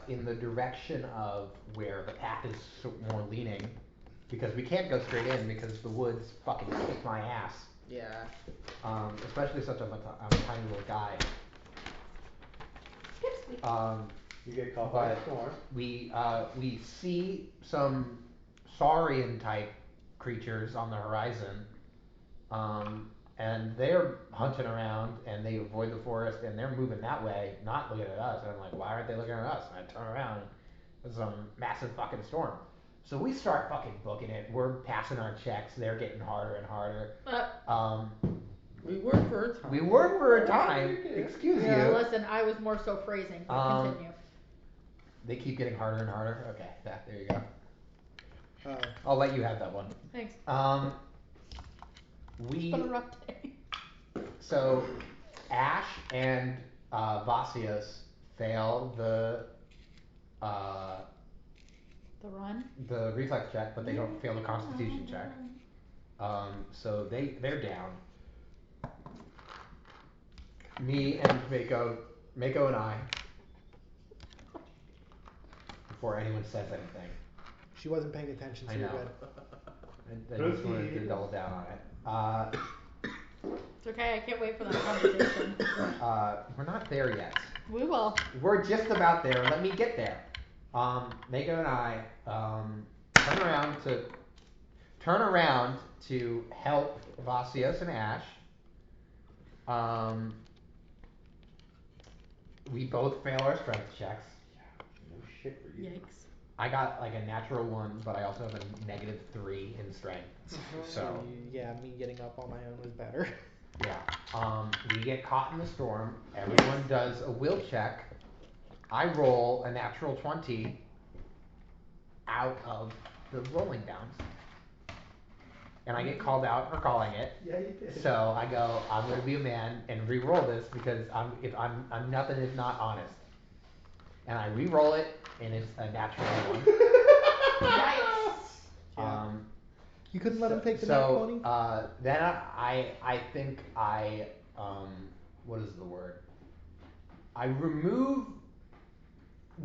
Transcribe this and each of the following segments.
in the direction of where the path is more leaning, because we can't go straight in because the woods fucking kick my ass. Yeah. Especially such I'm a tiny little guy. You get caught by a storm. We see some saurian type creatures on the horizon, and they're hunting around and they avoid the forest and they're moving that way, not looking at us. And I'm like, why aren't they looking at us? And I turn around and there's some massive fucking storm. So we start fucking booking it. We're passing our checks. They're getting harder and harder. We were for a time. We were for a time. Excuse you. Listen, I was more so phrasing. Continue. They keep getting harder and harder. Okay, there you go. I'll let you have that one. Thanks. We. It's been a rough day. So, Ash and Vasios fail the run? The reflex check, but they don't fail the Constitution check. So they're down. Me and Mako and I, before anyone says anything. She wasn't paying attention, so I know. You're good. I just wanted to double down on it. It's okay, I can't wait for that conversation. We're not there yet. We will. We're just about there. Let me get there. Mako and I turn around to help Vasios and Ash. We both fail our strength checks. No shit for you. Yikes. I got like a natural 1, but I also have a -3 in strength. So yeah, me getting up on my own was better. Yeah. We get caught in the storm. Everyone does a will check. I roll a natural 20 out of the rolling bounds. And I get called out for calling it. Yeah, you did. So I go, I'm gonna be a man and re-roll this because I'm nothing if not honest. And I re-roll it and it's a natural 1. Nice. You couldn't let him take the nat 20? Then I think what is the word? I remove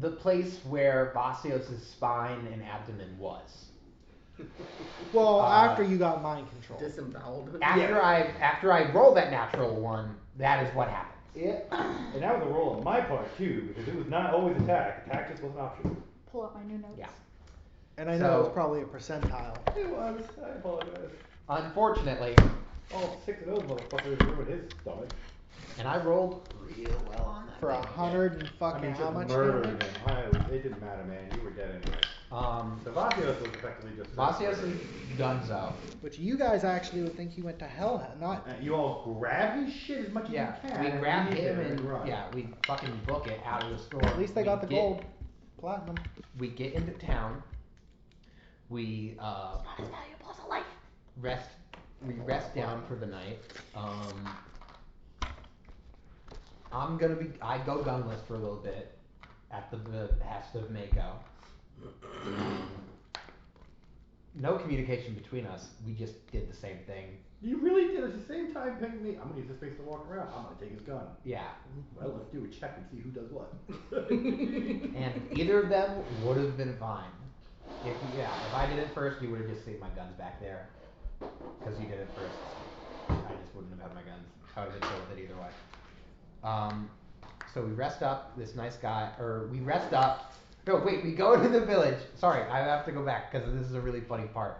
the place where Vasios' spine and abdomen was. Well, after you got mind control. Disemboweled. After I rolled that natural 1, that is what happened. Yeah, and that was a roll on my part too, because it was not always attack. Attack just was an option. Pull up my new notes. Yeah. And I know it was probably a percentile. It was. I apologize. Unfortunately. All 6 of those motherfuckers ruined his stomach. And I rolled real well on that. For 100 and fucking how much damage? It didn't matter, man. You were dead anyway. So Vasios was effectively just. Vasios is donezo. Which you guys actually would think he went to hell, not. You all grab his shit as much as you can. We grab him and we fucking book it out of the store. At least they got the gold, platinum. We get into town. We rest down for the night. I go gunless for a little bit at the behest of Mako. No communication between us. We just did the same thing. You really did at the same time ping me. I'm gonna use this space to walk around. I'm gonna take his gun. Yeah. Well, let's do a check and see who does what. And either of them would have been fine. If I did it first, you would have just seen my guns back there. Because you did it first. I just wouldn't have had my guns. I would have been chill with it either way. So we rest up. This nice guy, we rest up. No, wait. We go to the village. Sorry, I have to go back because this is a really funny part.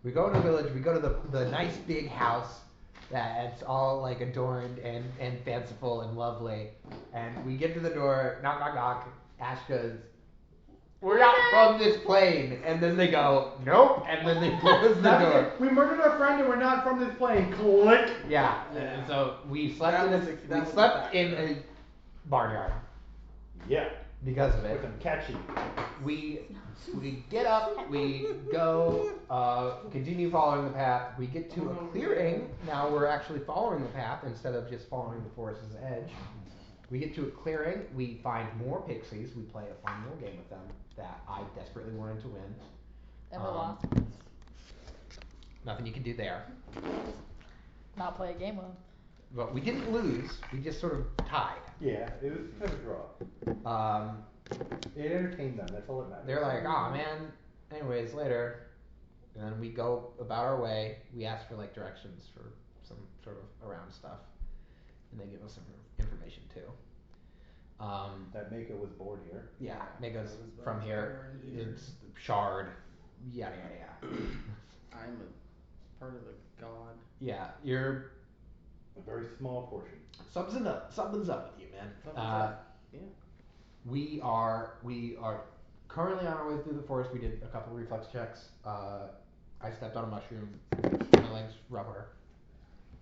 We go to the village. We go to the nice big house that's all like adorned and fanciful and lovely. And we get to the door. Knock, knock, knock. Ash goes, "We're not from this plane." And then they go, "Nope." And then they close the door. We murdered our friend and we're not from this plane. Click. Yeah. And so we slept in a barnyard. Yeah. Because of it. With some catchy. We get up, we go, continue following the path. We get to a clearing. Now we're actually following the path instead of just following the forest's edge. We get to a clearing. We find more pixies. We play a fun little game with them that I desperately wanted to win. Ever lost? Nothing you can do there. Not play a game with them. But we didn't lose. We just sort of tied. Yeah, it was kind of a draw. It entertained them. That's all that matters. They're like, "Aw, man." Anyways, later, and then we go about our way. We ask for like directions for some sort of around stuff, and they give us some information too. That Mako was born here. Yeah, Mako's I was from here. born here. It's Shard. Yada yada yada. I'm a part of the god. Yeah, you're. A very small portion. Something's up with you, man. Something's up. Yeah. We are currently on our way through the forest. We did a couple reflex checks. I stepped on a mushroom. My legs rubber,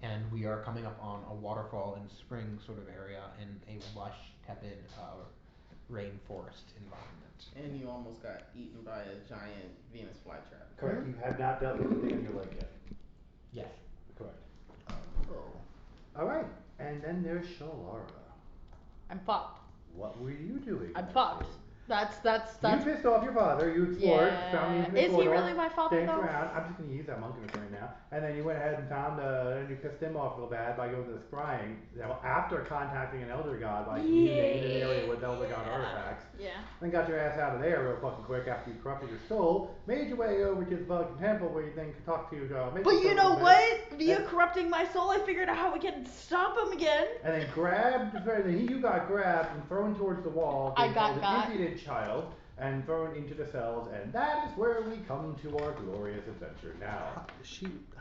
and we are coming up on a waterfall and spring sort of area in a lush, tepid rainforest environment. And you almost got eaten by a giant Venus flytrap. Correct. You have not dealt with the thing on your leg yet. Yes. Correct. Oh. All right. And then there's Shalara. I'm fucked. What were you doing? I'm that fucked. day? That's. You pissed off your father, you explored, Yeah. found the infinite Is he corridor, really my father, danced though? around. I'm just gonna use that monkey right now. And then you went ahead and found and you pissed him off real bad by going to the scrying. After contacting an elder god by communicating in an area with elder god artifacts. Yeah. Then got your ass out of there real fucking quick after you corrupted your soul. Made your way over to the fucking temple where you then could talk to But you know what? Via corrupting my soul, I figured out how we can stop him again. And then you got grabbed and thrown towards the wall. I got an got. impudent child. And thrown into the cells, and that is where we come to our glorious adventure now.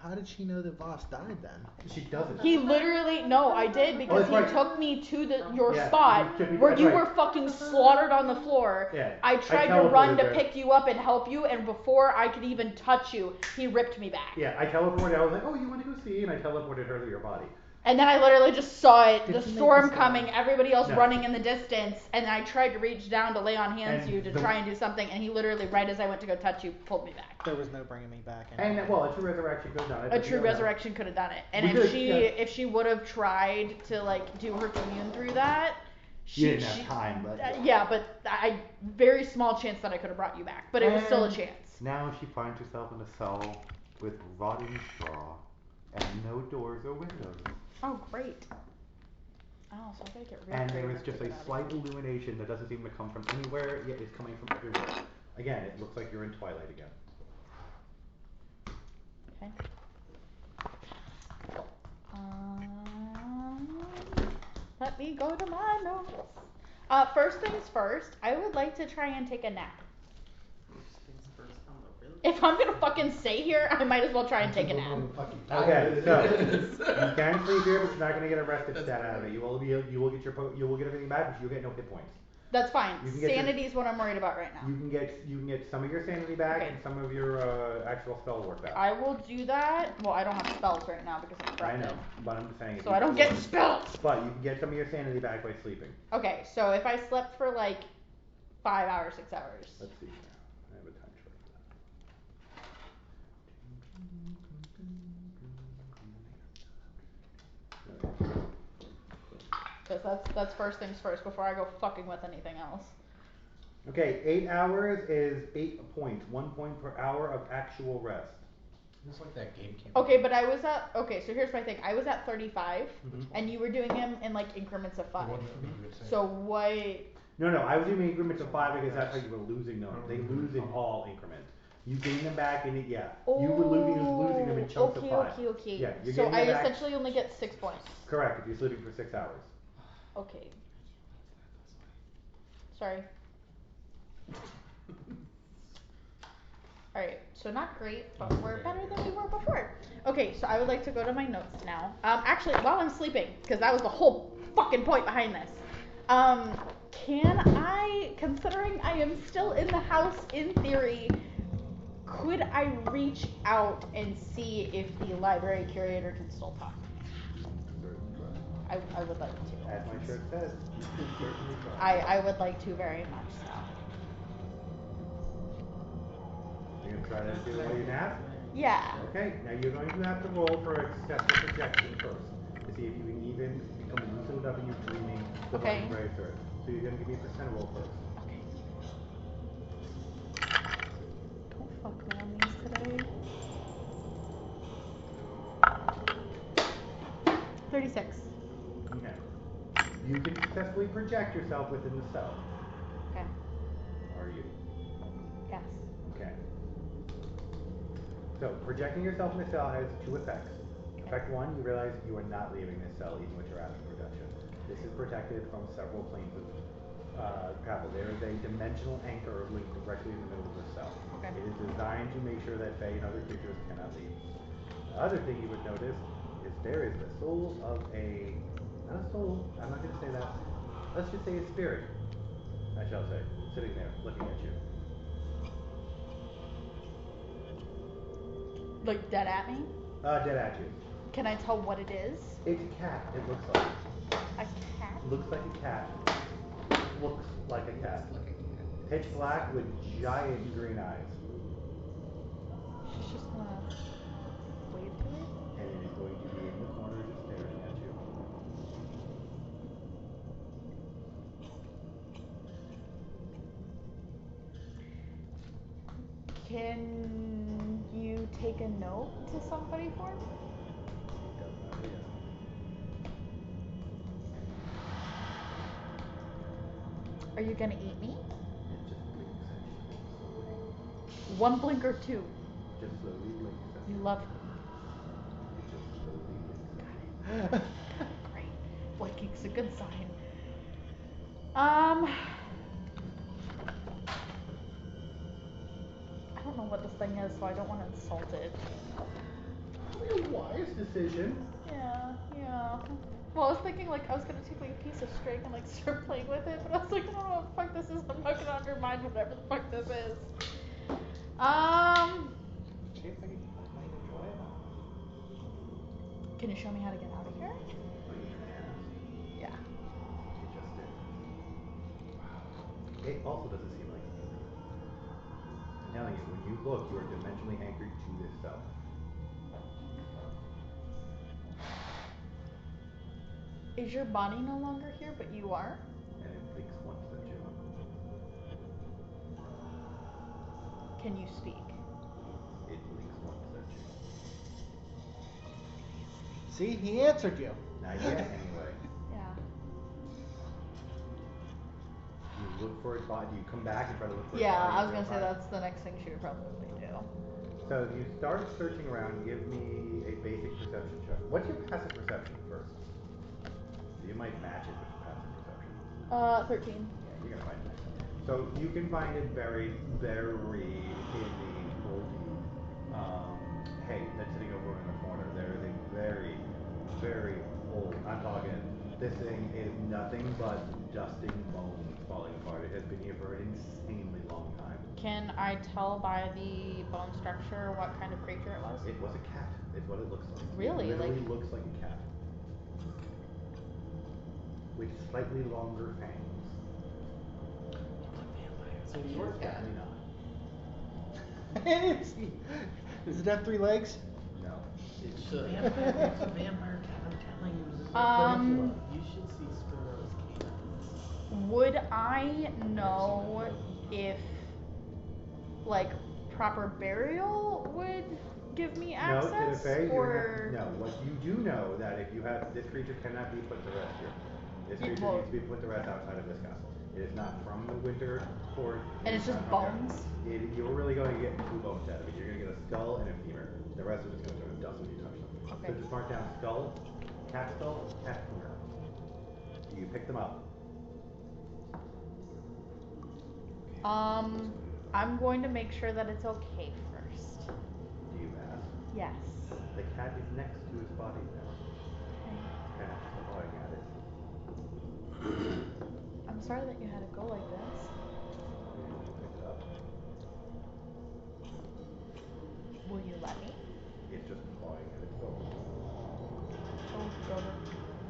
How did she know that Voss died then? She doesn't. He literally, no, I did because that's he right. took me to your Yeah, spot you took me- where that's you right. were fucking slaughtered on the floor. Yeah, I I tried to run teleported to there. pick you up and help you, and before I could even touch you, he ripped me back. Yeah, I teleported. I was like, oh, you want to go see? And I teleported her to your body. And then I literally just saw it, Did the she make storm the sound? coming, everybody else No. running in the distance, and I tried to reach down to lay on hands And to you to the- try and do something, and he literally, right as I went to go touch you, pulled me back. There was no bringing me back. And well, a true resurrection could have done it. A but you true never know. resurrection could have done it. And We if did, she yeah. if she would have tried to like do her commune through that, You didn't have time, but yeah, but I very small chance that I could have brought you back, but it was still a And chance. Now she finds herself in a cell with rotting straw and no doors or windows. Oh great. Oh, so I gotta get real And there creative is just to a get out of slight here. illumination that doesn't seem to come from anywhere, yet is coming from everywhere. Again, it looks like you're in Twilight again. Okay. Let me go to my notes. First things first, I would like to try and take a nap. If I'm gonna fucking stay here, I might as well try and take a nap. Okay, so you can sleep here, but you're not gonna get a rested stat out of it. You will get everything back, but you'll get no hit points. That's fine. You can get your- Sanity is what I'm worried about right now. You can get some of your sanity back Okay. and some of your actual spell work back. I will do that. Well, I don't have spells right now because I'm I corrupted. know, but I'm just saying. if So you I don't can- get spells. But you can get some of your sanity back by sleeping. Okay, so if I slept for like 5 hours, 6 hours. Let's see now. I have a time chart for that. Because that's first things first before I go fucking with anything else. Okay, 8 hours is 8 points. 1 point per hour of actual rest. It's like that GameCube. Okay, but I was at, okay, so here's my thing. I was at 35, Mhm. and you were doing them in like increments of 5. It wasn't for me, you would say. So what? No, I was doing increments of 5 because that's how you were losing them. They lose in all increments. You gain them back in it, yeah. You were losing them in chunks of 5. Okay. Yeah, you're So getting I them back. essentially only get 6 points. Correct, if you're sleeping for 6 hours. Okay. Sorry. Alright, so not great, but we're better than we were before. Okay, so I would like to go to my notes now. Actually, while I'm sleeping, because that was the whole fucking point behind this. Can I, considering I am still in the house in theory, could I reach out and see if the library curator can still talk? I would like to. As my shirt says, you can certainly try. I would like to very much so. You're gonna try to do it while you nap? Yeah. Okay, now you're going to have to roll for excessive projection first to see if you can even become lucid enough in your dreaming to Okay. embrace her. So you're gonna give me a percent roll first. Okay. Don't fuck me on these today. 36. Okay. You can successfully project yourself within the cell. Okay. So, projecting yourself in the cell has two effects. Effect one, you realize you are not leaving this cell even with your astral projection. This is protected from several planes of travel. There is a dimensional anchor linked directly in the middle of the cell. Okay. It is designed to make sure that Fae and other creatures cannot leave. The other thing you would notice is there is the soul of not a soul, I'm not going to say that. Let's just say a spirit, I shall say, sitting there looking at you. Like dead at me? Dead at you. Can I tell what it is? It's a cat, it looks like. A cat? Looks like a cat. Looks like a cat. Looks like a cat. Pitch black with giant green eyes. She's just gonna wave to it? And it is going to be in the corner just staring at you. Can you take a note to somebody for me? It does not yet. Are you gonna eat me? It just blinks at you slowly. One blink or two? Just slowly blinks at You you. love me. It just slowly blinks at you. Great. Blinking's a good sign. I don't know what this thing is, so I don't want to insult it. A wise decision. Yeah. Well, I was thinking like I was gonna take like a piece of string and like start playing with it, but I was like, I don't know what the fuck this is. I'm not gonna undermine whatever the fuck this is. Seems like you might enjoy it. Can you show me how to get out of here? Oh, you asked. Yeah. It just did. Wow. It also doesn't seem like it's moving. I'm telling you, when you look, you are dimensionally anchored to this cell. Is your body no longer here, but you are? And it blinks once at you. Can you speak? It blinks once at you. See, he answered you. Not yet, anyway. Yeah. You look for its body. You come back and try to look for its Yeah, body. I was in real gonna say time. that's the next thing she would probably do. So you start searching around. Give me a basic perception check. What's your passive perception first? You might match it with passive perception. 13. Yeah, you're gonna find it. So you can find it buried in the hay that's sitting over in the corner. There is a very, very old. I'm talking. This thing is nothing but dusting bones falling apart. It has been here for an insanely long time. Can I tell by the bone structure what kind of creature it was? It was a cat. It's what it looks like. Really? It literally Like- looks like a cat. With slightly longer fangs. So you're a cat. Definitely not. Does it have 3 legs? No. It's a vampire cat. I'm telling you, this is Um, You should see Sparrow's canines. Would I know if like proper burial would give me access? No, to the Fae, or no. What you do know that if you have this creature cannot be put to rest here. This Yeah, creature well- needs to be put to rest outside of this castle. It is not from the winter court. And it's just not from here. bones? You're really going to get 2 bones out of it. You're going to get a skull and a femur. The rest of it's going to turn to dust when you touch them. Okay. So just mark down skull, cat femur. Do you pick them up? I'm going to make sure that it's okay first. Do you ask? Yes. The cat is next to its body now. Kind of clawing at it. I'm sorry that you had to go like this. Pick it up. Will you let me? It's just clawing at its bones. I'll go to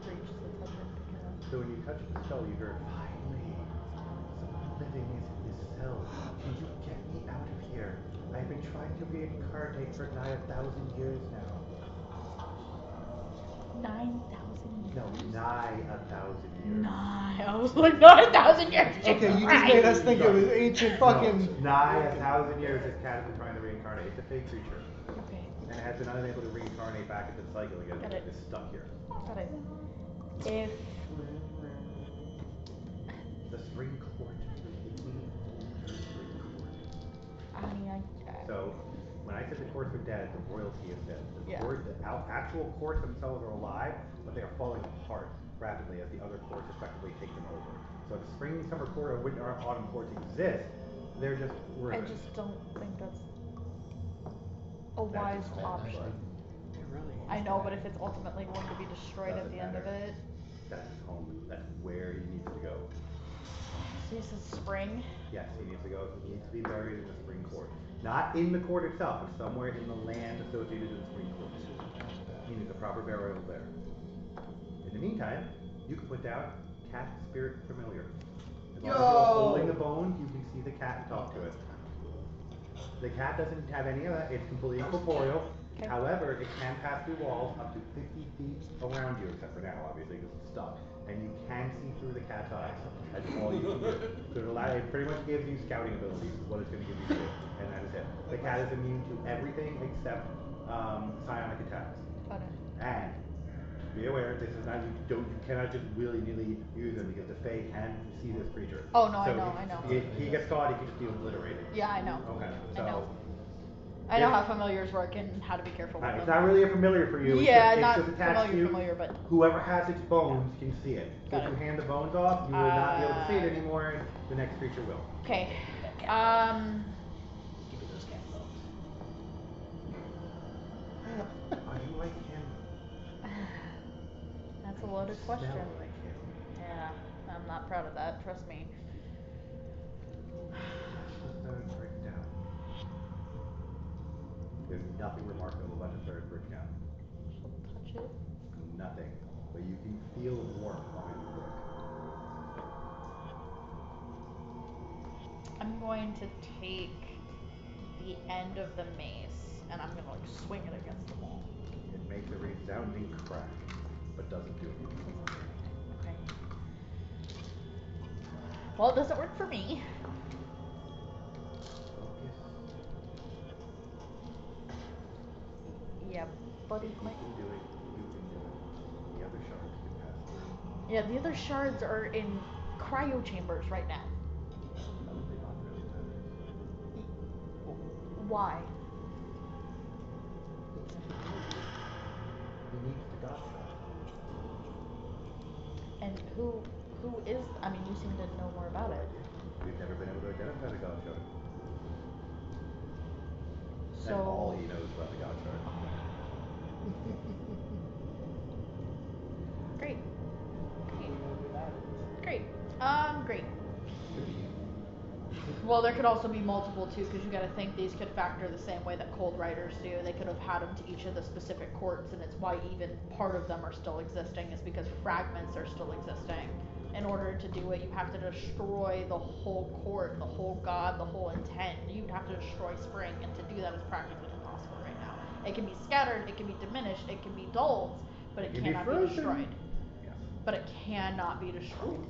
reach to touch it and pick it up. So when you touch the skull, you hear, finally, someone living is in this cell. Can you get me out of here? I've been trying to reincarnate for nigh 1,000 years now. 9,000 years? No, nigh 1,000 years. I was like 9,000 years. Okay, you just made us think it was ancient fucking. No, nigh 1,000 years this cat has been trying to reincarnate. It's a fake creature. Okay. And it has been unable to reincarnate back into the cycle again. Got it. It's stuck here. Got it. If The string court. The string court. I mean, So, when when I said the courts are dead, the royalty is dead. The Yeah. actual courts themselves are alive, but they are falling apart rapidly as the other courts effectively take them over. So the spring, summer court, or winter, or autumn courts exist. They're just I ruined. just don't think that's a That's wise just all, option. but It really is. I know, but if it's ultimately going to be destroyed at Doesn't the end of matter. it. That's his home. That's where he needs to go. So he says spring. Yes, he needs to go. He needs to be buried in the spring court. Not in the court itself, but somewhere in the land associated to the spring court. He needs a proper burial there. In the meantime, you can put down cat spirit familiar. As long as you're holding the bone, you can see the cat and talk to it. The cat doesn't have any of that. It's completely incorporeal. Okay. However, it can pass through walls up to 50 feet around you, except for now, obviously, because it's stuck. And you can see through the cat's eyes. That's all you can do. So it pretty much gives you scouting abilities, is what it's going to give you to do. And that is it. The cat is immune to everything except psionic attacks. Got it. And be aware, this is not you cannot just willy-nilly use them because the Fae can see this creature. Oh no, So I know. If he gets caught, he can just be obliterated. Yeah, I know. Okay, I know. so I know how familiars work and how to be careful with it's them. not really a familiar for you. Yeah, it's not just attached to you. familiar, but Whoever has its bones can see it. So Got if it. you hand the bones off, you will not be able to see it anymore. And the next creature will. okay. Give me those cat bones. Are you like him? That's a loaded question. Smell like him. Yeah, I'm not proud of that. Trust me. Put the third brick down. There's nothing remarkable about the third brick down. Touch it. Nothing. But you can feel warmth behind the brick. I'm going to take the end of the mace and I'm gonna like swing it against the wall. It makes a resounding crack, but doesn't do anything. Okay. Well, it doesn't work for me. Focus. Yeah, buddy. If you can do it, you can do it. The other shards can pass through. Yeah, the other shards are in cryo chambers right now. Probably not really matters. Why? He needs the god shard. And who is? I mean, you seem to know more about No it. idea. We've never been able to identify the god shard. So. That's all he knows about the god shard. Great. Great. Great. Great. Well, there could also be multiple too, because you got to think these could factor the same way that cold riders do. They could have had them to each of the specific courts, and it's why even part of them are still existing, is because fragments are still existing. In order to do it, you have to destroy the whole court, the whole god, the whole intent. You'd have to destroy Spring, and to do that is practically impossible right now. It can be scattered, it can be diminished, it can be dulled, but it cannot be destroyed. Yes. But it cannot be destroyed.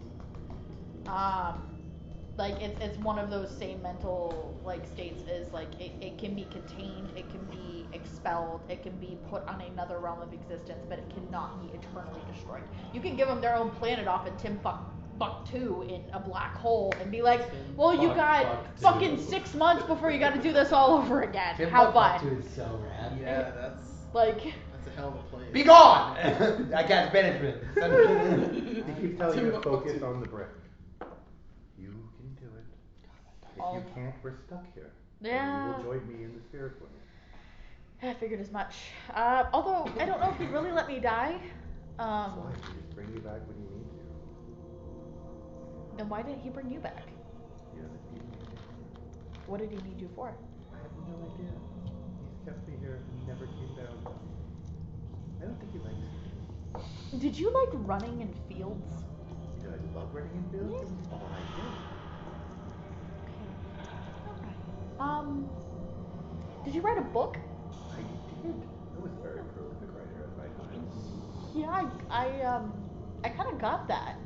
Like it's one of those same mental like states is like it can be contained, it can be expelled, it can be put on another realm of existence, but it cannot be eternally destroyed. You can give them their own planet off in Timbuktu in a black hole and be like, well, you got fucking 6 months before you got to do this all over again. Have fun. Timbuktu is so rad. Yeah, that's Like. that's a hell of a place. Be gone! I can't management. He keeps telling you to focus on the brick. You can do it. If you can't, we're stuck here. Yeah. You will join me in the spirit world. I figured as much. Although I don't know if he'd really let me die. Why? He just bring you back when you need to. Then why didn't he bring you back? He doesn't need me anymore. What did he need you for? I have no idea. He's kept me here and never came down. I don't think he likes me. Did you like running in fields? Did I love running in fields? It was all I did. Okay. Did you write a book? I did. I was a very prolific writer at my time. Yeah, I kind of got that.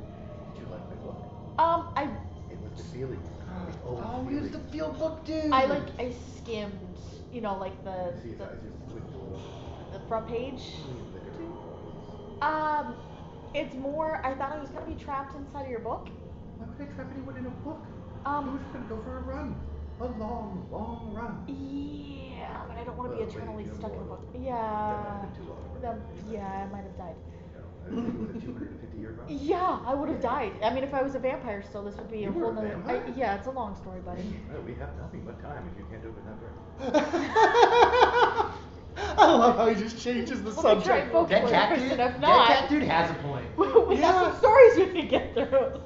Did you like my book? I It was the feeling. It's always Oh, he was the feelings. field book dude. I skimmed, like the You see his eyes just squint a little. the front page. Literally. It's more. I thought I was gonna be trapped inside of your book. Why would I trap anyone in a book? Um, He was just gonna go for a run. a long, long run. Yeah, but I don't want to be Wait, eternally you stuck in a have book. That Yeah. might have been too long. Yeah, I might have died. No, I think it was a 250-year run. Yeah, I would have died. I mean, if I was a vampire still, this would be You a were whole a nother. vampire? Yeah, it's a long story, buddy. No, we have nothing but time if you can't open that door. I love how he just changes the Well, they try subject. folks Dead with cat Chris, dude. and if Dead not, cat dude has a point. we have some stories we can get through.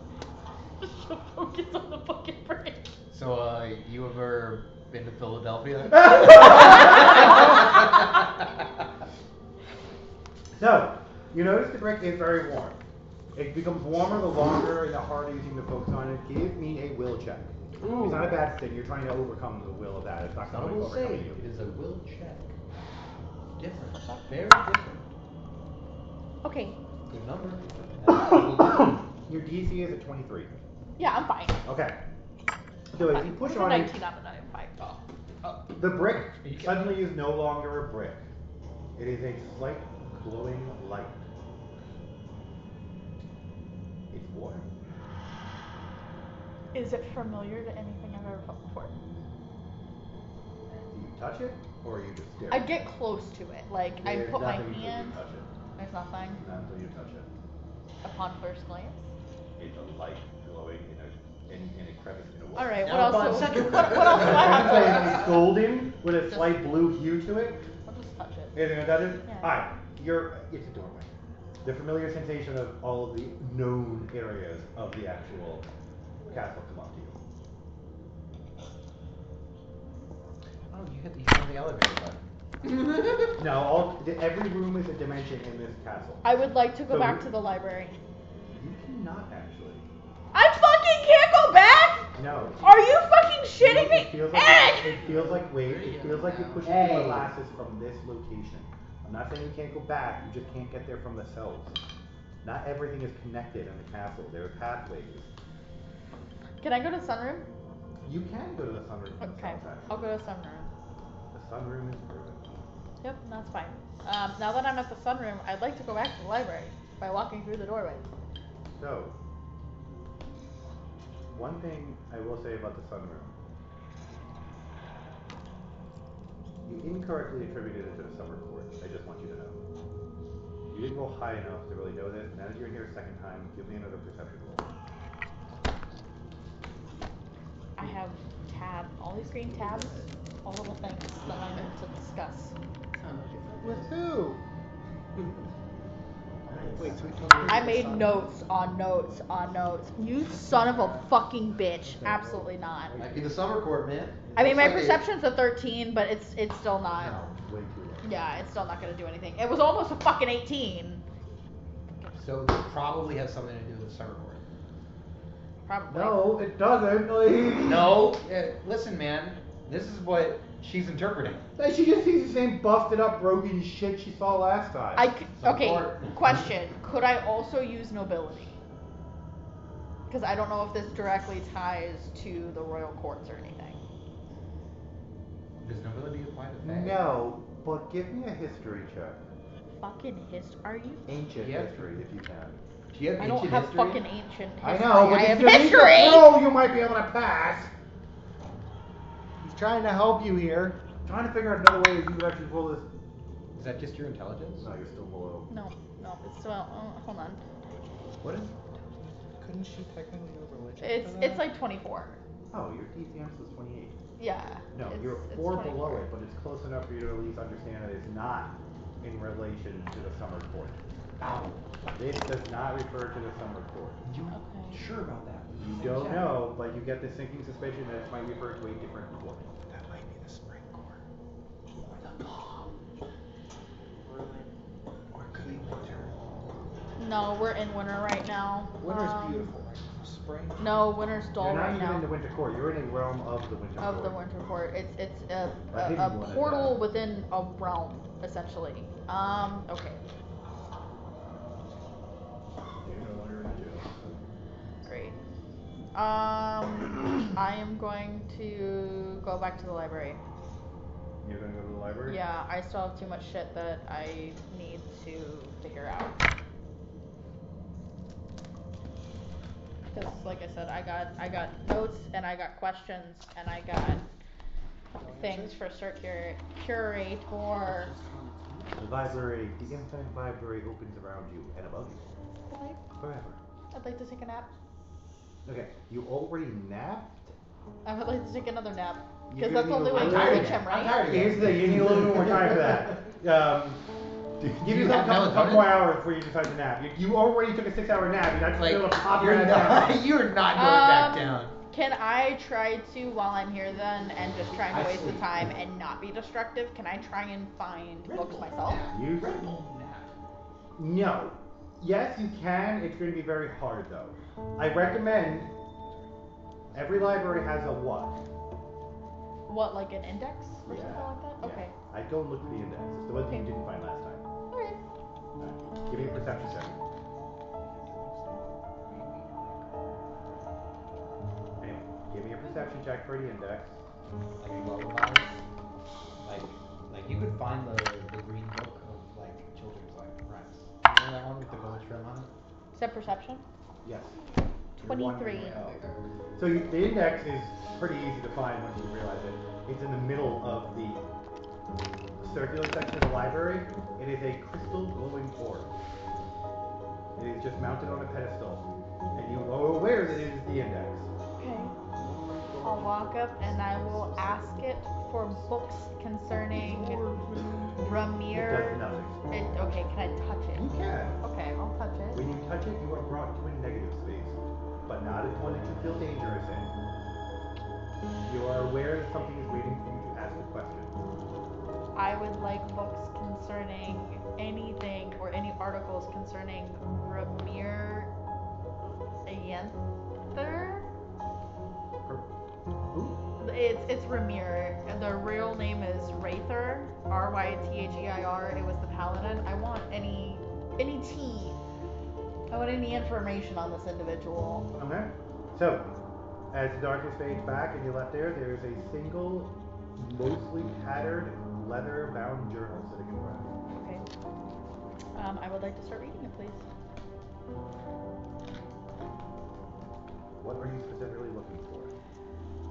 Just so focus on the fucking break. So, you ever been to Philadelphia? So, you notice the brick is very warm. It becomes warmer the longer and the harder you seem to focus on it. Give me a will check. Ooh. It's not a bad thing. You're trying to overcome the will of that. It's not It's not a going to will overcome save. you. It is a will check. Different. Very different. Okay. Good number. Your DC is a 23. Yeah, I'm fine. Okay. So as you push It's a on it, 19 out of 9. I'm fine. the brick You can- suddenly is no longer a brick. It is a slight glowing light. It's warm. Is it familiar to anything I've ever felt before? Do you touch it, or are you just stare? I get close to it. Like, I There's put my nothing until you hand. touch it. There's nothing. Not until you touch it. Upon first glance. It's a light glowing in a crevice in a wall. Alright, Now what upon else? second What else do I have to It's golden with a slight blue hue to it. I'll just touch it. Anything like that is? Yeah. Alright, it's a doorway. The familiar sensation of all of the known areas of the actual castle come up to you. Oh, you hit the elevator button. Now, every room is a dimension in this castle. I would like to go So back we- to the library. You cannot actually. I fucking can't go back! No. Are you fucking shitting me? It feels like Egg! it feels like wait. It feels like you're pushing Hey. the molasses from this location. I'm not saying you can't go back. You just can't get there from the cells. Not everything is connected in the castle. There are pathways. Can I go to sunroom? You can go to the sunroom from the Okay, cells, I'll actually. go to sunroom. The sunroom is proven. Yep, that's fine. Now that I'm at the sunroom, I'd like to go back to the library by walking through the doorway. So, one thing I will say about the sunroom. You incorrectly attributed it to the summer court. I just want you to know. You didn't go high enough to really know this. Now that you're here a second time, give me another perception roll. I have all these green tabs, all of the things that I need to discuss. With who? Wait, so we I made notes on notes on notes. You son of a fucking bitch. Absolutely not. Might be the summer court, man. I mean, my Looks like it- perception's a 13, but it's still not. No, way too low. Yeah, it's still not gonna do anything. It was almost a fucking 18. So this probably has something to do with the summer court. Probably. No, it doesn't. Please. No, listen, man. This is what she's interpreting. She just sees the same busted up, broken shit she saw last time. Okay, Support. question. Could I also use nobility? Because I don't know if this directly ties to the royal courts or anything. Does nobility apply to Fae? No, but give me a history check. Fucking are you? Ancient Yeah. history, if you can. Do you have I don't ancient have history? fucking ancient history. I know, but I have if you need to history! roll, you might be able to pass. He's trying to help you here. Trying to figure out another way that you could actually pull this. Is that just your intelligence? No, you're still below. No, it's still. Hold on. What is? Couldn't she technically go religion? It's like 24. Oh, your DCM was 28. Yeah. No, it's- you're it's 4 24. below it, but it's close enough for you to at least understand that it's not in relation to the summer court. Ow. This does not refer to the summer court. You Okay. sure about that? You don't know, but you get the sinking suspicion that it might refer to a different court. That might be the spring court. Or it could be winter. No, we're in winter right now. Winter's beautiful, right? Spring. No, winter's dull You're not right even now. in the winter court. You're in a realm of the winter court. Of the winter court. It's a I think you wanted portal that. within a realm, essentially. Okay. You're no longer in jail. So. Great. I am going to go back to the library. You're gonna go to the library? Yeah, I still have too much shit that I need to figure out. Because, like I said, I got notes and I got questions and I got things for curator. The library, the inside library opens around you and above you. Forever. I'd like to take a nap. Okay, you already napped? I would like to take another nap. You're Because that's gonna the only need way a to little- reach him, right? I'm tired again. Here's the thing, you need a little bit more time for that. Give you a have couple melatonin? more hours before you decide to nap. You already took a 6-hour nap. You're not just Like, able to pop your you're ass not, down. you're not going back down. Can I try to, while I'm here then, and just trying to I waste the sleep. time and not be destructive, can I try and find books myself? You Red Bull nap. No. Yes, you can. It's going to be very hard though. I recommend every library has a what? What, like an index or Yeah. something like that? Yeah. Okay. I'd go and look for the index. It's the ones Okay. you didn't find last time. Alright. Alright. Give me a perception check. Anyway, give me a perception check for the index. Like lullabies. Like you could find the green book of like children's like rhymes. You know that one with the village trim on it? Is that perception? Yes. 23. So the index is pretty easy to find once you realize it. It's in the middle of the circular section of the library. It is a crystal glowing orb. It is just mounted on a pedestal, and you are aware that it is the index. Okay. I'll walk up and I will ask it for books concerning It Ramir. does nothing. Okay, can I touch it? You can. Okay, I'll touch it. When you touch it, you are brought to a negative space, but not as one that you feel dangerous in. You are aware that something is waiting for you to ask a question. I would like books concerning anything or any articles concerning Ramir Yenther. Who? It's Ramir. The real name is Rayther. Rytheir. It was the paladin. I want any tea. I want any information on this individual. Okay. So, as the darkness fades back and you're left there, there is a single, mostly tattered, leather-bound journal sitting in front of you. Okay. I would like to start reading it, please. What are you specifically looking for?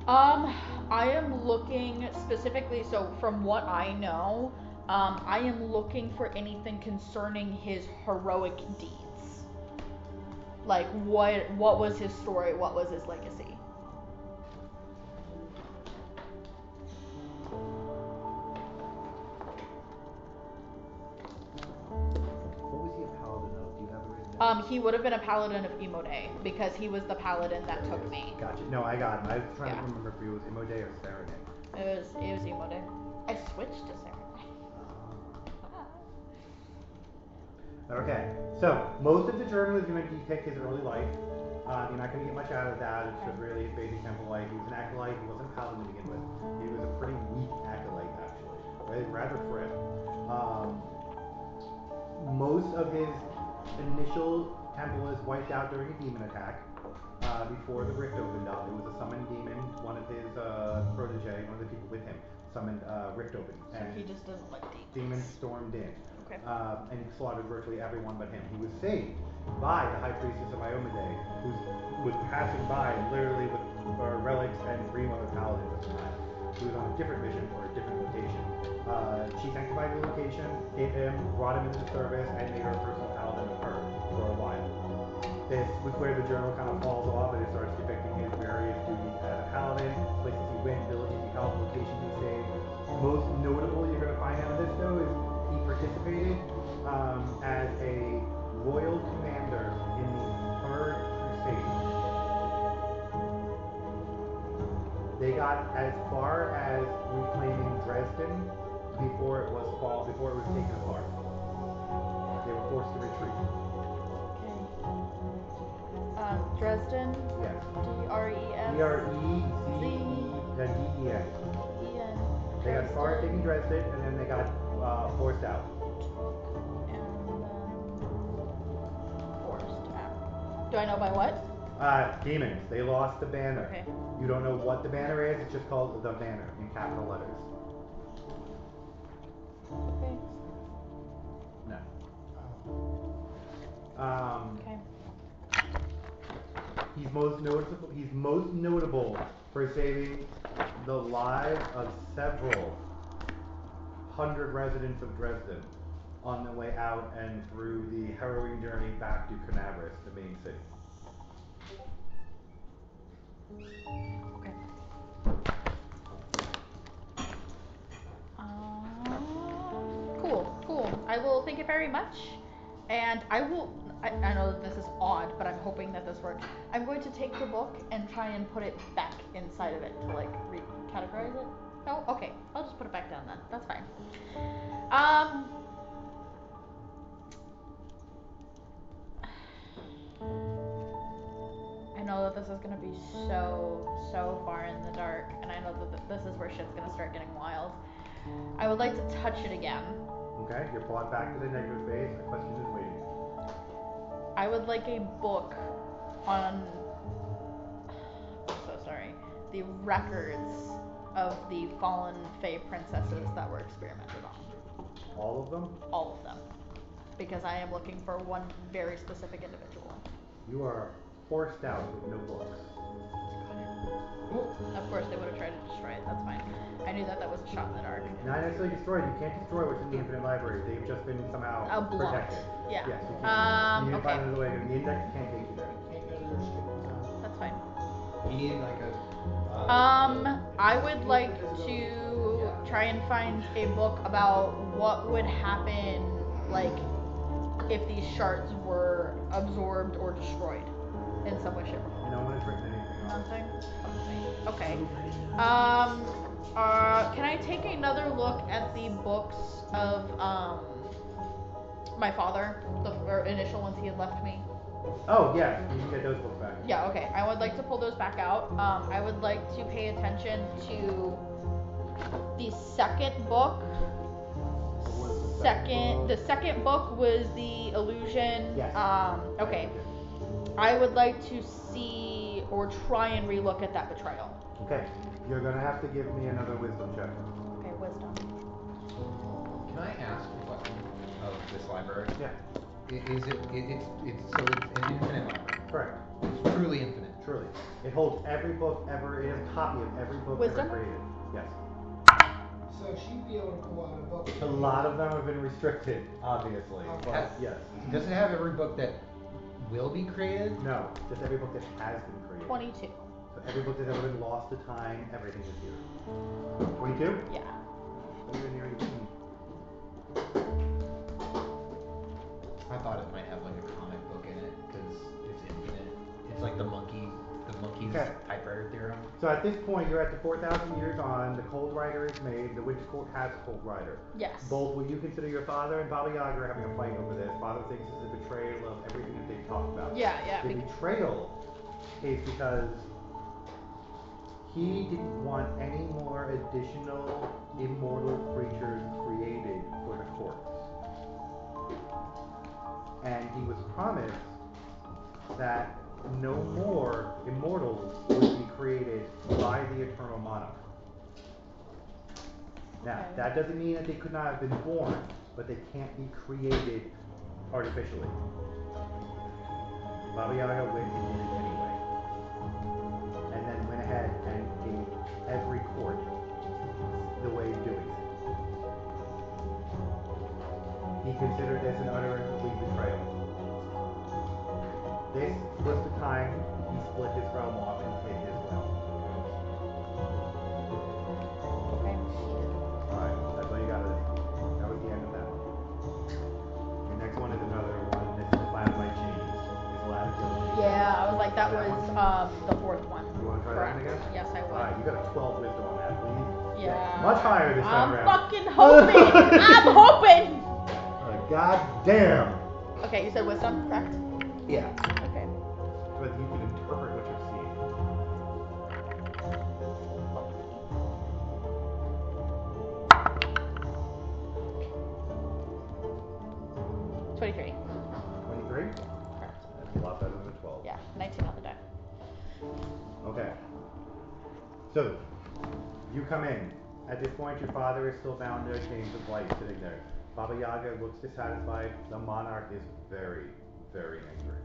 I am looking specifically, so from what I know, I am looking for anything concerning his heroic deeds. Like, what was his story? What was his legacy? What was he a paladin of? Do you have it written down? He would have been a paladin of Imode, because he was the paladin that took me. Gotcha. No, I got him. I was trying Yeah. to remember if it was Imode or Serenade. It was Imode. I switched to Sarah. Okay, so most of the journal is going to depict his early life. You're not going to get much out of that. It's just really his basic temple life. He was an acolyte. He wasn't a paladin to begin with. He was a pretty weak acolyte, actually. Right? Rather frail. Most of his initial temple was wiped out during a demon attack. Before the rift opened up, it was a summoned demon. One of his protege, one of the people with him, summoned rift open, So and he just doesn't like demons. demons stormed in. Okay. And he slaughtered virtually everyone but him. He was saved by the high priestess of Iomade, who was passing by literally with relics and 3 other paladins at the time. He was on a different mission for a different location. She sanctified the location, gave him, brought him into the service, and made her a personal paladin of her for a while. This was where the journal kind of falls off and it starts depicting his various duties as a paladin, places he went, villages he helped, locations he saved. Most notable you're going to find out of this though is he participated as a royal commander in the Third Crusade. They got as far as reclaiming Dresden before it was taken apart. They were forced to retreat. Okay. Dresden. Yes. D-R-E-S. D-R-E-Z-E-D-E-N. E-N. They got as far as taking Dresden and then they got forced out. Forced out. Do I know by what? Demons. They lost the banner. Okay. You don't know what the banner is, it's just called the banner in capital letters. Okay. No. Okay. He's most notable for saving the lives of several hundred residents of Dresden on the way out and through the harrowing journey back to Canaveras, the main city. Okay. Cool. I will thank you very much. And I know that this is odd, but I'm hoping that this works. I'm going to take the book and try and put it back inside of it to like recategorize it. No? Okay. I'll just put it back down then. That's fine. I know that this is gonna be so far in the dark, and I know that this is where shit's gonna start getting wild. I would like to touch it again. Okay, you're brought back to the negative phase. A question is waiting. I would like a book on, I'm so sorry, the records of the fallen Fae princesses that were experimented on. All of them? All of them. Because I am looking for one very specific individual. You are forced out with no books. Of course they would have tried to destroy it, that's fine. I knew that was a shot in the dark. Not necessarily destroyed. You can't destroy what's in the Infinite Library. They've just been somehow Blocked. protected. Yeah. Yes, you can't. You need to Okay. find another way. The index can't take you there. Can't go to their restricted zone. That's fine. You need like a. I would like to try and find a book about what would happen, like, if these shards were absorbed or destroyed in some way, shape, or form. No one has written anything on it. Nothing? Okay. Can I take another look at the books of, my father? The initial ones he had left me? Oh, yes. You can get those books back. Yeah, okay. I would like to pull those back out. I would like to pay attention to the second book. The second book was the illusion. Yes. Okay. I would like to see or try and relook at that betrayal. Okay. You're gonna have to give me another wisdom check. Okay, wisdom. Can I ask a question of this library? Yeah. Is it? It's an infinite library. Correct. It's truly infinite. Truly. It holds every book ever. It has a copy of every book Wisdom? ever created. Yes. So she'd be able to pull out a book. A lot of them have been restricted, obviously. Okay. But yes. Does it have every book that will be created? No, just every book that has been created. 22. So every book that's ever been lost to time, everything is here. 22? Yeah. I thought it might have like a comic book in it because it's infinite. It's like the monkey's Okay. typewriter theorem. So at this point, you're at the 4,000 years on. The Cold Rider is made. The Winter Court has a Cold Rider. Yes. Both what you consider your father and Baba Yaga are having a fight over this. Father thinks it's a betrayal of everything that they've talked about. Yeah. The betrayal is because he didn't want any more additional immortal creatures created for the courts. And he was promised that no more immortals would be created by the Eternal Monarch. Now, Okay. that doesn't mean that they could not have been born, but they can't be created artificially. Baba Yaga went and did it anyway. And then went ahead and gave every court the way of doing it. He considered this an utter and complete betrayal. This was the time he split his realm off and hid his realm. Okay. Alright, that's all you got. That was the end of that. The next one is another one. This is Bound by Chains. It's Last Guilty. Yeah, I was like, that was the fourth one. You want to try that one again? Yes, I would. Alright, you got a 12 wisdom on that, please. Yeah. Much higher this time I'm around. fucking hoping. I'm hoping. God damn. Okay, you said wisdom, correct? Yeah. Okay. But you can interpret what you're seeing. 23. 23? Correct. That's a lot better than a 12. Yeah, 19 on the die. Okay. So, you come in. At this point, your father is still bound to chains of light sitting there. Baba Yaga looks dissatisfied. The monarch is very, very angry.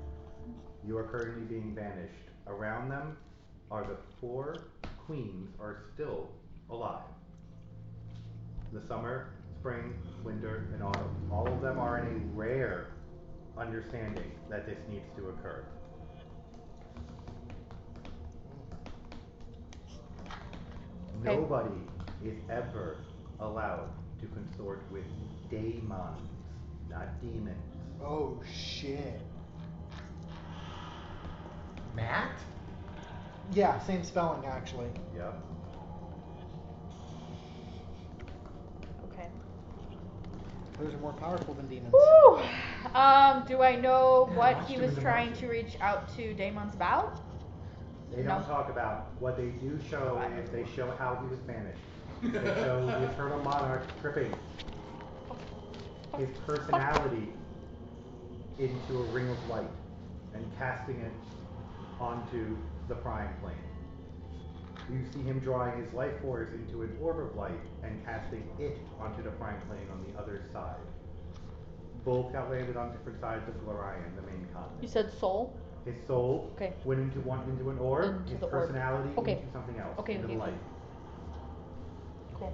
You are currently being banished Around them are the 4 queens are still alive. The summer, spring, winter, and autumn. All of them are in a rare understanding that this needs to occur. Okay. Nobody is ever allowed to consort with daemons, not demons. Oh shit. Matt? Yeah, same spelling actually. Yep. Okay. Those are more powerful than demons. Whew. Do I know Yeah, what watched he him was in The trying Martian. to reach out to Damon's about? They No. don't talk about. What they do show Right. is they show how he was banished. They show the Eternal Monarch tripping his personality into a ring of light and casting it onto the Prime Plane. You see him drawing his life force into an orb of light and casting it onto the Prime Plane on the other side. Both got landed on different sides of Glorian, the main continent. You said soul? His soul Okay. went into an orb, Into his the orb. personality Okay. into something else, Okay, into okay, the okay. light. Cool.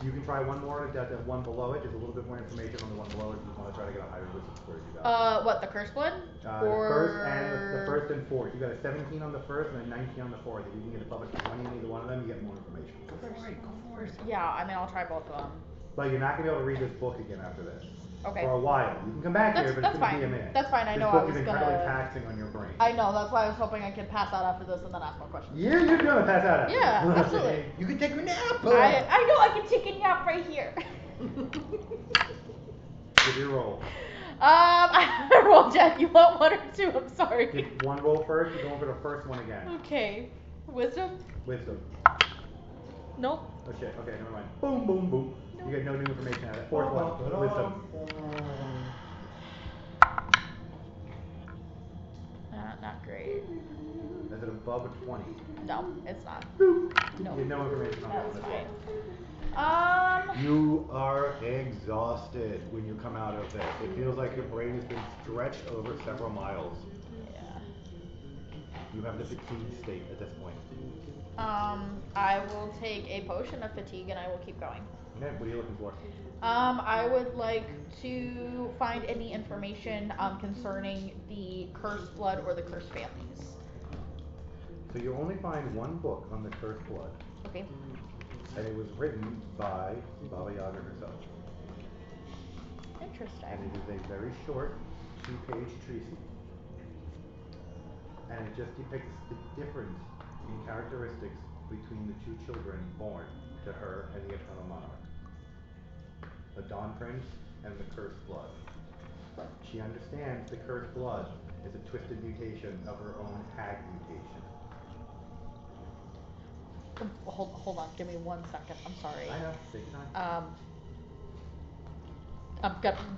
You can try one more, the one below it. There's a little bit more information on the one below it if you want to try to get a higher wisdom score as you got. What, the curse blood? The first and fourth. You got a 17 on the first and a 19 on the fourth. If you can get above a 20 on either one of them, you get more information. Go for it, go for it. Yeah, I mean, I'll try both of them. But you're not gonna be able to read this book again after this. Okay. For a while. You can come back here, but it's That's gonna fine. be a minute. That's fine, I know I This book was is incredibly gonna- taxing on your brain. I know, that's why I was hoping I could pass out after this and then ask more questions. Yeah, you're gonna pass out after Yeah, this. absolutely. You can take a nap. I know I can take a nap right here. Give your roll. I roll, Jack. You want one or two? I'm sorry. Get one roll first, you're going for the first one again. Okay. Wisdom? Wisdom. Nope. Oh shit, okay, never mind. Boom, boom, boom. You get no new information out of it. Fourth one, wisdom. Not great. Is it above a 20? No, it's not. You No. get no information on that one That's as well. fine. You are exhausted when you come out of this. It feels like your brain has been stretched over several miles. Yeah. You have the fatigue state at this point. I will take a potion of fatigue and I will keep going. Okay, what are you looking for? I would like to find any information concerning the cursed blood or the cursed families. So you only find one book on the cursed blood, Okay. and it was written by Baba Yaga herself. Interesting. And it is a very short, 2-page treatise. And it just depicts the difference in characteristics between the two children born to her and the Eternal Monarch. The Dawn Prince and the Cursed Blood. She understands the Cursed Blood is a twisted mutation of her own hag mutation. Hold on, give me 1 second. I'm sorry. I know, take your time.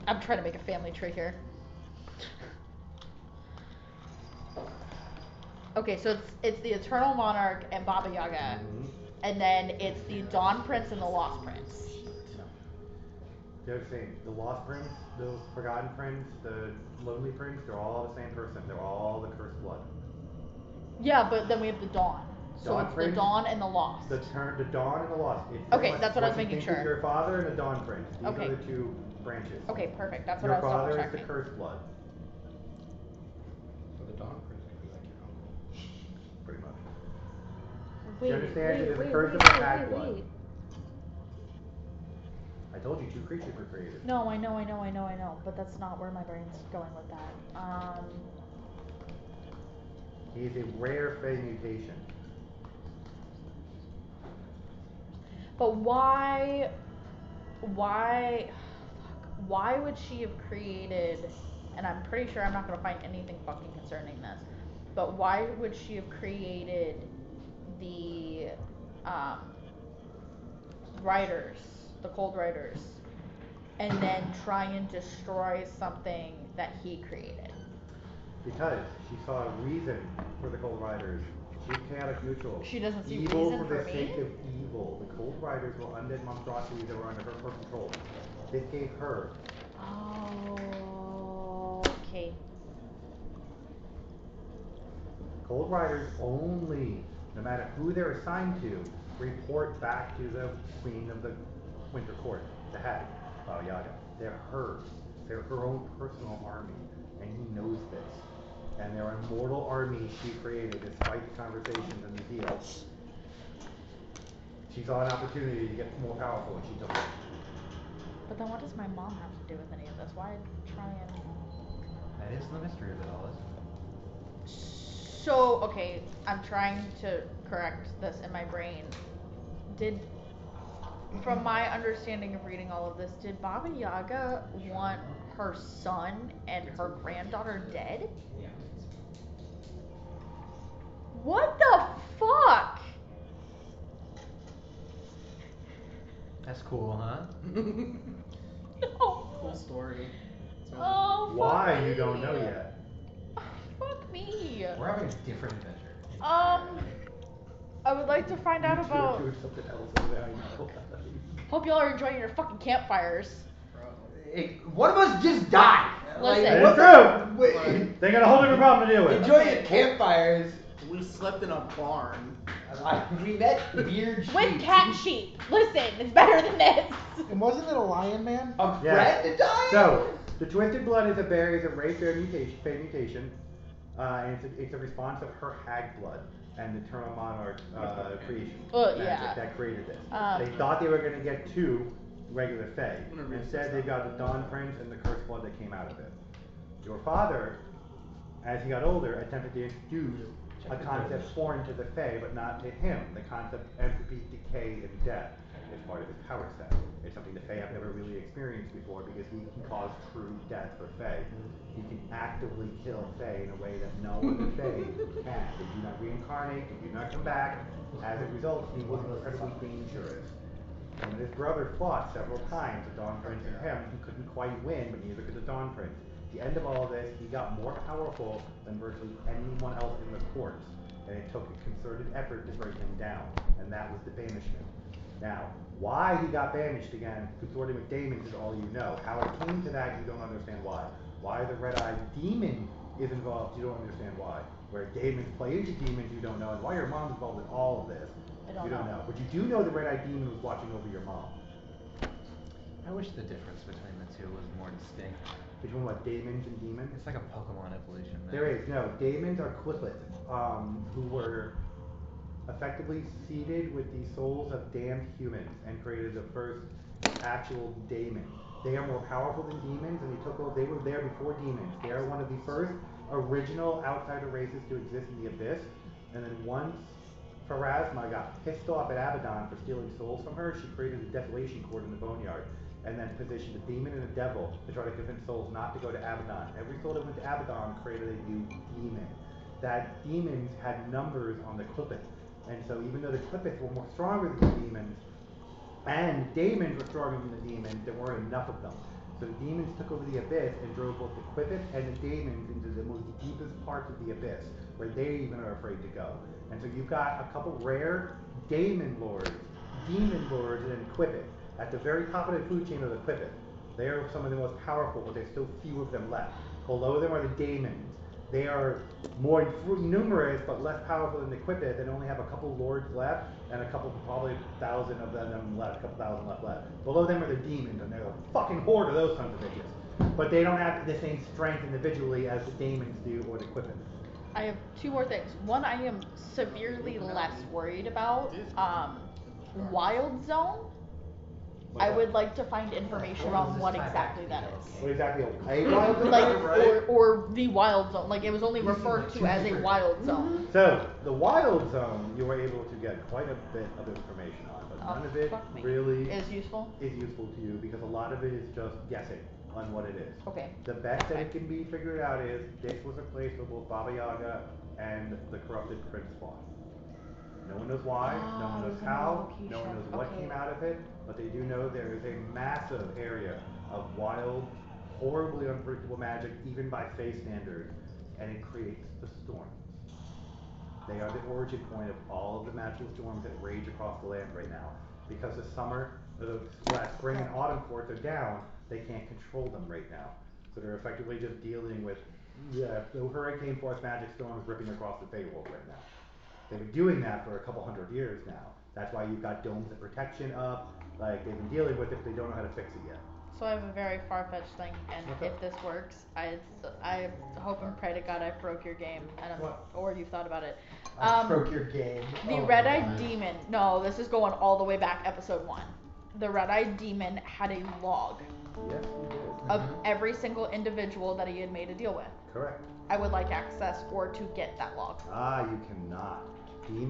I'm trying to make a family tree here. Okay, so it's the Eternal Monarch and Baba Yaga, Mm-hmm. and then it's the Dawn Prince and the Lost Prince. No. They're the same. The Lost Prince, the Forgotten Prince, the Lonely Prince, they're all the same person. They're all the Cursed Blood. Yeah, but then we have the Dawn. So Dawn it's Prince, the Dawn and the Lost. The Dawn and the Lost. It's Okay, much that's what I was you making think sure. is your father and the Dawn Prince. These Okay. are the two branches. Okay, perfect. That's what Your I was father double is the checking. Cursed Blood, So the Dawn Prince could be like your uncle. pretty much. Wait, She understands it is a curse of the hag blood. I told you 2 creatures were created. No, I know, but that's not where my brain's going with that. He is a rare Fey mutation. But why would she have created, and I'm pretty sure I'm not gonna find anything fucking concerning this, but why would she have created the riders, the cold riders, and then try and destroy something that he created? Because she saw a reason for the Cold Riders. She's chaotic neutral. She doesn't see evil reason for the for me? sake of evil. The Cold Riders were undead monstrosities that were under her control. This gave her. Oh, okay. Cold Riders only, no matter who they're assigned to, report back to the Queen of the Winter Court, the Hag, Baba Yaga. They're hers. They're her own personal army, and he knows this. And their immortal army she created, despite the conversations and the deals. She saw an opportunity to get more powerful, and she took it. But then what does my mom have to do with any of this? Why try and... That is the mystery of it all, isn't it? So, okay, I'm trying to correct this in my brain. From my understanding of reading all of this, did Baba Yaga want her son and her granddaughter dead? Yeah. What the fuck? That's cool, huh? No. Cool story. Oh, fuck Why, me. you don't know yet. Fuck me. We're having a different adventure. I would like to find out about... Doing something else over there, I know. Hope y'all are enjoying your fucking campfires. One of us just died. Listen. It's true. They got a whole different problem to deal with. Enjoying the campfires. We slept in a barn. We met weird sheep. With cat sheep. Listen, it's better than this. And wasn't it a lion man? A Yeah. friend died? So, the Twisted Blood is a rare fey mutation, and it's a response of her hag blood and the Eternal Monarch creation magic yeah. that created this. Um, They thought they were going to get two regular fey. I'm gonna read Instead, some they stuff. got the Dawn Prince and the Cursed Blood that came out of it. Your father, as he got older, attempted to introduce a concept foreign to the Fae, but not to him. The concept of entropy, decay, and death is part of his power set. It's something the Fae have never really experienced before because he can cause true death for Fae. He can actively kill Fae in a way that no other Fae can. They do not reincarnate, they do not come back. As a result, he was incredibly dangerous. And when his brother fought several times, the Dawn Prince and him, he couldn't quite win, but neither could the Dawn Prince. At the end of all of this, he got more powerful than virtually anyone else in the court, and it took a concerted effort to bring him down, and that was the banishment. Now, why he got banished again, consorting with demons is all you know. How it came to that, you don't understand why. Why the red-eyed demon is involved, you don't understand why. Where demons play into demons, you don't know, and why your mom's involved in all of this, you don't know. But you do know the red-eyed demon was watching over your mom. I wish the difference between the two was more distinct. Between what, daemons and demons? It's like a Pokemon evolution, man. There is, no. Daemons are Clipchamp, who were effectively seeded with the souls of damned humans and created the first actual daemon. They are more powerful than demons, and they were there before demons. They are one of the first original outsider races to exist in the Abyss, and then once Pharasma got pissed off at Abaddon for stealing souls from her, she created a desolation court in the Boneyard, and then positioned a demon and a devil to try to convince souls not to go to Abaddon. Every soul that went to Abaddon created a new demon. That demons had numbers on the Clipchamp, and so even though the Clipchamp were more stronger than the demons, and demons were stronger than the demons, there weren't enough of them. So the demons took over the Abyss and drove both the Clipchamp and the demons into the most deepest parts of the Abyss, where they even are afraid to go. And so you've got a couple rare demon lords, and Clipchamp. At the very top of the food chain are the Clipchamp. They are some of the most powerful, but there's still few of them left. Below them are the demons. They are more numerous, but less powerful than the Clipchamp. They only have a couple lords left, and a couple, probably 1,000 of them left, a couple thousand left. Below them are the demons, and they're a fucking horde of those sons of bitches. But they don't have the same strength individually as the demons do, or the Clipchamp. I have two more things. One, I am severely less worried about. Wild Zone. I would like to find information on what exactly that is. What exactly a wild zone? Like, or the wild zone. Like, it was only referred to as a wild zone. So, the wild zone, you were able to get quite a bit of information on, but none of it really is useful to you because a lot of it is just guessing on what it is. Okay. The best that it can be figured out is this was a place where both Baba Yaga and the corrupted prince fought. No one knows why, no one knows how, no one knows what came out of it, but they do know there is a massive area of wild, horribly unpredictable magic, even by Fae standards, and it creates the storms. They are the origin point of all of the magical storms that rage across the land right now. Because the spring and autumn courts are down, they can't control them right now. So they're effectively just dealing with Yeah, the Hurricane Force Magic Storm is ripping across the Feywild right now. They've been doing that for a couple hundred years now. That's why you've got domes of protection up. Like, they've been dealing with it, but they don't know how to fix it yet. So I have a very far-fetched thing, and What's if up? this works, I hope and pray to God I broke your game, and What? or you've thought about it. I broke your game. The Oh, red-eyed God. demon. No, this is going all the way back, episode 1. The red-eyed demon had a log Yes, he did. of every single individual that he had made a deal with. Correct. I would like access or to get that log. Ah, you cannot.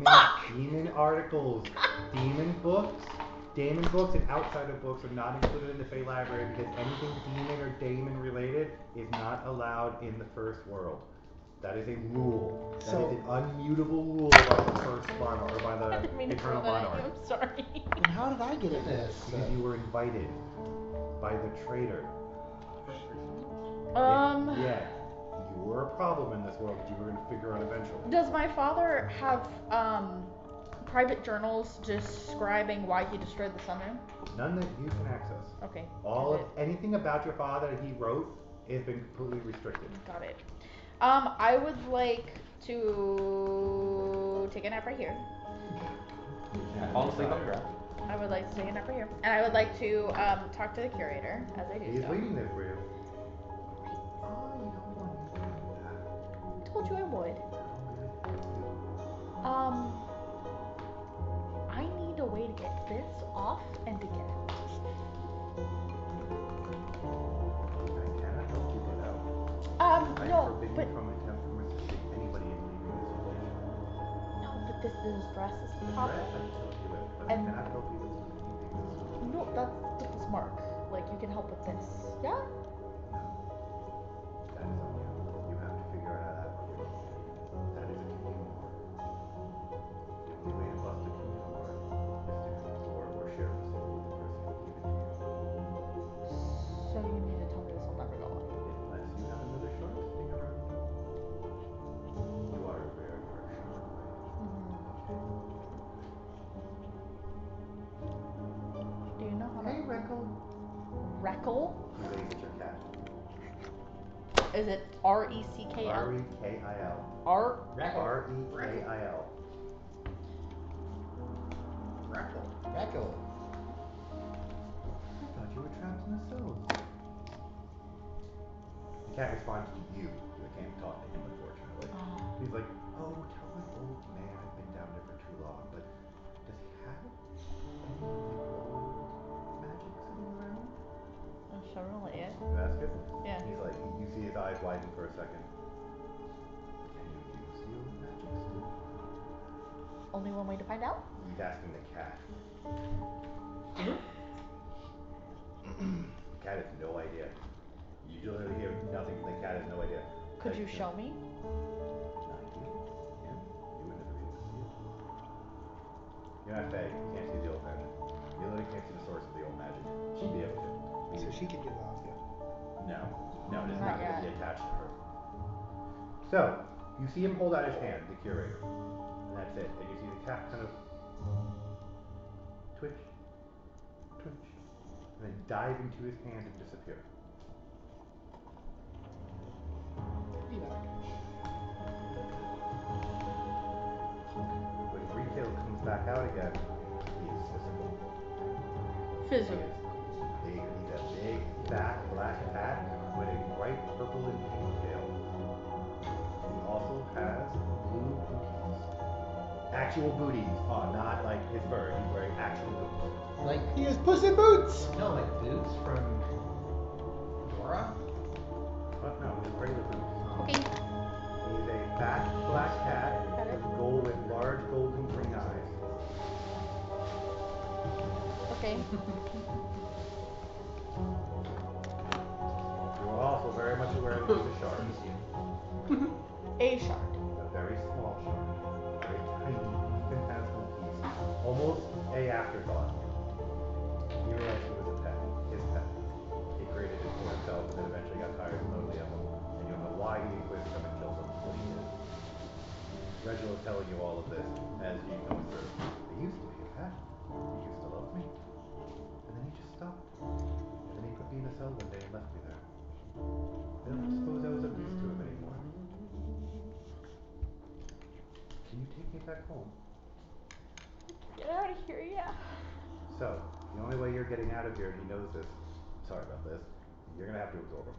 Fuck! Demon articles, demon books and outside of books are not included in the Fey Library because anything demon or daemon related is not allowed in the first world. That is a rule. That So- is an unmutable rule by the first monarch or by I the didn't mean to eternal throw that at monarch. you, I'm sorry. And how did I get in this? Because you were invited by the traitor. Yeah. You were a problem in this world that you were going to figure out eventually. Does my father have private journals describing why he destroyed the sunroom? None that you can access. Okay. Anything about your father that he wrote has been completely restricted. Got it. I would like to take a nap right here. Fall asleep on the ground. I would like to take a nap right here. And I would like to talk to the curator as I do He's so. waiting there for you. Told you I would. I need a way to get this off and to get out. I cannot help you get out. I No, forbid but you from assisting anybody in leaving this location. no, but this is stress is the Right, problem. I can tell you it, but And- I cannot help you with leaving No, that's with this mark. Like you can help with this. Yeah? this. No. That is on you. You have to figure out how that works. That is a communal mark. The only way to bust a communal mark is to explore or share the soul with the person who gave it to you. So you mean to tell me this will never go off? Unless you have another shark sitting around. You are a very rare shark, right? Okay. Do you know how Hey, to Reckle. Reckle? You ready to get your cat? Is it R-E-C-K-L? R-E-K-I-L. R Rackle. R-E-K-I-L. Rackle. Rackle. I thought you were trapped in the cells. The cat responds to you. You can't talk to him, unfortunately. He's like, oh, tell the old man I've been down there for too long, but does he have any of the old magic sitting around? Should I roll it yet? You ask him? Yeah. He's like, you see his eyes widen for a second. Can you use the old magic still? Only one way to find out? He's asking the cat. The cat has no idea. You literally hear nothing from the cat has no idea. Could Like, you show me? Not you. Yeah. You would never be able to see it. You're not Fae. You can't see the old magic. You literally can't see the source of the old magic. She'd be able to. So she could get off. No. No, it is Not not going to yet. be attached to her. So, you see him hold out his hand, the curator. And that's it. And you see the cat kind of twitch, twitch, and then dive into his hand and disappear. Be back. When Retail comes back out again, he is physical. Physical. He's a big, fat, black cat with a bright purple and pink tail. He also has blue booties. Actual booties. Oh, not like his bird. He's wearing actual boots. Like, He has Puss in Boots! no, like boots from Dora? But no, his regular boots. Okay. He's a fat, black cat with large golden green eyes. Okay. You are also very much aware that he's a shark. A shark. A very small shark. Very tiny, infinitesimal piece. Almost a afterthought. He realized it was a pet. His pet. He created it for himself and then eventually got tired slowly of him. And you don't know why he was come and killed him, but he did. Reginald is telling you all of this as you go through. He used to be a pet. He used to love me. And then he just stopped. And then he put me in a cell one day and left me there. I don't suppose I was of use to him anymore. So, the only way you're getting out of here, and he knows this, sorry about this, you're gonna have to absorb him.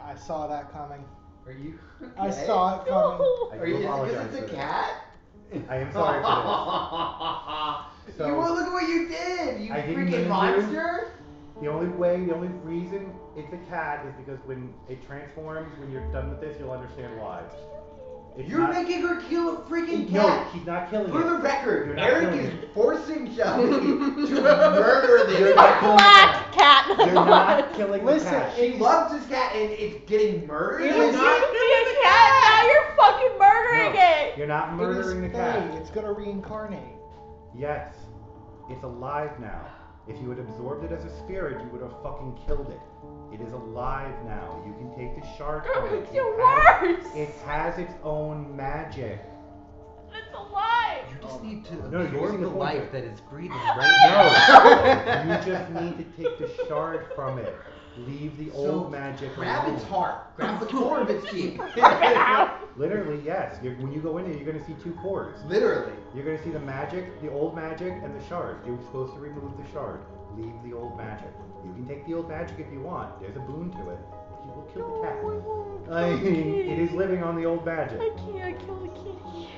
I saw that coming. Are you? I okay? saw it coming. I Are do you? Is it apologize because it's for a this. cat? I am sorry for this. So, you look at what you did, you I didn't freaking mean to. monster! The only reason it's a cat is because when it transforms, when you're done with this, you'll understand why. It's You're not, making her kill a freaking No, cat! he's not killing For the it. record, You're not Eric killing is it. forcing Shelby to murder this You're cat. not Black cat. You're not killing the Listen, cat. She loves this cat and it's getting murdered? It You is used not to be a cat, now you're fucking murdering No, it. you're not murdering the It is cat. fey. It's gonna reincarnate. Yes, it's alive now. If you had absorbed it as a spirit, you would have fucking killed it. It is alive now. You can take the shard from it. It's worse. It has its own magic. It's alive. You just need to No, you're absorb missing the the point life here. that it's breathing right now. No, you just need to take the shard from it. Leave the old magic grab alone. its heart. Grab the core of its teeth. Literally, yes. When you go in there, you're going to see two cores. Literally. You're going to see the magic, the old magic, and the shard. You're supposed to remove the shard. Leave the old magic. You can take the old magic if you want. There's a boon to it. You will kill the cat. I mean, it is living on the old magic. I can't kill the kitty.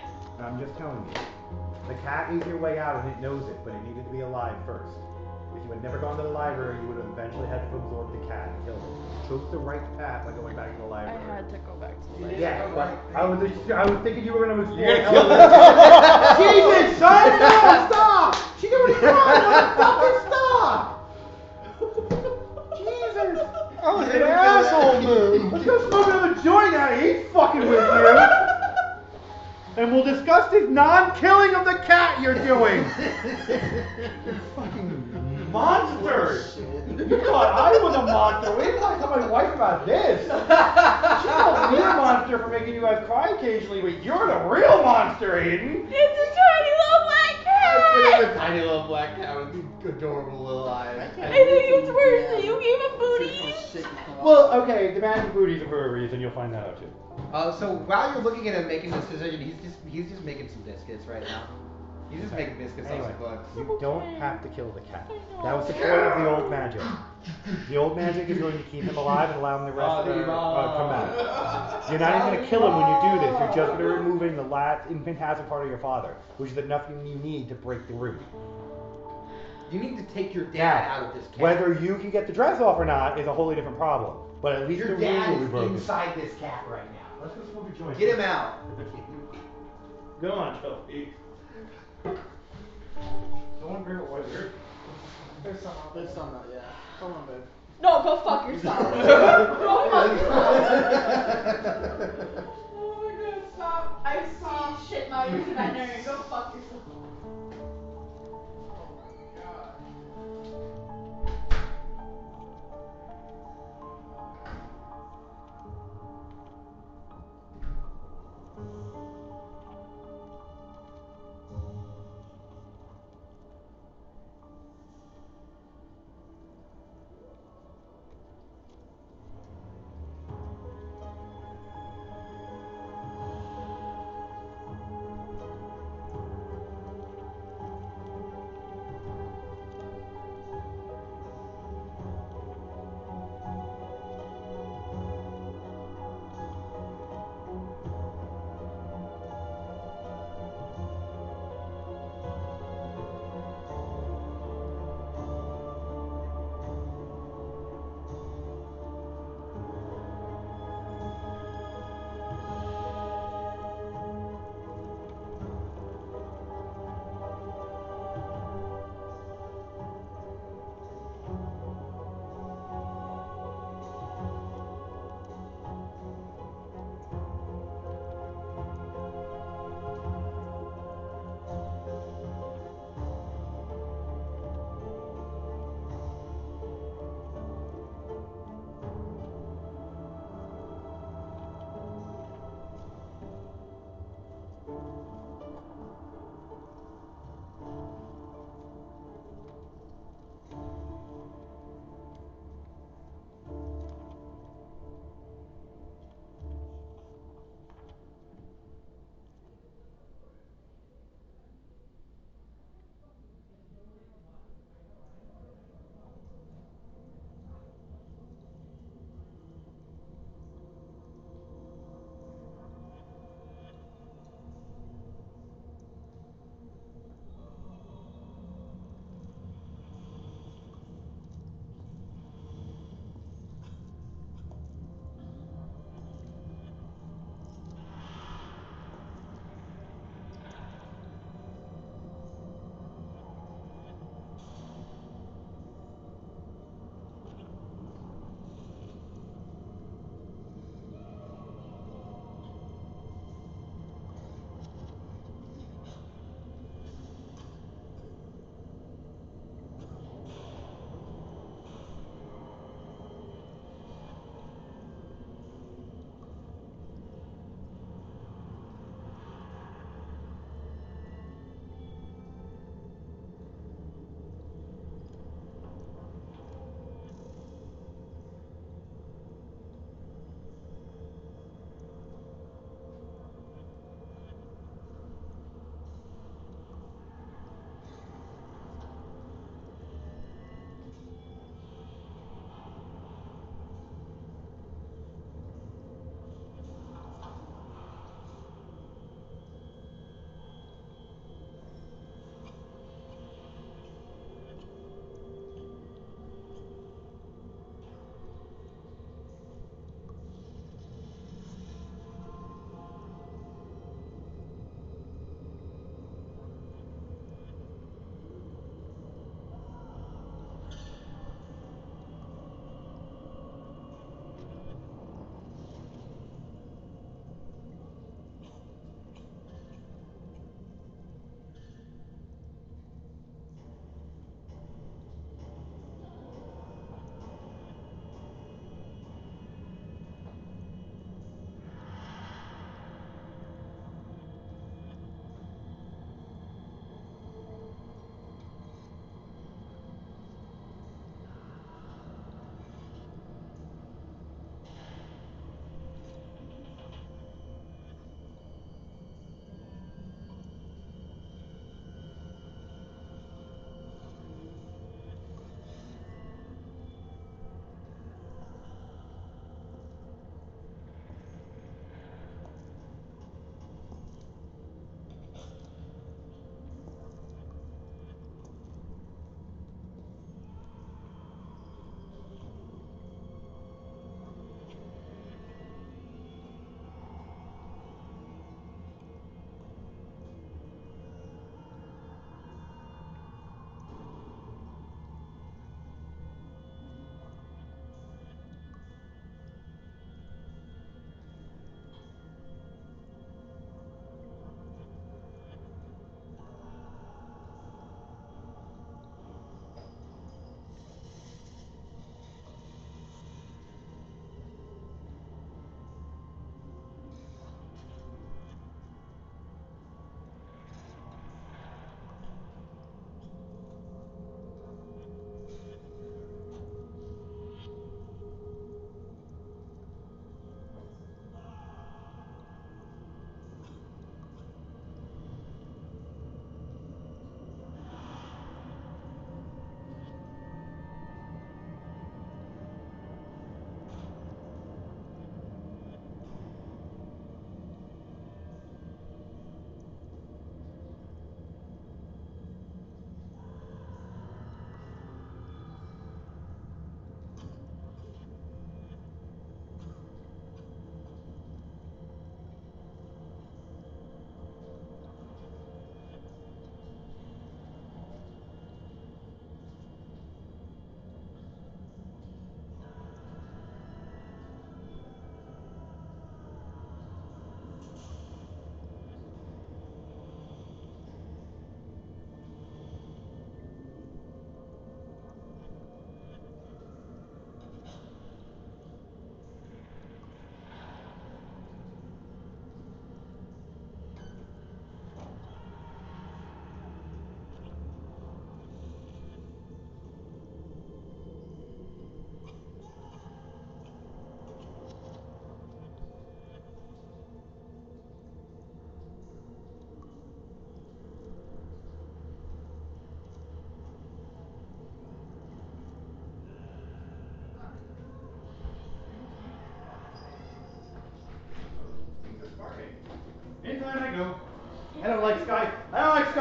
I'm just telling you. The cat is your way out and it knows it, but it needed to be alive first. If you had never gone to the library, you would have eventually had to absorb the cat and kill it. You chose the right path by going back to the I library. had to go back to the library. Yeah, but I was thinking you were going to explore. You're gonna kill the cat. Jesus, son! No, stop! She already tried. Fucking stop! Jesus! That was an asshole move. Let's go smoke another joint out of here. He's fucking with you. And we'll discuss this non-killing of the cat you're doing. You fucking monsters. You thought I was a monster. We didn't talk to my wife about this. She calls me a monster for making you guys cry occasionally, but you're the real monster, Aiden. It's a tiny little black cat. It's a tiny little black cat with adorable little eyes. I think it's worse that you gave him booties. Well, okay, the magic booties are for a reason. You'll find that out too. So while you're looking at him making this decision, he's just making some biscuits right now. He's just making biscuits Anyway, on some books. you don't have to kill the cat. That was the point of the old magic. The old magic is going to keep him alive and allow him the rest of the come back. You're not even going to kill him when you do this. You're just going to removing the last infinitesimal part of your father, which is enough you need to break the root. You need to take your dad out of this cat. Whether you can get the dress off or not is a wholly different problem. But at least your the root dad will be is broken. inside this cat right now. Let's go smoke a joint. Get him out. Go on, Chelsea. Someone bring a white beer. There's some. There's some, yeah. Come on, babe. No, go fuck yourself. Go fuck yourself. Oh my god, stop. I've seen shit my veterinarian. Go fuck yourself.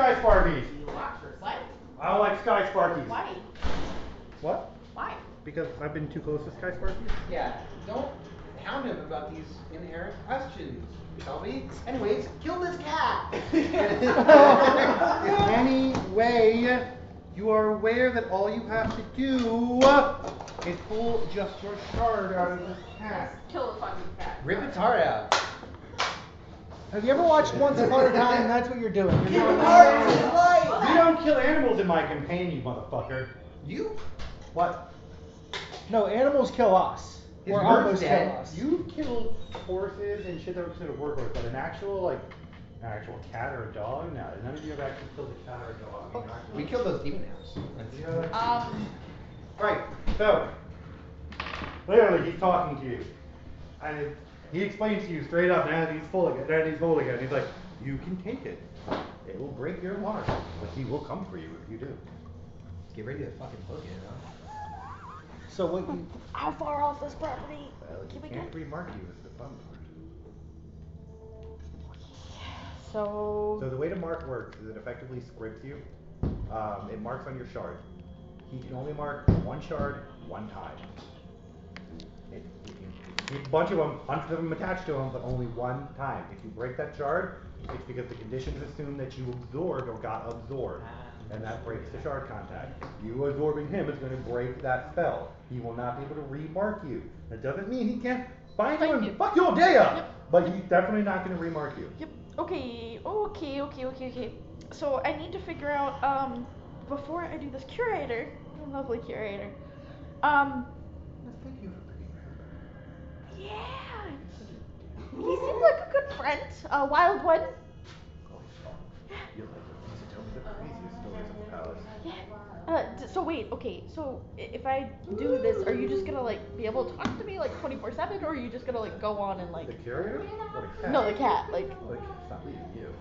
Sky Sparkies. You watch for sight? I don't like Sky Sparkies. Why? What? Why? Because I've been too close to Sky Sparkies? Yeah, don't hound him about these inerrant questions, Shelby. Anyways, kill this cat. Anyway, you are aware that all you have to do is pull just your shard out of this cat. Kill the fucking cat. Rip its heart out. Have you ever watched Once Upon a Time? That's what you're doing. You're doing You don't kill animals in my campaign, you motherfucker. You? What? No, animals kill us. His Or word's almost dead. kill us. You've killed horses and shit that was considered work horse, but an actual cat or a dog? No, none of you have actually killed a cat or a dog. We killed those demon hounds. Right, so, literally he's talking to you. And he explains to you straight up, now that he's full again, he's like, you can take it. It will break your heart, but he will come for you if you do. Get ready to fucking book it, huh? So what you... How far off this property Well, can you we can't get? remark you is the fun part. So So the way the mark works is it effectively scripts you. It marks on your shard. He can only mark one shard one time. You can keep a bunch of them, hundreds of them attached to him, but only one time. If you break that shard, it's because the conditions assume that you absorbed or got absorbed. And that breaks the shard contact. You absorbing him is going to break that spell. He will not be able to remark you. That doesn't mean he can't find you and fuck your day up. Yep. But he's definitely not going to remark you. Yep. Okay. So I need to figure out before I do this curator, lovely curator. Thank you for bringing her. Yeah. He seems like a good friend. A wild one. Oh, he's fun. You'll like him. He used to tell me the craziest stories of the palace. Yeah. So wait, okay, so if I do this, are you just gonna like be able to talk to me like 24/7, or are you just gonna like go on and like? The curator? Or the cat? No, the cat, like. Well, the cat's not leaving you. You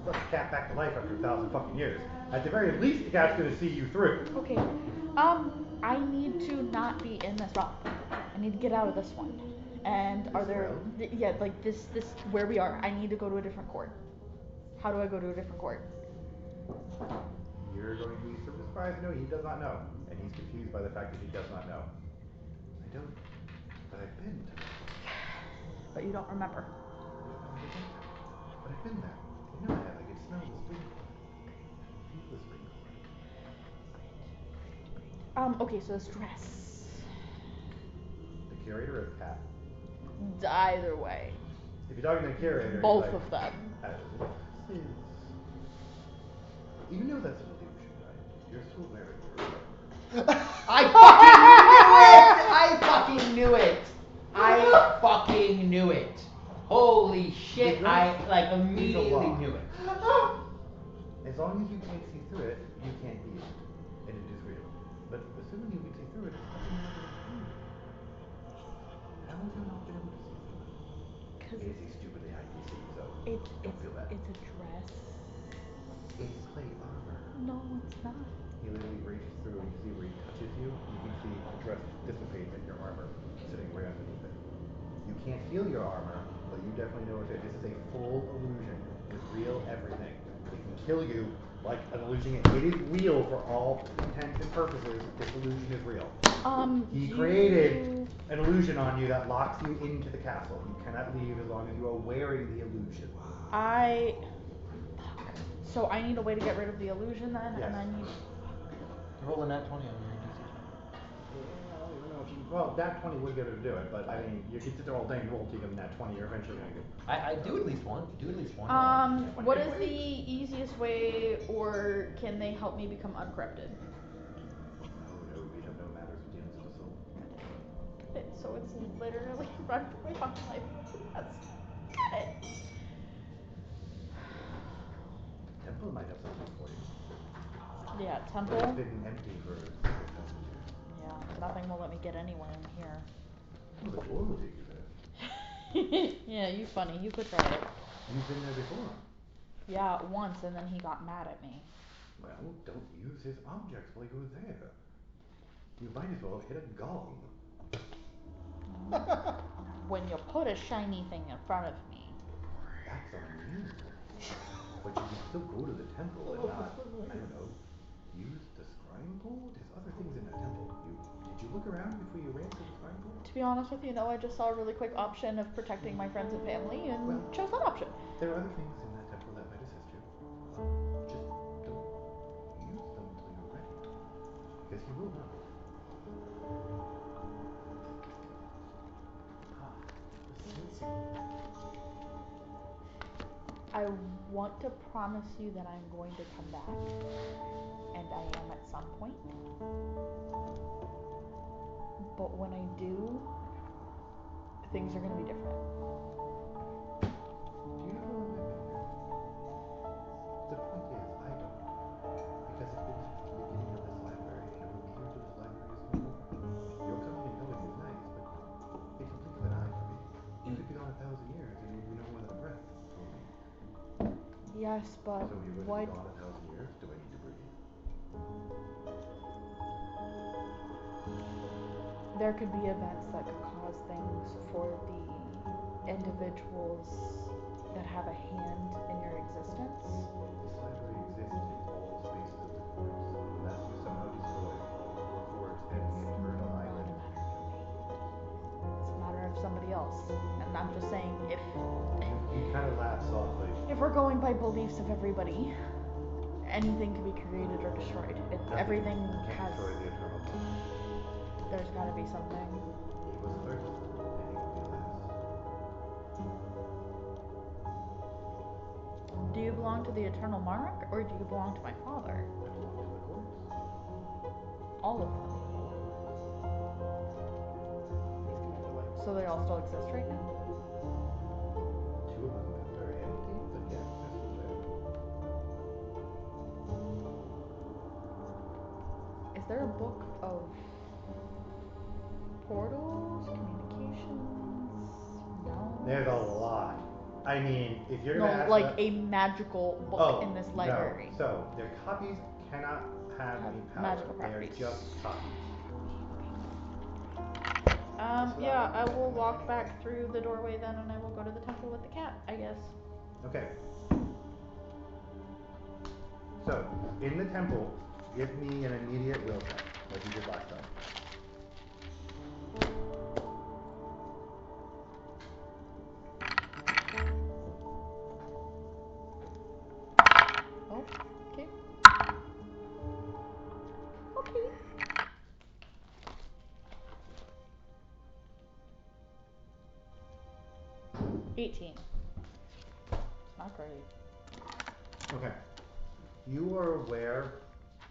brought the cat back to life after 1,000 fucking years. At the very least, the cat's gonna see you through. Okay. I need to not be in this realm. I need to get out of this one. And are This there? realm? Yeah, like this where we are. I need to go to a different court. How do I go to a different court? You're going to be surprised. No, he does not know. And he's confused by the fact that he does not know. I don't. But I've been to. But you don't remember. But I've been there. You know I have. I can smell the spring court. Feel the spring court. Okay, so this dress. The curator or the cat? Either way. If you're talking to the curator, Both he's like, of them. What is... You know that's an illusion, right? You're still wearing your armor. I fucking knew it! I fucking knew it! Holy shit, I like immediately knew it. As long as you can't see through it, you can't be it. And it is real. But assuming you can see through it, it's fucking not going to How have you not been able to see through it? Cause It is a stupidly high DC, so don't feel bad. it's a dress. It's plate armor. No, it's not. He literally reaches through and you see where he touches you, you can see the dress dissipates and your armor sitting right underneath it. You can't feel your armor, but you definitely know what it is. This is a full illusion with real everything. It can kill you like an illusion. It is real for all intents and purposes. This illusion is real. He created an illusion on you that locks you into the castle. You cannot leave as long as you are wearing the illusion. So I need a way to get rid of the illusion then, Yes. and I need. Roll a nat 20 on your DC. I don't even know if you. Well, that 20 would get her to do it, but I mean, you can sit there all day and roll till you get that 20. You're eventually gonna get. I do at least one. Do at least one. What is the easiest way, or can they help me become uncorrupted? No, we have no matters with demons of the soul. So it's literally run for my fucking life. That's got it. Temple might have something for you. Yeah, It's temple. been empty for 6,000 years. Yeah, nothing will let me get anywhere in here. Oh, the door will take you there. Yeah, you funny. You could try it. You've been there before. Yeah, once, and then he got mad at me. Well, don't use his objects while you're there. You might as well hit a gong. When you put a shiny thing in front of me. That's on you. But you can still go to the temple and not, I don't know, use the scrying pool? There's other things in that temple. Did you look around before you ran to the scrying pool? To be honest with you, no, I just saw a really quick option of protecting my friends and family and Well, chose that option. there are other things in that temple that might assist you. Just don't use them until you're ready. Because you will not. I want to promise you that I'm going to come back, and I am at some point. But when I do, things are going to be different. Do you know how long I've been here? The point is, I don't. Because I've been since the beginning of this library, and it will be here till this library is no more. Your coming and going is nice, but it's a blink of an eye for me. You could be gone 1,000 years, and it would be no more than a breath for me. Yes, but So you're going to be gone 1,000 years? Do I need to breathe? there could be events that could cause things for the individuals that have a hand in your existence. This library exists in all spaces of the forest. Unless you somehow destroy all of your forest and the Infernal Island. It's a matter of somebody else. And I'm just saying, He kind of laughs softly. if we're going by beliefs of everybody, anything can be created or destroyed. Everything Can't has. destroy the eternal flame. There's got to be something. He was first, and he will be last. Do you belong to the Eternal Monarch, or do you belong to my father? I belong to the corpse. All of them. So they all still exist right now? Two of them are very empty, but yes, they're still there. Is there a book of portals, communications? No. There's a lot. I mean, if you're No, gonna ask like a magical book in this library. No. So their copies cannot have any power. Magical They're properties. just copies. Yeah, I will walk back through the doorway then, and I will go to the temple with the cat, I guess. Okay. So, in the temple, give me an immediate will check, like you did last time. Oh, okay. Okay. 18. Not great. Okay. You are aware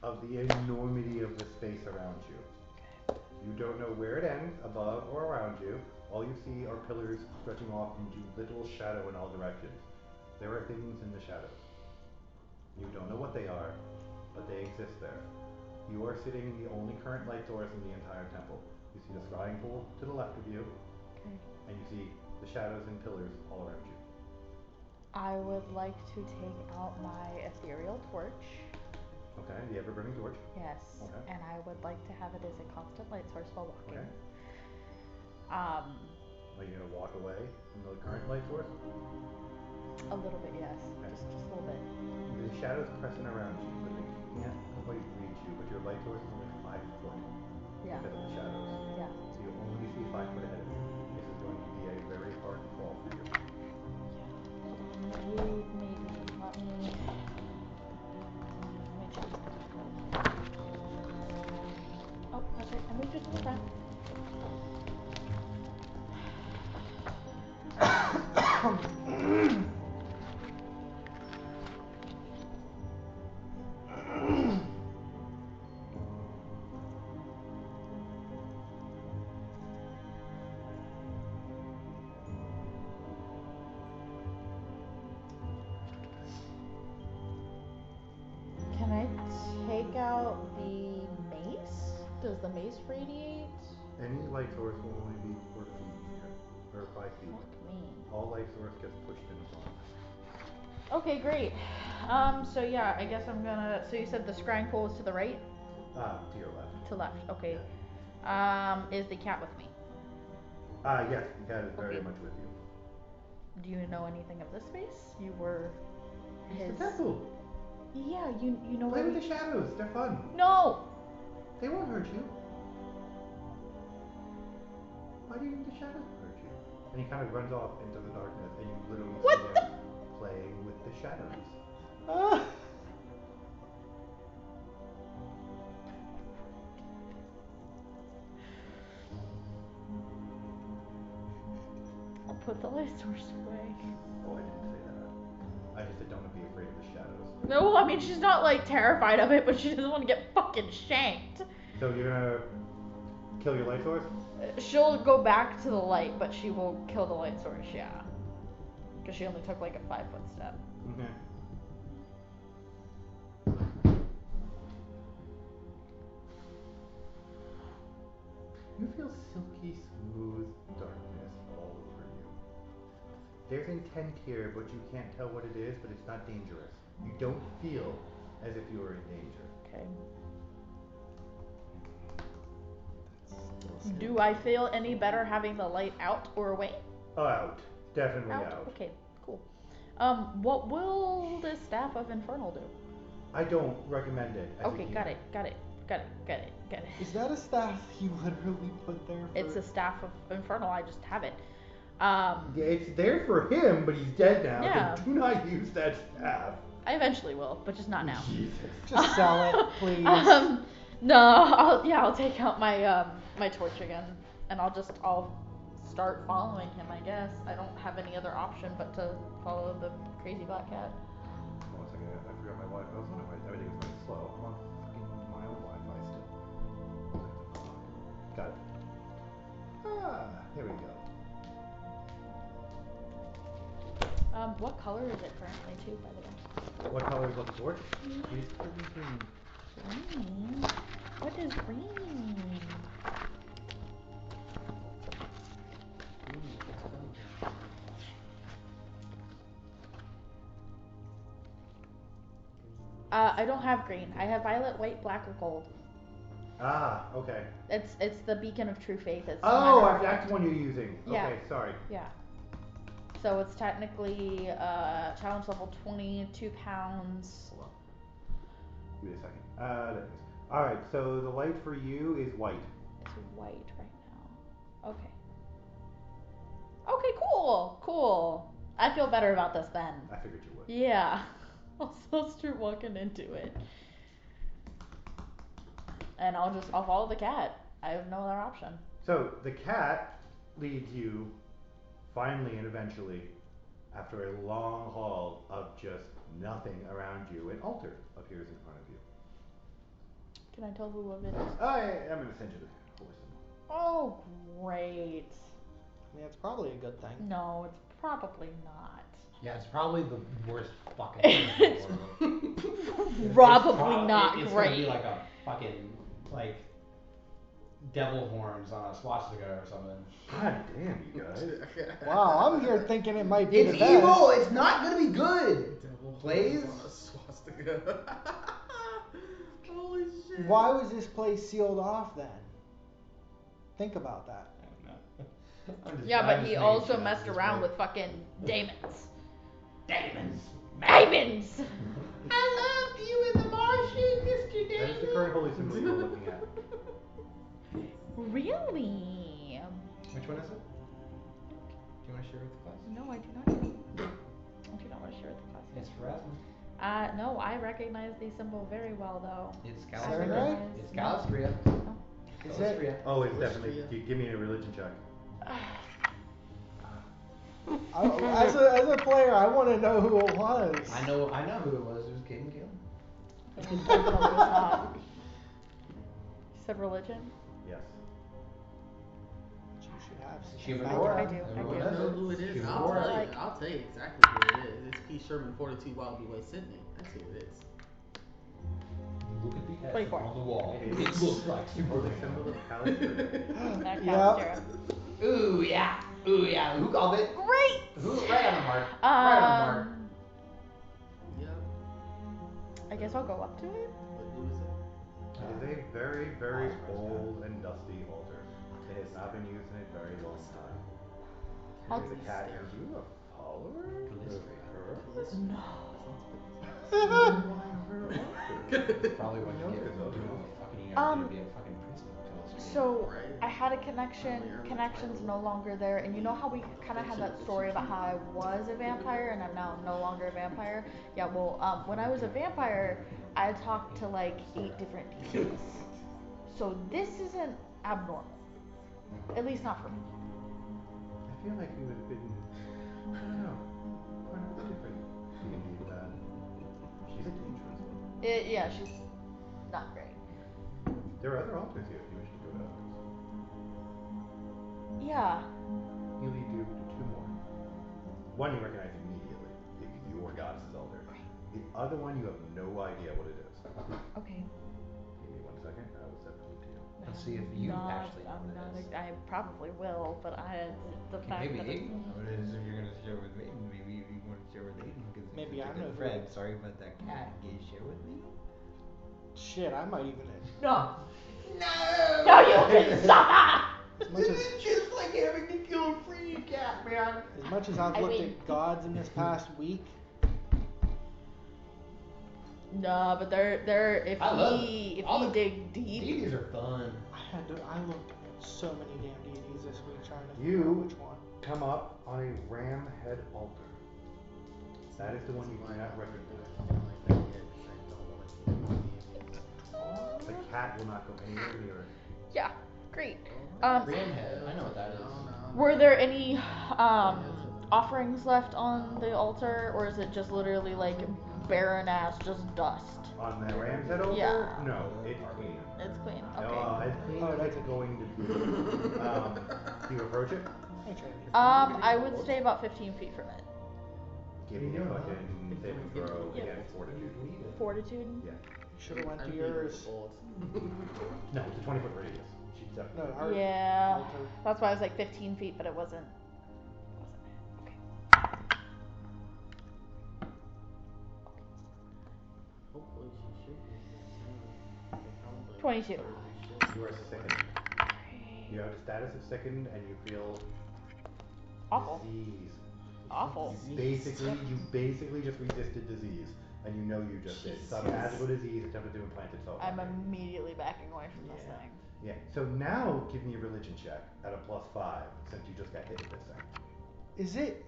of the enormity of the space around you. You don't know where it ends, above or around you. All you see are pillars stretching off into little shadow in all directions. There are things in the shadows. You don't know what they are, but they exist there. You are sitting in the only current light source in the entire temple. You see the scrying pool to the left of you, Okay. and you see the shadows and pillars all around you. I would like to take out my ethereal torch. Okay, the ever-burning torch. Yes. Okay. And I would like to have it as a constant light source while walking. Okay. Are you gonna walk away from the current light source? A little bit, yes. Okay. Just a little bit. The shadows pressing around you, but they can't quite reach you. But your light source is only 5 foot Yeah. because of the shadows. Yeah. So you only see 5 foot ahead of you. This is going to be a very hard fall for you. Maybe. Let me check. Oh, that's right. I moved it to the front. Can I take out the mace? Does the mace radiate? Any light source will only be 4 feet here, or 5 feet. Fuck me. All light source gets pushed in upon. Okay, great. So yeah, I guess I'm gonna. So you said the scrying pool is to the right? To your left. To left. Okay. Is the cat with me? Yes, the cat is very Okay. much with you. Do you know anything of this space? You were. It's his. the temple. Yeah, you know Play where with the shadows. They're fun. No. They won't hurt you. Why do you think the shadows will hurt you? And he kind of runs off into the darkness, and you literally What see the? them playing with the shadows. Ah. I'll put the light source away. Oh, I didn't say that. I just said don't be afraid of the shadows. No, I mean she's not like terrified of it, but she doesn't want to get fucking shanked. So you're gonna kill your light source? She'll go back to the light, but she will kill the light source, yeah. Because she only took like a 5-foot step. Okay. You feel silky smooth darkness all over you. There's intent here, but you can't tell what it is, but it's not dangerous. You don't feel as if you are in danger. Okay. Do I feel any better having the light out or away? Out. Definitely out. Okay, cool. What will this Staff of Infernal do? I don't recommend it. Okay, got it. Is that a staff you literally put there? It's a Staff of Infernal. I just have it. Yeah, it's there for him, but he's dead now. Yeah. So do not use that staff. I eventually will, but just not now. Jesus. Just sell it, please. No, I'll take out my my torch again, and I'll start following him. I guess I don't have any other option but to follow the crazy black cat. Hold on a second, I forgot my Wi-Fi. I was wondering why everything was going slow. I'm on fucking my own Wi-Fi still. Got it. Here we go. What color is it currently too, by the way? What color is the torch? It's pretty green. Green. What is green? I don't have green. I have violet, white, black, or gold. Ah, okay. It's the beacon of true faith. It's Oh, that's the one you're using. Yeah. Okay, sorry. Yeah. So it's technically challenge level 20, 2 pounds. Hold on. Give me a second. There it is. Alright, so the light for you is white. It's white right now. Okay. Okay, cool. I feel better about this then. I figured you would. Yeah. I'll start walking into it. And I'll follow the cat. I have no other option. So the cat leads you finally and eventually, after a long haul of just nothing around you, an altar appears in front of you. Can I tell who it is? I'm going to send you the holy symbol. Oh, great. Yeah, it's probably a good thing. No, it's probably not. Yeah, it's probably the worst fucking thing in the world. Probably not it's great. gonna be like a fucking, like, devil horns on a swastika or something. God damn, you guys. Wow, I'm here thinking it might be It's the best. evil! It's not gonna be good! Devil Blaze? horns on a swastika. Holy shit. Why was this place sealed off then? Think about that. Yeah, but he also messed around with fucking demons. Demons! Demons! I love you in the Martian, Mr. That is the current holy symbol you're looking at. Really? Which one is it? Do you want to share with the class? No, I do not. I do not want to share with the class. It's Rasmus. No, I recognize the symbol very well, though. It's Serenade? Calistria. It's Calistria. No. Is it? Oh, it's definitely. Give me a religion check. As a player, I want to know who it was. I know who it was. It was Caden Gale. You said religion? Yes. You should have some Shiva facts. Dora. I do. Everyone I knows know who it is. Shiva I'll Dora. tell you. I'll tell you exactly who it is. It's P. Sherman 42 Wallaby Way, Sydney. That's who it is. Look at the S 24. on the wall. It It looks like Super Holy Man. symbol of Calistria. That Yep. Calistria. Ooh yeah. Who called it? Great! Who? Right on the mark. Right on the mark. Yep. I guess I'll go up to it. But who is it? It is a very, very old and dusty altar. It has not been used in a very long time. I'll- Is the cat, are you a follower? Calistria. Of her? Calistria. No. Why her altar? Probably when you Who get knows? fucking you're gonna be a fucking priest until it's So Right. I had a connection. Connection's no longer there, and you know how we kind of had that story about how I was a vampire and I'm now no longer a vampire. Yeah, well, when I was a vampire, I talked to like 8 different deities. So this isn't abnormal, at least not for me. I feel like you would have been, I don't know, part of a different deity that she's a dangerous one. Yeah, she's not great. There are other altars here if you wish to go to others. Yeah. He'll lead you to 2 more. One you recognize immediately. It's your goddess's altar. The other one you have no idea what it is. Okay. Give me 1 second and I will send them to you. Let's see if you actually know I'm what not. it is. I probably will, but the Okay, fact maybe that Aiden knows what it is if you're gonna share with me. Maybe if you want to share with Aiden because Maybe he's I such a know good who friend. it is. Sorry about that cat. Can you share with me? Shit, I might even. No. No. No, you can stop. As much as, just like having to kill a free cat, man. as much as I've I looked mean- at gods in this past week, No, but they're if I love he it. if All he the dig deep. Deities are fun. I looked at so many damn deities this week trying to You- figure out which one. Come up on a ram head altar. That is the one you do not recognize. The cat will not go anywhere near it. Yeah, great. Ramhead. I know what that is. Were there any offerings left on the altar, or is it just literally like barren ass, just dust? On the ram's head altar? Yeah. No, it's clean. It's clean. As Okay. clean Oh, as that's it's going to be. Do you approach it? I tried to- I would stay about 15 feet from it. Give me a fucking saving throw against fortitude. Fortitude. Yeah. Should have went to yours. No, it's a 20-foot radius. So, No, our Yeah. altar. That's why I was like 15 feet, but it wasn't. Okay. Hopefully she should be. 22. you are sickened. You have the status of sickened and you feel Awful. disease. Awful. You basically just resisted disease. And you know you just did. Some magical disease attempted to implant itself I'm on you. immediately backing away from this thing. Yeah. So now give me a religion check at a +5 since you just got hit with this thing. Is it?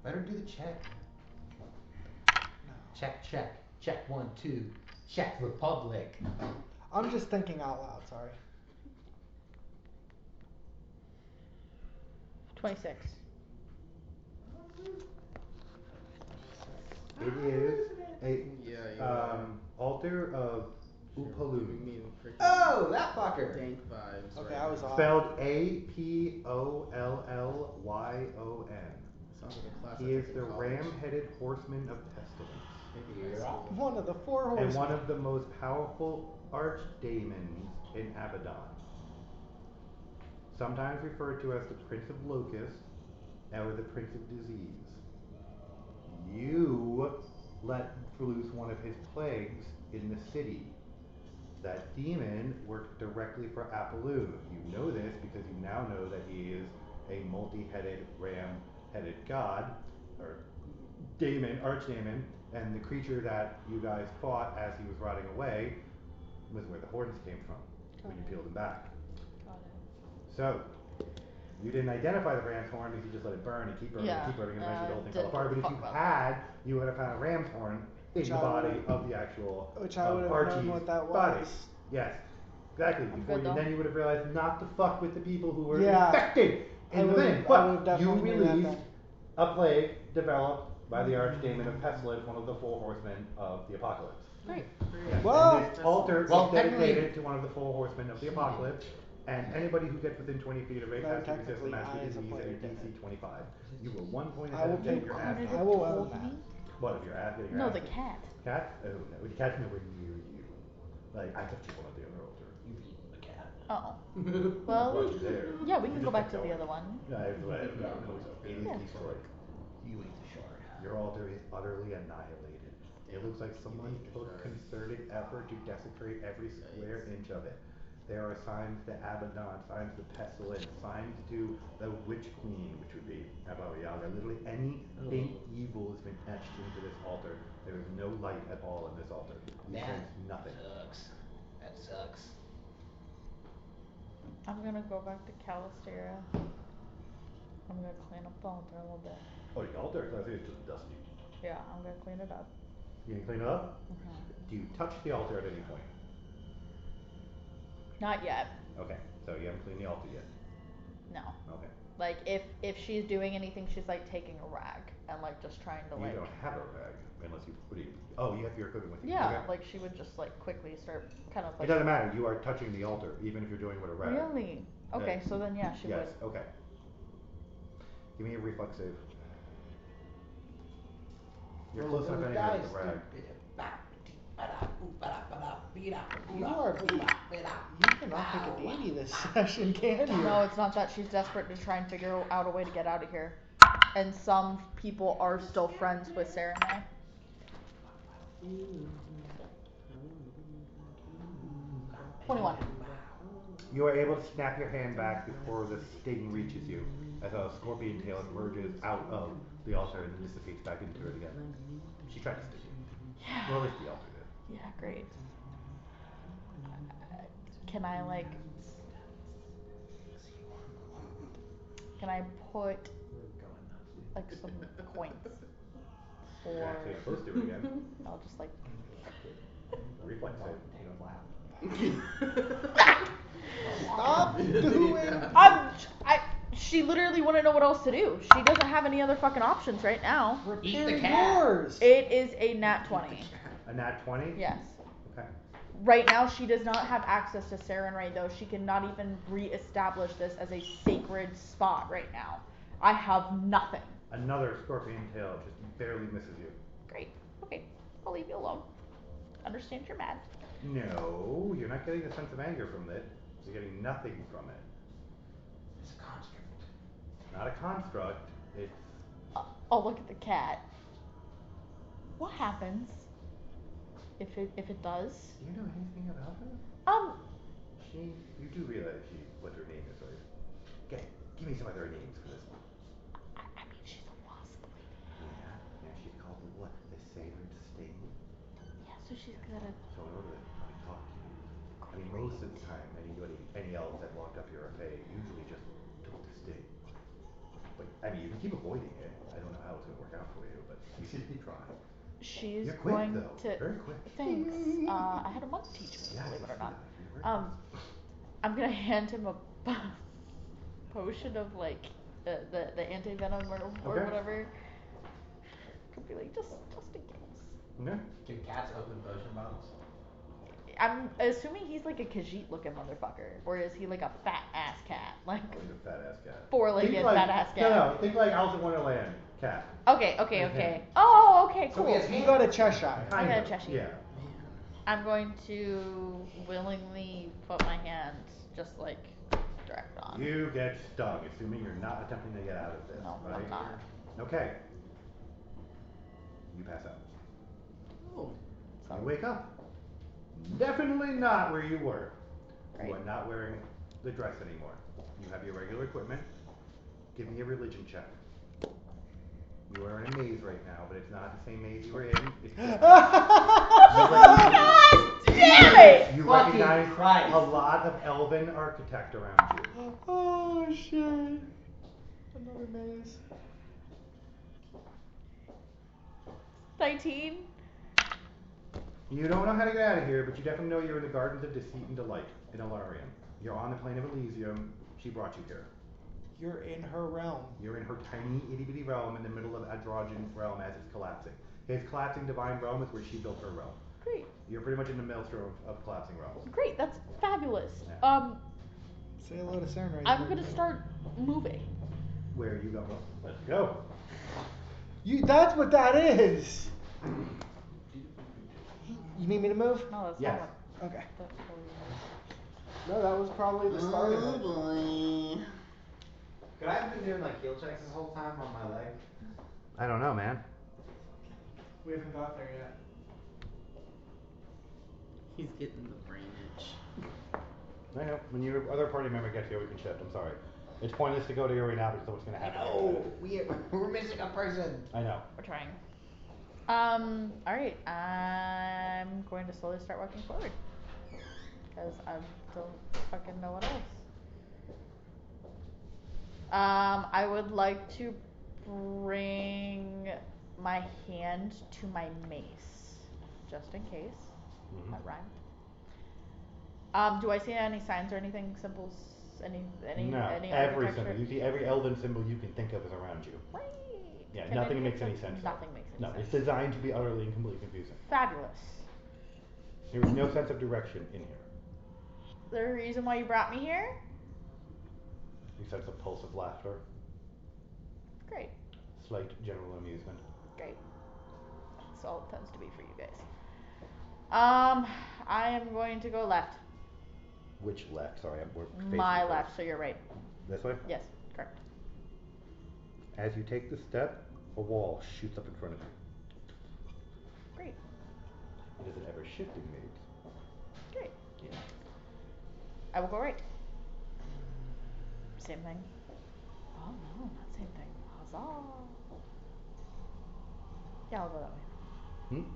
Let her do the check. No. Check, check. Check 1, 2. Czech Republic. I'm just thinking out loud. Sorry. 26. It is a Yeah, altar of Upalumi. Oh, that fucker. Dank vibes. Okay, right I was now. off. Spelled Apolllyon. Sounds like a class I He is took in the college. ram-headed horseman of pestilence. Maybe high school. One of the 4 And horsemen. one of the most powerful archdemons in Abaddon. Sometimes referred to as the Prince of Locusts or the Prince of Disease. You let loose one of his plagues in the city. That demon worked directly for Apollon. You know this because you now know that he is a multi-headed, ram-headed god, or daemon, archdemon, and the creature that you guys fought as he was rotting away was where the horns came from when you peeled him back. Got it. So, you didn't identify the ram's horn because you just let it burn and keep burning and keep burning and eventually the whole thing fell didn't apart. But if fuck you about had, you would have found a ram's horn in Which the I body would- of the actual which I would have known Archie's what that body. was. Yes, exactly. Before good you, though. then you would have realized not to fuck with the people who were Yeah. infected I in the would've- thing. I But would've you definitely knew that released then. a plague developed by the archdemon of pestilence, one of the 4 horsemen of the apocalypse. Great. Yes, Well- and this altar Well, is dedicated technically- to one of the 4 horsemen of the apocalypse, and anybody who gets within 20 feet of it No, has to resist the technically, magical I as a disease at player a did DC it. 25. You were 1 point I ahead will of getting take your that. ass Wanted kicked. I will told own that. me? What, if your ass getting your No, ass the kicked? cat. Cat? Oh, no, the cat's nowhere near you. Like, I took you on the other altar. You've eaten the cat. Oh. I Well, brought you there. yeah, we You can just go back kept to the going. other one. No, it is Yeah. destroyed. You ate the shard. Your altar is utterly annihilated. It looks like someone took concerted effort to desecrate every square inch of it. There are signs to Abaddon, signs to Pestilence, signs to the Witch Queen, which would be Baba Yaga. Literally anything evil has been etched into this altar. There is no light at all in this altar. You That sense nothing. sucks. That sucks. I'm gonna go back to Calisteria. I'm gonna clean up the altar a little bit. Oh, the altar? I think it's just dusty. Yeah, I'm gonna clean it up. You can clean it up? Mhm. Do you touch the altar at any point? Not yet. Okay, so you haven't cleaned the altar yet. No. Okay. Like if she's doing anything, she's like taking a rag and like just trying to like. You don't have a rag unless you put it. Oh, you have your equipment with you. Yeah, Okay. like she would just like quickly start kind of like. It doesn't matter. You are touching the altar, even if you're doing it with a rag. Really? Okay, so then yeah, she yes. would. Okay. Give me a reflex save. You're close enough anyway with the rag. You are beat. You cannot pick a deity this session, can you? No, it's not that. She's desperate to try and figure out a way to get out of here. And some people are still friends with Sarah and I. 21. You are able to snap your hand back before the sting reaches you, as a scorpion tail emerges out of the altar and dissipates back into it again. She tried to sting you. Yeah. Well, at least the altar did. Yeah, great. Can I like? Can I put like some coins? You're Or actually supposed to again. I'll just like. Reflex save. Stop doing. She literally wouldn't know what else to do. She doesn't have any other fucking options right now. Eat the cat. Yours. It is a nat 20. A nat 20? Yes. Okay. Right now, she does not have access to Sarenrae, though. She cannot even re-establish this as a sacred spot right now. I have nothing. Another scorpion tail just barely misses you. Great. Okay. I'll leave you alone. Understand you're mad. No, you're not getting a sense of anger from it. You're getting nothing from it. It's a construct. Not a construct. It's. I'll look at the cat. What happens if it does? Do you know anything about her? You do realize what her name is, right? Give me some other names for this one. I mean, she's a wasp lady. Yeah, she's called the what? The Sacred Sting? Yeah, so she's gotta. So in order to probably talk to you, I mean, most of the time, any elves that walked up here are paid, usually just took the sting. But, I mean, you can keep avoiding it. I don't know how it's going to work out for you, but you should try. She's You're quick, going though. to. Very quick. Thanks. I had a monk teach me, Yeah, believe it or not. you're very quick. I'm gonna hand him a potion of like the anti-venom or Okay. whatever. Could be like just in case. Okay. Can cats open potion bottles? I'm assuming he's like a Khajiit looking motherfucker, or is he like a fat ass cat? Like Like a fat ass cat. four-legged fat ass cat. No, think like Alice in Wonderland cat. Okay. Okay. Oh, okay, So cool. he has You got a Cheshire. I Kind got a of, Cheshire. Yeah. I'm going to willingly put my hand just like direct on. You get stung, assuming you're not attempting to get out of this, No, right? I'm not. Okay. You pass out. Oh. So, You wake up. Definitely not where you were. Right. You are not wearing the dress anymore. You have your regular equipment. Give me a religion check. You are in a maze right now, but it's not the same maze you were in. It's different. God damn it! You Fucking recognize Christ. a lot of elven architect around you. Oh shit. Another maze. 19. You don't know how to get out of here, but you definitely know you're in the Gardens of Deceit and Delight in Alarium. You're on the plane of Elysium. She brought you here. You're in her realm. You're in her tiny itty bitty realm in the middle of Androgen's realm as it's collapsing. His collapsing divine realm is where she built her realm. Great. You're pretty much in the maelstrom of collapsing realms. Great, that's fabulous. Yeah. Say hello to Sarenrae. I'm gonna start moving. Where you go? Let's go. That's what that is. You need me to move? No, that's Yes. not what. Okay. That's totally No, that was probably the start of Oh it. boy. Could I have been doing like heal checks this whole time on my leg? I don't know, man. We haven't got there yet. He's getting the brain itch. I know. When your other party member gets here, we can shift. I'm sorry. It's pointless to go to here right now because so what's gonna happen. We're missing a person. I know. We're trying. Alright, I'm going to slowly start walking forward. Because I don't fucking know what else. I would like to bring my hand to my mace. Just in case. Mm-hmm. That rhymed. Do I see any signs or anything, symbols, any every architecture? symbol. You see every elven symbol you can think of is around you. Right. Yeah, Can nothing it makes make any sense. Nothing makes any No, sense. it's designed to be utterly and completely confusing. Fabulous. There is no sense of direction in here. Is there a reason why you brought me here? You sense a pulse of laughter. Great. Slight general amusement. Great. That's all it tends to be for you guys. I am going to go left. Which left? Sorry, we're facing My first. left, so you're right. This way? Yes, correct. As you take the step, a wall shoots up in front of you. Great. It is an ever shifting maze. Great. Yeah. I will go right. Same thing. Oh no, not same thing. Huzzah. Yeah, I'll go that way. Hmm?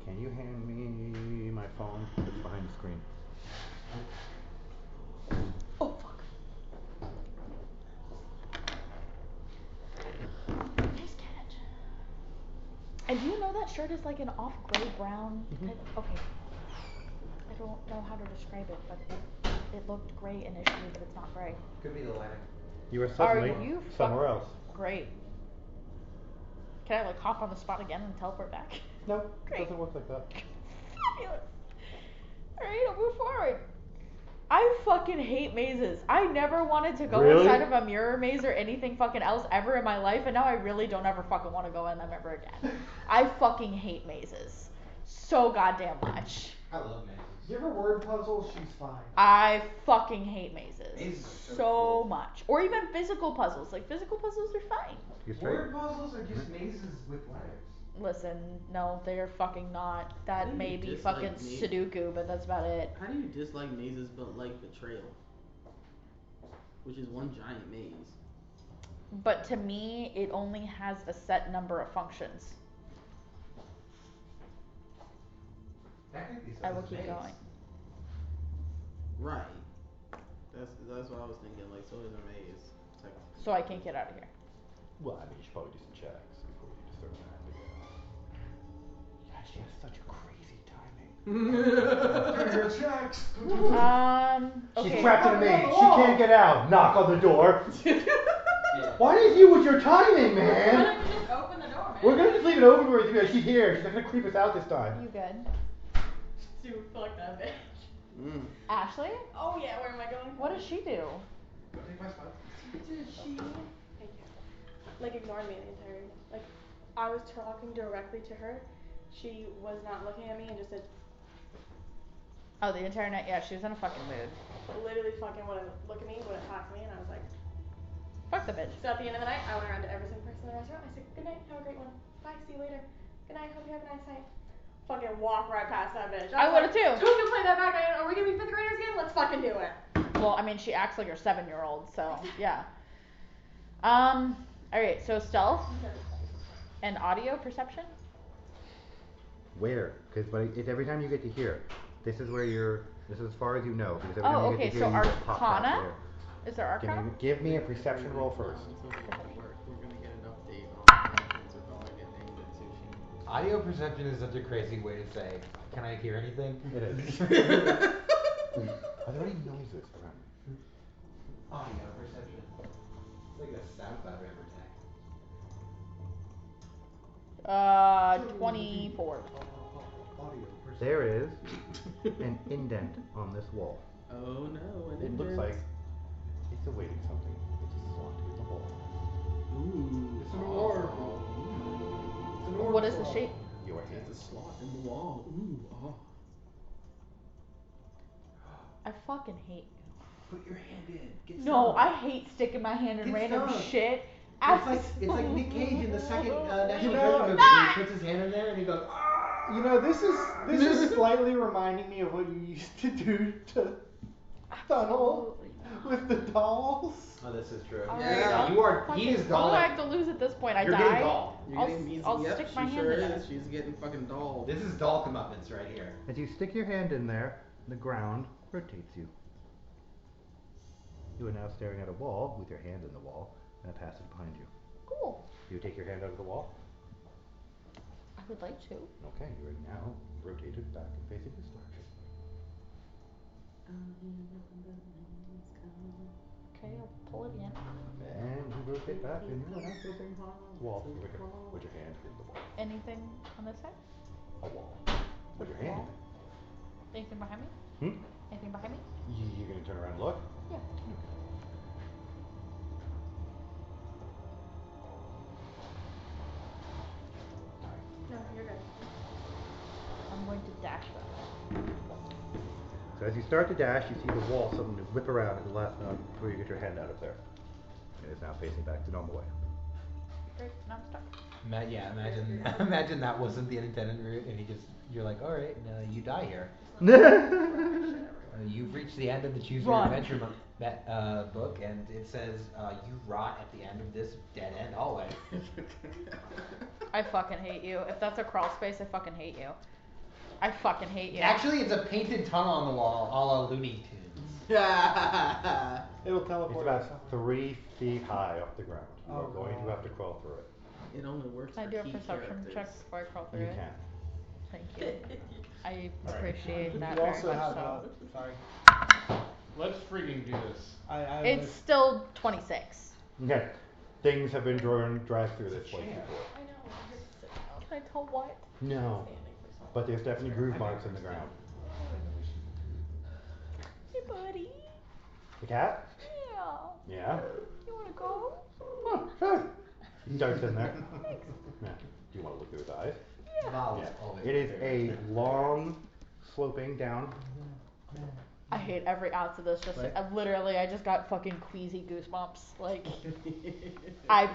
Can you hand me my phone? It's behind the screen. Oh fuck. Nice catch. And do you know that shirt is like an off gray brown type? Okay. I don't know how to describe it, but it looked gray initially, but it's not gray. Could be the lighting. You are suddenly you somewhere else. Great. Can I like hop on the spot again and teleport back? No, Great. it doesn't work like that. Fabulous. Alright, I'll move forward. I fucking hate mazes. I never wanted to go Really? inside of a mirror maze or anything fucking else ever in my life, and now I really don't ever fucking want to go in them ever again. I fucking hate mazes. So goddamn much. I love mazes. Give her word puzzles, she's fine. I fucking hate mazes. Mazes are so so cool. much. Or even physical puzzles. Like physical puzzles are fine. You straight? Word puzzles are just mazes with letters. Listen, no, they are fucking not. How That do may you be dislike fucking mazes? Sudoku, but that's about it. How do you dislike mazes but like Betrayal? Which is one giant maze. But to me, it only has a set number of functions. Technically, so I will is keep maze. going. Right. That's what I was thinking. Like, so is a maze. Technically. So I can't get out of here. Well, I mean, you should probably do some checks before you disturb that. Yeah, she has such crazy timing. Do your checks. Okay. She's trapped in a maze. She can't get out. Knock on the door. Yeah. Why did you with your timing, Why man? don't you just open the door, man? We're gonna just leave it open for her. She's here. She's not gonna creep us out this time. You good? Dude, fuck that bitch. Ashley? Oh yeah, where am I going? What does she do? Go take my spot. Dude, she, thank you, like ignored me the entire, like, I was talking directly to her, she was not looking at me and just said, Oh, the entire night? Yeah, she was in a fucking mood. literally fucking wouldn't look at me, wouldn't talk to me, and I was like, Fuck the bitch. so at the end of the night, I went around to every single person in the restaurant, I said, good night, have a great one, bye, see you later, good night, hope you have a nice night. Fucking walk right past that bitch. I was would've like, too. Who's gonna play that back? Are we gonna be 5th graders again? Let's fucking do it. Well, I mean, she acts like a 7-year-old, so yeah. Alright, so stealth and audio perception. Where? Because it's every time you get to here. This is where you're. This is as far as you know. Because every Oh, time you okay, get to so here, you get popped out Arcana? there. Is there Arcana? Give me a perception roll first. So for work, we're gonna get an update on the entrance with all I get named at sushi. Audio perception is such a crazy way to say, can I hear anything? It is. Are there any noises around me? Audio perception. It's like a SoundCloud rapper tag. 24. Audio perception. There is an indent on this wall. Oh no, an It looks indent. like it's awaiting something. It's a slot in the wall. Ooh. It's an orb. It's an orb. What is the slot. shape? Your It's hand. a slot in the wall. Ooh, oh. I fucking hate you. Put your hand in. Get No, stoned. I hate sticking my hand in Get random stoned. shit. It's like Nick Cage in the second National You Treasure know, movie where he puts his hand in there and he goes, You know, this is slightly reminding me of what you used to do to Tunnel with the dolls. Oh, this is true. Yeah. You are. He is What do doll. I have to lose at this point? I You're die. getting doll. You're I'll, getting I'll yep, stick my she hand sure in is. it. She's getting fucking doll. This is doll comeuppance right here. As you stick your hand in there, the ground rotates you. You are now staring at a wall with your hand in the wall and a passage behind you. Cool. You take your hand out of the wall. I would like to. Okay, you are now rotated back and facing this direction. Okay, I'll pull it in. And you rotate back and you are now facing the wall with your hand in the wall. Anything on this side? A wall. With your hand. Anything behind me? Anything behind me? You're gonna turn around and look? Yeah. No, you're good. I'm going to dash that. So as you start to dash, you see the wall suddenly whip around at the last moment before you get your hand out of there. It is now facing back the normal way. Great, now I'm stuck. Imagine that wasn't the intended route, and you're like, all right, you die here. You've reached the end of the Choose Your Adventure book, and it says you rot at the end of this dead end hallway. I fucking hate you. If that's a crawl space, I fucking hate you. I fucking hate you. Actually, it's a painted tunnel on the wall, a la Looney Tunes. It'll teleport. It's about 3 feet high off the ground. You are going to God. have to crawl through it. It only works Can I for do a key perception characters. check before I crawl through You it? can. Thank you. I All right. appreciate that You very also much have so. sorry. Let's freaking do this. I It's still 26. Okay. Things have been dragged through this place before. I know. Can I tell what? No. But there's definitely groove marks in the ground. Hey, buddy. The cat? Yeah. Yeah? You wanna go? Oh, sure. He darts in there. Yeah. Do you want to look through his eyes? Vowels Yeah. always It is very a long, sloping down. I hate every ounce of this. Just Right. I just got fucking queasy goosebumps. Like, I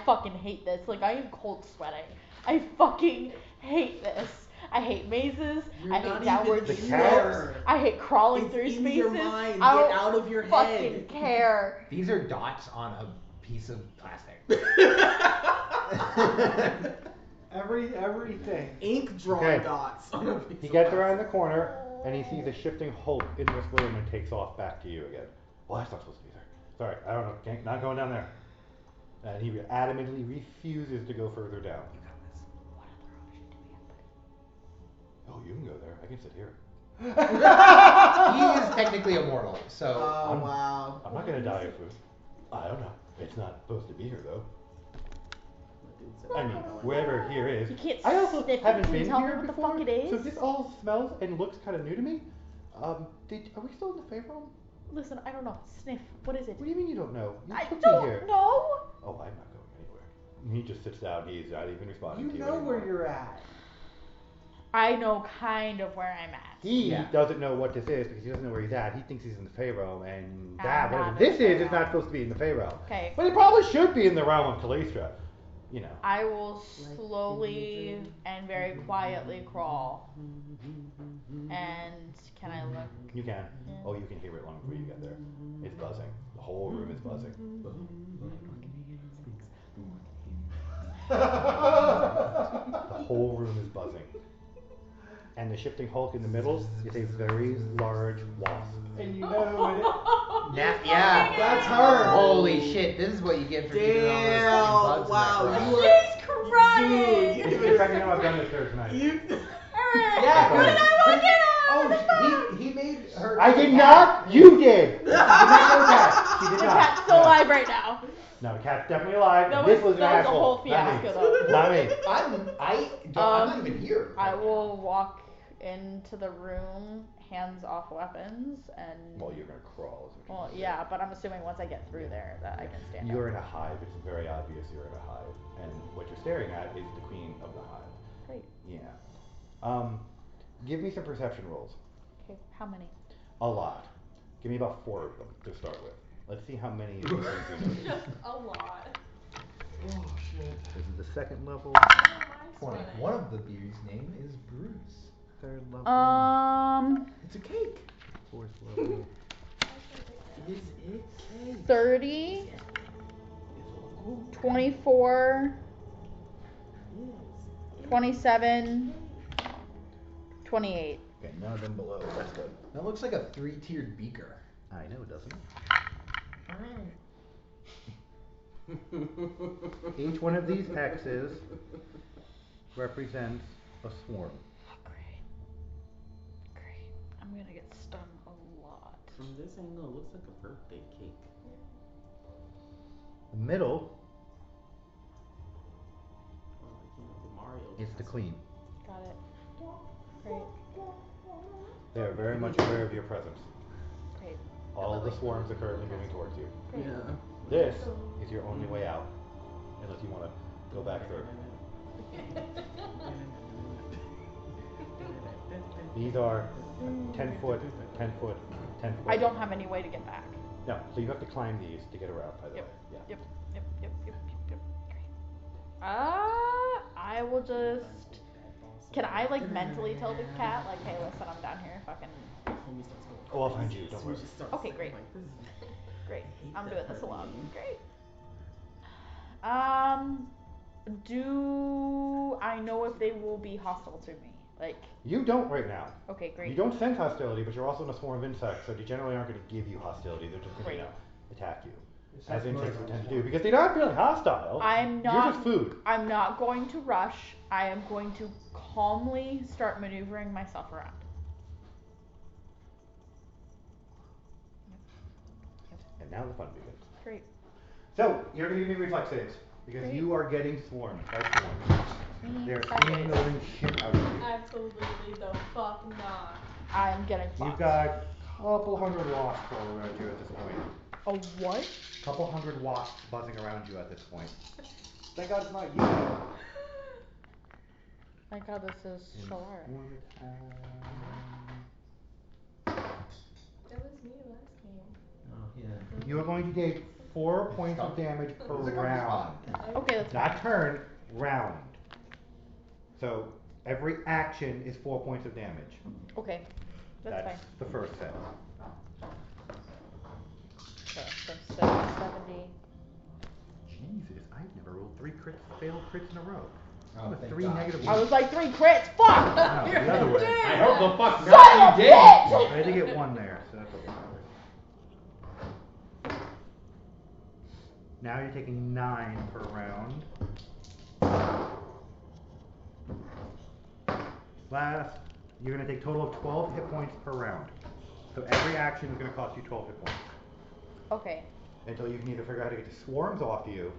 fucking hate this. Like, I am cold sweating. I fucking hate this. I hate mazes. I hate downward The slopes. cat- I hate crawling It's through in spaces. your mind. I Get don't out of your fucking head. care. These are dots on a piece of plastic. everything. Ink drawing Okay. dots. On a piece He of gets plastic. around the corner and he sees a shifting hulk in this room and takes off back to you again. Well, that's not supposed to be there. Sorry, I don't know. Not going down there. And he adamantly refuses to go further down. You got this. What other option do we have, buddy? Oh, you can go there. I can sit here. He is technically immortal, so. Oh wow. I'm not gonna die of food. I don't know. It's not supposed to be here though. I mean, wherever here is. You can't I also sniff it. haven't Can you been tell me here what the before, fuck it is? so this all smells and looks kind of new to me. Are we still in the Fey realm? Listen, I don't know. Sniff. What is it? What do you mean you don't know? You I took me don't here. know. Oh, I'm not going anywhere. He just sits down. He's not even responding You to you know anymore. where you're at. I know kind of where I'm at. He Yeah. doesn't know what this is because he doesn't know where he's at. He thinks he's in the Fey realm, and that I'm whatever not this in the is Fey not realm. supposed to be in the Fey realm. Okay. But it probably should be in the realm of Kalistra. You know. I will slowly and very quietly crawl. And can I look? You can. Yeah. Oh, you can hear it long before you get there. It's buzzing. The whole room is buzzing. The whole room is buzzing. And the shifting hulk in the middle is a very large wasp. And you know who it is. Yeah. That's her. Holy shit, this is what you get for keeping all those fucking bugs Wow, in that you garage. were. She's crying. Dude, It's the second time I've done this to her tonight. Yeah, What did I look at? Oh, he made her. I did not! You did! She did not know cat. She did The not. cat's still No. alive right now. No, the cat's definitely alive. That This was- was an that was a asshole. whole fiasco, though. Not me. I'm not even here. I will walk into the room, hands off weapons, and. Well, you're gonna crawl. Is what Well, you're yeah, but I'm assuming once I get through there that I can stand You're up. in a hive. It's very obvious you're in a hive. And what you're staring at is the queen of the hive. Great. Yeah. Give me some perception rolls. Okay, how many? A lot. Give me about 4 of them to start with. Let's see how many of these things you notice. Just a lot. Oh shit. This is the second level. 20. One of the bees' name is Bruce. Third level. It's a cake. Fourth level. Is it cake? 30, 24, 27, 28. Okay, none of them below. That's good. That looks like a 3-tiered beaker. I know, doesn't it? Each one of these X's represents a swarm. Great. Great. I'm gonna get stung a lot. From this angle, it looks like a birthday cake. The middle Like, the Mario. is the queen. Got it. Great. They are very much aware of your presence. Great. All of the swarms are currently moving towards you. Great. Yeah. This is your only way out, unless you want to go back through. These are 10 foot, 10 foot, 10 foot. I don't have any way to get back. No, so you have to climb these to get around, by the Yep. way. Yeah. Yep. Great. I will just. Can I like mentally tell the cat like, hey, listen, I'm down here, fucking. Oh, I'll find you, don't worry. Okay, great. Great. I'm doing this alone. Great. Do I know if they will be hostile to me? Like. You don't right now. Okay, great. You don't sense hostility, but you're also in a swarm of insects, so they generally aren't going to give you hostility. They're just going to attack you. As insects would tend to do, because they're not really hostile. I'm not. You're just food. I'm not going to rush. I am going to calmly start maneuvering myself around. And now the fun begins. Great. So, you're going to give me reflex saves, because Great. you are getting swarmed by swarms. They're steamrolling shit out of you. Absolutely the fuck not. I am getting fucked. You've got a couple hundred wasps all around you at this point. A what? A couple hundred wasps buzzing around you at this point. Thank God it's not you. Thank God this is Shalara. That was me last game. Oh, yeah. You are going to take 4 points of damage per round. Okay, that's Not fine. turn, round. So every action is 4 points of damage. Okay, that's fine. The first set. Okay, so 70. Jesus, I've never rolled 3 failed crits in a row. Oh, With thank 3 God. negative I was ones. like 3 crits. Fuck! No, the other way. I hope the fuck Son not of you a did. bitch! I had to get 1 there, so that's what matters. Now you're taking 9 per round. Last, you're going to take a total of 12 hit points per round. So every action is going to cost you 12 hit points. Okay. Until you can either figure out how to get the swarms off you,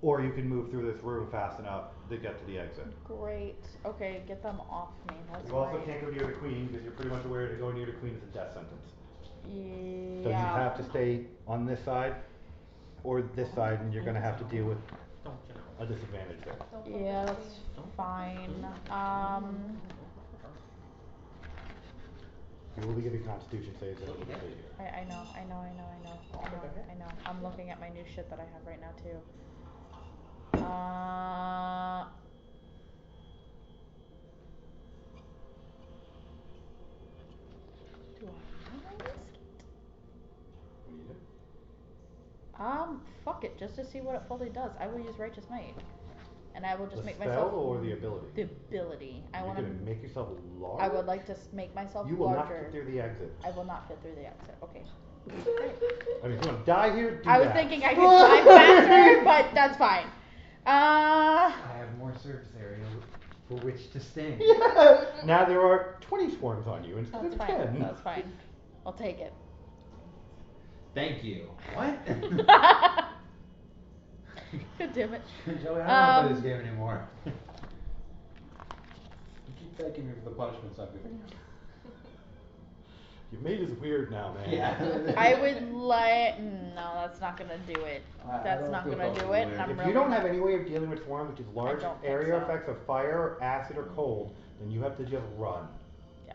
or you can move through this room fast enough to get to the exit. Great. Okay, get them off me. That's You also right. can't go near the queen, because you're pretty much aware that going near the queen is a death sentence. Yeah. So you have to stay on this side, or this side, and you're going to have to deal with a disadvantage there. Yeah, that's fine. You will be giving constitution saves in a little bit here. I know. I'm looking at my new shit that I have right now too. Do I want to risk it? Fuck it, just to see what it fully does. I will use Righteous Might. And I will just The make spell myself. or the ability? The ability. You're going to make yourself large? I would like to make myself You will larger. not fit through the exit. I will not fit through the exit. Okay. I mean, if you want to die here, do I was that. thinking I could climb faster, but that's fine. I have more surface area for which to sting. Yeah. Now there are 20 swarms on you instead That's of fine. 10. That's fine. I'll take it. Thank you. What? God damn it. Joey, I don't want to play this game anymore. You keep thanking me for the punishments I'm giving you. Your mate is weird now, man. Yeah. I would like. No, that's not gonna do it. I That's don't not feel gonna do comfortable it. with And I'm If really you don't have any way of dealing with swarms, which is large don't think area so. effects of fire, acid, or cold, then you have to just run. Yeah.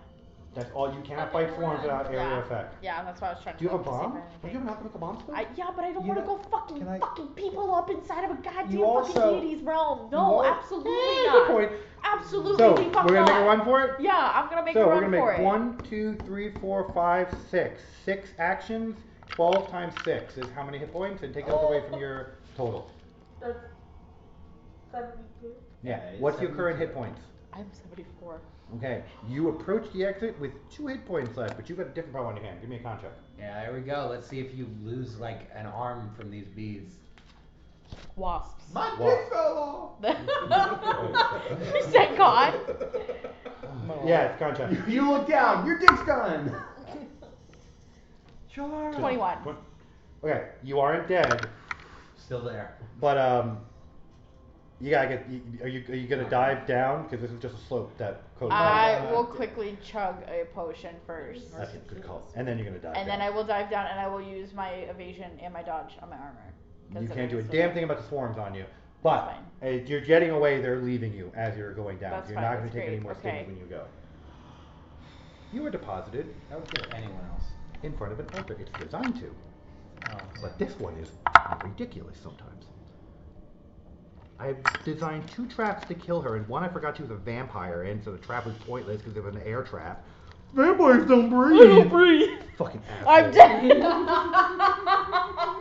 That's all. You cannot fight swarms without area effect. Yeah, that's what I was trying to Do you have a see if bomb? I Don't you have an alchemical bomb still? Yeah, but I don't You want to know- go fucking can I- fucking people up inside of a goddamn You fucking also- deity's realm. No, al- absolutely Good not. point. Absolutely So the fuck we're gonna not. make a run for it. Yeah, I'm gonna make So a we're run gonna for make it. 1, 2, 3, 4, 5, 6. 6 actions. 12 times 6 is how many hit points? And take those away from your total. That's 72. Yeah. it's What's your current 72. hit points? I'm 74. Okay. You approach the exit with 2 hit points left, but you've got a different problem on your hand. Give me a con check. Yeah, there we go. Let's see if you lose like an arm from these bees. Wasps. My Wasp. dick fell You said God. Yeah, it's con check. off. You look down. Your dick's gone. 21. Okay, you aren't dead, Still there. but you gotta get. Are you gonna dive down? Because this is just a slope that goes. I will quickly chug a potion first. That's a good call. And then you're gonna dive. And down. then I will dive down and I will use my evasion and my dodge on my armor. 'Cause You it can't do a is damn so- thing about the swarms on you. But That's as you're jetting away, they're leaving you as you're going down. That's so you're fine, not gonna that's take any great, more okay. stings when you go. You are deposited I would kill anyone else. in front of an altar. It's designed to. Oh, But this one is ridiculous sometimes. I've designed 2 traps to kill her, and one I forgot she was a vampire in, so the trap was pointless because it was an air trap. Vampires don't breathe! I don't breathe. Fucking asshole. I'm dead.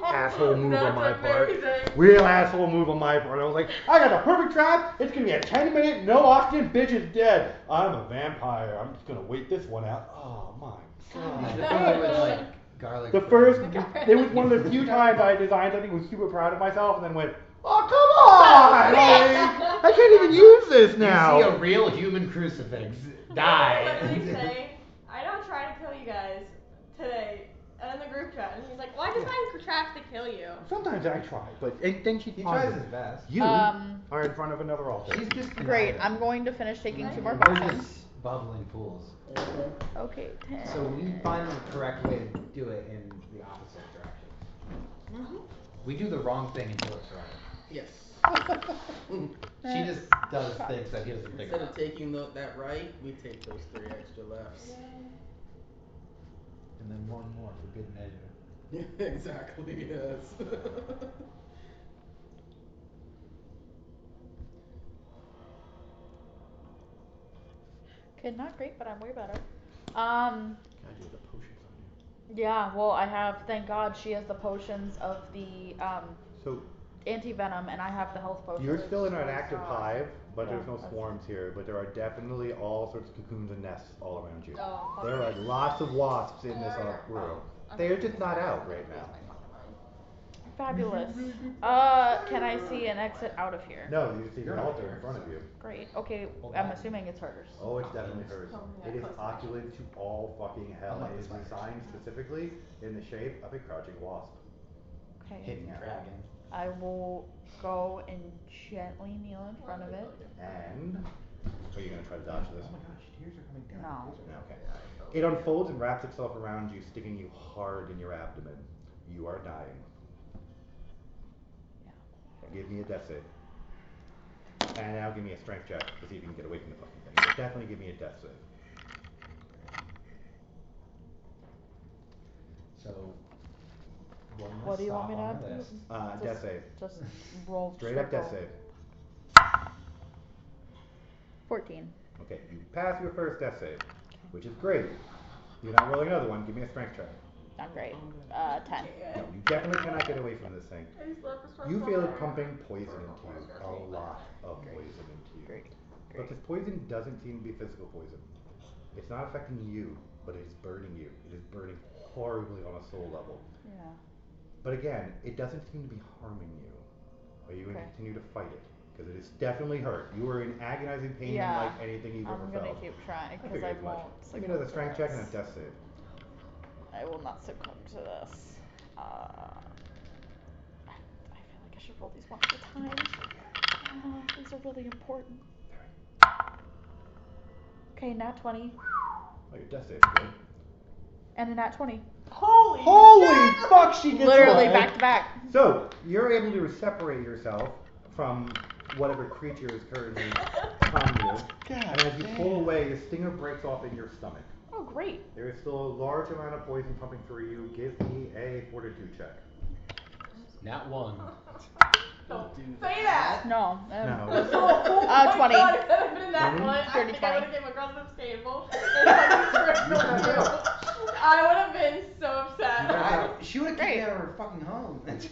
Asshole move on my That's part. amazing. Real asshole move on my part. I was like, I got the perfect trap. It's gonna be a 10-minute, no oxygen, bitch is dead. I'm a vampire. I'm just gonna wait this one out. Oh my You should god. have done it with like garlic. The bread. first, it was one of the few times I designed something, was super proud of myself, and then went, oh come on! Like, I can't even use this now. You see a real human crucifix die. Literally say, I don't try to kill you guys today. In the group chat, and he's like, "Well, I just find traps to kill you." Sometimes I try, but and then she He tries his best. You Um, are in front of another altar. She's just Great. conniving. I'm going to finish taking 2 more We're potions. just bubbling pools. Okay, 10. So we find the correct way to do it in the opposite direction. We do the wrong thing until it's right. Yes. She just does things that he doesn't think Instead of about. taking that right, we take those 3 extra lefts. And then one more for good measure. Exactly, yes. Okay, not great, but I'm way better. God, you have the potions on you. Yeah, well, I have, thank God, she has the potions of the So anti-venom, and I have the health potions. you're still in an so, active hive, but yeah, there's no that's- swarms here. But there are definitely all sorts of cocoons and nests all around you. Oh, There are lots of wasps in this room. They're just not out right now. Fabulous. Can I see an exit out of here? No, you see an altar in front of you. Great. Okay, I'm assuming it's hers. Oh, it's definitely hers. It is opulent to all fucking hell. It is designed specifically in the shape of a crouching wasp. Okay. Hidden dragon. I will go and gently kneel in front of it. And are you gonna try to dodge this? Oh my gosh, tears are coming down. No. No, okay. It unfolds and wraps itself around you, sticking you hard in your abdomen. You are dying. Yeah. Give me a death save. And now give me a strength check to see if you can get away from the fucking thing. But definitely give me a death save. So, one less What do you want me to stop add on to our this? list. Death save. Just roll. Straight up death triple. save. 14. Okay, you pass your first death save, which is great. You're not rolling another one. Give me a strength check. Not great. 10. No, you definitely cannot get away from this thing. I just love this one You so feel much. it pumping poison into you. A lot of poison into you. Great. But this poison doesn't seem to be physical poison. It's not affecting you, but it is burning you. It is burning horribly on a soul level. Yeah. But again, it doesn't seem to be harming you. Are you going to Okay. continue to fight it? Because it is definitely hurt. You are in agonizing pain Yeah. unlike anything you've ever I'm gonna fake keep trying I because I figured as much. won't. Give me another succumb strength to check and a this. death save. I will not succumb to this. I feel like I should roll these one at a time. These are really important. Okay, nat 20 Oh, your death save's good. and a nat 20. Holy fuck, she gets Literally away. back to back. So, you're able to separate yourself from whatever creature is currently on you. God And as you pull damn. away, the stinger breaks off in your stomach. Oh, great. There is still a large amount of poison pumping through you. Give me a fortitude check. Nat 1. Don't do say that. No. No. Oh 20. my God, if that had been that 20? one, I Dirty think I 20. would have came across this table and fucking You strangled come you. out. I would have been so You upset. guys She would have kicked Great. me out of her fucking home. Maybe.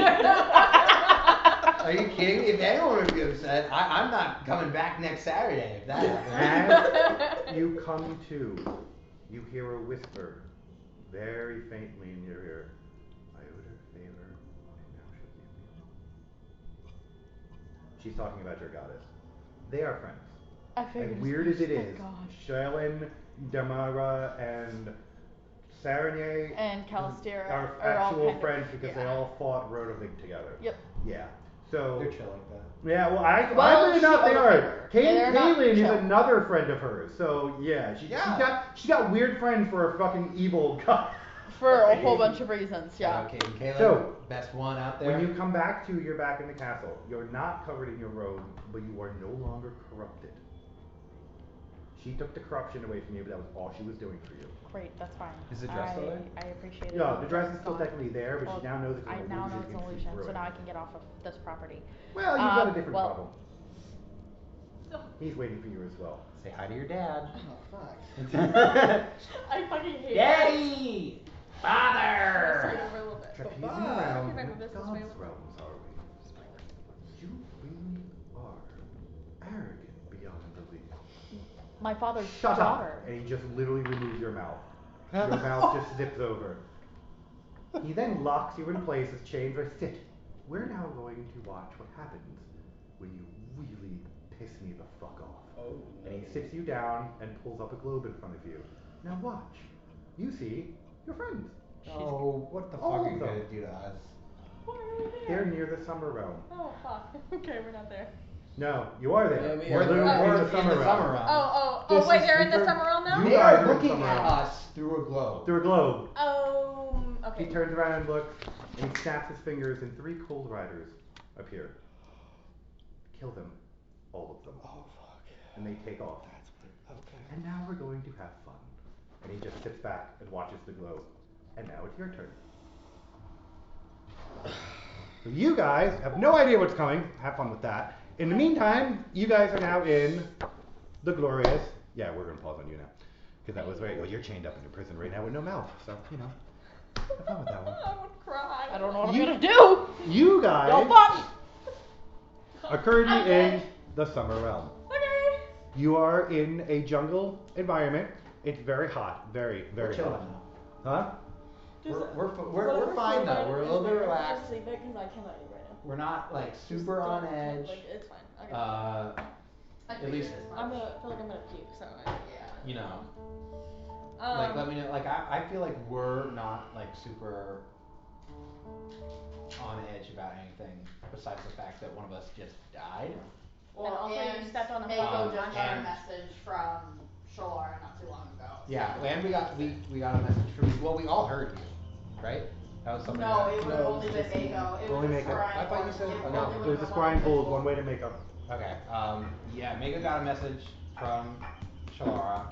Are you kidding me? If anyone would be upset, I'm not coming back next Saturday if that happened. As you come to, you hear a whisper very faintly in your ear. I owed her a favor, and now she'll leave me alone. She's talking about your goddess. They are friends. I figured As weird as it oh is, God. Shelyn, Damara, and Saranye And Calistera are are all actual kind of- friends because they yeah. all fought Rodovig together. Yep. Yeah. So They're chill like that. yeah, well, Well, I really not she they owed a are. favor. They're not Kaylin is chill. another friend of hers. So yeah, she got weird friends for a fucking evil god. For a whole bunch of reasons, yeah. Okay, Caleb, So, best one out there. When you come back to, you're back in the castle. You're not covered in your robe, but you are no longer corrupted. She took the corruption away from you, but that was all she was doing for you. Great, that's fine. Is the dress still there? I appreciate it. Yeah, the dress is It's still gone. technically there, but she now knows it's an I illusion. now know it's you an can see illusion, through so it. now I can get off of this property. Well, you've got a different well- problem. He's waiting for you as well. Say hi to your dad. Oh, fuck. I fucking hate Daddy! that. I'm Father! gonna start over a little bit. Trapezing Bye. around, If I move what this God's way. realms are we? You really are arrogant beyond belief. My father's Shut daughter. up! And he just literally removes your mouth. Your mouth just zips over. He then locks you in place as chained for sit. We're now going to watch what happens when you really piss me the fuck off. Oh, And he sits you down and pulls up a globe in front of you. Now watch. You see your friends. Oh, what the fuck All are you of them. gonna do to us? Why are we They're there? near the summer realm. Oh fuck. Okay, we're not there. No, you are there. Yeah, we We're are. literally Oh. in We're the summer realm. Oh, wait, they're in the we're- summer realm now? You They guys are are in looking summer at realm. us through a globe. Through a globe. Okay. He turns around and looks, and he snaps his fingers, and 3 cold riders appear. Kill them. All of them. Oh, fuck. And they take off. That's what, okay. And now we're going to have fun. And he just sits back and watches the globe. And now it's your turn. So you guys have no idea what's coming. Have fun with that. In the meantime, you guys are now in the glorious. Yeah, we're gonna pause on you now, because that was very. Well, you're chained up in your prison right now with no mouth, so you know. Have fun with that one. I would cry. I don't know what You- I'm gonna do. You guys Y'all fun. are currently Okay. in the summer realm. Okay. You are in a jungle environment. It's very hot, very, We're very chilling hot. now. Huh? We're fine though. We're a little bit relaxed. Just leave it because I cannot eat right now. We're not like super Just on don't- edge. Like, it's fine. Okay. At least I'm gonna feel like I'm gonna puke, so you know. yeah. Like let me know. Like I feel like we're not like super on edge about anything besides the fact that one of us just died. And also you stepped on a Mako phone. just got a and- message from Shalara not too long ago. Yeah, and we got a message from you. Well, we all heard you, right? That was something. No, that, it would have only been Mako. It Only was a Mako. shrine. I thought you said- It oh, only no, would've There's a been scrying one pool, ritual. one way to make up. Okay. Yeah, Mega got a message from Shalara.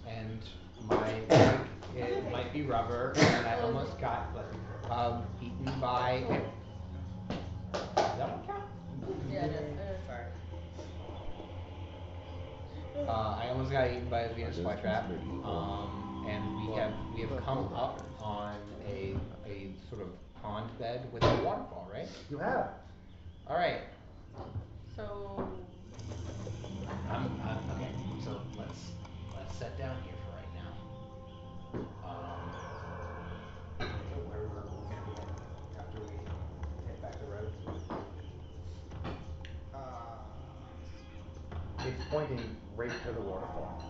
And my leg, it might be rubber, and I almost got eaten by. Does that one count? Yeah, it is. Sorry. I almost got eaten by a Venus flytrap, and we have come up on a sort of pond bed with a waterfall, right? You have. All right. So I'm okay. So let's set down here for right now. So where we're gonna be heading after we hit back the road? It's pointing right to the waterfall.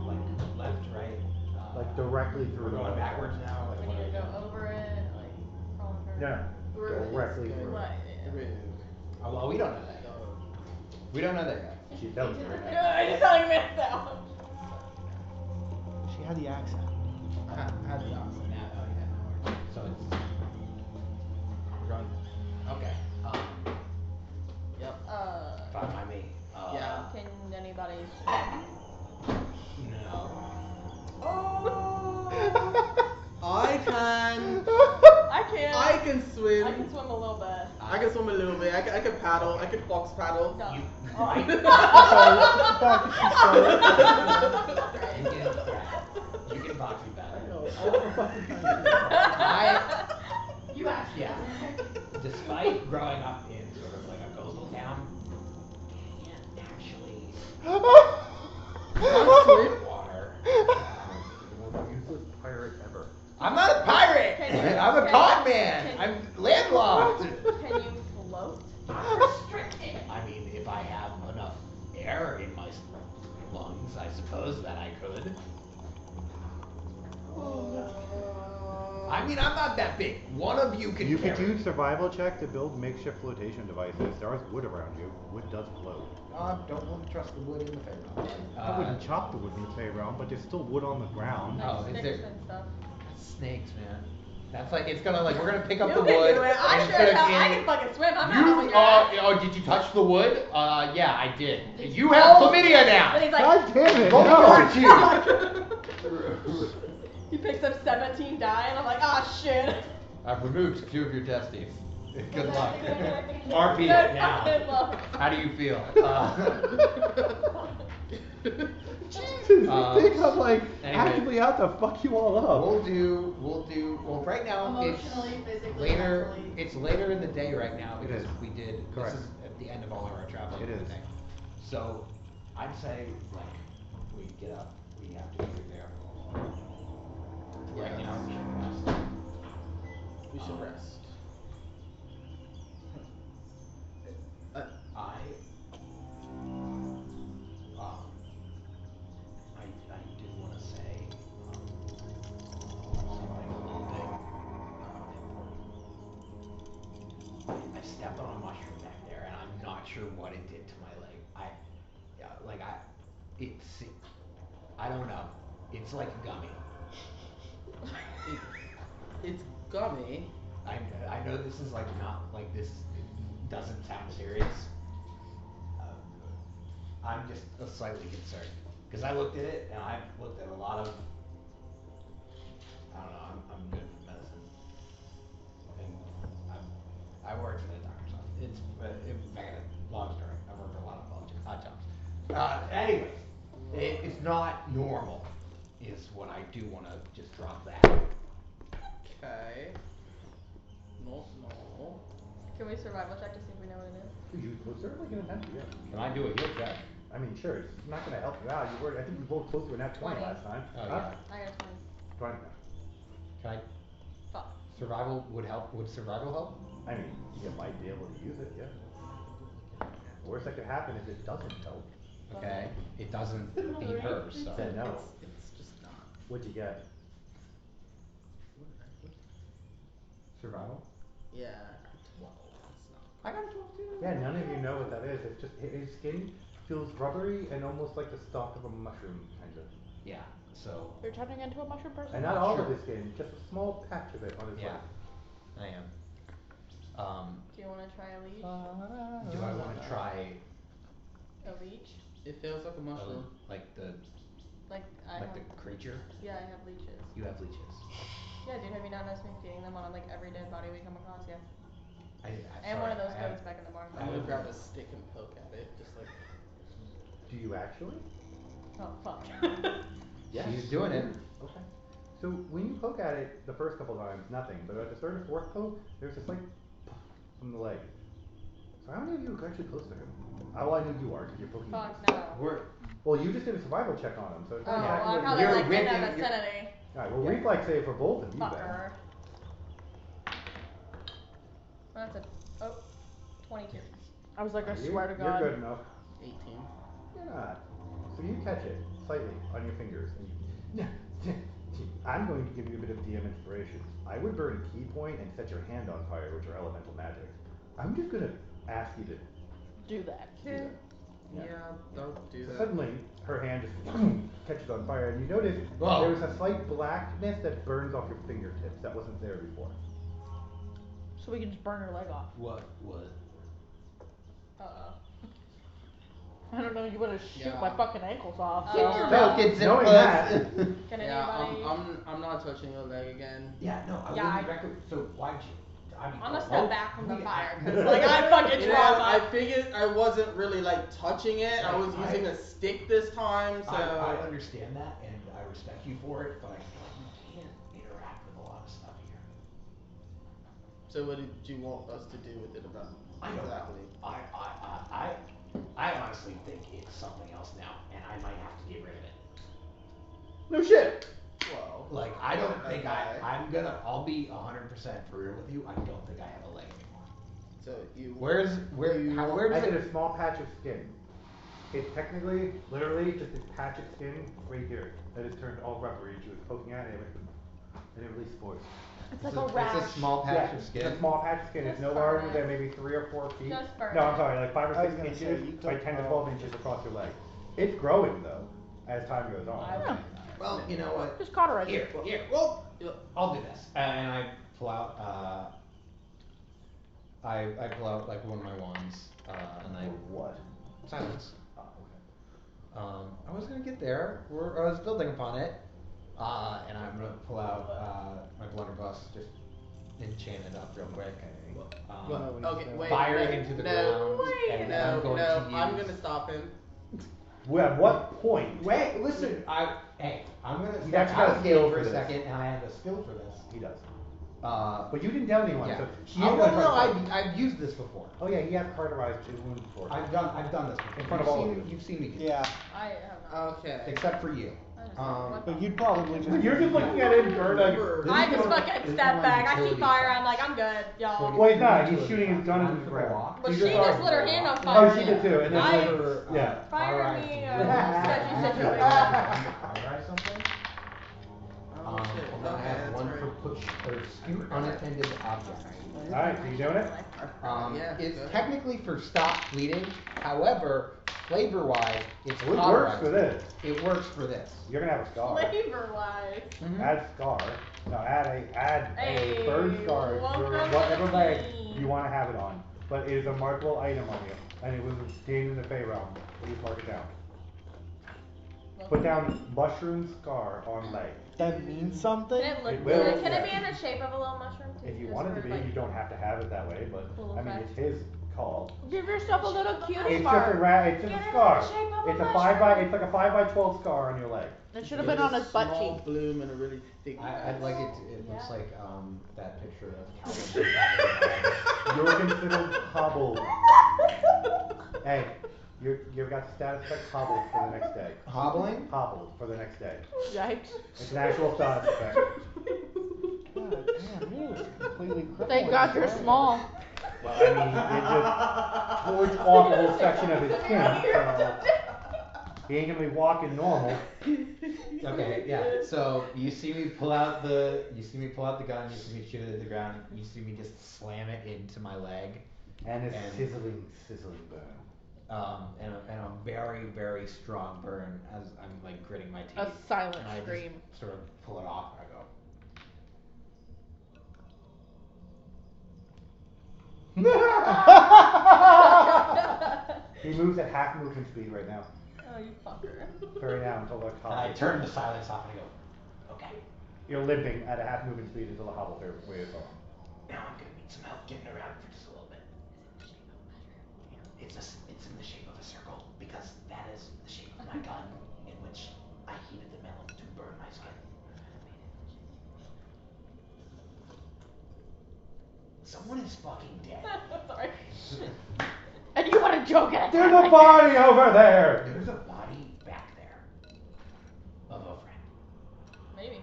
Like left, right? Like directly through We're the going waterfall. backwards now. Like, we what need to are go over it, like crawl under No, it. no. Directly through. Right. Oh, well, we don't know that yet. We don't know that yet. She's telling you right now. Yeah, you're telling me now. She had the accent. How's it on? Now, oh yeah, so it's we're going. Okay. Yep. Fine by me. Yeah. can swim. I can swim a little bit. I can swim a little bit. I can paddle. I can fox paddle. No. You Oh. might. You can boxy battle. You asked. Yeah. Despite growing up in sort of like a coastal town, can't actually swim water. The most useless pirate ever. I'm not a pirate. I'm a con man. I'm landlocked. Can you float? Restricted. I mean, if I have enough air in my lungs, I suppose that I could. I mean, I'm not that big. One of you can You could carry. use survival check to build makeshift flotation devices. There's wood around you. Wood does float. Don't want to trust the wood in the Feyrealm. I wouldn't chop the wood in the Fey realm, but there's still wood on the ground. Oh, is Sticks there- and stuff. Snakes, man. That's like it's gonna like we're gonna pick up You the can wood. do it. I and sure it's as hell. gonna I be- can fucking swim. I'm not You helping your ass. did you touch the wood? Yeah, I did. You have chlamydia And now. he's like, God damn it! Roll No. virtue. he picks up 17 die, and I'm like, ah, shit. I've removed 2 of your testes. Good luck. Good RP it now. fucking luck. How do you feel? Jesus, this thing I'm like anyway. actively out to fuck you all up. We'll do. Well, right now Emotionally, it's physically, later. mentally. It's later in the day right now It because is. we did. Correct. This is at the end of all of our traveling. It for the is. day. So, I'd say like we get up. We have to be there. Right now, we should rest. We should rest. I do want to say something a little bit important. I stepped on a mushroom back there, and I'm not sure what it did to my leg. I don't know. It's like a gummy. It's gummy. I know this is like not like this doesn't sound serious. I'm just slightly concerned because I looked at it and I've looked at a lot of. I don't know. I'm good with medicine, and I worked in a doctor's office. It's long story. I worked for a lot of odd jobs. Anyways, it's not normal, is what I do want to just drop that. Okay. No. Can we survival check to see if we know what it is? You certainly can attempt to, yeah. Can I do a heal check? I mean, sure, it's not going to help you out. I think you rolled close to a nat 20 20. last time. Oh, Huh? yeah. I got a 20. 20. Can I? Fuck. Survival would help. Would survival help? I mean, you might be able to use it, yeah. Worst that could happen is it doesn't help. Okay. It doesn't beat her, so. Then no. It's just not. What'd you get? Survival? Yeah, I got 12. It's not. I got a 12 too. Yeah, none of you know what that is. It's just, his skin feels rubbery and almost like the stalk of a mushroom, kind of. Yeah. So. You're turning into a mushroom person? And not all of Sure. his skin, just a small patch of it on his Yeah. leg. I am. Do you want to try a leech? Do I want to try A leech? It feels like a mushroom. like the Like I have. the creature? Yeah, I have leeches. You have leeches. Yeah, dude, have you not noticed me feeding them on like every dead body we come across? Yeah. I'm One of sorry, those I have- goats back in the barn. I I'm gonna have- grab a stick and poke at it, just like. Do you actually? Oh fuck. She's doing it. Okay. So when you poke at it the first couple times, nothing. But at the third or fourth poke, there's this like puff from the leg. So how many of you are actually close to him? Oh, I know you are because you're poking. Fuck him. no. Well, you just did a survival check on him, so it's Oh, not well, exactly I'm what probably you're like in with the him, you're- vicinity. Alright, well, Yeah. reflex save for both of you then. Fucker. That's a 22. I was like, I You- swear to God. You're good enough. 18. You're not. So you catch it slightly on your fingers, and you. I'm going to give you a bit of DM inspiration. I would burn a key point and set your hand on fire, which are elemental magic. I'm just gonna ask you to Do that. do that. Yeah, don't do So that. suddenly, her hand just catches on fire, and you notice Whoa. there was a slight blackness that burns off your fingertips that wasn't there before. So we can just burn her leg off. What? Uh-oh. I don't know, you wanna shoot Yeah. my fucking ankles off. Get so- your So, Kids and knowing puss. that, Can Yeah, anybody? I'm not touching your leg again. Yeah, no, I Yeah, wouldn't recommend. So why'd you? I mean, I'm gonna oh, step back from the we- fire, cause like I'm fucking I trauma. figured I wasn't really like touching it. I was Right, using a stick this time, so. I understand that, and I respect you for it, but I feel like you can't interact with a lot of stuff here. So what did you want us to do with it about? I don't Exactly. know. I honestly think it's something else now, and I might have to get rid of it. No shit. Well, Like, I don't think okay. I'll be 100% for real with you, I don't think I have a leg anymore. So you. Where does I did it? a small patch of skin. It's technically, literally, just a patch of skin right here that is turned all rubbery, and she was poking at it, and it released spores. It's like a rash. It's a small patch of skin. It's a small patch of skin. It's Just no burn larger it. than maybe 3 or 4 feet. Just burn No, I'm it. sorry, like 5 I or was 6 gonna say, inches you by could 10 to 12 inches across your leg. It's growing though, as time goes on. Yeah. Well, you know what? Just cauterize Here, it. here. Well, I'll do this. And I pull out. I pull out like one of my wands, and I What? silence. Oh, okay. I was gonna get there. I was building upon it. And I'm gonna pull out my blunderbuss, just enchant it up real quick. Okay, wait. Fire wait, it into the no, ground, and then I'm No, going no, to use. I'm gonna stop him. Well, at what point? Wait, listen. I'm gonna You step actually out got of a the skill game for for a this. second, and I have a skill for this. He does. But But you didn't tell anyone, yeah. so he's Oh, gonna no, try to I've used this before. Oh yeah, he has cauterized his wounds before. I've done this before. In front of all of you. You've seen me do Yeah. I have not. Okay. except for you. But you'd probably just. You're just looking at him, burn like. This I is just one- fucking this is step one back. I utility see fire. shots. I'm like, I'm good, y'all. Well, he's not. He's Utility shooting his shots. gun One into the for ground. walk. But He's she just just like- lit her hand on Oh, fire. she did too, and then I- later, yeah. Fire me in a Yeah. sketchy situation. Alright, something. Oh shit. And then I Okay, have that's one right. for push or scoot unattended objects. Alright, so you doing it? Yeah, It's go ahead. technically for stop bleeding. However, flavor-wise, it's It works cauterizing. for this. It works for this. You're gonna have a scar. Flavor wise. Add scar. No, add a Hey, burn scar for welcome to whatever the leg team. you want to have it on. But it is a markable item on you, and it was gained in the Fey realm. Please mark it down. Put down mushroom scar on leg. That means something? Can it look? It will, Can it be yeah. in the shape of a little mushroom too? If you Just want it to for, be, like, you don't have to have it that way. But Little I mean, effect. it's his call. Give yourself a little cutie It's scar. just it's just Get a it scar. in the shape of a It's a 5 by mushroom. it's like a 5 by 12 scar on your leg. It should have been on his butt Small cheek. bloom and a really thick. I'd like it. It looks Yeah. like that picture of Calvin. You're considered hobbled. Hey, you've got the status effect hobbled for the next day. Hobbling? Hobbled for the next day. Yikes. It's an actual status effect. God damn, you're completely crippled. Thank God you're small. Well, I mean, it just tore off a whole section of his skin, so he ain't gonna be walking normal. Okay, yeah. So you see me pull out the gun. You see me shoot it at the ground. You see me just slam it into my leg. And a And- sizzling burn. And a very, very strong burn as I'm like gritting my teeth. A silent and I scream. just sort of pull it off and I go. He moves at half movement speed right now. Oh, you fucker. Very now until the And I hobble. turn the silence off and I go, okay, You're limping at a half movement speed until the hobble way is off. Now I'm gonna need some help getting around for just a little bit. It's in the shape of a circle because that is the shape of my gun in which I heated the metal to burn my skin. Someone is fucking dead. Sorry. And you want to joke at There's a body over there! There's a body back there of a friend. Maybe.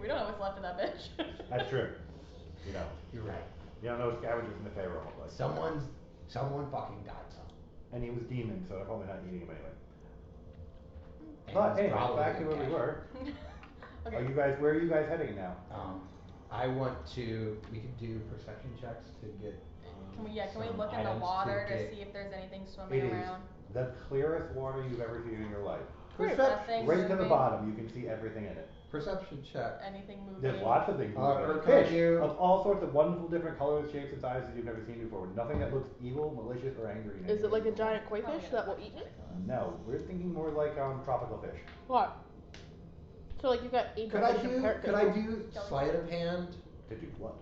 We don't know what's left of that bitch. That's true. You know. you're right. You don't know scavengers in the Fey realm. Like. Someone fucking died. And he was demon, so they're probably not eating him anyway. And But it's anyway, probably back to where we okay. were. Okay. Where are you guys heading now? We could do perception checks to get. Can we some look in the items water to get- see if there's anything It swimming is around? the clearest water you've ever seen in your life. Nothing Right to the moving? bottom, you can see everything in it. Perception check. Anything moving? There's lots of things. Or moving. can I Fish do- of all sorts of wonderful different colors, shapes, and sizes you've never seen before. Nothing that looks evil, malicious, or angry. in Is it any like a way. giant koi fish that will eat me? No, we're thinking more like tropical fish. What? So like you got angel Could I fish and do? parrot Could fish. I do sleight of hand To do what?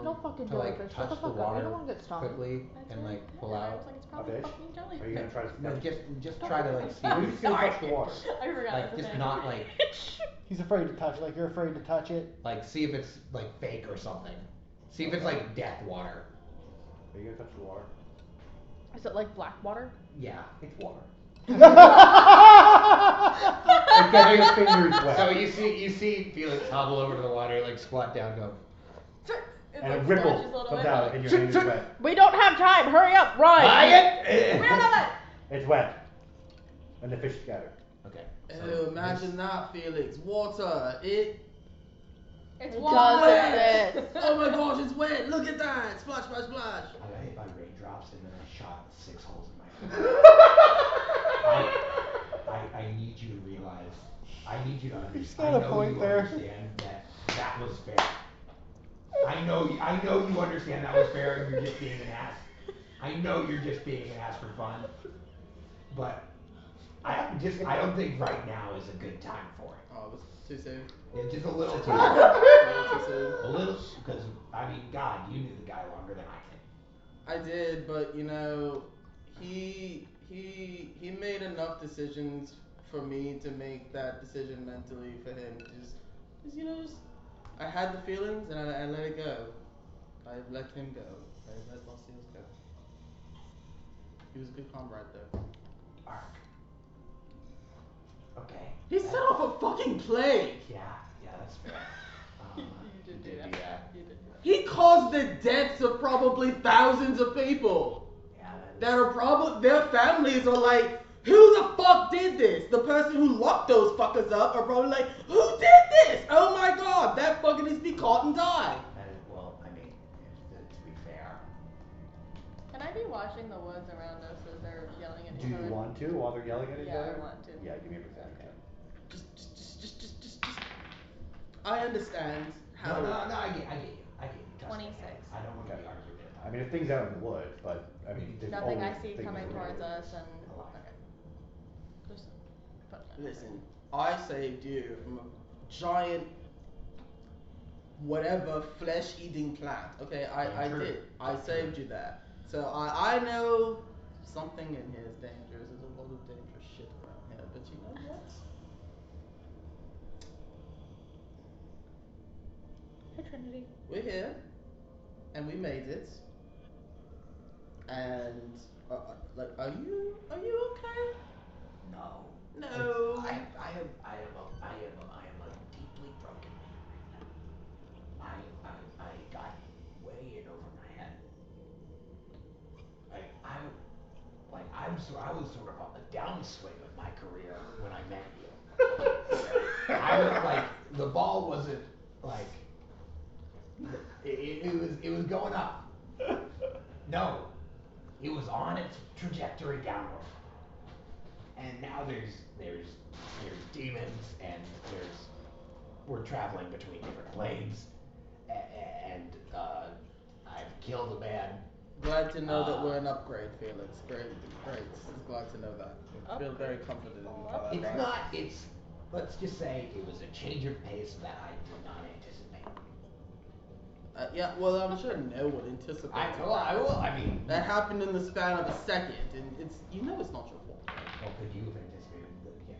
Don't fucking To do it, like bitch. Shut touch the the fuck up. You water don't want to get stung. quickly That's and what like I pull said. I out. was like, it's A probably fish? fucking jelly. Are you gonna try to No, catch? just try to like see. You're just gonna touch the water. I forgot. Like that's just the not thing. like He's afraid to touch it, like you're afraid to touch it. see if it's like fake or something. See if it's like death water. Are you gonna touch the water? Is it like black water? Yeah. It's water. It's It's getting his fingers wet. So you see Felix hobble over to the water, like squat down, go. It And a like ripple splashes a little comes bit. out and your hand is wet. We don't have time. Hurry up. Run. It's wet. And the fish scatter. Okay. Ew, imagine that, Felix. Water. It's It water. does exist. Oh my gosh, it's wet. Look at that. Splash, splash, splash. I got hit by raindrops and then I shot 6 holes in my I need you to realize, I need you to He's understand. got I a know point you there. understand that was fair. I know you understand that was fair and you're just being an ass. I know you're just being an ass for fun. But I don't think right now is a good time for it. Oh, it was too soon. Yeah, just a little too A little too soon. A little, because, I mean, God, you knew the guy longer than I did. I did, but you know, he made enough decisions for me to make that decision mentally for him. Just you know, I had the feelings and I let it go. I let him go. I let Los Seals go. He was a good comrade though. Ark. Okay. He set off a fucking plague. Yeah, that's fair. You did do that. You did do that. He caused the deaths of probably thousands of people. Yeah, That are probably, their families are like, who the fuck did this? The person who locked those fuckers up are probably like, who did this? Oh my god, that fucker needs to be caught and die. well, I mean, to be fair. Can I be watching the woods around us as they're yelling at Do each other? you want to while they're yelling at each Yeah, other? I want to. Yeah, give me a perception Okay. check. I understand how. No, I get you. Trust me. 26. I don't want to Okay. be argumentative. I mean, if things out in the woods, but I mean, there's Nothing I always see things coming in the towards woods. us and okay. Just put that. Listen, I saved you from a giant, whatever, flesh-eating plant. Okay, I True. did. I saved you that. So I know something in here is dangerous. There's a lot of dangerous shit around here. But you know what? Hey, Trinity. We're here, and we made it. And are you okay? No. No. I am a deeply broken man right now. I got way in over my head. I was sort of on the downswing of my career when I met you. I was like, the ball wasn't like, it was going up. No, it was on its trajectory downward. And now there's demons and we're traveling between different planes and I've killed a man. Glad to know that we're an upgrade, Felix. Great. Glad to know that. I feel very confident in how that It's went. not, let's just say it was a change of pace that I did not anticipate. Yeah, well, I'm sure no one anticipated I mean. that happened in the span of a second, and it's it's not your fault. Well, could you have anticipated that? Yeah.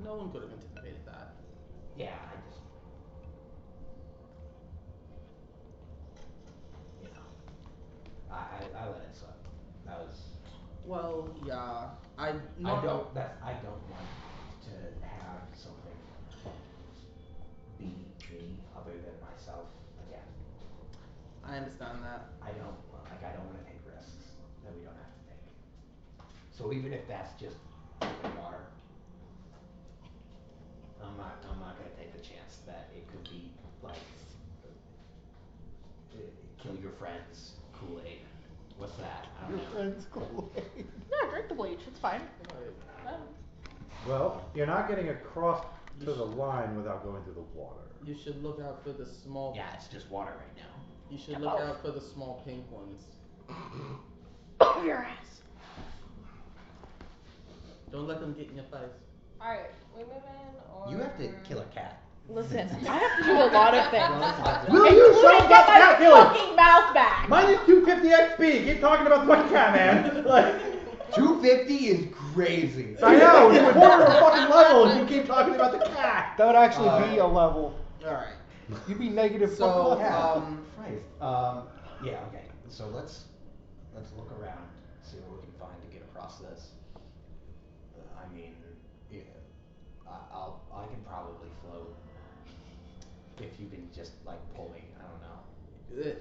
No one could have anticipated that. Yeah, I just. You know. I let it slip. That was. Well, yeah, I don't want to have something be me other than myself again. I understand that. I don't want to take risks that we don't have to take. So even if that's just open water, I'm not gonna take the chance that it could be like kill your friends Kool-Aid. What's that? I don't Your know. friend's Kool-Aid. Yeah, drink the bleach. It's fine. Well, you're not getting across to the line without going through the water. You should look out for the small. Yeah, it's just water right now. You should look out for the small pink ones. Your ass. Don't let them get in your face. Alright, we move in or You have to kill a cat. Listen, I have to do a lot of things. Will you shut Including up get about the my cat killing? fucking mouth back. Mine is 250 XP. Keep talking about the fucking cat, man. Like, 250 is crazy. I know, it's a quarter of a fucking level and you keep talking about the cat. That would actually be a level. Alright. You'd be negative. So, Christ. Yeah. Okay. So let's look around, see what we can find to get across this. I mean, yeah, I can probably float if you can just like pull me. I don't know.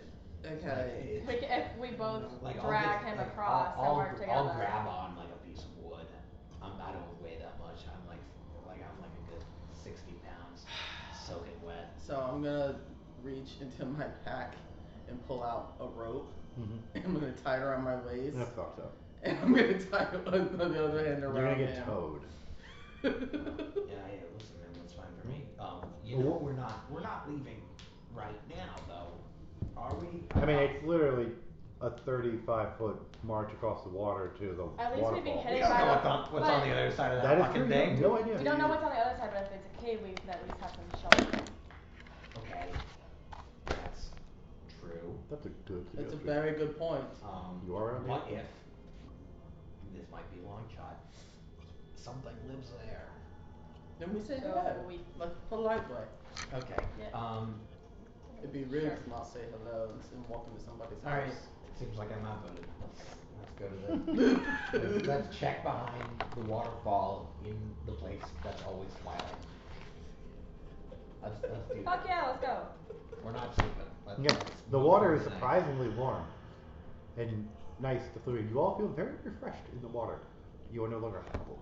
Okay. If we both Like, drag him across and work together. I'll grab on like a piece of wood. I don't weigh that much. I'm like a good 60 pounds, soaking wet. So I'm gonna reach into my pack and pull out a rope. And I'm gonna tie it around my waist. I thought so. And I'm gonna tie it on the other hand around You're gonna get him. towed. Yeah, listen, man, that's fine for me. You know, we're not leaving right now, though, are we? I mean, it's literally a 35-foot march across the water to the At least we'd be waterfall. heading We don't know back. what's on the other side of that, That is fucking true. thing. No idea. We don't know what's on the other side, but if it's a cave, we can at least have some shelter. Okay, that's true. That's a good That's a suggestion. very good point. You are right. What if this might be a long shot? Something lives there. Then we say So hello. we- Like polite way. Okay. Yeah. It'd be rude Sure. to not say hello and walk into somebody's All right. house. Seems like I'm outvoted. Let's go to the. let's check behind the waterfall in the place that's always twilight. Let's do Fuck that. yeah, let's go. We're not sleeping. Yeah, the water is surprisingly warm and nice to fluid. You all feel very refreshed in the water. You are no longer humbled.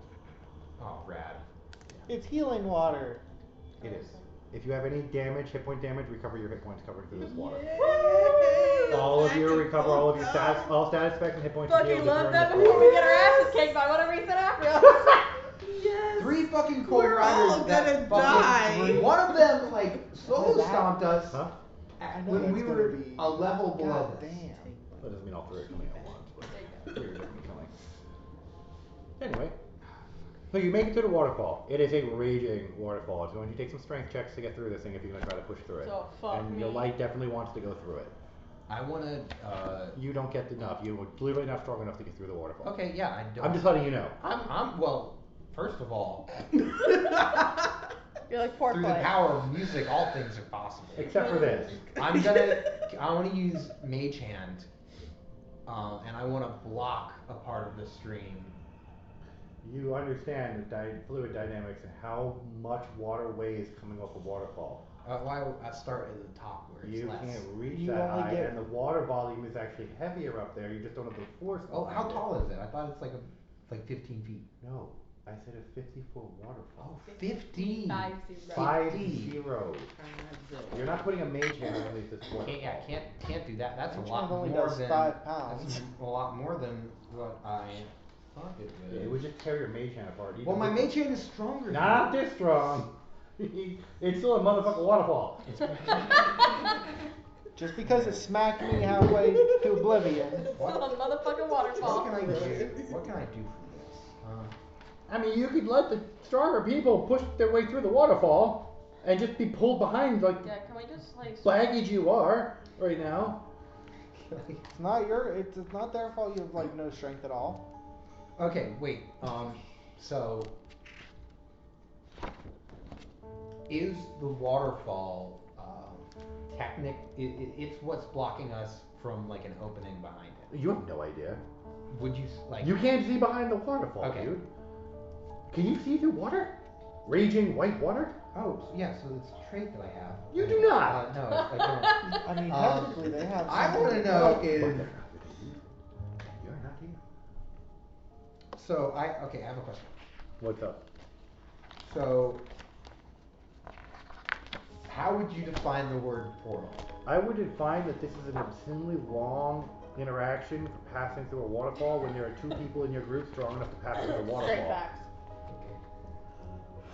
Oh, rad. It's healing water. It is. If you have any damage, hit point damage, recover your hit points covered through this water. All of you recover all of your status, all status effects and hit points. Fucking love that before we get our asses kicked by whatever he said after us. Yes. 3 fucking cold We're all riders that gonna fucking die. one of them like solo stomped us Huh? when we were a level below God this. damn. That doesn't mean all three are coming at once, but There you three are definitely coming. Anyway, so you make it to the waterfall. It is a raging waterfall. It's going to take some strength checks to get through this thing if you're going to try to push through it. So fuck and me. your light definitely wants to go through it. I wanna You don't get enough. You are clearly not strong enough to get through the waterfall. okay, yeah, I don't. I'm just letting you know. I'm well, first of all, You're like 4 through foot. the power of music, all things are possible. Except for this. I wanna use Mage Hand, and I wanna block a part of the stream. You understand the fluid dynamics and how much water weighs coming off a waterfall. Why I start at the top where it's You less. can't reach You that only high, get- and the water volume is actually heavier up there. You just don't have the force. Oh, how behind it. tall is it? I thought it's like 15 feet. No, I said a 50-foot waterfall. 15. 50. 50. You're not putting a mage hand underneath this waterfall. Can't do that. That's a Mage lot hand only more does than 5 pounds. That's a lot more than what I thought it Yeah, would. it would just tear your mage hand apart. Well, my Mage Hand is stronger. Not than this strong. It's still a motherfucking waterfall. Just because it smacked me halfway to oblivion. What? Still a motherfucking waterfall. What can I do? What can I do for this? I mean, you could let the stronger people push their way through the waterfall and just be pulled behind like Yeah, can we just like baggage you are right now. It's not it's not their fault you have like no strength at all. Okay, wait. So is the waterfall it's what's blocking us from like an opening behind it? You have no idea. Would you like? You can't see behind the waterfall, Okay. dude. Can you see through water? Raging white water? Oh, yeah. So it's a trait that I have. You do not. No, I don't. I mean, technically they have. I something want to to know go. is But they're not good at you. You're not here. so I have a question. What's up? So how would you define the word portal? I would define that this is an obscenely long interaction for passing through a waterfall when there are 2 people in your group strong enough to pass through the Straight waterfall. facts.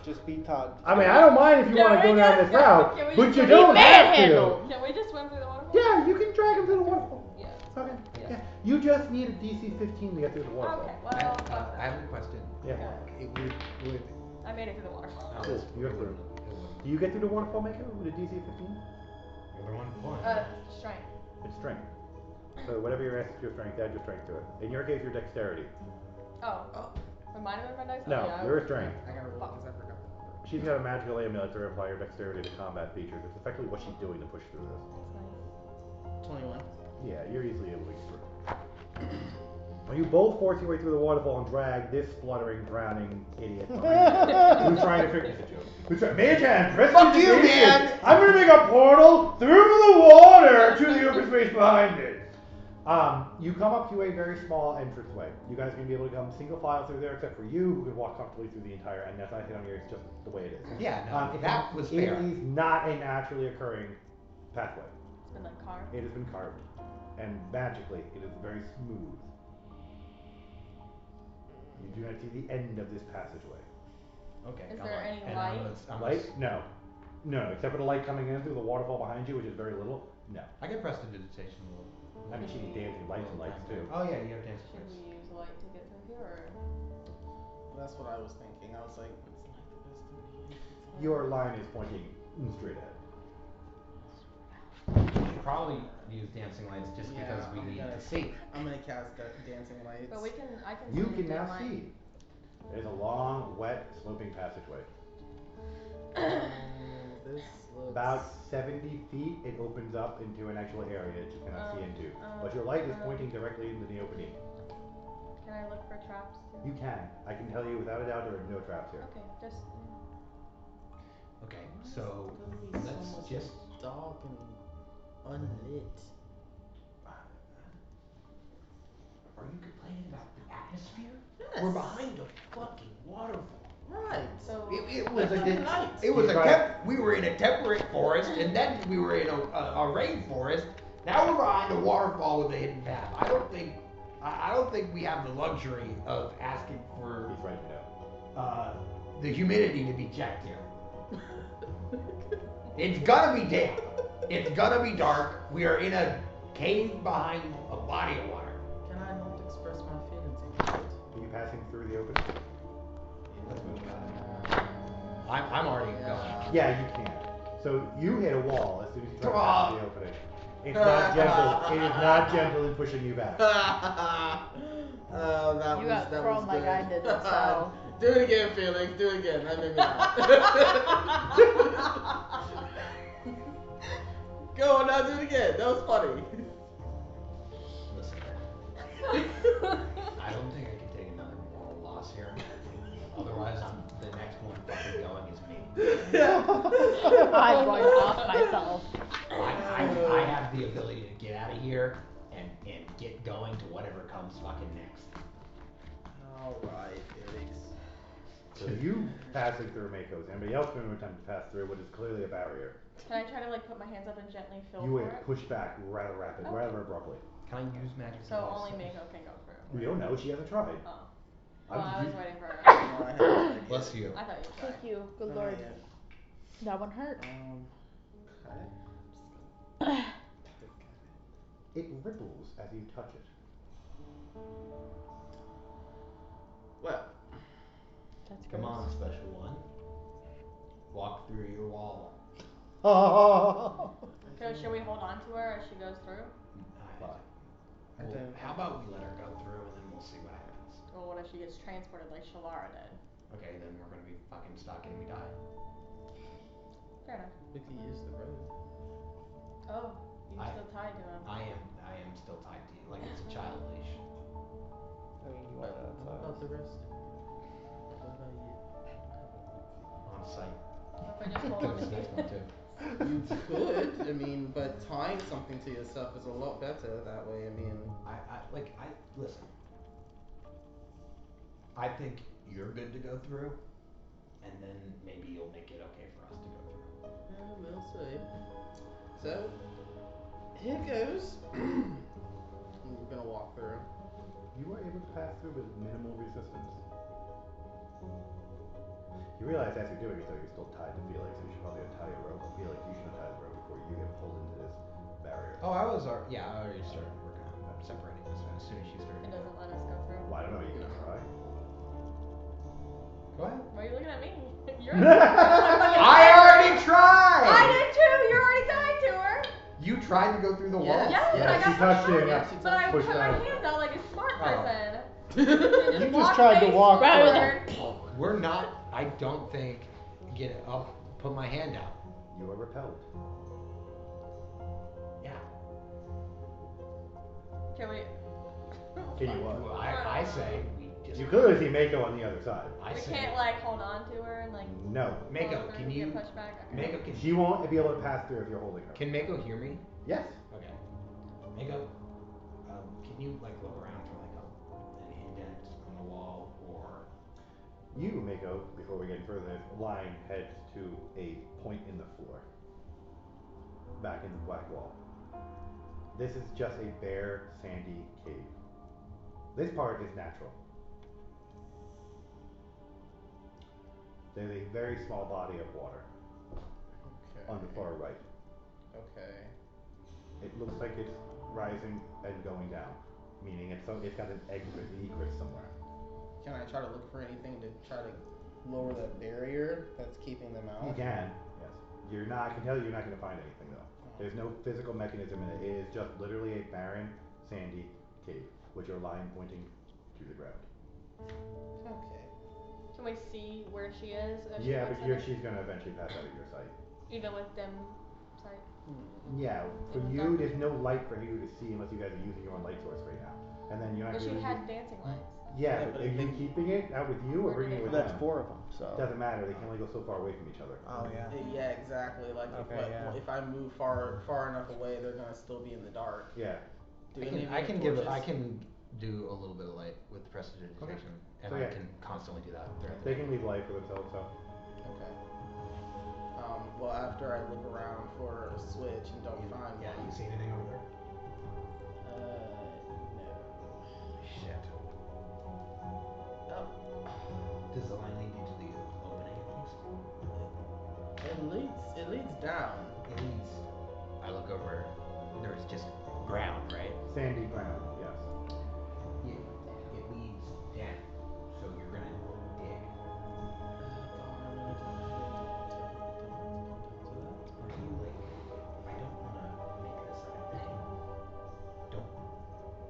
Just be tugged. I mean, I don't mind if you Can want to we go down just- this route, can we but just you be don't have manhandled? to. Can we just swim through the waterfall? Yeah, you can drag him through the waterfall. Yeah. Okay. Yeah. Yeah. You just need a DC 15 to get through the waterfall. Okay, well, fuck I that. have a question. Yeah. It would I made it through the waterfall. oh, Cool, you're through. it wouldn't Do you get through the waterfall, Mako, with a DC of 15? You're the one pulling. Strength. It's strength. So whatever your strength, add your strength to it. In your case, your dexterity. Oh. Remind me of my dice? No, Oh, yeah, your strength. I gotta roll because I forgot. She's got a magical amulet to apply her dexterity to combat features. It's effectively what she's doing to push through this. That's nice. 21. Yeah, you're easily able to get through. You both force your way through the waterfall and drag this spluttering, drowning idiot behind you. Who's trying to figure this joke? Who's trying? Mage hand, press Fuck the you, ignition. man! I'm gonna make a portal through the water to the open space behind it. You come up to a very small entranceway. You guys are gonna be able to come single file through there, except for you, who can walk comfortably through the entire. And that's not hit on here. It's just the way it is. Yeah, no, that was fair. It is not a naturally occurring pathway. It's been like carved. It has been carved, and magically, it is very smooth. You do not see the end of this passageway. Okay. Is come there on. any And light? Light? No. No, except for the light coming in through the waterfall behind you, which is very little. No. I get prestidigitation a little. I mean, she can dancing lights and lights too. Oh yeah, you have dancing Should lights. we use light to get through here, or? That's what I was thinking. I was like, it's like the best thing to use. Your line is pointing straight ahead. We should probably use dancing lights just because we need to see. I'm gonna cast dancing lights. But I can You see can the now daylight. see. There's a long, wet, sloping passageway. This looks... About 70 feet, it opens up into an actual area that you cannot see into. But your light is pointing directly into the opening. Can I look for traps too? You can. I can tell you without a doubt there are no traps here. Okay, just. Okay, so It's let's almost just. dark and unlit. Are you complaining about the atmosphere? Yes. We're behind a fucking waterfall. Right. So. It was a lights. it was He's a right. we were in a temperate forest and then we were in a rainforest. Now we're behind a waterfall with a hidden path. I don't think we have the luxury of asking for He's writing it down. the humidity to be checked here. It's gonna be damp. It's gonna be dark. We are in a cave behind a body of water. Can I not express my feelings in Are you passing through the opening? Let's move on. I'm already going. Yeah, you can. So you hit a wall as soon as you try to Come pass on. through the opening. It's not gentle. It is not gentle in pushing you back. Oh, You got thrown like I did, so. Do it again, Felix. Do it again. That made me laugh. Go on, now do it again. That was funny. Listen. I don't think I can take another moral loss here. Otherwise, the next one fucking going is me. I'm going to off myself. I have the ability to get out of here and get going to whatever comes fucking next. Alright, Felix. So you passing through Mako's. Anybody else going to attempt to pass through what is clearly a barrier? Can I try to like put my hands up and gently feel You for would it? push back rather rather abruptly. Can I use magic? So only Mako can go through. We don't know. She hasn't tried. Oh. Well, I was waiting for her. No, I have no idea. Bless you. I thought you Thank tried. you. Good No, lord. not yet. That one hurt. Okay. It ripples as you touch it. Well, That's Come gross. on, special one. Walk through your wall. So should we hold on to her as she goes through? How about we let her go through and then we'll see what happens. Or what if she gets transported like Shalara did? Okay, then we're gonna be fucking stuck and we die. Fair enough. we can use the rope. Oh, you're I- still tied to him. I am still tied to you, like it's a child leash. I mean, you What want that about the rest? What about you? On site. What if I just hold That him was and a nice one too. You could, I mean, but tying something to yourself is a lot better that way. I mean, Listen. I think you're good to go through, and then maybe you'll make it okay for us to go through. yeah, we'll see. So, here goes. We're gonna walk through. You were able to pass through with minimal resistance. You realize as you're doing it though, you're still tied to Felix, so you should probably untie your rope. But Felix, you should untie the rope before you get pulled into this barrier. Oh, I already started working on separating this as soon as she started. It doesn't let us go through. Well, I don't know, you gonna try? Go ahead. Why are you looking at me? You're I already tried to go through the wall? Yes. Yes, Yeah, I she got touched so it, hard, yeah. but I Pushed put it my out. hands out like a smart Oh. person. You just Walk tried to face walk forward. We're not, I don't think, get up, put my hand out. You are repelled. Yeah. Can we? Can you what? Well, I say we just. You could see Mako on the other side. I We say. can't like hold on to her and like. No. Mako, hold her can and you? get pushed back? Okay. Mako, can She won't be able to pass through if you're holding her. Can Mako hear me? Yes. Okay. Mako, can you like look around for like an indent on the wall or? You, Mako, before we get any further, line heads to a point in the floor. Back in the black wall. This is just a bare, sandy cave. This part is natural. There's a very small body of water on the far right. Okay. It looks like it's rising and going down, meaning it's got an egress somewhere. Can I try to look for anything to try to lower that barrier that's keeping them out? You can, yes. I can tell you're not going to find anything though. There's no physical mechanism in it. It is just literally a barren, sandy cave with your line pointing to the ground. Okay. Can we see where she is? As Yeah, she but looks at she's going to eventually pass out of your sight. it? Even with dim sight. Yeah, for In the you, dark. there's no light for you to see unless you guys are using your own light source right now. And then you're not But she really had dancing lights. Yeah, Yeah, but but are you they- keeping it out with you or Where do bringing it they with That's them? 4 of them, so. Doesn't matter. They can only go so far away from each other. Oh yeah. Yeah, exactly. Like Okay, yeah. if I move far enough away, they're gonna still be in the dark. Yeah. Do any of you I have can torches? do a little bit of light with prestidigitation, and So I yeah. can constantly do that. throughout the They day. can leave light for themselves, so. Okay. Well, after I look around for a switch and don't find Yeah, one. you see anything over there? No. Shit. Oh. Does the line lead you to the opening at least? It leads down. It leads. I look over. There's just ground, right? Sandy ground, yes. It leads down. So you're gonna dig. Are you like? I don't wanna make this like a thing. Don't.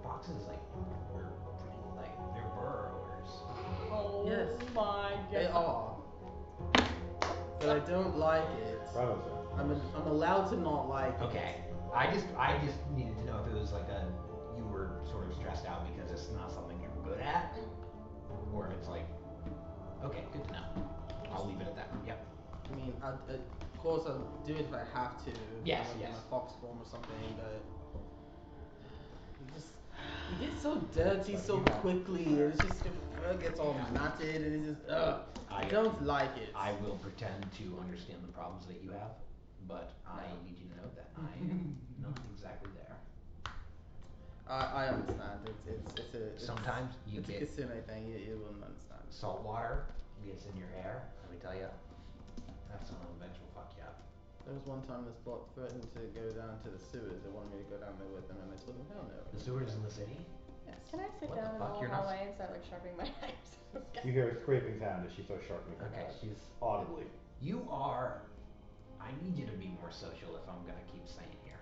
Foxes like are pretty like they're burrowers. Oh Yes. my god. They are. But I don't like it. Bravo, sir. I'm allowed to not like it. Okay. I just needed to know if it was like you were sort of stressed out because it's not something you're good at, or if it's like, okay, good to know. I'll leave it at that. Yep. I mean, of course I'll do it if I have to. Yes, In yes. a fox form or something, but you get so dirty so quickly. It's just your fur gets all matted and it's just I don't like it. I will pretend to understand the problems that you have, but I need you to know that I am not exactly there. I understand. It's Sometimes you it's get a casino thing. You wouldn't understand. salt water gets in your hair. Let me tell you, that's gonna eventually fuck you up. There was one time this bot threatened to go down to the sewers. They wanted me to go down there with them, and I told them, hell no. The sewers in the city? Yes. Can I sit What the down in fuck? the You're not- hallway and start like sharpening my knives? You hear a scraping sound as she starts sharpening her Okay, knife. she's Audibly. You are. I need you to be more social if I'm gonna keep saying here.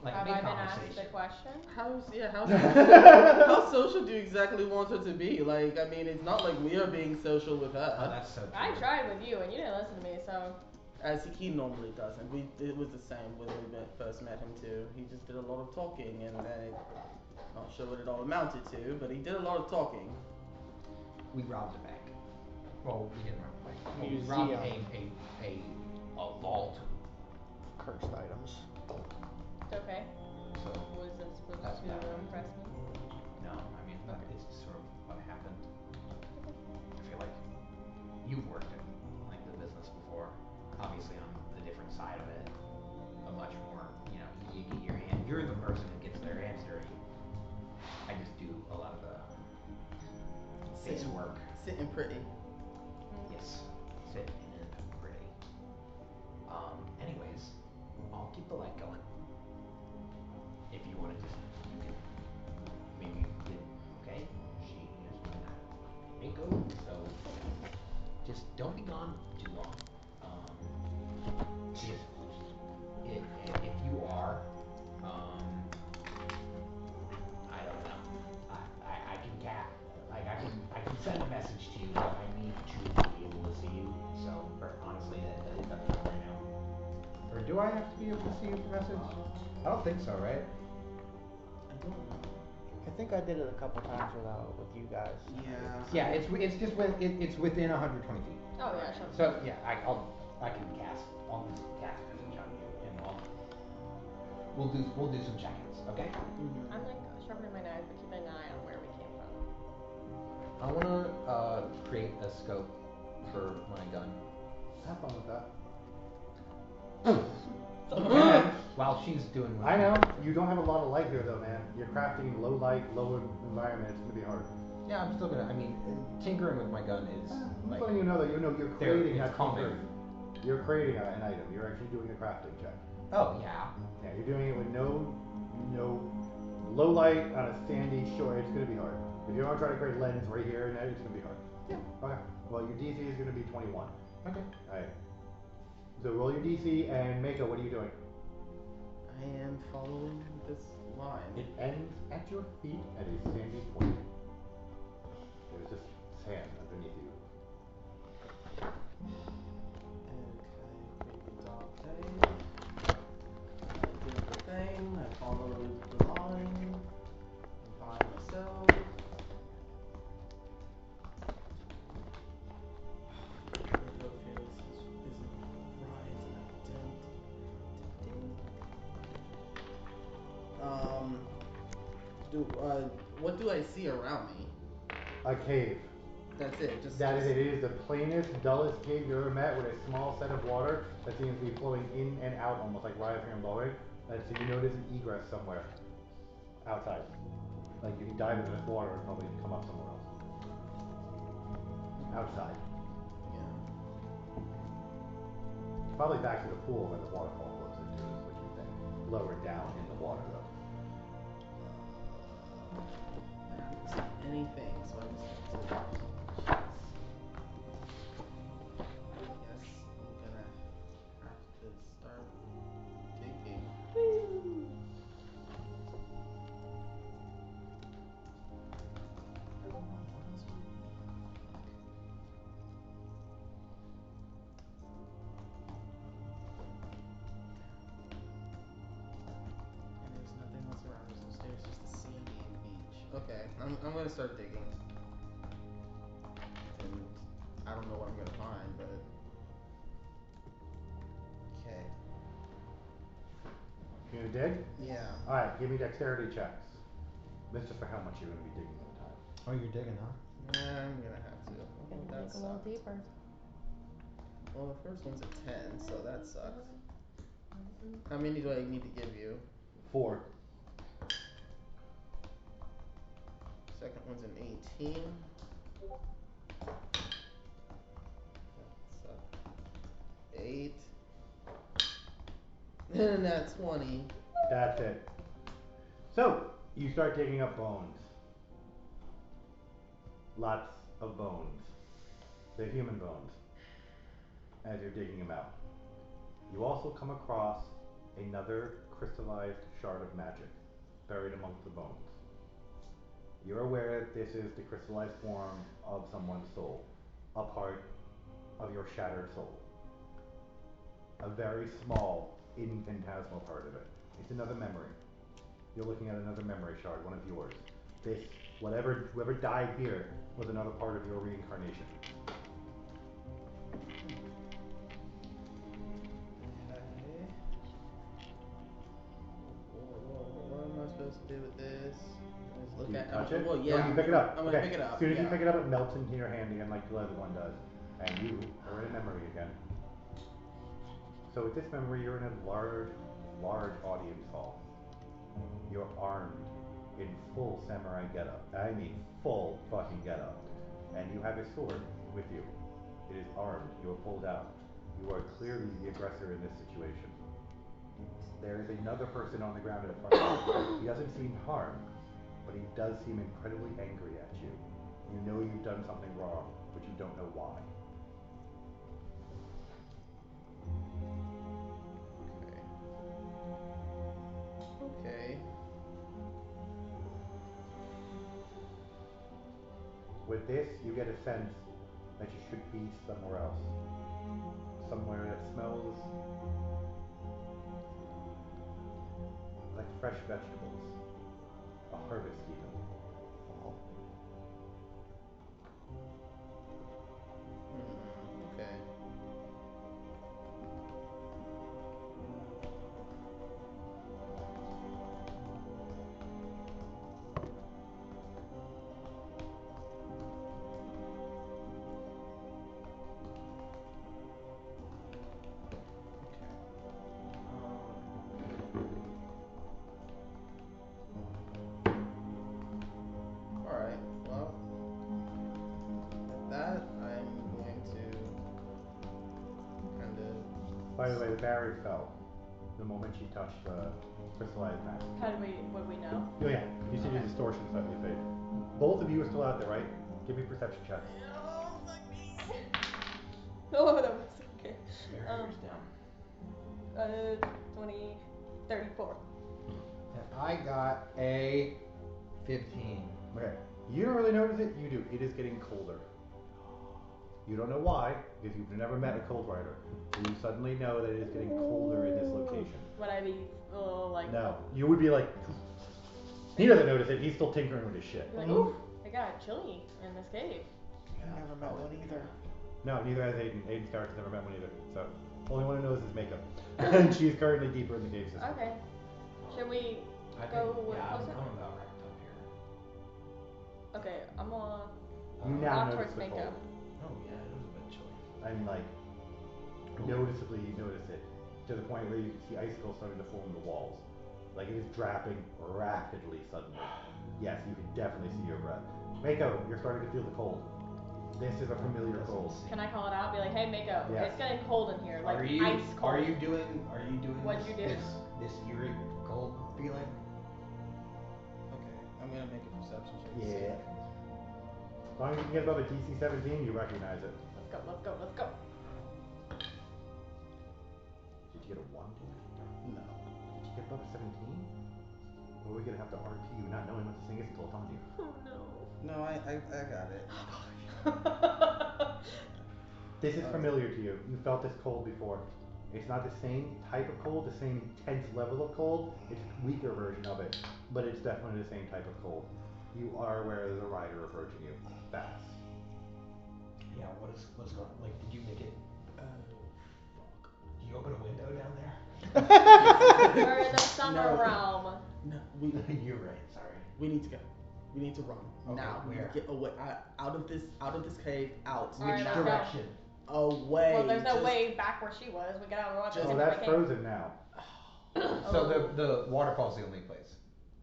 Like Have make I been asked conversation. the question? How social do you exactly want her to be? Like, I mean, it's not like we are being social with her. Oh, that's so true. I tried with you and you didn't listen to me, so. As he normally doesn't. It was the same when we first met him too. He just did a lot of talking, and then not sure what it all amounted to, but he did a lot of talking. We robbed a bank. Well, we didn't rob a bank. Well, we Museum. robbed a vault. Cursed items. It's okay. So Was this supposed That's to bad. impress me? no, I mean Okay. it's just sort of what happened. I feel like you've worked in like the business before. Obviously on the different side of it. A much more, you get your hand. You're the person who gets their hands dirty. I just do a lot of the face work. Sitting pretty. Yes. Sit and pretty. Anyways, I'll keep the light going. If you wanna just, you can, maybe you did, okay? She is doing that. Mako, so, just don't be gone too long. If you have to be able to see the message? I don't think so, right? I don't know. I think I did it a couple times with you guys. Yeah, it's just when it's within 120 feet. Oh yeah, sure. So yeah, I can cast. I'll do some casters and we'll do some check-ins, okay? Mm-hmm. I'm like sharpening my knives, but keeping an eye on where we came from. I wanna create a scope for my gun. Have fun with that. And while she's doing what I know. she's doing. You don't have a lot of light here though, man. You're crafting in low light, low environment, it's gonna be hard. Yeah, I'm still gonna. I mean, tinkering with my gun is I'm like. just letting you know that you're creating it's that calming. You're creating an item. You're actually doing a crafting check. Oh yeah. Yeah, you're doing it with no low light on a sandy shore. It's gonna be hard. If you want to try to create lens right here and there, it's gonna be hard. Yeah. Okay. Well, your DC is gonna be 21. Okay. All right. So roll your DC and Mako, what are you doing? I am following this line. It ends at your feet at a sandy point. There's just sand underneath you. Okay, creepy dog thing. I did the thing, I followed the line. By myself. What do I see around me? A cave. That's it. That is it. It is the plainest, dullest cave you ever met, with a small set of water that seems to be flowing in and out, almost like rising and lowering. And so you notice an egress somewhere outside. Like if you dive into this water, it'll probably come up somewhere else. Outside. Yeah. Probably back to the pool that the waterfall flows into, is what you think. Lower down in the water though. I don't see anything, so I just have to. Jeez. Guess I'm gonna have to start digging. Woo! I don't know what else would it be. And there's nothing else around. There's no stairs, just a sandy beach. Okay, I'm gonna start digging. And I don't know what I'm gonna find, but. Okay. You gonna dig? Yeah. Alright, give me dexterity checks. This is for how much you're gonna be digging at a time. Oh, you're digging, huh? Yeah, I'm gonna have to. Gonna That dig a little sucked. deeper. Well, the first one's a 10, so that sucks. How many do I need to give you? 4. Second one's an 18. That sucked. 8. And that's 20. That's it. So, you start digging up bones. Lots of bones. They're human bones. As you're digging them out. You also come across another crystallized shard of magic buried amongst the bones. You're aware that this is the crystallized form of someone's soul, a part of your shattered soul. A very small, infinitesimal part of it. It's another memory. You're looking at another memory shard, one of yours. This, whoever died here, was another part of your reincarnation. Okay. What am I supposed to do with this? Just look Do you at touch it? Well, yeah. No, you pick it up. I'm Okay. gonna pick it up. As soon as you yeah. pick it up, it melts into your hand again like the other one does. And you are in a memory again. So with this memory, you're in a large audience hall. You're armed in full samurai getup. I mean full fucking getup. And you have a sword with you. It is armed. You are pulled out. You are clearly the aggressor in this situation. There is another person on the ground in front of you. He doesn't seem harmed, but he does seem incredibly angry at you. You know you've done something wrong, but you don't know why. Okay. With this, you get a sense that you should be somewhere else. Somewhere that smells fresh vegetables. A harvest even. Okay. Alright, well, with that, I'm going to kind of. By the way, the barrier fell the moment she touched the crystallized mask. How do we? Would we know? Oh yeah, you see the distortion suddenly fade. Both of you are still out there, right? Give me perception checks. Oh, that was okay. Barrier's down. 20, 34. And I got a 15. Okay. You don't really notice it, you do. It is getting colder. You don't know why, because you've never met a cold rider. But you suddenly know that it is getting colder in this location. Would I be like? No. You would be like, he doesn't notice it, he's still tinkering with his shit. Like, ooh, it got chilly in this cave. I never met one either. No, neither has Aiden. Aiden Stark's never met one either. So, only one who knows is makeup. And she's currently deeper in the cave system. Okay. Should we I go think, with yeah, I'm closer? about wrapped up here. Okay, I'm gonna You now walk notice towards the makeup. cold. Oh yeah, it was a bit chilly. And like, noticeably you notice it. To the point where you can see icicles starting to form the walls. Like it is dropping rapidly suddenly. Yes, you can definitely see your breath. Mako, you're starting to feel the cold. This is a familiar cold. Can I call it out? Be like, hey, Mako, Yes. it's getting cold in here, like Are you ice cold. Are you doing What'd you do? this eerie cold feeling? Okay, I'm gonna make a perception check. Yeah. As long as you can get above a DC 17, you recognize it. Let's go, let's go, let's go. Did you get a 1? No. Did you get above a 17? Or are we gonna have to RP you not knowing what this thing is until it's on you? Oh no. No, I got it. This is familiar to you. You felt this cold before. It's not the same type of cold, the same intense level of cold. It's a weaker version of it, but it's definitely the same type of cold. You are aware there's a rider approaching you. Fast. Yeah, what's going on? Like, did you make it? Fuck. Did you open a window down there? We're in the summer No. realm. No, we You're right. Sorry. we need to go. We need to run Okay, now. We need where? to get away out of this cave. Out. Alright, Which let's go. direction? Away. Well, there's no just- way back where she was. We get out of the water. Just- Oh, that's frozen now. So the waterfall's the only place.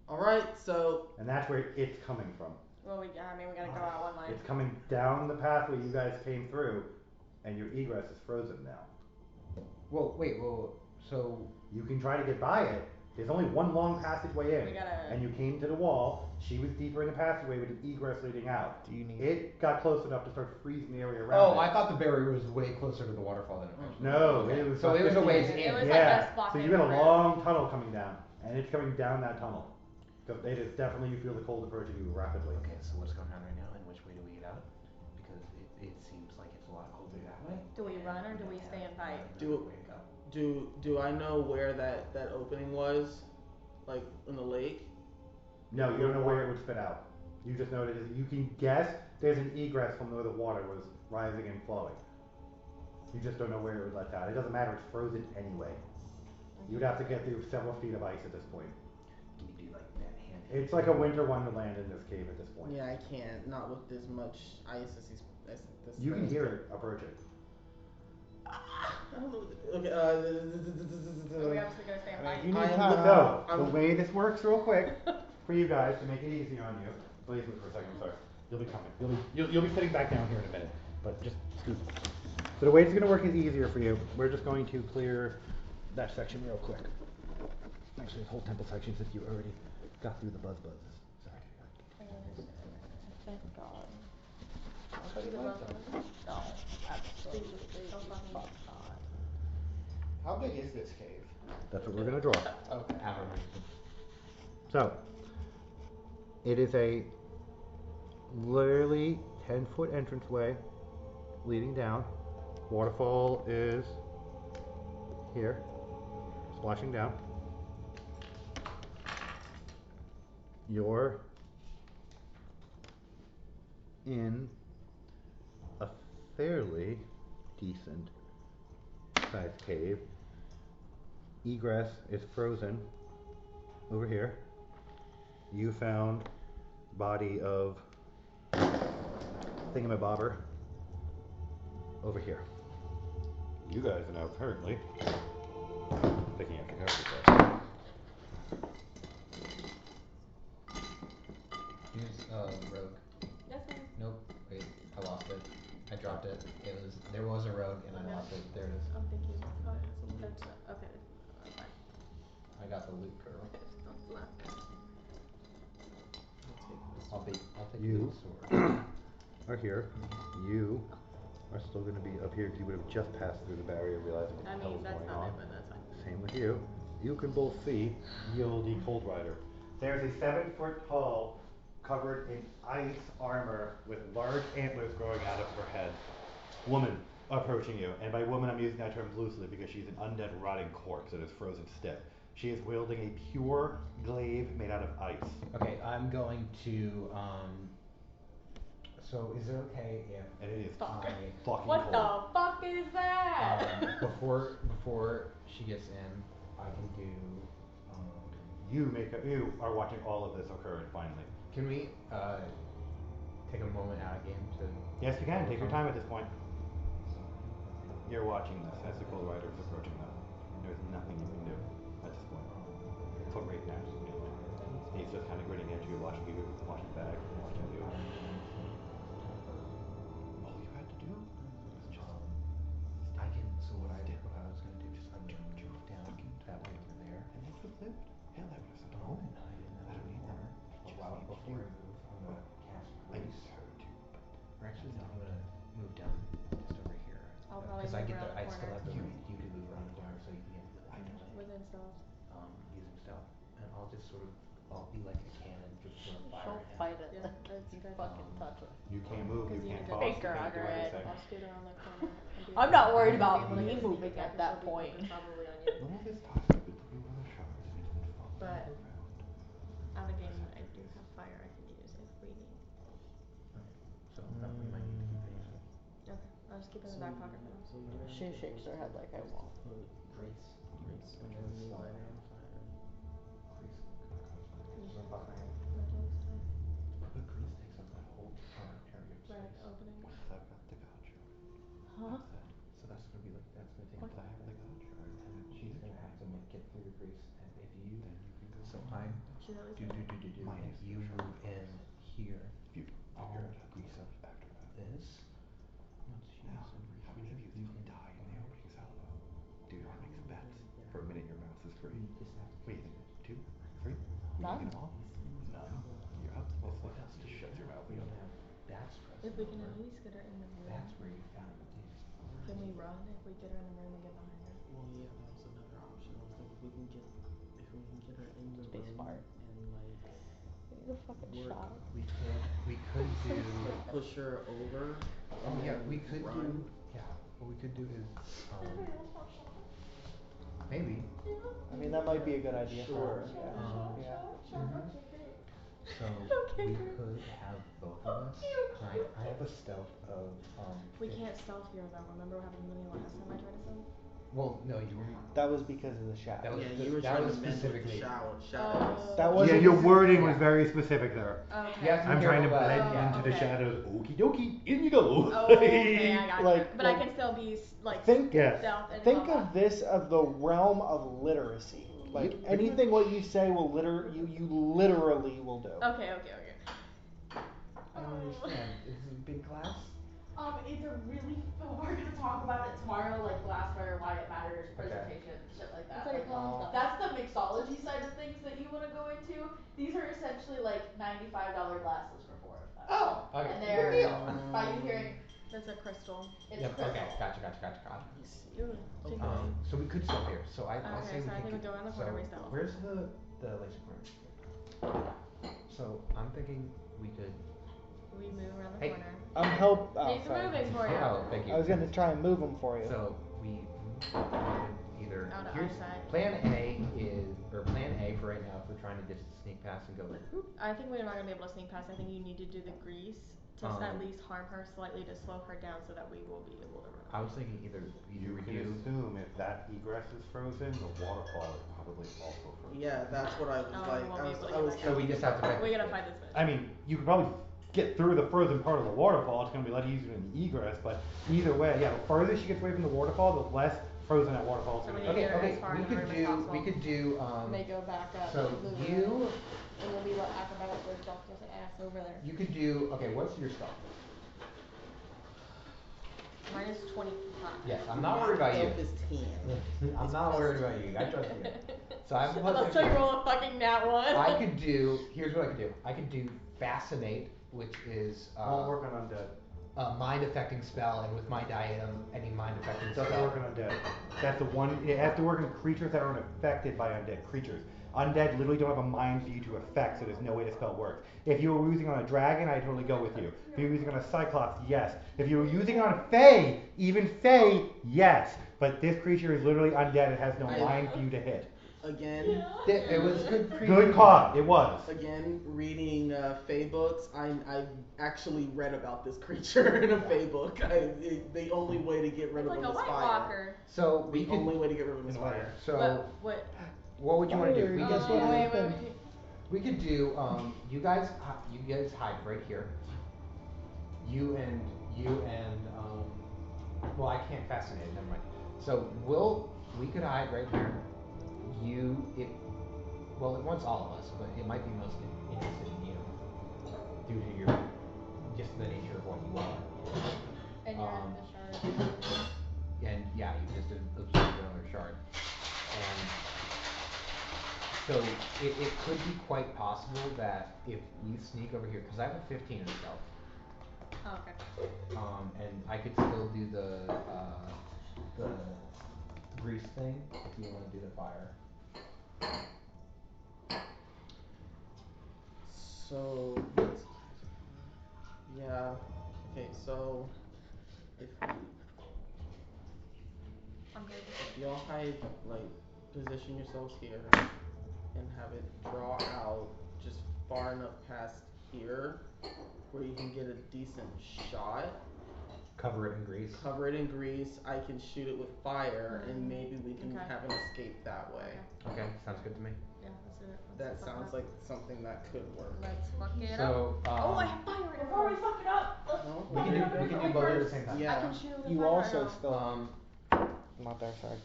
All right, so And that's where it's coming from. Well, we gotta go out one line. It's coming down the pathway you guys came through, and your egress is frozen now. Well, wait, so You can try to get by it. There's only one long passageway in. We gotta- And you came to the wall. She was deeper in the passageway with an egress leading out. Do you need? It got close enough to start freezing the area around oh, it. I thought the barrier was way closer to the waterfall than it was. No, it was So about it was a 15 ways It in. was like yeah. us blocking So you got a the long tunnel coming down, and it's coming down that tunnel. Because it is definitely you feel the cold approaching you rapidly. Okay, so what's going on right now, and which way do we get out? Because it seems like it's a lot colder that way. Do we run or do we stay and fight? Do- Way to go. do I know where that opening was, like in the lake? No, you don't know where it would spit out. You just know that you can guess there's an egress from where the water was rising and flowing. You just don't know where it would let out. It doesn't matter, it's frozen anyway. You'd have to get through several feet of ice at this point. Can you do like that hand? It's like a winter wonderland in this cave at this point. Yeah, I can't. Not with this much ice as this. You can hear it approaching. I don't know. Okay. Are we obviously gonna stay and fight? You need I am time. So, I'm- the way this works real quick, for you guys, to make it easy on you, please wait for a second, sorry. You'll be coming. You'll be sitting back down here in a minute, but just scoot. So the way it's gonna work is easier for you. We're just going to clear that section real quick. Actually, this whole temple section, since you already got through the buzzes. Sorry. Thank God. No, absolutely fuck not. How big is this cave? That's what we're gonna draw. Okay. So, it is a literally 10-foot entranceway leading down. Waterfall is here, splashing down. You're in a fairly decent sized cave. Egress is frozen over here. You found body of thingamabobber over here. You guys are now currently picking up your character. Use rogue. Yes, ma'am. Nope. Wait, I lost it. I dropped it. There was a rogue and I lost it. There it is. Oh, thank you. It's Oh, okay, it's a little that's okay. That's fine. I got the loot girl. That's left. I'll take this. I'll take You the sword. are here. You are still going to be up here because you would have just passed through the barrier realizing what I the hell mean, is that's going not on. it, but that's fine. Same with you. You can both see Yieldy Cold Rider. There's a 7-foot tall, covered in ice armor with large antlers growing out of her head, woman approaching you. And by woman, I'm using that term loosely because she's an undead rotting corpse that is frozen stiff. She is wielding a pure glaive made out of ice. Okay, I'm going to so is it okay if And it is Fuck. fucking What cold. the fuck is that? before she gets in, I can do You are watching all of this occur finally. can we take a moment out of game to Yes, you can. Take your time at this point. You're watching this as the Cold Rider is approaching them. There's nothing you can do at this point. For right now, mainly. He's just kind of grinning at you, watching back, watching you. All you had to do was just I can so what I was gonna do is I'm gonna move down that way over there. And you could live. Hell, I would have said Oh, and hide in that I don't need corner. that. But while before I move, I'm gonna cast I need grace. her too, but Or actually, no, I'm gonna move down just over here. I'll probably Because I move get around the I still corner. have the range. You can move around the corner, so you can get I know. Within stealth. using stealth, and I'll just sort of I'll be like a cannon, just sort of fire. Don't fight it. Yeah, Like, that's you good. fucking touch it. You can't move, you Because you can't need to toss, you Finger can't do under it. anything. I'll scoot around the corner. And be I'm like, not worried "You'll about be able to me get a moving sneak at attack, that which will be point. probably on you. All this time you've been looking around the showers and it's been following But you around. out of game, I do have fire I can use if we need. So that we might need to keep it easy. Okay, I'll just keep it in the back pocket for now. So you're gonna She take shakes her head like I won't. put Grace. grace and then move right in fire. Grace gonna cause fire. You So should buff fire. it. That takes time. But grace takes up that whole area of Right, space. opening. Once I've got the god shard, Huh? that's it. So that's gonna be like that's gonna take Once up I have the god shard, and then she's gonna have to make it through the grace. And if you then you can go so in. I'm Should at least do get it. Mine and is you your move in here. You I'll figure it out grease up after that. this. Once she's Now, in how many of you you thought can die in the opening salvo? Do you want to make some bets? For a minute your mouse is free. You just have to What do you think? 2? 3? None. You get them all? None. You're up. Well, It's what like, else do just you shut your mouth We again. don't have that stress. If we can at least get her in the room. That's where you found it. Can we run if we get her in the room and get behind her? Well, yeah, that was another option. I was like, if we can get her in the Be room smart. and like You need a fucking work, shot. We could do like push her over. Oh And yeah, then we could run. do yeah. What we could do is Anybody else want shots? maybe I mean, that might be a good idea for Sure. her. Yeah. Shots? Mhm. Okay, great. so Okay, we great. could have both of us. I have a stealth of We can't stealth here though. Remember what happened to me last time I tried to stealth? Well, no, you were That was because of the shadow. That was Yeah, you were that trying was to mend with the specifically shadows. That Yeah, wasn't. your wording was Yeah. very specific there. Okay. Yeah, I'm trying to careful about blend it, yeah. into the Okay. shadows. Okie dokie, in you go. Oh, okay, I got you. Like- But I like- can still be like Think- Yes. stealth and Think combat. of this of the realm of literacy. Like Yep. anything what you say will you literally will do. Okay, okay, okay. I don't understand. Is this a big class? It's a really, we're gonna talk about it tomorrow, like glassware, why it matters, presentation, shit like that. That's already Like, called stuff. that's the mixology side of things that you wanna go into. These are essentially like $95 glasses for 4 of them. Oh, okay. And Good they're, deal. by you hearing, That's a crystal. it's Yep, crystal. okay, gotcha. Ooh, take it. So we could stealth here. So I Okay, say so I we think could we go in the so corner, we stealth. where's the laser pointer? So I'm thinking we could We move around the Hey. corner. Oh, He's moving for you. oh thank you. I was gonna try and move them for you. So we could either Out of here's eyesight. plan A is or plan A for right now if we're trying trying to just sneak past and go like, whoop? I think we're not gonna be able to sneak past. I think you need to do the grease to at least harm her slightly to slow her down so that we will be able to run. I was thinking either You can assume if that egress is frozen, the waterfall is probably also frozen. Yeah, that's what I was like. I was So we just have to fight. We gotta fight this bitch. I mean, you could probably get through the frozen part of the waterfall. It's gonna be a lot easier than the egress, but either way, yeah. The further she gets away from the waterfall, the less frozen that waterfall is So gonna we be. need to Okay, get her as far we in the could room as do, possible. we could do, They go back up. so move you, around, and we'll be like acrobatic with Doctor's ass over there. you could do, okay, what's your stealth? Mine is 25. Yes, I'm not worried about you. Stealth is 10. I'm not worried about you, I trust you. So I'm Unless you roll a fucking nat 1. I could do, here's what I could do. I could do Fascinate, which is, Won't work on undead. a mind affecting spell, and with my diadem, any mind affecting spell. Doesn't work on undead. That's the one. It has to work on creatures that aren't affected by undead creatures. Undead literally don't have a mind for you to affect, so there's no way the spell works. If you were using on a dragon, I'd totally go with you. If you were using on a cyclops, yes. If you were using on a fae, even fae, yes. But this creature is literally undead. It has no mind for you to hit. Again. It was good. Good call. It was. Again, reading Fae books, I actually read about this creature in a Fae book. The only way to get rid It's of like him a is White fire. Walker. So The only way to get rid of him is fire. So What? what would you want to do? We Guess could what do, happened? we could do you guys hide right here. You and well, I can't fascinate it, never mind. So we could hide right here. Well, it wants all of us, but it might be most interested in you due to your just the nature of what you are. And you're in the shard. And yeah, you just observed another shard. And so it could be quite possible that if we sneak over here, because I have a 15 in stealth. Oh, okay. And I could still do the grease thing if you want to do the fire. So, yeah. Okay, so if I'm good. y'all hide, like, position yourselves here and have it draw out just far enough past here where you can get a decent shot. Cover it in grease. Cover it in grease. I can shoot it with fire, and maybe we can have an escape that way. Okay, sounds good to me. Yeah, let's do it. That sounds like something that could work. Let's fuck it So, up. Oh, I have fire in Before we fuck it up, let's No, we can do both at the same time. Yeah. I can shoot with You fire also arrow. still. Not there, sorry.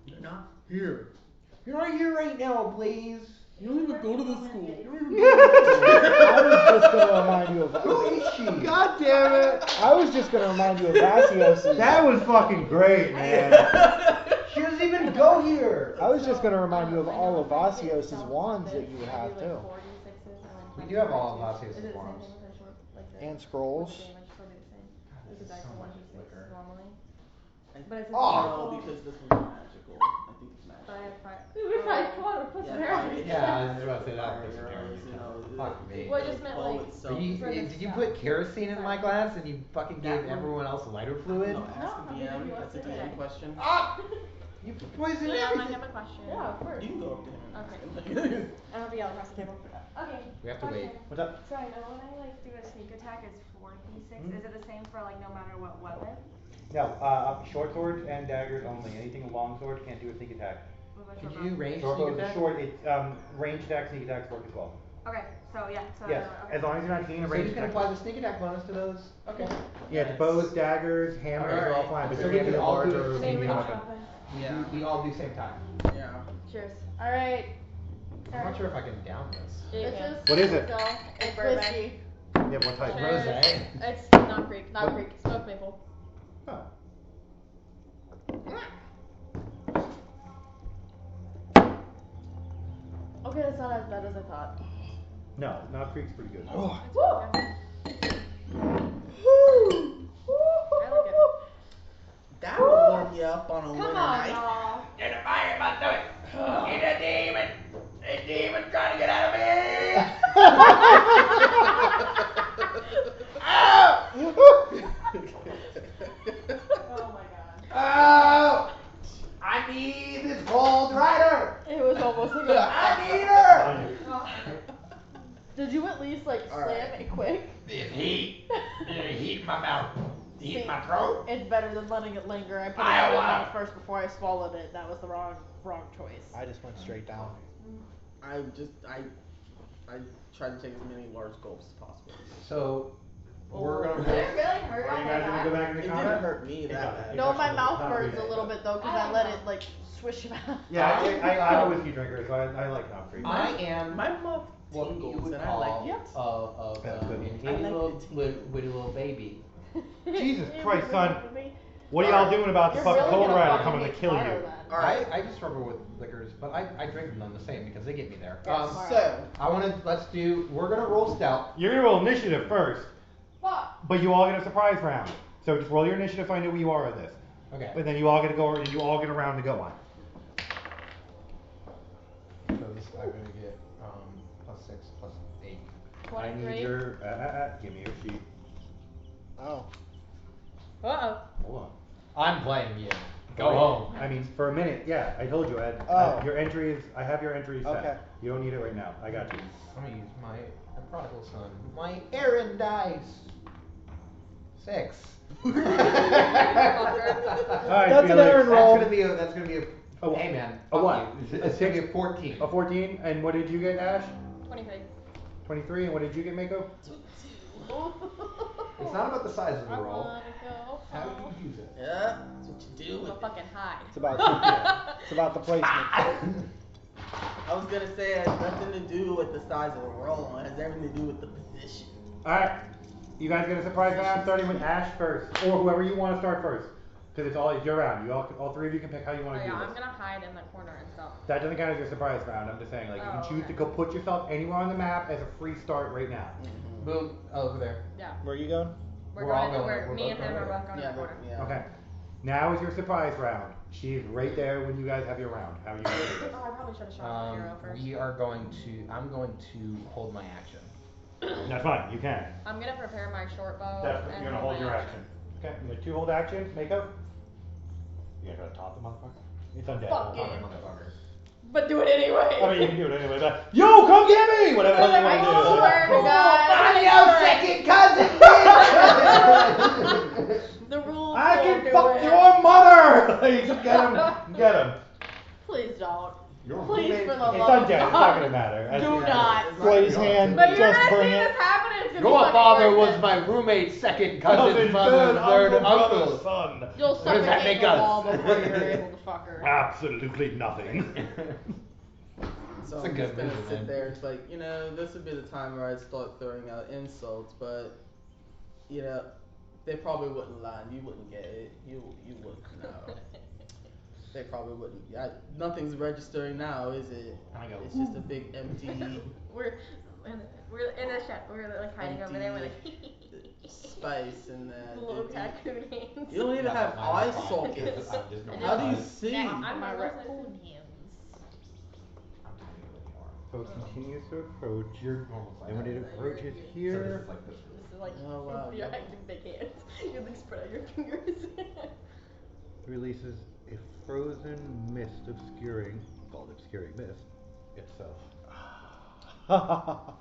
You're not. Here. You're not here right now, please. You don't even go to the school. I was just gonna remind you of. Who is she? God damn it! I was just gonna remind you of Vasios'. That was fucking great, man. She doesn't even go here. I was just gonna remind you of all of Vasios' wands that you have too. We do have all of Vasios' wands. And scrolls. This is actually 1d6 normally. But it's no, because this one's magical. I think it's magical. But I have fire. Come on, put some hair on. Yeah, I was just about to say that. Fire arrows, you know, Fuck me. Well, I just meant, bow like, itself Did you put kerosene in my glass and you fucking gave everyone else lighter fluid? No, ask the DM. That's a DM question. Ah! You poisoned Liam, I everything. have a question. Yeah, of course. You can go up to him. Okay. I have to yell across the table. Okay. We have to wait. What's up? So I know when I like do a sneak attack it's 4d6. Is it the same for like no matter what weapon? No, short swords and daggers only. Anything long sword can't do a sneak attack. What about Could short you do bow? range Short sneak bows are attack? short. It's range attack, sneak attacks work as well. Okay, so yeah, so Yes, okay. as long as you're not taking a So range you can attack. apply the sneak attack bonus to those. Okay. Yeah, it's bows, daggers, hammers are all fine, but So they're we gonna be can all larger do or the medium Same range weapon. weapon. Yeah. We all do same time. Yeah. Cheers. Alright. I'm not sure if I can down this. Bitches. What is it? Let's go. It's Bourbon. whiskey. Yeah, what type? Cheers. Rosé. It's not Greek. Not Greek. Smoked maple. Oh. Okay, that's not as bad as I thought. No, Knob Creek's pretty good. Woo! Woo! I like it. That will warm you up on a winter Come on, night. y'all. There's a fire about to do it. It's a demon. A demon trying to get out of me. Oh my god. Oh! I need this cold rider. It was almost like a I need her! Did you at least like All slam right. it quick? There's heat. There's heat in my mouth. Heat See, in my throat. It's better than letting it linger. I put it I in my wanna- mouth first before I swallowed it. That was the wrong choice. I just went straight down. I tried to take as many large gulps as possible. So we're Did gonna it really hurt Are on you my guys gonna go back? back in It the didn't combat? hurt me that bad. No, my mouth Not burns really. a little bit though because I let it like swish about. Yeah, I'm a whiskey drinker, so I like Humphrey. I am My mouth what you tingles would and I call like it. of That's good. an I itty like little the witty little baby. Jesus It Christ, was son. with me. What are y'all doing about the You're fucking really cold gonna rider fucking coming to get kill tomorrow you? then. All right. I just struggle with liquors, but I drink them the same because they get me there. So We're gonna roll stealth. You're gonna roll initiative first, Fuck. but you all get a surprise round. So just roll your initiative so I know where you are in this. Okay. But then you all get to go, and you all get a round to go on. So this I'm gonna get +6 +8. I need 23. your, give me your sheet. Oh. Uh Hold on. I'm playing you. Go Wait, home. I mean, for a minute, yeah, I told you, Ed. Oh. Your entry is, I have your entry set. Okay. You don't need it right now. I got you. I'm gonna use my prodigal son. My Aaron dice. 6. Alright, That's Felix. That's gonna be a. Oh, Hey man. a fuck what? you. A It's gonna be six? a 14. A 14, and what did you get, Ash? 23. 23, and what did you get, Mako? It's not about the size of the I roll. wanna go How do home. you use it? yeah, that's what you do I'm with a it. fucking high. It's about it's about the placement. I was gonna say it has nothing to do with the size of the roll. It has everything to do with the position. Alright, you guys get a surprise round starting with Ash first, or whoever you want to start first. Because it's your round. You all three of you can pick how you Oh want to do yeah, this. I'm gonna hide in the corner and stuff. That doesn't count as your surprise round. I'm just saying, like, you can Oh, choose okay. to go put yourself anywhere on the map as a free start right now. Boom. Over there. Yeah. Where are you going? We're all going- we're Me both and him going are there. both going Yeah, to the corner. yeah. Okay. Now is your surprise round. She's right there when you guys have your round. How are you going to do this? Oh, I probably should have shot the hero first. I'm going to hold my action. That's fine. You can. I'm gonna prepare my short bow. That's, and you're gonna hold my your action. Okay. You got 2 hold actions. Mako. You gonna try to top the motherfucker? It's undead. Fuck Top it. the motherfucker. But do it anyway. I mean, you can do it anyway. But yo, come get me! Whatever you want to do. swear to God. I'm your second cousin, bitch! The rules I won't can do fuck it. your mother! Like, just get him. Get him. Please don't. Your Please, roommate- for the It's love of undead. It's not God. gonna matter. Do not. Raise hand, But you're just gonna bring see it. this happen and it's gonna be Your fucking father worth was it. my roommate's second Cousin, cousin, mother, third brother, uncle. son. You'll What does that suffocate make the us? wall before you're able to fuck her. Absolutely nothing. So It's a I'm good just gonna movie, sit man. there. It's like, this would be the time where I'd start throwing out insults, but they probably wouldn't land. You wouldn't get it. You wouldn't know. They probably wouldn't. Nothing's registering now, is it? I go, It's just a big empty We're in a shed. We're like hiding over there. We're like space and then little raccoon hands. you don't even Yeah, have my eye response is sockets. I'm just going How do you outside. see? I'm My not raccoon hands. I'm tiny little more. So it continues to approach. Your normal size. And when it approaches So this here, is like this. This is like Oh, wow. you're acting big hands. You like spread out your fingers. releases a frozen mist obscuring, called obscuring mist, itself.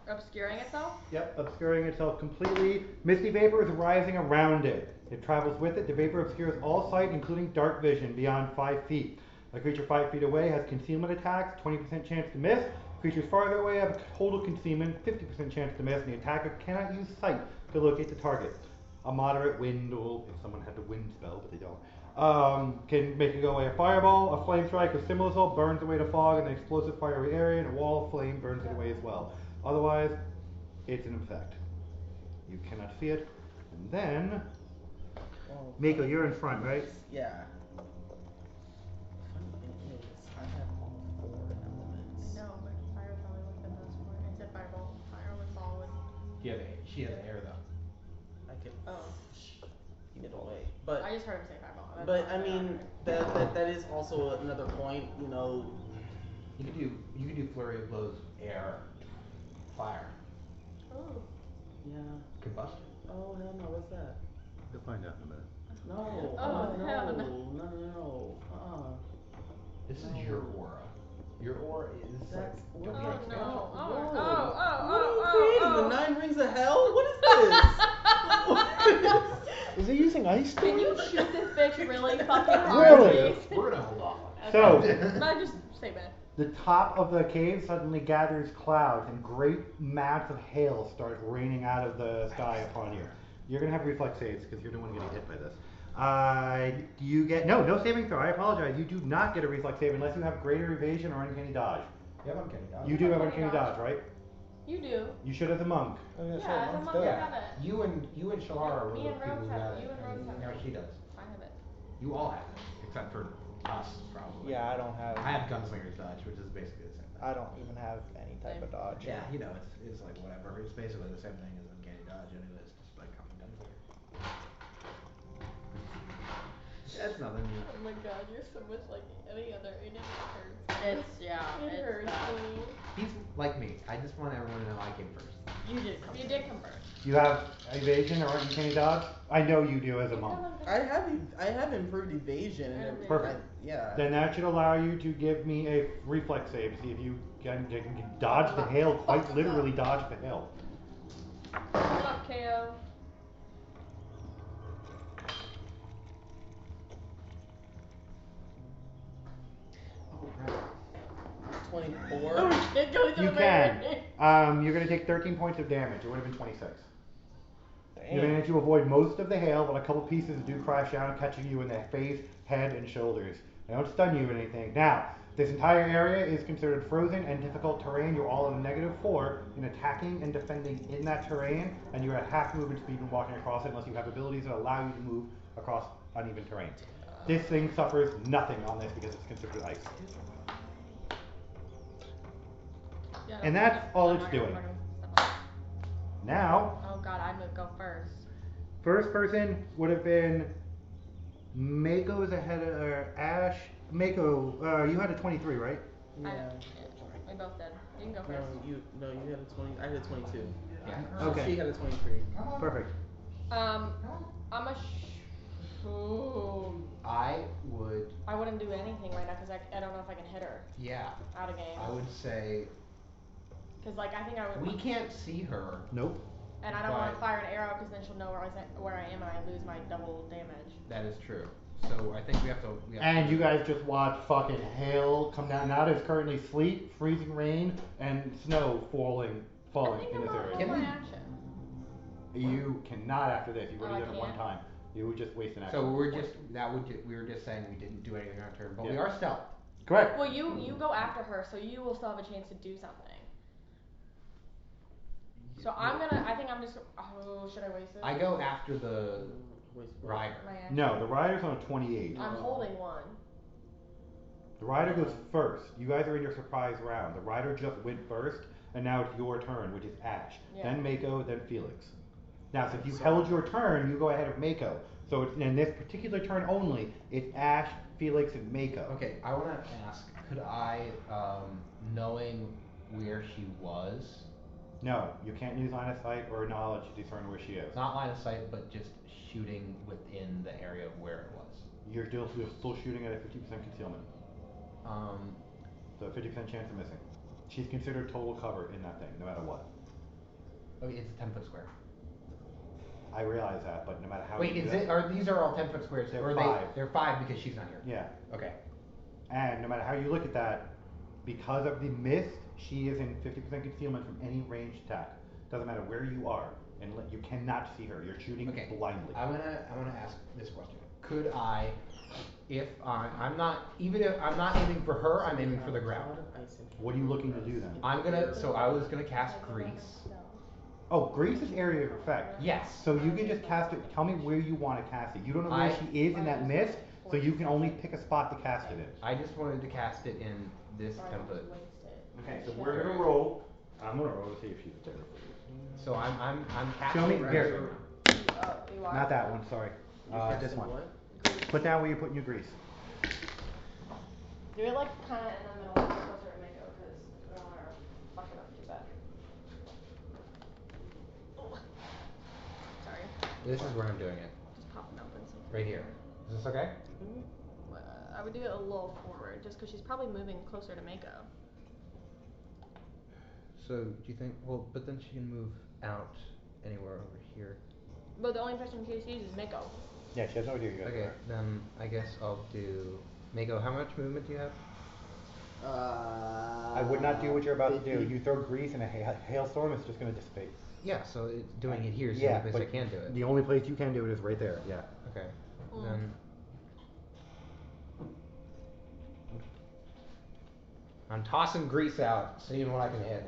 Obscuring itself? Yep, obscuring itself completely. Misty vapor is rising around it. It travels with it. The vapor obscures all sight, including dark vision, beyond 5 feet. A creature 5 feet away has concealment attacks, 20% chance to miss. Creatures farther away have total concealment, 50% chance to miss, and the attacker cannot use sight to locate the target. A moderate wind, or if someone had the wind spell, but they don't, can make it go away. A fireball, a flame strike, or similar assault burns away the fog in an explosive fiery area, and a wall of flame burns it away as well. Otherwise, it's an effect. You cannot see it. And then, Well, Miko, you're in front, right? yeah. Funny thing is, I have all 4 elements. No, but fire probably would have been those four. I said fireball. Fire with ball would. She has air though. I could. Oh. Either way, but I just heard him say fireball. That's but not I what mean heard. that is also another point. You could do flurry of blows, air, fire, Ooh. Yeah. combustion. Oh hell no! What's that? You'll find out in a minute. No. Oh, no. hell no. No. This is No. your aura. Your aura is like, That's don't what be I like thought. Oh, Whoa. oh, oh, What are you oh, creating? oh. The 9 rings of hell? What is this? Is he using ice Can you storm? shoot this bitch really fucking hard, Really? please? We're gonna hold off on that. So, But just say that. the top of the cave suddenly gathers clouds and great mats of hail start raining out of the sky upon you. You're gonna have reflex saves because you're the one getting hit by this. You get no saving throw. I apologize. You do not get a reflex save unless you have greater evasion or uncanny dodge. You have uncanny dodge. You do have uncanny dodge, right? You do. You should as a monk. I was gonna say, Yeah, as a monks monk don't. I have it. You and Shalara were Me the and people Rose who have got it. it. You and Rose have Now it. she does. I have it. You all have it, except for us, probably. Yeah, I don't have. I have Gunslinger's dodge, which is basically the same thing. I don't even have any type of dodge. Yeah, you know, it's like whatever. It's basically the same thing as uncanny dodge, anyways, just by coming Gunslinger. That's nothing. Oh my god, you're so much like any other. It hurts. It hurts bad. me. He's like me. I just want everyone to know I came first. You did come. You did come first. You have evasion or uncanny dodge? I know you do as a monk. I have improved evasion and everything. Perfect. Yeah. Then that should allow you to give me a reflex save. See if you can dodge the hail, quite literally dodge the hail. Hold up, KO. Oh, right. 24. You can. You're going to take 13 points of damage. It would have been 26. You Damn. manage to avoid most of the hail, but a couple pieces do crash down, catching you in the face, head, and shoulders. They don't stun you or anything. Now, this entire area is considered frozen and difficult terrain. You're all in -4 in attacking and defending in that terrain, and you're at half movement speed when walking across it unless you have abilities that allow you to move across uneven terrain. This thing suffers nothing on this because it's considered ice. Yeah, And that's all it's doing. Now, Oh god, I'm gonna go first. first person would have been Mako's ahead of Ash. Mako, you had a 23, right? Yeah. We both did. You can go No, first. you had a 20. I had a 22. Yeah. Okay. She had a 23. Perfect. I'm a I would, I wouldn't do anything right now because I don't know if I can hit her yeah, out of game. I would say Because like I think I would. we can't see her. Nope. And I don't want to but- fire an arrow because then she'll know where I am and I lose my double damage. That is true. So I think we have to. And you guys just watch fucking hail come down. Now there's currently sleet, freezing rain, and snow falling I think in I'm this on area. my action. You cannot after this. You've Oh, already I done it one can't? time. You would just waste an action. So we're just we were just saying we didn't do anything on our turn, but we Yeah. are stealth. Correct. Well, you go after her, so you will still have a chance to do something. So I think I'm just. Oh, should I waste it? I go after the rider. My action. No, the rider's on a 28. I'm holding one. The rider goes first. You guys are in your surprise round. The rider just went first, and now it's your turn, which is Ash. Yeah. Then Mako, then Felix. Now, since you held your turn, you go ahead of Mako. So it's, in this particular turn only, it's Ash, Felix, and Mako. Okay, I want to ask, could I, knowing where she was, No, you can't use line of sight or knowledge to discern where she is. not line of sight, but just shooting within the area of where it was? You're still shooting at a 50% concealment. So 50% chance of missing. She's considered total cover in that thing, no matter what. Okay, it's a 10-foot square. I realize that, but no matter how Wait, you do is it? Are these are all 10-foot squares? They're or 5. They're 5 because she's not here. Yeah. Okay. And no matter how you look at that, because of the mist, she is in 50% concealment from any ranged attack. Doesn't matter where you are, and you cannot see her. You're shooting Okay. blindly. I wanna ask this question. Could I, if I'm not, even if I'm not aiming for her, I'm aiming for the ground. What are you looking to do then? I was gonna cast Grease. Oh, Grease is area of effect. Yes. So you can just cast it. Tell me where you want to cast it. You don't know where I- she is in that mist, so you can only pick a spot to cast it in. I just wanted to cast it in this 10-foot. Okay, so we're gonna roll. I'm gonna roll to see if she's there. So I'm casting. Show me. it Here. Oh, you are? Not that one. Sorry. This one. What? Put down where you're putting your grease. Do it like kind of in the middle, closer to Mako, because we don't want to fuck it up too bad. Sorry. This is where I'm doing it. Just pop it open. Right here. Is this okay? I would do it a little forward. forward, just because she's probably moving closer to Mako. So do you think? Well, but then she can move out anywhere over here. But the only person she sees is Mako. Yeah, she has no idea you guys Okay, are. then I guess I'll do. Mako, how much movement do you have? I would not do what you're about to do. You throw grease in a hailstorm, it's just going to dissipate. Yeah, so doing it here is the Yeah, only place I but can do it. the only place you can do it is right there. Yeah. Okay. Then I'm tossing grease out, seeing what I can hit.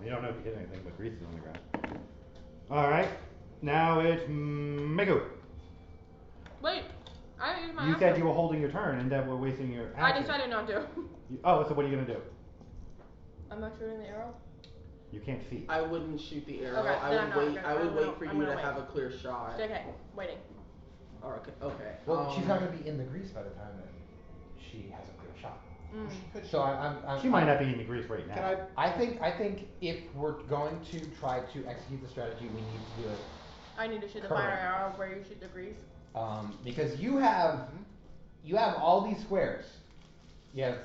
You don't know if you hit anything, but grease is on the ground. All right. Now it's Mako. Wait, I didn't use my You action. said you were holding your turn, and then we're wasting your action. I decided not to. Oh, so what are you gonna do? I'm not shooting the arrow. You can't see. I wouldn't shoot the arrow. Okay, I then would I'm not wait. gonna- I would I'm wait gonna- for I'm you to gonna have a wait. clear shot. Okay, waiting. Oh, okay. Well, she's not gonna be in the grease by the time that she has a clear shot. Mm. So I'm She might not be in the grease right now. Can I think if we're going to try to execute the strategy, we need to do it. I need to shoot the fire Correct. arrow where you shoot the grease. Because you have all these squares. You have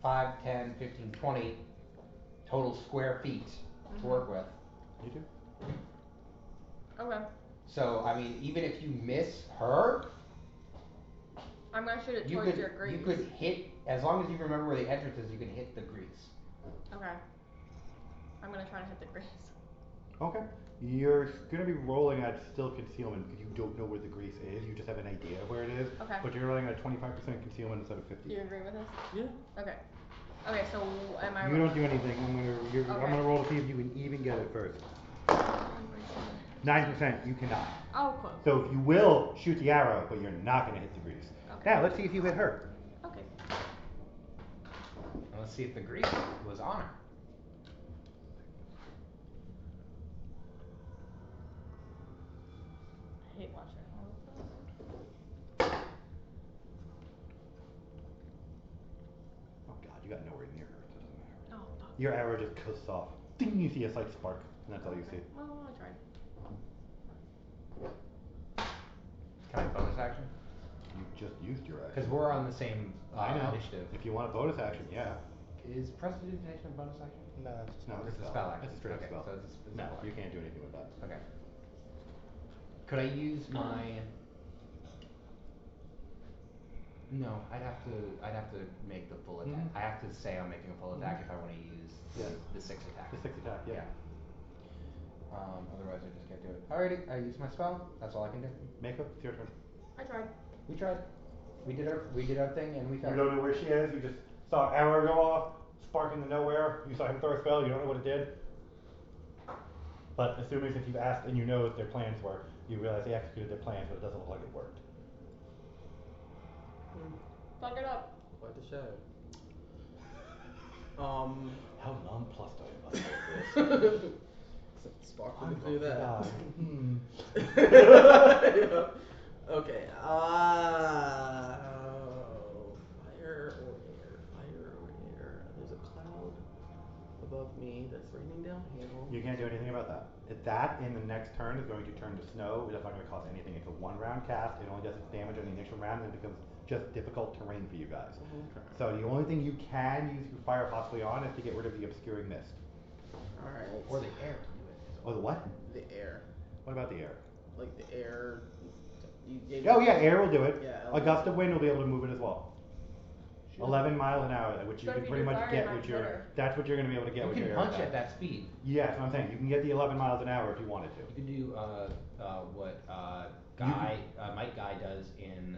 5, 10, 15, 20 total square feet to work with. You do? Okay. So I mean, even if you miss her, I'm gonna shoot it you towards could your grease. you could hit, as long as you remember where the entrance is, you can hit the grease. Okay. I'm gonna try to hit the grease. Okay. You're gonna be rolling at still concealment because you don't know where the grease is. You just have an idea of where it is. Okay. But you're rolling at 25% concealment instead of 50. Do you agree with this? Yeah. Okay. Okay, so am I? You don't do anything. I'm Okay. gonna roll to see if you can even get it first. 9%. You cannot. Oh, close. So you will shoot the arrow, but you're not gonna hit the grease. Okay. Now let's see if you hit her. Okay. Now let's see if the grease was on her. I hate watching all of this. Oh god, you got nowhere near her. So it doesn't matter. Oh, fuck. Your arrow just coasts off. Ding! You see a slight spark, and that's all you see. Well, I tried. Can I bonus action? You just used your action. Because we're on the same I know. initiative. If you want a bonus action, yeah. Is prestidigitation a bonus action? No, it's No, It's a spell action. It's a straight up Okay, spell. so it's no, spell you action. can't do anything with that. Okay. Could I use my? No, I'd have to make the full attack. I have to say I'm making a full attack if I want to use the 6 attack. The 6 attack, yeah. Otherwise I just can't do it. Alrighty, I use my spell. That's all I can do. Mako, it's your turn. I tried. We tried. We did our thing and we You failed. don't know where she is. You just saw an arrow go off, spark into nowhere. You saw him throw a spell. You don't know what it did. But assuming since you've asked and you know what their plans were, you realize they executed their plans, but it doesn't look like it worked. Fuck it up. Quite the show. How nonplussed I am by this. Spark wouldn't do that. Hmm. Okay. Fire or air? Fire or air? There's a cloud above me that's raining down hail. You can't do anything about that. That in the next turn is going to turn to snow. It's not going to cost anything. It's a 1-round cast. It only does its damage on the initial round, and it becomes just difficult terrain for you guys. Okay. So the only thing you can use your fire possibly on is to get rid of the obscuring mist. Alright. Or the air can do it. Or the what? The air. What about the air? Like the air. You gave Oh me- yeah, air will do it. Yeah, A gust of wind will be able to move it as well. Sure. 11 miles an hour, which you But can if you pretty do much fire, get it with might your. hit her. That's what you're going to be able to get You with can your punch air at attack. that speed. Yeah, that's what I'm saying. You can get the 11 miles an hour if you wanted to. You can do what Might Guy does in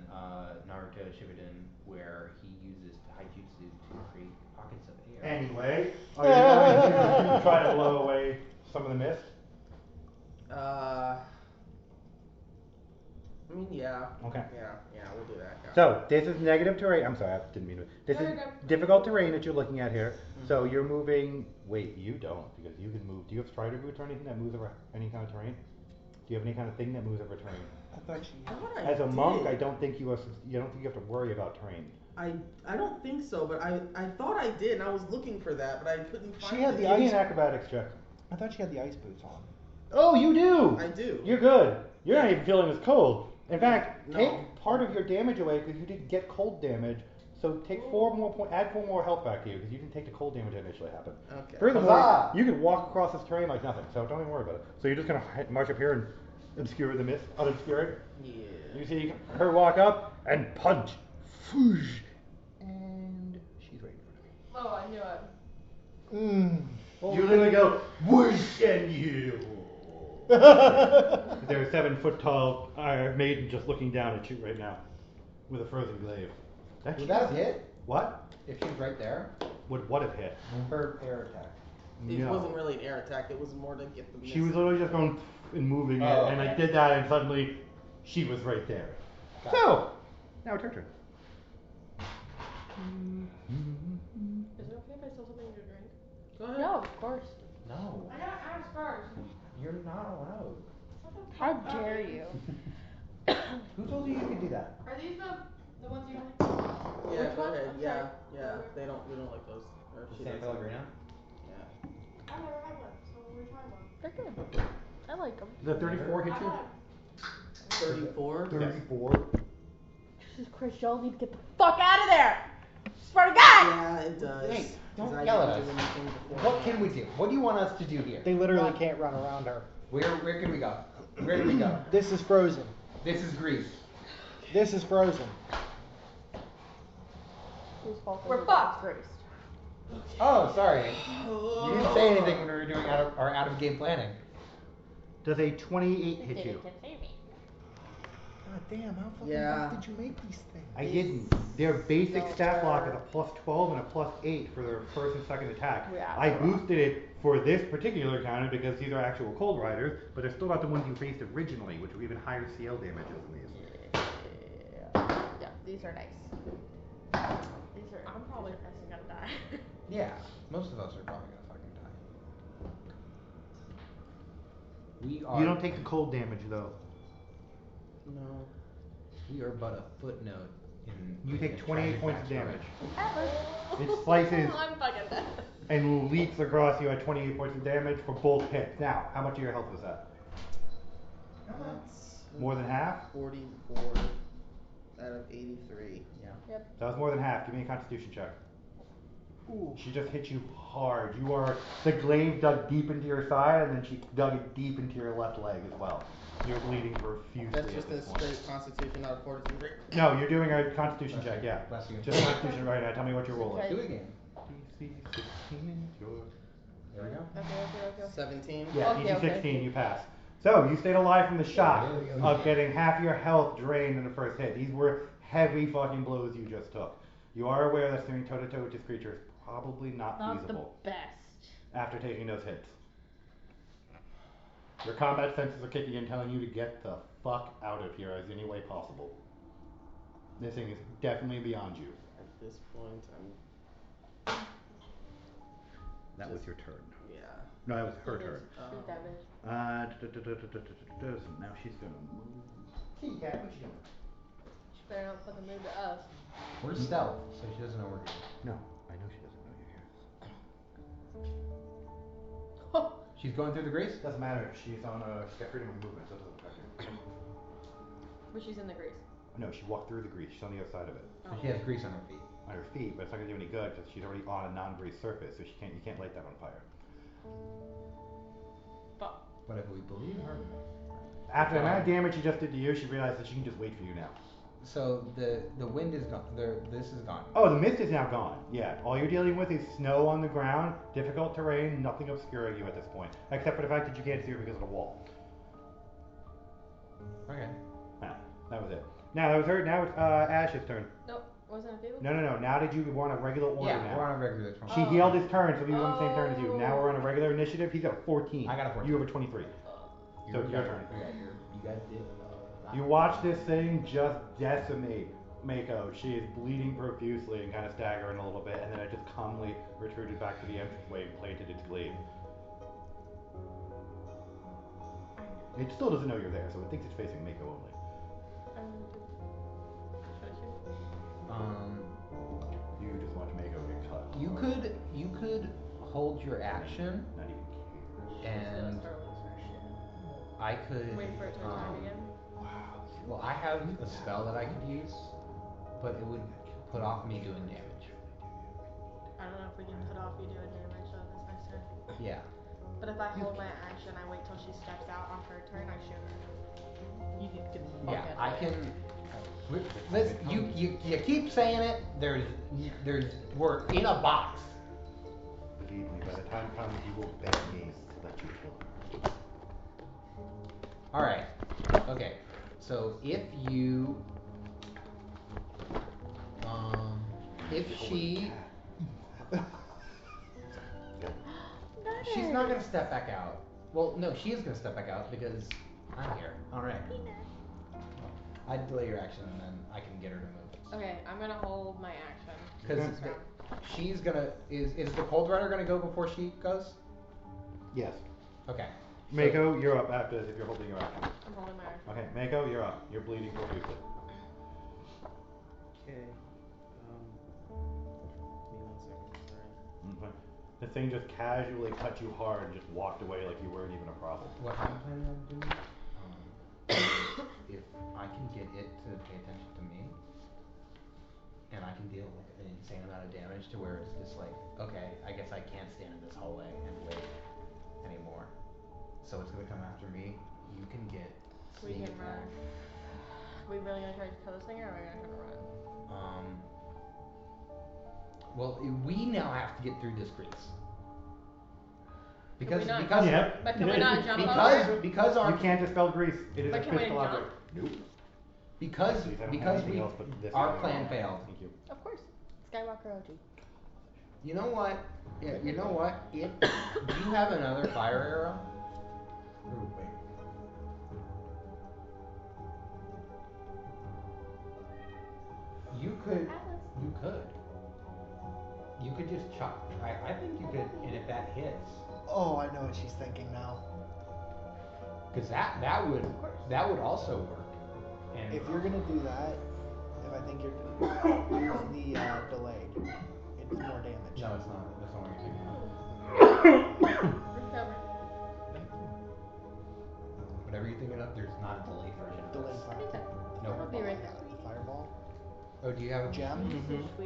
Naruto Shippuden, where he uses taijutsu to create pockets of air. Anyway, are you going to try to blow away some of the mist? I mean, yeah. Okay. Yeah, we'll do that. Yeah. So, this is negative terrain. I'm sorry, I didn't mean to. This No, is you're good. difficult terrain that you're looking at here. So, you're moving. Wait, you don't, because you can move. Do you have strider boots or anything that moves over any kind of terrain? Do you have any kind of thing that moves over terrain? I thought she. As a monk, I don't think you have to worry about terrain. I don't think so, but I thought I did, and I was looking for that, but I couldn't find She had it. the Give me ice. an acrobatics check. I thought she had the ice boots on. Oh, you do! I do. You're good. You're not even feeling as cold. In fact, No. take part of your damage away because you did get cold damage. So take 4 more add 4 more health back to you because you didn't take the cold damage that initially happened. Okay. Furthermore, Huzzah! you can walk across this terrain like nothing, so don't even worry about it. So you're just gonna march up here and obscure the mist, unobscure it. Yeah. You see her walk up and punch. Foosh. And she's right in front Oh, I knew it. of me. You literally go whoosh and you. There's a 7-foot tall maiden just looking down at you right now with a frozen glaive. Would that have hit? What? If she was right there? Would what have hit? Her air attack. It No. wasn't really an air attack. It was more to get the. She was literally just going and moving it, and I did that, and suddenly she was right there. Got So now it's her turn. Is it okay if I steal something to drink? Go ahead. No, of course. No, I gotta ask first. you're not allowed. How dare you? Who told you you could do that? Are these the ones you don't like? Yeah, Which go one? ahead. I'm Yeah, sorry. yeah. We don't like those. Or she San doesn't. Pellegrino? Yeah. I've never had one, so we'll try one. They're good. I like them. Does the 34 hit I've you? had 34. 34. Jesus Christ, y'all need to get the fuck out of there! Swear to God! Yeah, it does. Hey, don't 'Cause I yell at didn't us. do anything before. What can we do? What do you want us to do here? They literally can't run around her. Where can we go? Where do we go? This is frozen. This is Greece. This is frozen. Whose fault is We're it fucked. that it's graced? Oh, sorry. You didn't say anything when we were doing our out of game planning. Does a 28 hit you? God damn, how fucking Yeah. did you make these things? I didn't. Their basic stat block is a +12 and a +8 for their first and second attack. Yeah, I that's a lot. boosted it for this particular encounter because these are actual cold riders, but they're still not the ones you faced originally, which were even higher CL damages than these. Yeah, these are nice. These are. I'm probably these are fucking gonna die. Yeah, most of us are probably gonna fucking die. We are. You don't take the cold damage though. No. We are but a footnote in. You take in 28 tragic points of backstory. damage. nice. It slices I'm fucking dead. and leaps across you at 28 points of damage for both hits. Now, how much of your health was that? That's More than half? 44 out of 83. Yeah. That was more than half. Give me a constitution check. Ooh. She just hit you hard. The glaive dug deep into your side, and then she dug it deep into your left leg as well. You're bleeding profusely That's at just a this point. straight constitution out of fortitude. No, you're doing a constitution check, yeah. Bless you. Just constitution right now. Tell me what your roll is. Do it again. DC 16 is yours. There we go. Okay. 17. Yeah, Okay, DC okay. 16, you pass. So, you stayed alive from the shock Yeah, yeah, yeah. of getting half your health drained in the first hit. These were heavy fucking blows you just took. You are aware that standing toe-to-toe with this creature is probably not Not feasible the best. after taking those hits. Your combat senses are kicking in, telling you to get the fuck out of here as any way possible. This thing is definitely beyond you. At this point, I'm. That was your turn. Yeah. No, that was her turn. Shoot that bitch. So now she's gonna move. Kitty cat, what you doing? She better not fucking move to us. We're stealth, so she doesn't know we're here. No, I know she doesn't know you're here. She's going through the grease? Doesn't matter. She's got freedom of movement, so it doesn't affect her. But she's in the grease. No, she walked through the grease. She's on the other side of it. So she has grease on her feet. On her feet, but it's not gonna do any good because she's already on a non-grease surface, so you can't light that on fire. But if we believe her. After the amount of damage she just did to you, she realized that she can just wait for you now. So the wind is gone. This is gone. Oh, the mist is now gone. Yeah, all you're dealing with is snow on the ground, difficult terrain, nothing obscuring you at this point, except for the fact that you can't see her because of the wall. Okay. Ah, that was it. Now that was her. Now it's Ash's turn. Nope. Wasn't it Phoebe? No. Now did you want a regular order Yeah, now? we're on a regular turn. She healed his turn, so he was on the same turn as you. Now we're on a regular initiative. He's got a 14. I got a 14. You have a 23. So it's your turn. Yeah, you guys did. You watch this thing just decimate Mako. She is bleeding profusely and kind of staggering a little bit, and then it just calmly retreated back to the entranceway and planted its glaive. It still doesn't know you're there, so it thinks it's facing Mako only. You just watch Mako get cut. You could hold your action, Not even care. and I could. Wait for it to attack again. Wow. Well, I have a spell that I could use, but it would put off me doing damage. I don't know if we can put off you doing damage on this next turn. Yeah. But if I hold my action, I wait till she steps out on her turn, I shoot her. You can get the fuck Yeah, out of I there. can. You keep saying it. We're in a box. Believe me, by the time comes, you will beg me to let you kill her. All right. Okay. So if she, she's not gonna step back out. Well, no, she is gonna step back out because I'm here. All right. I'd delay your action and then I can get her to move. Okay, I'm gonna hold my action. Because she's gonna is the cold runner gonna go before she goes? Yes. Okay. Mako, you're up after this if you're holding your action. I'm holding my action. Okay, Mako, you're up. You're bleeding profusely. Okay. Give me 1 second. Sorry. Okay. The thing just casually cut you hard and just walked away like you weren't even a problem. What I'm planning on doing, if I can get it to pay attention to me, and I can deal with an insane amount of damage to where it's just like, okay, I guess I can't stand in this hallway and wait anymore. So it's gonna come after me. You can get We sneak can attack. run. Are we really gonna try to kill this thing or are we gonna try to run? Well, we now have to get through this grease. Can Because we not- because Yep. But can we not jump over? because our You can't dispel grease. It is But a can we physical jump? object. Nope. because Please, I don't have because anything we else but this our right plan now. failed. Thank you. Of course. Skywalker OG. You know what? Yeah, you know what? If do you have another fire arrow? Ooh, wait. You could. You could. You could just chuck. I think you could, and if that hits, Oh, I know what she's thinking now. because that would also work. And If you're gonna do that, if I think you're use the delayed, it's more damage. no, it's not. That's not what you're thinking of. Recover. Whatever you're thinking of, there's not a delayed version of Delayed this. fire. No. It'll be right there. Fireball. Oh, do you have a Gem? We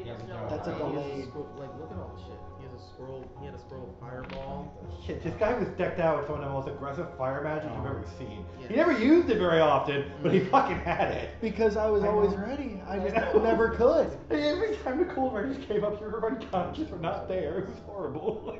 Yeah, don't we know. don't. That's a He has delayed. like, look at all the shit. He has a scroll. He had a scroll fireball. Shit, this guy was decked out with some of the most aggressive fire magic you've ever seen. Yeah. He never used it very often, but he fucking had it. Because I was I always know. ready. I I just know. never could. Every time the cold just came up, you were unconscious or not there. It was horrible.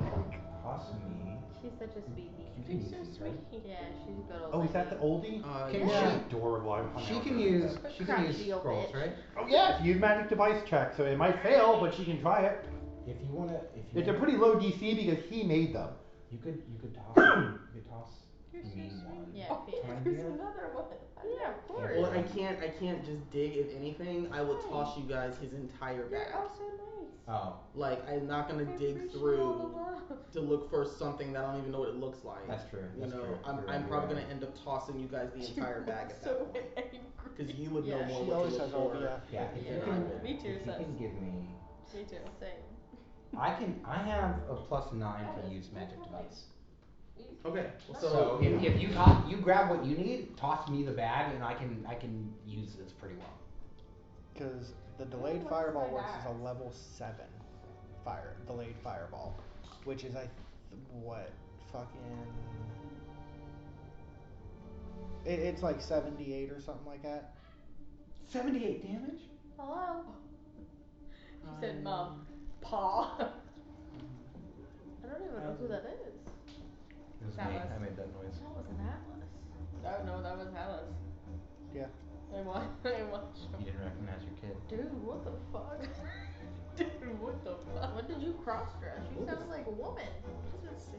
Toss me. She's such a sweetie. You can She's so use these, sweet. right? Yeah, she's good old Oh, is that the lady. oldie? Can Yeah. she- Adorable. I'm hung She out can with use her. she can use Crunchy old scrolls, bitch. right? Oh yeah, use magic device check, so it might fail, but she can try it. If you wanna, if you It's a wanna- pretty low DC because he made them. You could toss You're so me sweet. one. Yeah, Oh, Can there's you? another one. Yeah, of course. Well, I can't just dig. If anything, I will toss you guys his entire You're bag. all so nice. Oh, Like, I'm not gonna I dig appreciate all through the love. to look for something that I don't even know what it looks like. that's true. You That's know, true. I'm You're right, probably you're gonna end up tossing you guys the entire bag at so that point. angry. Because you would know Yeah. more She what always to look has all for. the Yeah, if you Yeah. can, Me too, if you sis. can give me, Me too. Same. I have a +9 to use magic device. Okay, So if you grab what you need, toss me the bag, and I can use this pretty well. Because the delayed what's fireball my works dex? as a level 7 delayed fireball, which is what fucking. It's like 78 or something like that. 78 damage? Hello. She said, "Mom, paw." I don't even know who that is. It was That me. was- I made that noise. That was an atlas. No, that was Alice. Yeah. I watched. You didn't recognize your kid. Dude, what the fuck? Dude, what the fuck? When did you cross dress? You What sound is- like a woman. Let's see.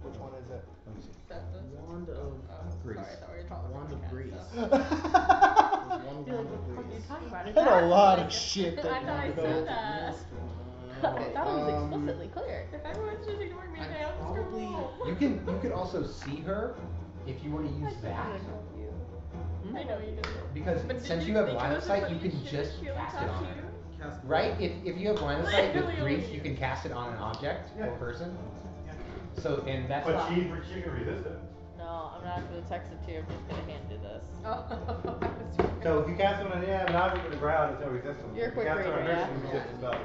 Which one is it? Let me see. Wand of Grease. Sorry, I thought we were talking Wand about of cat grease. stuff. There's one You're wand like, what of the fuck are you grease. talking about? Had a lot of shit I that thought I you said know. that. I thought it was explicitly clear. If everyone's just ignoring me, I then I'm just probably- gonna roll. You could also see her if you want to use that. I know you did. Because But did since you you have think line it of was sight, funny you can shit just she only cast it touched on you? her. Cast Right? If you have line of sight with Literally grease, only you can cast it on an object or person. Yeah. So and that's But not. she can resist it. No, No, I'm not gonna text it to you. I'm just gonna hand you this. So if you cast it on an object on the ground, there's no resistance. You're a If you quick cast it on reader, an yeah? earth, you resist the spell.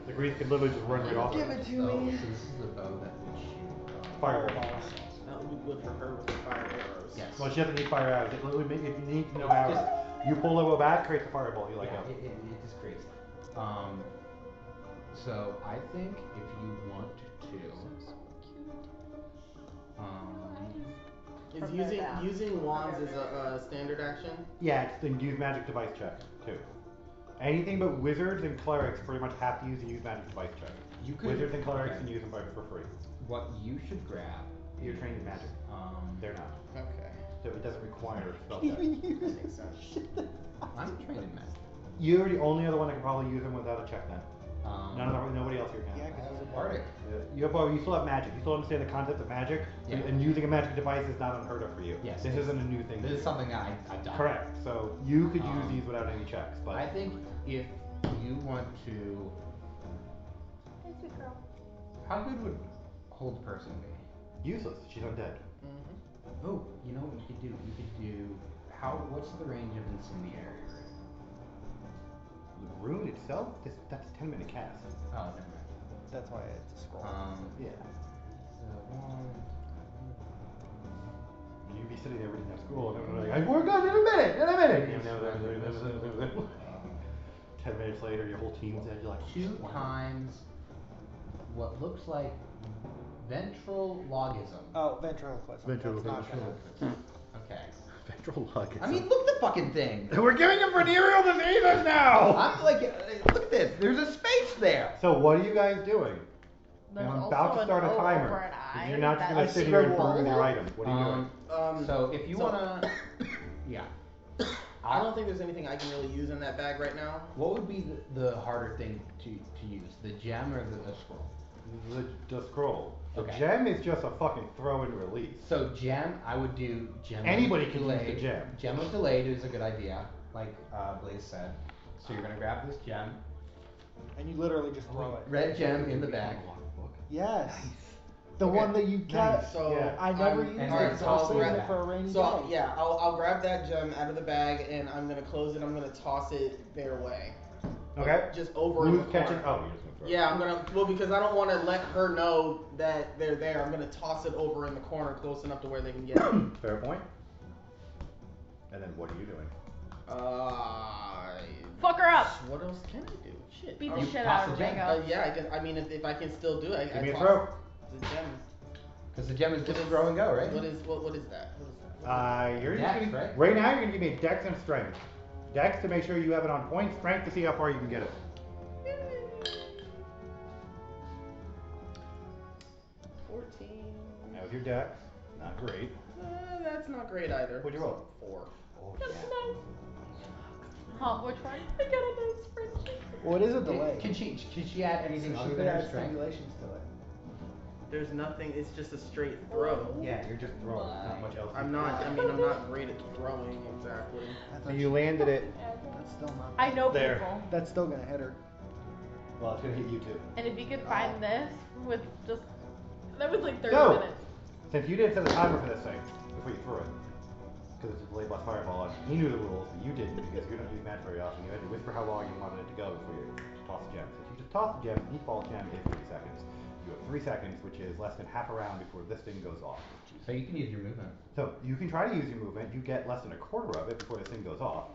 The grease can literally just run right off. Give it to So me. this is the bow that would shoot. Fireballs. That would be good for her with the fire arrows. Yes. Well, she doesn't need fire arrows. It literally makes, if you need no It's arrows, just- you pull the bow back, creates a fireball. You like Yeah, it. it just creates. So I think if you want to, Is From using there down. using wands is a standard action? Yeah, it's the use magic device check too. Anything but wizards and clerics pretty much have to use a use magic device check. You could- Wizards and clerics okay. can use them for free. what you should grab. You're trained in magic. They're not. Okay. So it doesn't require a spell check. Even you. That makes sense. I'm trained in magic. You're the only other one that can probably use them without a check then. Nobody else here can. Yeah, 'cause he's a Bardic. You still have magic. You still understand the concept of magic, Yeah. and using a magic device is not unheard of for you. Yes. This isn't a new thing. This to is you. something that I've done. Correct. So you could use these without any checks, but I think if you want to, Hey, sweet girl. how good would hold person be? useless. She's undead. Mm-hmm. Oh, you know what you could do? You could do what's the range of incendiary? The rune itself, that's a 10-minute cast. Oh, never mind. That's why it's a scroll. Yeah. So You'd be sitting there reading that scroll, and everyone's like, "We're good in a minute, in a minute." And then 10 minutes later, your whole team's dead. You're like, two times what looks like ventral logism. Oh, ventriloquism. That's not gonna- Okay. Ventral log. I mean, look at the fucking thing. We're giving him venereal diseases now. I'm like, look at this. There's a space there. So what are you guys doing? There's I'm also about to an start a O timer. over an I You're not just that gonna I sit here and scribbled. peruse your items. What are you doing? So if you so- wanna, yeah. I don't think there's anything I can really use in that bag right now. What would be the harder thing to use, the gem or the scroll? The scroll. The Okay. gem is just a fucking throw and release. So gem, I would do gem. Anybody of can use the delayed. gem. Gem of delayed is a good idea, like Blaze said. So you're gonna grab this gem, And you literally just throw it. red gem in the bag. Yes. The Okay. one that you kept. Nice. So Yeah. I never I'm- used and it then because I was I'll saving grab it that. for a rainy So day. yeah, I'll grab that gem out of the bag and I'm gonna close it. I'm gonna toss it their way. Okay. Just over in Who's the catching? corner. Oh, you're just gonna throw it. Yeah, I'm gonna because I don't want to let her know that they're there. I'm gonna toss it over in the corner, close enough to where they can get it. Fair point. And then what are you doing? Fuck her up. What else can I do? Shit. Beat the You shit toss out of the gem. Django. Yeah, I guess. I mean, if I can still do it, Give I me a toss throw. the gem. Because the gem is just What is- throw and go, right? What is that? What is that? You're Dex, just gonna, right? right now you're gonna give me a dex and strength. Dex to make sure you have it on point, strength to see how far you can get it. 14. That was your dex. Not great. That's not great either. What'd you roll? 4. Oh, That's yeah. nice. Huh, which one? I got a nice spreadsheet. What is a delay? Can she add anything So other she than could her add strength? stimulations to it. There's nothing. It's just a straight throw. Yeah, you're just throwing. Not much else. I'm not. I mean, I'm not great at throwing exactly. So you landed it. That's still not. I know There. people. That's still gonna hit her. Well, it's gonna hit you too. And if you could find this with just that was like 30 So- minutes. Since you didn't set a timer for this thing before you threw it, because it's a delayed plus fireball, and he knew the rules, but you didn't because you don't use magic very often. You had to whisper how long you wanted it to go before you toss the gem. So if you just toss the gem, default gem is 30 seconds. You have 3 seconds, which is less than half a round before this thing goes off. So you can use your movement. So you can try to use your movement. You get less than a quarter of it before this thing goes off.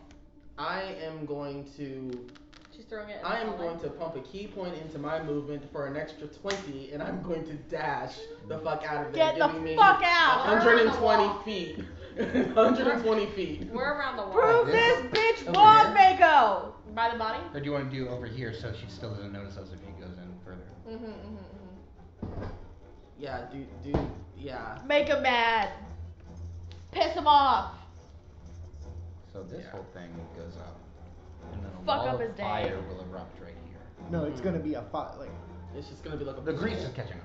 I am going to. She's throwing it. I am going to pump a key point into my movement for an extra 20, and I'm going to dash the fuck out of there, Get the giving me fuck out! 120 feet. 120 feet. We're around the wall. Prove this This? bitch Over wrong, here? Mako! By the body? Or do you want to do over here so she still doesn't notice us if he goes in further? Yeah, yeah. Make him mad. Piss him off. So this Yeah. whole thing goes up, and then a Fuck wall up of his day. fire will erupt right here. No, it's gonna be a fight. Like, It's just gonna be like a. The grease is catching up.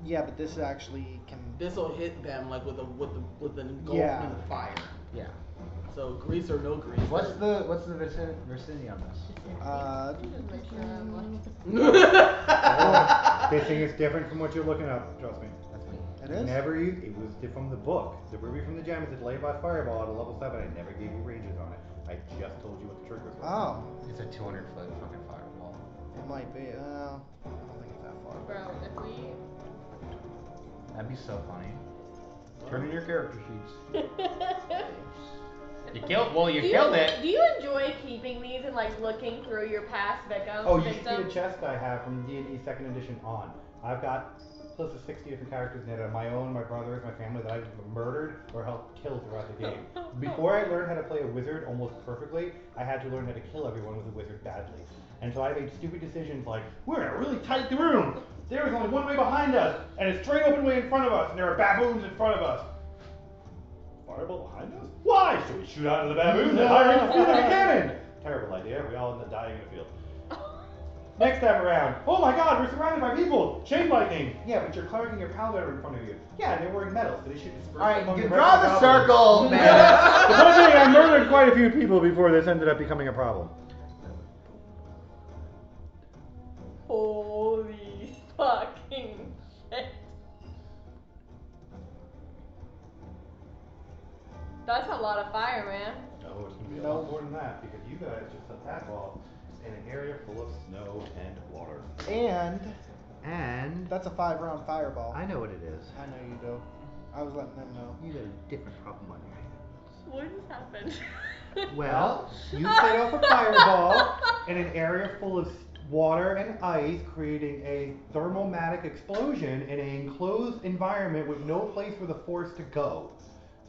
yeah, but this actually can. This will hit them like with the engulfment Yeah. of fire. Yeah. So grease or no grease. What's the vicinity on this? Just make sure I'm like. This thing is different from what you're looking up. Trust me. That's me. It is? Never used. It was from the book. The ruby from the gem is a delayed blast fireball at a level 7. I never gave you ranges on it. I just told you what the triggers were. Oh. It's a 200-foot fucking fireball. It might be. I don't think it's that far. Bro, if we. That'd be so funny. Turn in your character sheets. You killed it. Do you enjoy keeping these and like looking through your past victims? Oh, you should see the chest I have from D&D 2nd edition on. I've got close to 60 different characters in it. My own, my brothers, my family that I've murdered or helped kill throughout the game. Before I learned how to play a wizard almost perfectly, I had to learn how to kill everyone with a wizard badly. And so I made stupid decisions like, we're in a really tight room. There is only one way behind us, and a straight open way in front of us, and there are baboons in front of us. Fireball behind us? Why? Should we shoot out of the baboons and hire in the field like a cannon? Terrible idea. We all end up dying in the field. Next time around, oh my god, we're surrounded by people! Chain lightning! Yeah, but your cleric and your paladin are in front of you. Yeah, and they're wearing medals, so they should disperse Alright, among you the draw rest the of goblins. circle, man! The one thing, I murdered quite a few people before this ended up becoming a problem. Holy fucking shit. That's a lot of fire, man. No, it's going to be a lot more than that, because you guys just attack all in an area full of snow and water. And that's a 5-round fireball. I know what it is. I know you do. I was letting them know. You got a different problem on your hands. What just happened? Well, you set off a fireball in an area full of water and ice, creating a thermomatic explosion in an enclosed environment with no place for the force to go.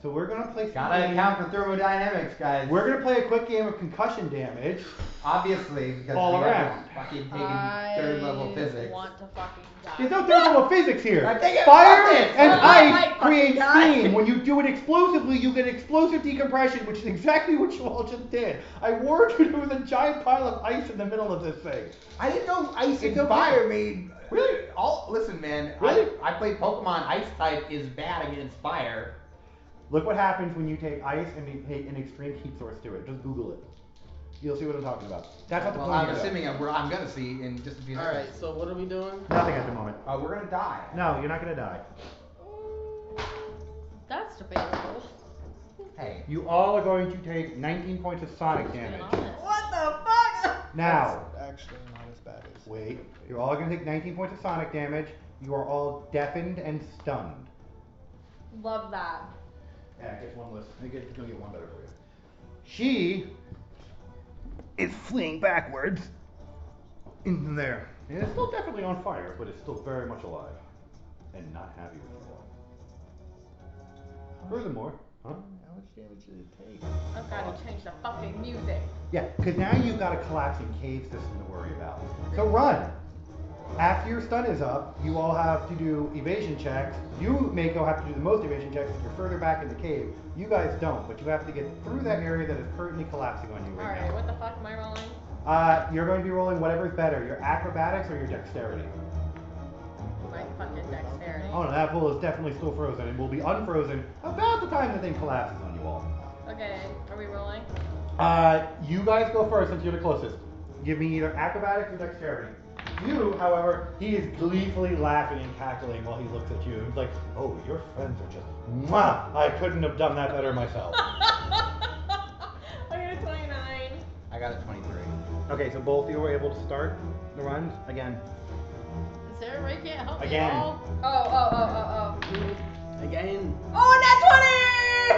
So we're gonna play. Gotta account for thermodynamics, guys. We're gonna play a quick game of concussion damage. Obviously, because all we around. Fucking taking third level physics. I want to fucking die. There's no third level physics here. I think Fire fuck it. and I might ice fucking create die. steam. When you do it explosively, you get explosive decompression, which is exactly what you all just did. I warned you there was a giant pile of ice in the middle of this thing. I didn't know ice and okay. fire made. Really? Listen, man. Really? I played Pokemon. Ice type is bad against fire. Look what happens when you take ice and you take an extreme heat source to it. Just Google it. You'll see what I'm talking about. That's not the Well, point I'm of it. assuming I'm gonna see in just a few Alright, seconds. so what are we doing? Nothing at the moment. We're gonna die. No, you're not gonna die. That's debatable. Hey. You all are going to take 19 points of sonic damage. What the fuck? Now, That's actually not as bad as. wait. You're all going to take 19 points of sonic damage. You are all deafened and stunned. Love that. Yeah, it gets one less. It's going to get one better for you. She is fleeing backwards in there. And it's still definitely on fire, but it's still very much alive. And not happy with you all. Furthermore, huh? How much damage did it take? I've got to change the fucking music. Yeah, because now you've got a collapsing cave system to worry about. So run! After your stun is up, you all have to do evasion checks. You, Mako, have to do the most evasion checks if you're further back in the cave. You guys don't, but you have to get through that area that is currently collapsing on you right Alright, what the fuck am I rolling? now. You're going to be rolling whatever's better, your acrobatics or your dexterity. My fucking dexterity. Oh no, that pool is definitely still frozen and will be unfrozen about the time the thing collapses on you all. Okay, are we rolling? You guys go first since you're the closest. Give me either acrobatics or dexterity. You, however, he is gleefully laughing and cackling while he looks at you. He's like, oh, your friends are just, mwah! I couldn't have done that better myself. I got a 29. I got a 23. Okay, so both of you were able to start the runs again. Sarah Ray can't help Again. me at all. Oh. Again. Oh, nat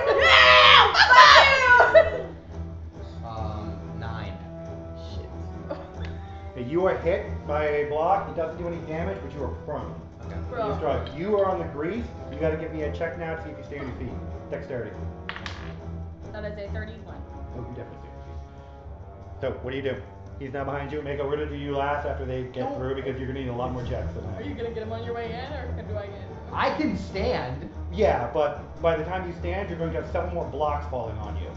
20! Yeah! Fuck you! 9. Okay, you are hit by a block. It doesn't do any damage, but you are prone. Okay. Bro. You're struck. You are on the grease. You got to give me a check now to see if you stay on your feet. Dexterity. That is a 31. Oh, you definitely stay on your feet. So, what do you do? He's now behind you. Mako, we're going to do you last after they get through because you're going to need a lot more checks than Are that. you gonna get him on your way in, or do I get him? I can stand. Yeah, but by the time you stand, you're going to have 7 more blocks falling on you.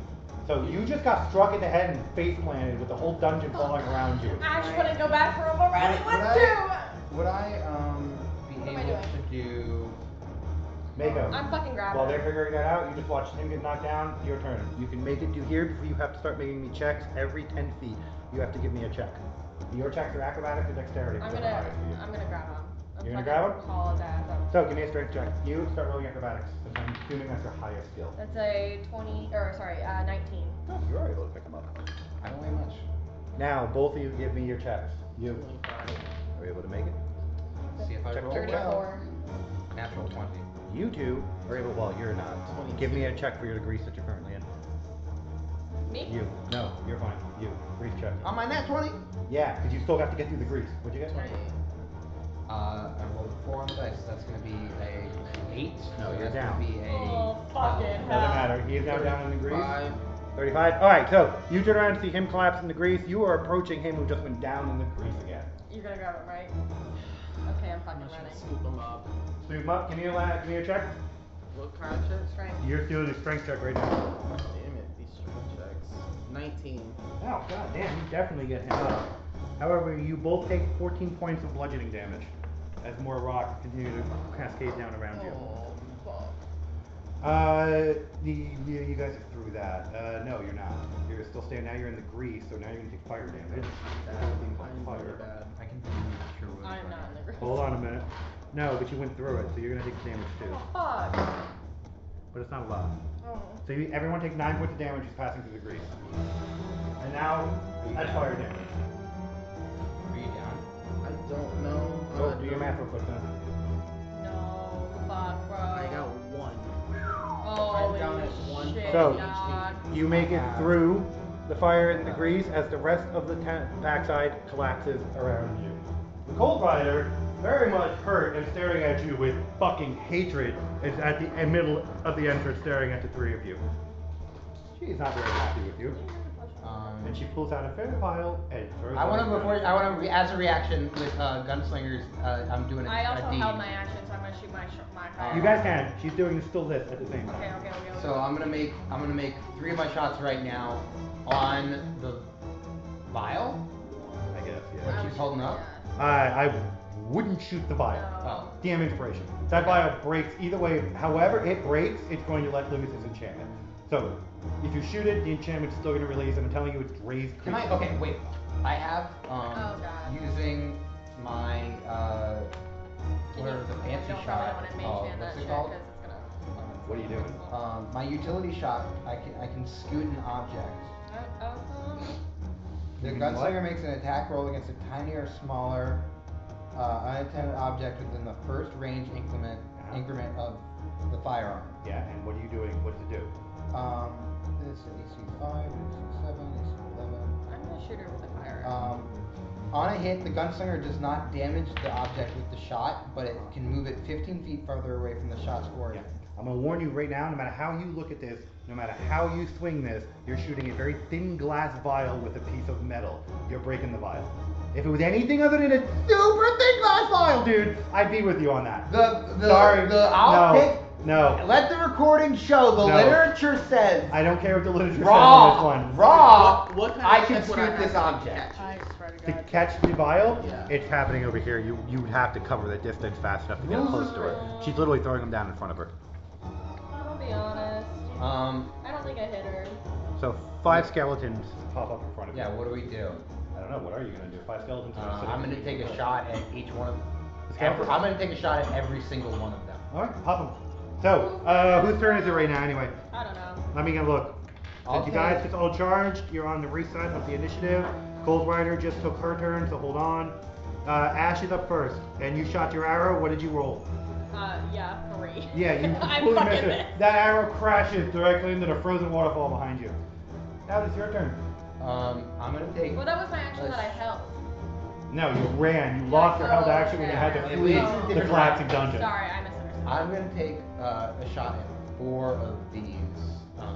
So you just got struck in the head and face planted with the whole dungeon falling around you. I just want to go back for him already. Would I be What am I able to do? Mako. I'm fucking grabbing While they're him. figuring that out, you just watch him get knocked down. Your turn. You can make it to here before you have to start making me checks. Every 10 feet, you have to give me a check. Your checks are acrobatics or dexterity. I'm whichever highest for you. gonna grab him. You're gonna grab him? Haul his ass up. So give me a strength check. You start rolling acrobatics. I'm assuming that's your highest skill. That's a 19. Oh, you are able to pick him up. I don't weigh much. Now, both of you give me your checks. You 25. are you able to make it? See if I Check roll check check. well. Natural 20. You two are able. Well, you're not. 22. Give me a check for your grease that you're currently in. Me? You. No, you're fine. You. Grease check. On my nat 20? Yeah, because you still have to get through the grease. What'd you get? I rolled 4 on the dice. That's gonna be a 8. No, you're that's down. Gonna be a Oh, fucking Doesn't hell. matter. He is now down in the grease. 5. 35. Alright, so you turn around and see him collapse in the grease. You are approaching him who just went down in the grease again. You're gonna grab him, right? Okay, I'm fucking I'm gonna running. scoop him up. Scoop him up. Give me a check. What kind of check? Strength. You're doing a strength check right now. God damn it, these strength checks. 19. Oh, god damn, you definitely get him up. However, you both take 14 points of bludgeoning damage as more rocks continue to cascade down around you. Oh, fuck. You guys are through that. No, you're not. You're still staying. Now you're in the grease, so now you're gonna take fire damage. Things on I'm fire. really bad. I can do cure wounds. I'm not in the group. Hold on a minute. No, but you went through it, so you're gonna take damage too. Oh, fuck. But it's not a lot. Oh. So everyone takes 9 points of damage just passing through the grease. And now that's fire damage. Are you down? I don't know. So do your math real quick then. No, fuck, bro. I got 1. Holy I'm down at 1 shit, So, dog. You make it through the fire and the grease as the rest of the backside collapses around you. The Cold Rider, very much hurt and staring at you with fucking hatred, is at the middle of the entrance staring at the three of you. She's not very happy with you. And she pulls out a fair vial and throws it. As a reaction with gunslingers, I'm doing I also a deed. held my action, so I'm gonna shoot my fire. You guys can. She's doing still this at the same time. Okay. So I'm gonna make 3 of my shots right now on the vial, I guess, what yeah. she's holding up. I wouldn't shoot the vial. Oh. DM inspiration. That vial breaks either way. However it breaks, it's going to let loose its enchantment. So, if you shoot it, the enchantment's still going to release. I'm telling you, it's raised. Can I? Okay, wait. I have God. using my what are the fancy don't shot? Probably want to maintain that What's shit it called? 'cause it's gonna. What are you doing? My utility shot. I can scoot an object. The gunslinger makes an attack roll against a tiny or smaller unintended object within the first range increment of the firearm. Yeah, and what are you doing? What does it do? This is AC 5, AC 7, AC 11. I'm gonna shoot her with a fire. On a hit, the gunslinger does not damage the object with the shot, but it can move it 15 feet farther away from the shot's origin. I'm going to warn you right now, no matter how you look at this, no matter how you swing this, you're shooting a very thin glass vial with a piece of metal. You're breaking the vial. If it was anything other than a super thin glass vial, dude, I'd be with you on that. Sorry. No. Let the recording show. The literature says. I don't care what the literature says on this one. What kind I of can check would I scoot this have to object. catch? I swear to To God. catch the vial, Yeah. it's happening over here. You would have to cover the distance fast enough to get close to her. She's literally throwing them down in front of her. I'll be honest. I don't think I hit her. So 5 skeletons pop up in front of you. Yeah. What do we do? I don't know. What are you gonna do? 5 skeletons. are sitting I'm gonna take a shot at each one of them. Skeletons? I'm gonna take a shot at every single one of them. All right, pop them. So, whose turn is it right now anyway? I don't know. Let me get a look. Since you guys just all charged, you're on the reset of the initiative. Cold Rider just took her turn, so hold on. Ash is up first, and you shot your arrow. What did you roll? Yeah, 3. Yeah, you I'm completely fucking missed it. missed. That arrow crashes directly into the frozen waterfall behind you. Now it's your turn. I'm gonna take. Well, that was my action that I held. No, you ran. You lost your held action when you had to okay. flee It's a the different collapsing dungeon. Sorry, I misunderstood. I'm gonna take a shot at 4 of these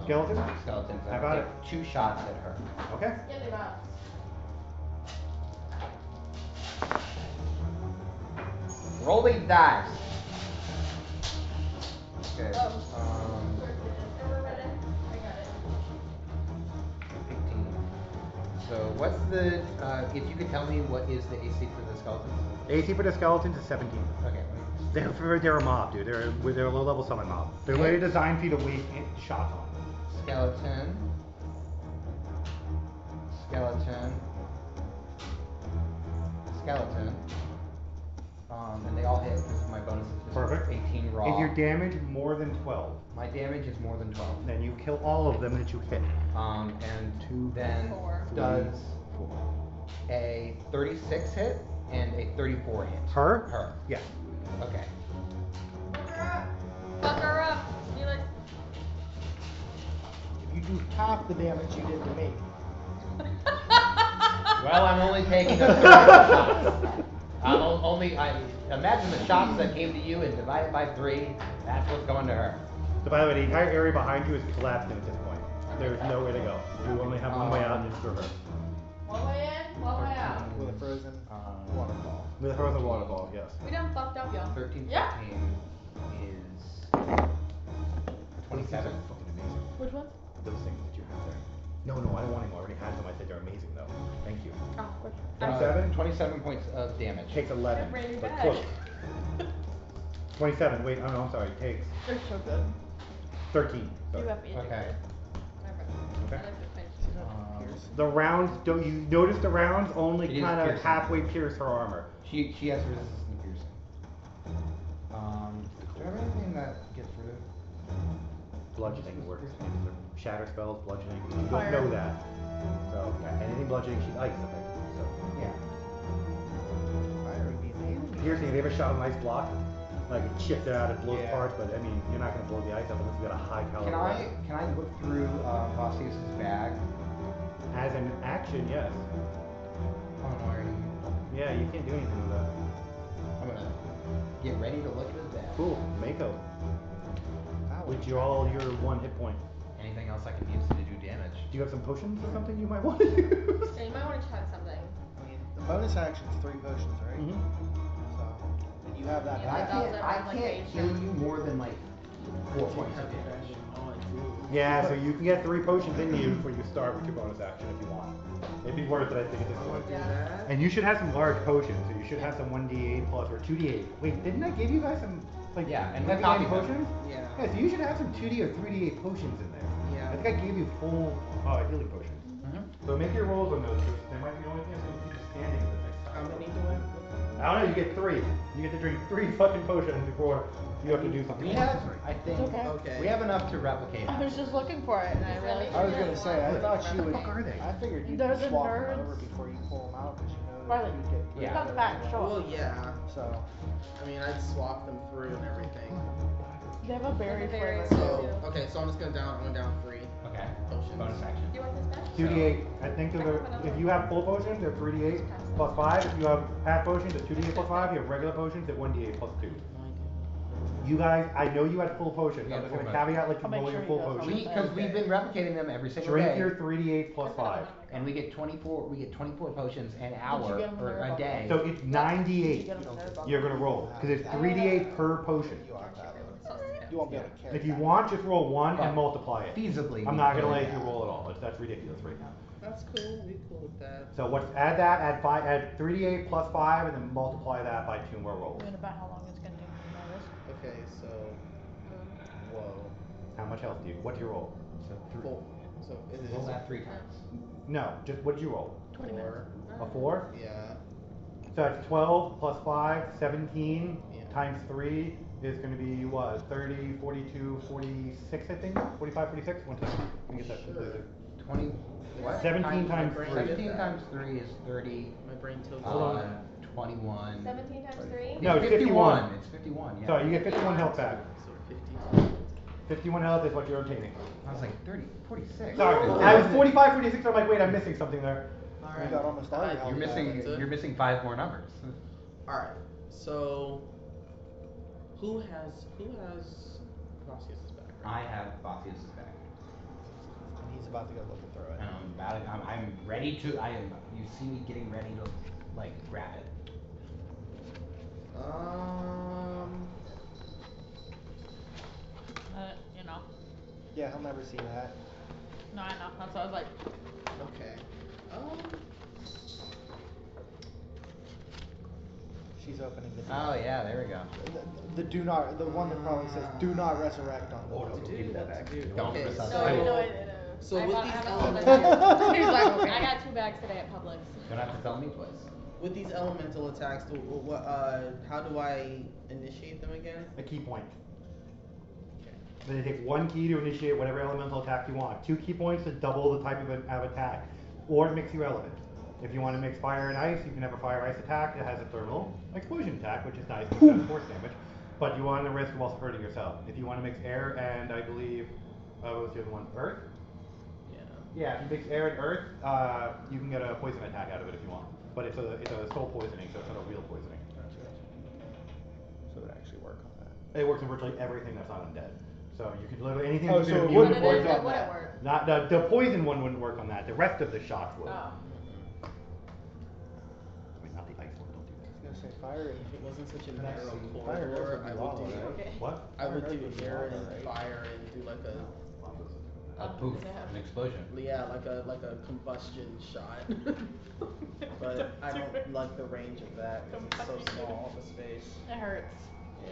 Skeletons? Skeletons. How I'm about gonna take 2 shots at her. Okay. Get them out. Roll the dice. Okay. I got it. 18. So what's the? If you could tell me what is the AC for the skeletons? AC for the skeletons is 17. Okay. They're a mob, dude. They're a low-level summon mob. They're literally designed for you to waste shots on. Skeleton. And they all hit because my bonus is Perfect. 18 raw. Is your damage more than 12? My damage is more than 12. Then you kill all of them that you hit. And Two, then Four. does a 36 hit and a 34 hit. Her? Her. Yes. Okay. Fuck her up. You like. If you do half the damage you did to me. Well, I'm only taking a third of the shots. I imagine the shots that came to you and divide it by 3. That's what's going to her. So by the way, the entire area behind you is collapsing at this point. There's nowhere to go. You only have one way out, and it's through her. One way in, one way out. With a frozen waterfall. With a frozen waterfall, yes. We done fucked up, y'all. 13, 14 Yeah. is 27. Fucking amazing. Which one? Those things that you have there. No, I don't want any more. I already had them. I said they're amazing though. Thank you. Oh, which 27? 27 points of damage. Takes 11. I ran you but back. close. 27. Wait, oh no, I'm sorry. Takes They're so good. 13. You Sorry. have me addicted. Okay. Okay. Um, The rounds don't. You notice the rounds only It is kind of piercing. halfway pierce her armor. she has resistance to piercing. Do I have anything that gets rid of? Bludgeoning works. Shatter spells, bludgeoning. You don't Fire. know that. So yeah, anything bludgeoning, she likes. I think. So Yeah. Fire would be amazing. here's the thing. They have a shot on ice block. Like it chips it out, it blows Yeah. parts, but I mean, you're not gonna blow the ice up unless you got a high caliber. Can I look through Vossius's bag? As an action, yes. Oh no, I already. Yeah, you can't do anything with that. I'm gonna get ready to look at his bag. Cool, Mako. That would With all your 1 hit point. Anything else I can use to do damage? Do you have some potions or something you might want to use? Yeah, you might want to try something. I mean, the bonus action's 3 potions, right? Mhm. So, and you have that. Yeah, I that can't. was I around, like, can't eight heal shots. you more than like 4 points of damage. Yeah, so you can get 3 potions in you before you start with your bonus action if you want. It'd be worth it, I think, at this point. Yeah. And you should have some large potions, so you should have some 1d8 plus or 2d8. Wait, didn't I give you guys some like Yeah, and we 1d8 copied them. potions? Yeah. Yeah, so you should have some 2d or 3d8 potions in there. Yeah. I think I gave you full healing potions. Mm-hmm. So make your rolls on those, because they might be the only thing that's going to keep you standing the next time. How many do I? I don't know, you get 3. You get to drink 3 fucking potions before you have to do something. We have, I think, It's okay. Okay. we have enough to replicate. I was just looking for it, and I really. I was gonna say, I thought you would. What the fuck are they? I figured you'd They're the swap them nerds. over before you pull them out, because you know Riley, that you'd get. Yeah. Come back, show Well, us. yeah. So, I mean, I'd swap them through and everything. They have a berry Like a berry flavor. too. So, okay, so I'm just gonna down. I'm going down 3 Okay. potions. Bonus action. Do you want this back? 2d8. I think they're, if you have full potions, they're 3d8 plus 5. If you have half potions, it's 2d8 plus 5. You have regular potions at 1d8 plus 2. You guys, I know you had full potions. We I'm had just full gonna caveat like you I'll make roll sure your he full does. potions. Because we've been replicating them every single Drink day. your 3d8 plus 5. And we get 24. We get 24 potions an Did you hour get 'em when or they were a bundled? day. So it's Did you 9d8 get 'em in there? you're gonna roll. Because it's 3d8 per potion. you aren't that low. You won't be able to carry If you that. want, just roll 1 But and multiply it. feasibly, I'm we not can gonna do let you that. roll at all. That's ridiculous right now. That's cool. We cool with that. So add that, add 3d8 plus 5, and then multiply that by 2 more rolls. I'm gonna bet how long it's gonna take to know this. Okay, so. Whoa. How much health do you? What do you roll? So Full. So is it? roll that 3 times. No, just what did you roll? 20 minutes. 4? A 4? Yeah. So it's 12 plus 5, 17 Yeah. times 3 is going to be what? 30, 42, 46, I think? 45, 46? One second. Let me get that Sure. completed. 20. What? 17 times brain 3. 17 that. times 3 is 30. My brain tilted. Hold on. 21. 17 times 3? No, it's 51. It's 51. Yeah. So you get 51 health back. So 50. 51 health is what you're obtaining. I was like 30, 46. Sorry, I was 45, 46, I'm like, wait, I'm missing something there. You got almost all your Alright, health You're back. missing. That's it. You're missing 5 more numbers. Alright. So who has Vossius's back? I have Vossius's back. And he's about to go looking through it. And I'm ready to. I am. You see me getting ready to, like, grab it. You know. Yeah, he'll never see that. No, I know. That's what I was like. Okay. She's opening the Oh yeah, there we go. the one that probably says do not resurrect on the Oh, door. no, give me that back. Don't Okay, resuscitate. No, so- no, I didn't. So I with bought- these I have a elements- whole bunch. He's like, okay. I got 2 bags today at Publix. Don't have to tell me twice. with these elemental attacks, how do I initiate them again? A key point. Okay. Then you take 1 key to initiate whatever elemental attack you want. 2 key points to double the type of attack, or to mix your element. If you want to mix fire and ice, you can have a fire ice attack that has a thermal explosion attack, which is nice because it does force damage. But you want to risk of also hurting yourself. If you want to mix air and I believe what was the other one? Earth? Yeah. Yeah, if you mix air and earth, you can get a poison attack out of it if you want. But it's a soul poisoning, so it's not a real poisoning. Gotcha. So it would actually work on that. It works on virtually everything that's not undead. So you could literally anything Oh, that's so it immune to wouldn't work poison. on that. work? Not the poison one wouldn't work on that. The rest of the shots would. Oh. I mean, not the ice one. Don't do I that. was gonna say fire. If it wasn't such a Can I narrow see? corridor, Fire I is would do. lava, right? What? I would Fire do is air lava, and right? fire and do like a A poof, an explosion. yeah, like a combustion shot. But I don't like the range of that because it's so small of a space. It hurts. Yeah.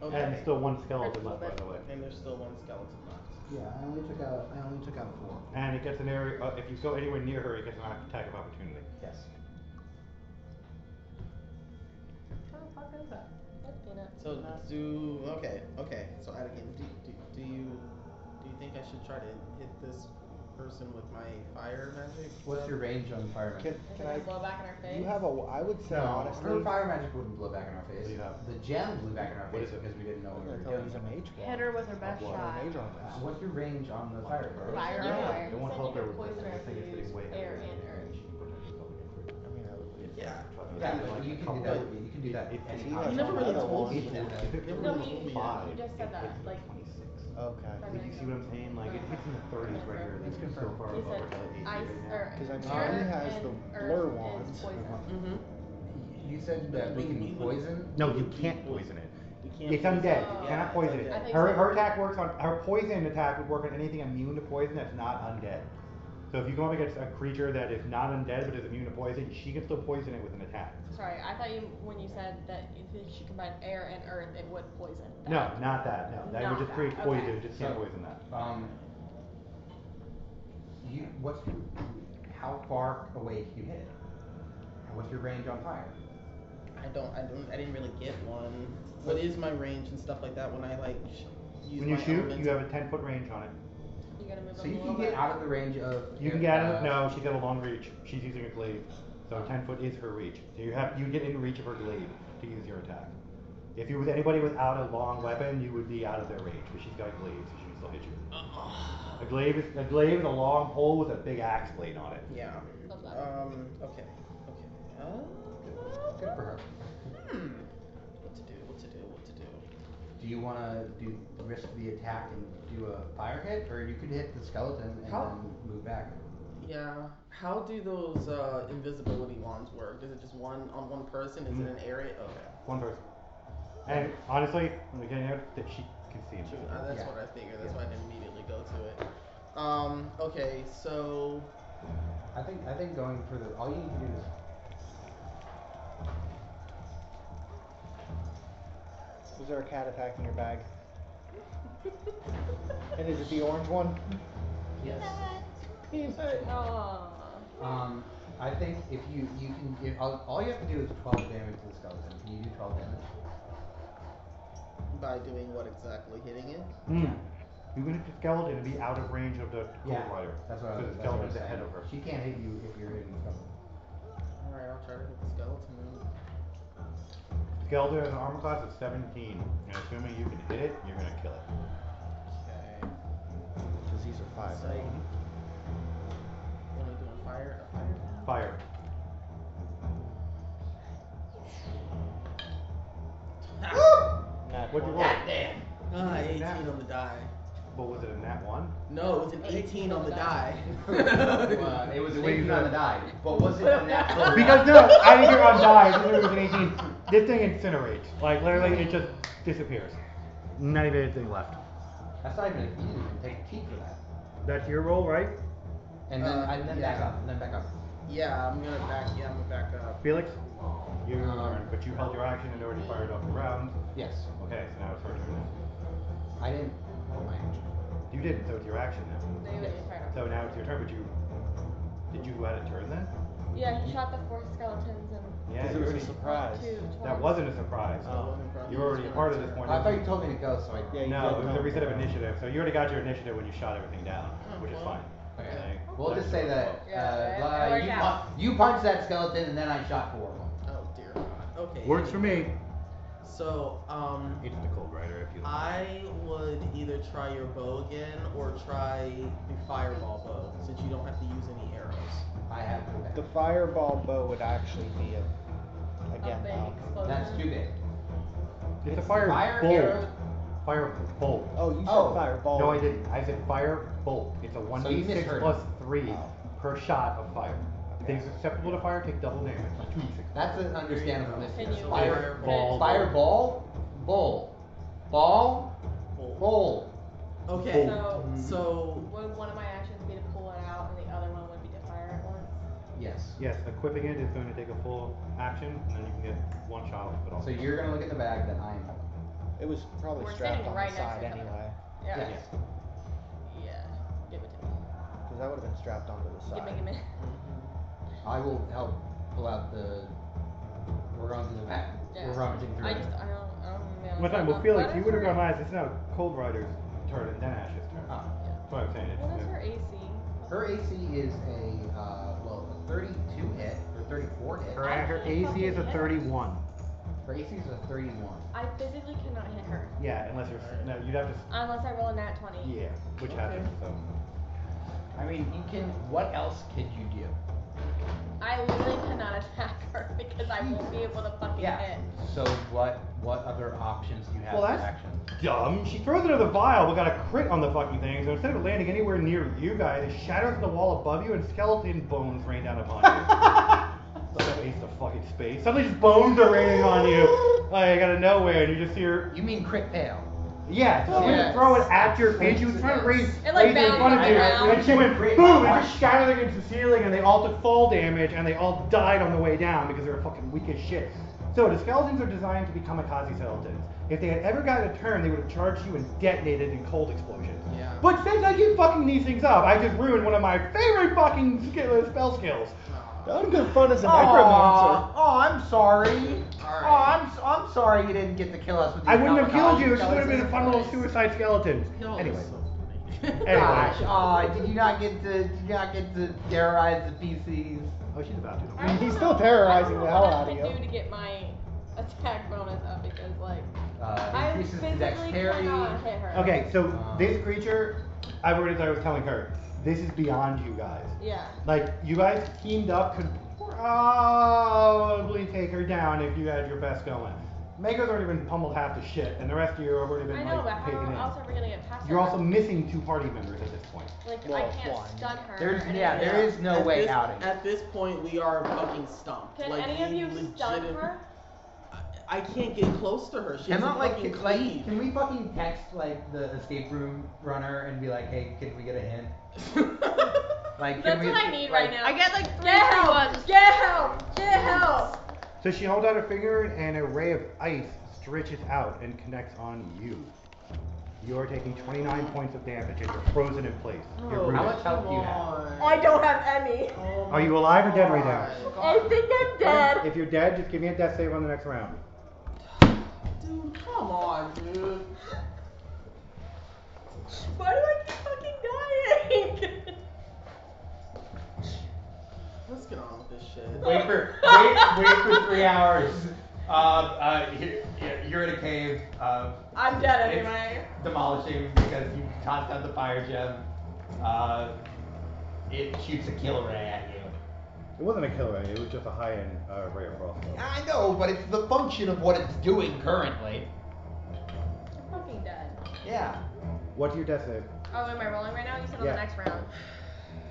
And Okay. still one skeleton Hurts a left, by little the way. And there's still one skeleton left. Yeah, I only took out 4. And it gets an area. If you go anywhere near her, it gets an attack of opportunity. Yes. What the fuck is that? That's peanut. So okay. So Anakin, do you think I should try to hit this person with my fire magic? What's your range on fire magic? Can I? blow back in our face? You have a. I would say No, honestly. her fire magic wouldn't blow back in our face. What do you have? The gem blew back in our What face is it? because we didn't know what we were I thought doing. he's a mage. Hit her with her best What? shot. Mage on So what's your range on the fire? Fire Yeah. away. You want to help her with Poison this. I her think it's if you getting way use air heavier. and earth. She can potentially still get free. I mean, I would. Yeah. Yeah, but you can do that. You can do that. If any he time. He never really Another told one. me that. If it Never No, rolls really he- told me five, he just said it that, hits like- 26. Okay. Like, you see what I'm saying? Like it hits in the 30s regularly. It's It's so confirmed. far He above said her AC ice right now. or Because I mean, air he has and the earth blur is wands. poison. Mm-hmm. You said that we can poison. No, you can't poison it. You can't It's poison undead. it. You Yeah, cannot it's poison undead. it. I think Her so. her attack works on her poison attack would work on anything immune to poison that's not undead. So if you go up against a creature that is not undead but is immune to poison, she can still poison it with an attack. Sorry, I thought you when you said that if she combined air and earth, it would poison. No, not that. No, that would Not just that, create poison. okay. It just can't So, poison that. What's your, how far away can you hit it? And what's your range on fire? I didn't really get one. What is my range and stuff like that when I like use When you my shoot, elements? you have a 10-foot range on it. You gotta move So up you a can little get bit. out of the range of. You can get it. No, she's got a long reach. She's using a glaive, so 10 foot is her reach. So you get in reach of her glaive to use your attack. If you was anybody without a long weapon, you would be out of their range. But she's got a glaive, so she can still hit you. A glaive is a long pole with a big axe blade on it. Yeah. Love that. Okay. Good for her. What to do? Do you want to risk the attack and do a fire hit, or you could hit the skeleton and How- then move back? Yeah. How do those invisibility wands work? Is it just one on one person? Is it an area? Okay. One person. And honestly, when we get out, that she can see him. True. That's Yeah. what I figured. That's Yeah. why I didn't immediately go to it. Okay. So. I think going for the all you need to do is Was there a cat attacking your bag? And is it the orange one? Yes. Aw. I think if you can all you have to do is 12 damage to the skeleton. Can you do 12 damage? By doing what exactly? Hitting it? You can hit the skeleton and be out of range of the cold rider. That's what I So was the that's what I skeleton's was ahead saying. of her. She can't hit you if you're hitting the skeleton. All right. I'll try to hit the skeleton then. Skeleton has an armor class of 17, and assuming you can hit it, you're gonna kill it. Okay. Because these are 5, right? So- Only doing fire. A fire. Fire. What'd you roll? Ah, 18 on the die. What was it, a nat 1? No, it was an 18 on the die. It was The way you 18 on said the it. die, but was it a natural? Because no, I didn't hear on die. I just knew it was an 18. This thing incinerates. Like literally, it just disappears. Not even anything left. That's not even. You didn't even take a peek for that. That's your roll, right? And then back yeah. up. And then back up. Yeah, I'm gonna back up. Felix, you learned, but you held your action and already fired off the round. Yes. Okay, so now it's her turn. I didn't. Oh my action. You didn't, so it's your action now. They would be fired off. So now it's your turn, but did you add a turn then? Yeah, he shot the 4 skeletons and Yeah, Because you it was a already, surprise. that wasn't a surprise. Oh. You were already a part of this point. I thought you told me to go, so I. Yeah, you No, did it was a tell reset of me. initiative. So you already got your initiative when you shot everything down, which is fine. Okay. Okay. We'll just say that Yeah, it worked out. you punched that skeleton and then I shot 4 of them. Oh dear God. Okay. Works for me. So, It's the Cold Rider if you like. I would either try your bow again or try the fireball bow, since you don't have to use any arrows. I have The fireball bow would actually be a a big explosion. That's too big. It's a fire bolt. arrow. Fire bolt. Oh, you said Oh. fireball. No, I didn't. I said fire bolt. It's a So you 1d6 misheard. plus 3 Oh. per shot of fire. Things susceptible to fire take double damage. 2d6. That's an understandable Can mistake. you- Fireball. Fireball, bowl, ball, bowl. Okay. So, So would one of my actions be to pull it out and the other one would be to fire at once? Yes. Yes, equipping it is going to take a full action, and then you can get one shot off of it all. So you're gonna look at the bag that I'm. It was probably We're strapped standing on right the next side to each other. anyway. Yeah. Yes. Yeah. Give it to me. Because that would have been strapped onto the side. Give me. I will help pull out the. We're going through the bag. Yeah. We're rummaging through I it. just, I don't. One time, well, Felix, you would have gone last. It's now Cold Rider's turn and then Ash's turn. Oh. That's what I'm saying. What is her AC? Her AC is a 32 hit or 34 hit. Her AC is a 31. Her AC is a 31. I physically cannot hit her Yeah, unless you're. No, you'd have to. unless I roll a nat 20. Yeah, which happens. So. I mean, you can. What else could you do? I literally cannot attack her because I won't be able to fucking hit. So what other options do you have Well, for that's action? dumb. She throws it in the vial, but got a crit on the fucking thing. So instead of landing anywhere near you guys, it shatters the wall above you, and skeleton bones rain down upon you. Like a waste of fucking space. Suddenly, just bones are raining on you, like out of nowhere, and you just hear. You mean crit fail? Yeah, so she Yeah. didn't throw it at your face. She was trying to raise It, like, it in front of bounced you, around. and she went boom, and just shattered against the ceiling, and they all took fall damage, and they all died on the way down because they were fucking weak as shit. So the skeletons are designed to be kamikaze skeletons. If they had ever gotten a turn, they would have charged you and detonated in cold explosions. Yeah. But since I keep fucking these things up, I just ruined one of my favorite fucking spell skills. That would have been fun as a necromancer. Oh, I'm sorry. Alright. I'm sorry you didn't get to kill us with these I wouldn't have killed you. It kamikaze just would have been a fun little skeletons. suicide skeleton. No, Anyway. that's so funny. Gosh, did you not get to terrorize the PCs? Oh, she's about to. I don't He's know- still terrorizing I the don't hell know what out I of can you. do to get my attack bonus up because like I Increases physically dexterity. cannot hit her. Okay, so this creature, I was telling her, this is beyond you guys. Yeah. Like, you guys teamed up could probably take her down if you had your best going. Mako's already been pummeled half to shit, and the rest of you have already been I know, but like taken how else in. are we gonna get past You're her? also missing 2 party members at this point. Like Well, I can't one. stun her. There's or anything. there is no At way this, out of it. At this point, we are fucking stumped. Can like, any of we you stun legit- her? I can't get close to her. She has Cannot a like fucking can, cleave. can we fucking text like the escape room runner and be like, hey, can we get a hint? Like, That's can we, what I need like, right now. I get like 3 Get free help! ones. Get help! Get help! So she holds out her finger, and a ray of ice stretches out and connects on you. You are taking 29 points of damage, and you're frozen in place. You're Oh, rooted. How much health do you have? come I on. don't have any. Oh Are you my alive or dead right now? God. I think I'm dead. If you're dead, just give me a death save on the next round. Dude, come on, dude. Why do I keep fucking dying? Let's get on with this shit. Wait for 3 hours. You're in a cave. I'm dead It's anyway. demolishing because you tossed out the fire gem. It shoots a kill ray at you. It wasn't a kill ray, it was just a high-end ray of frost. I know, but it's the function of what it's doing currently. I'm fucking dead. Yeah. What's your death save? Oh, am I rolling right now? You said on Yeah. the next round.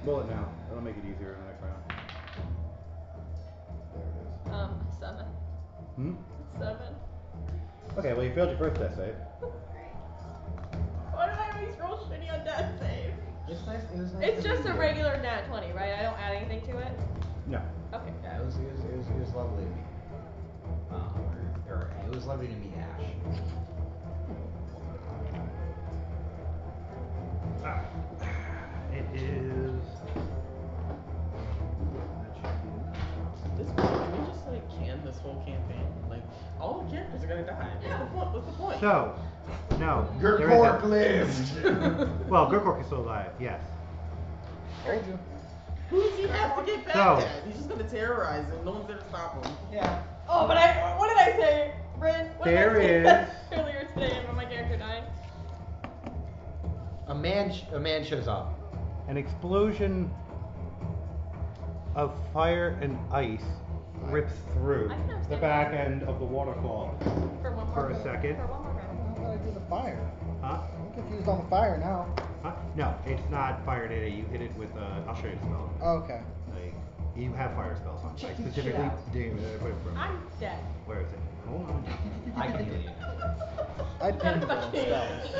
Roll it now. It'll make it easier in the next round. There it is. 7. Hmm? 7. Okay, well you failed your first death save. Why do I always roll shitty on death save? It's nice. It was nice. It's to just meet a you. regular nat 20, right? I don't add anything to it. No. Okay. Yeah, it was lovely to meet. It was lovely to meet Ash. It is. That should be So, no. there Gurkork isn't. lived. Well, Gurkork is still alive, yes. Told you. Who does he have to get back So- at? He's just gonna terrorize him. No one's gonna stop him. Yeah. Oh, but what did I say, Bryn? What There did I say is- earlier today about my character dying? A man shows up. An explosion of fire and ice rips through I can understand the back end of the waterfall For one more for a second. For one more round. How did I do the fire? Huh? I'm confused on the fire now. Huh? No, it's not fire data. You hit it with, I'll show you the spell. Oh, okay. Like, you have fire spells on. Check Like, this specifically, shit out. put it from. I'm dead. Where is it? Hold on. I can heal you. I pinned those Fucking- spells.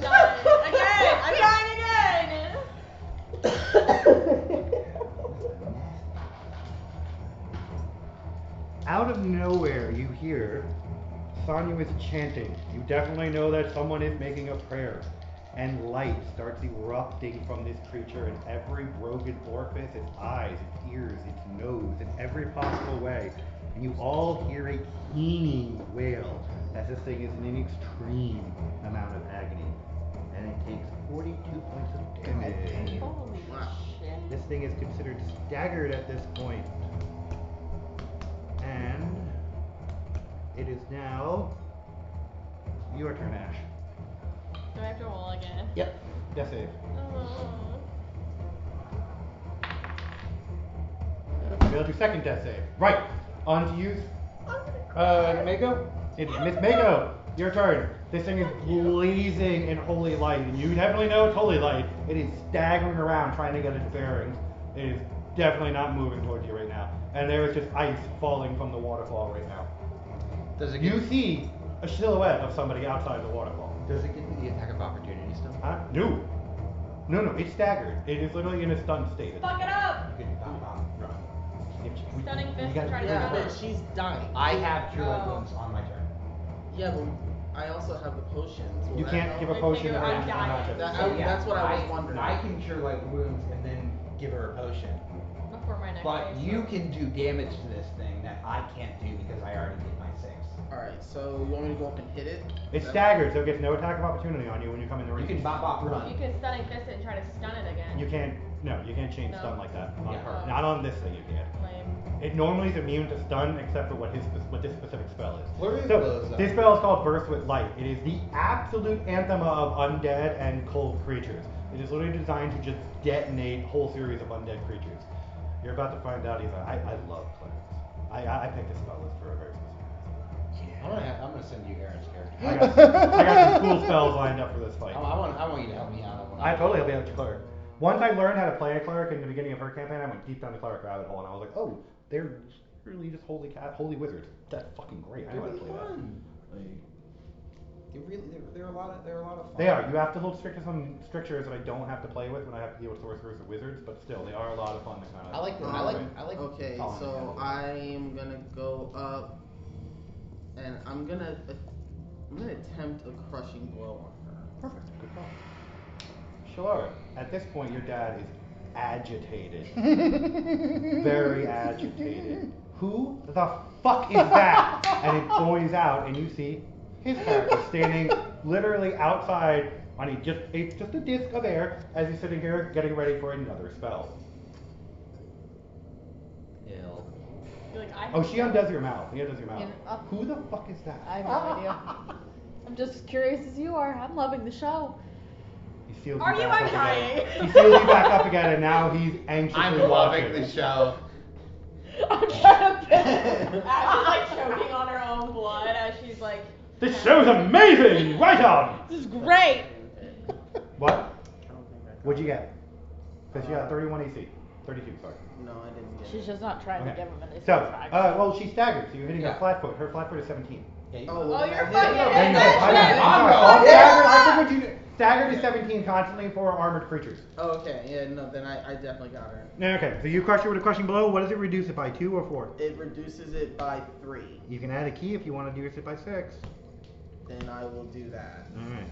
Dying again! I'm dying again! Out of nowhere, you hear Sonya is chanting. You definitely know that someone is making a prayer. And light starts erupting from this creature in every broken orifice, its eyes, its ears, its nose, in every possible way. And you all hear a keening wail as this thing is in an extreme amount of agony. And it takes 42 points of damage. Holy shit. This thing is considered staggered at this point. And it is now your turn, Ash. Do I have to roll again? Yep. Death save. Failed your second death save. Right. On to you. Mako? It's Miss Mako. Your turn. This thing is blazing in holy light, and you definitely know it's holy light. It is staggering around trying to get its bearings. It is definitely not moving towards you right now. And there is just ice falling from the waterfall right now. Does it You get, see a silhouette of somebody outside the waterfall. does it get the attack of opportunity still? Huh? No. No, it's staggered. It is literally in a stunned state. Fuck it up! You can bop, bop, run. Stunning fist you gotta- to try to Yeah, stun but it. she's dying. I have cure light Oh. wounds on my turn. Yeah, but I also have the potions. Will You that can't help? give a I potion figure or I'm anything on dying. that. That's what I was wondering. I can cure light wounds and then give her a potion. Before my next But phase, you so- can do damage to this thing that I can't do because I already did my 6. Alright, so you want me to go up and hit it? It's Is that- staggered, so it gets no attack of opportunity on you when you come in the You range. can bop, bop, You run. can stunning fist it and try to stun it again. You can't. No, you can't change No. stun like that on Yeah. her. Oh. Not on this thing. You can't. Lame. It normally is immune to stun except for what this specific spell is. Flurry of So blows, though. this spell is called Burst with Light. It is the absolute anthem of undead and cold creatures. It is literally designed to just detonate a whole series of undead creatures. You're about to find out. I love clerics. I picked this spell list for a very specific reason. I'm gonna send you Aaron's character. I got some cool spells lined up for this fight. I want you to help me out. I totally help you out with your cleric. Once I learned how to play a cleric in the beginning of her campaign, I went deep down the cleric rabbit hole, and I was like, oh, they're really just holy wizards. That's fucking great. I know how to play that. They're a lot of fun. They are. You have to hold some strictures that I don't have to play with when I have to deal with sorcerers or wizards, but still, they are a lot of fun to kind of. I like them. I like. Okay, following so the I'm gonna go up, and I'm gonna attempt a crushing blow on her. Perfect. Good call. Sure. At this point, your dad is agitated. Very agitated. Who the fuck is that? And it points out, and you see his character standing literally outside on just a disc of air as he's sitting here getting ready for another spell. Ill. You're like, I Oh, she undoes your mouth. He undoes your mouth. Yeah. Who the fuck is that? I have no idea. I'm just curious as you are. I'm loving the show. He seals Are you you? back I'm up dying. again. He seals you back up again, and now he's anxiously I'm loving watching. the show. I'm trying to piss. Ash is like choking on her own blood as she's like. This show's amazing! Right on! This is great. What? I don't think I What'd you get? Because you got 31 AC. 32, sorry. No, I didn't get She's it. just not trying to Okay. give him any So, satisfaction. well, she's staggered, so you're hitting Yeah. her flat foot. Her flat foot is 17. Yeah, you Oh, Oh, well, you're then I fucking hit it. There you go. that My bad. shit. I'm sorry. I'm Oh, going. staggered, I forgot you. Staggered is 17 constantly for armored creatures. Oh, okay, yeah, no, then I definitely got her. Okay, so you crush her with a crushing blow. What does it reduce it by, 2 or 4? It reduces it by 3. You can add a key if you want to reduce it by 6. Then I will do that. Alright.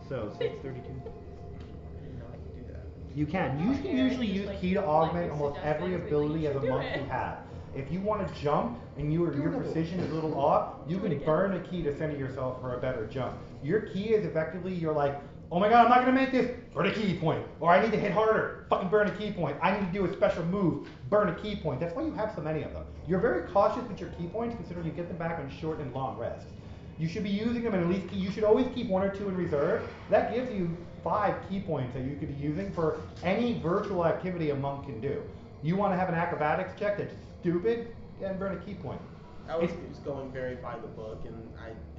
So, 6, 32. I didn't know I could do that. You can. You can Okay, usually just use like key to politely augment almost suggest every things, but ability you as a should do monk it. you have. If you want to jump and your precision is a little off, you can burn a key to center yourself for a better jump. Your key is effectively you're like, oh my god, I'm not gonna make this, burn a key point. Or I need to hit harder, fucking burn a key point. I need to do a special move, burn a key point. That's why you have so many of them. You're very cautious with your key points considering you get them back on short and long rests. You should be using them and at least you should always keep 1 or 2 in reserve. That gives you 5 key points that you could be using for any virtual activity a monk can do. You want to have an acrobatics check that's stupid, and burn a key point. I was just going very by the book, and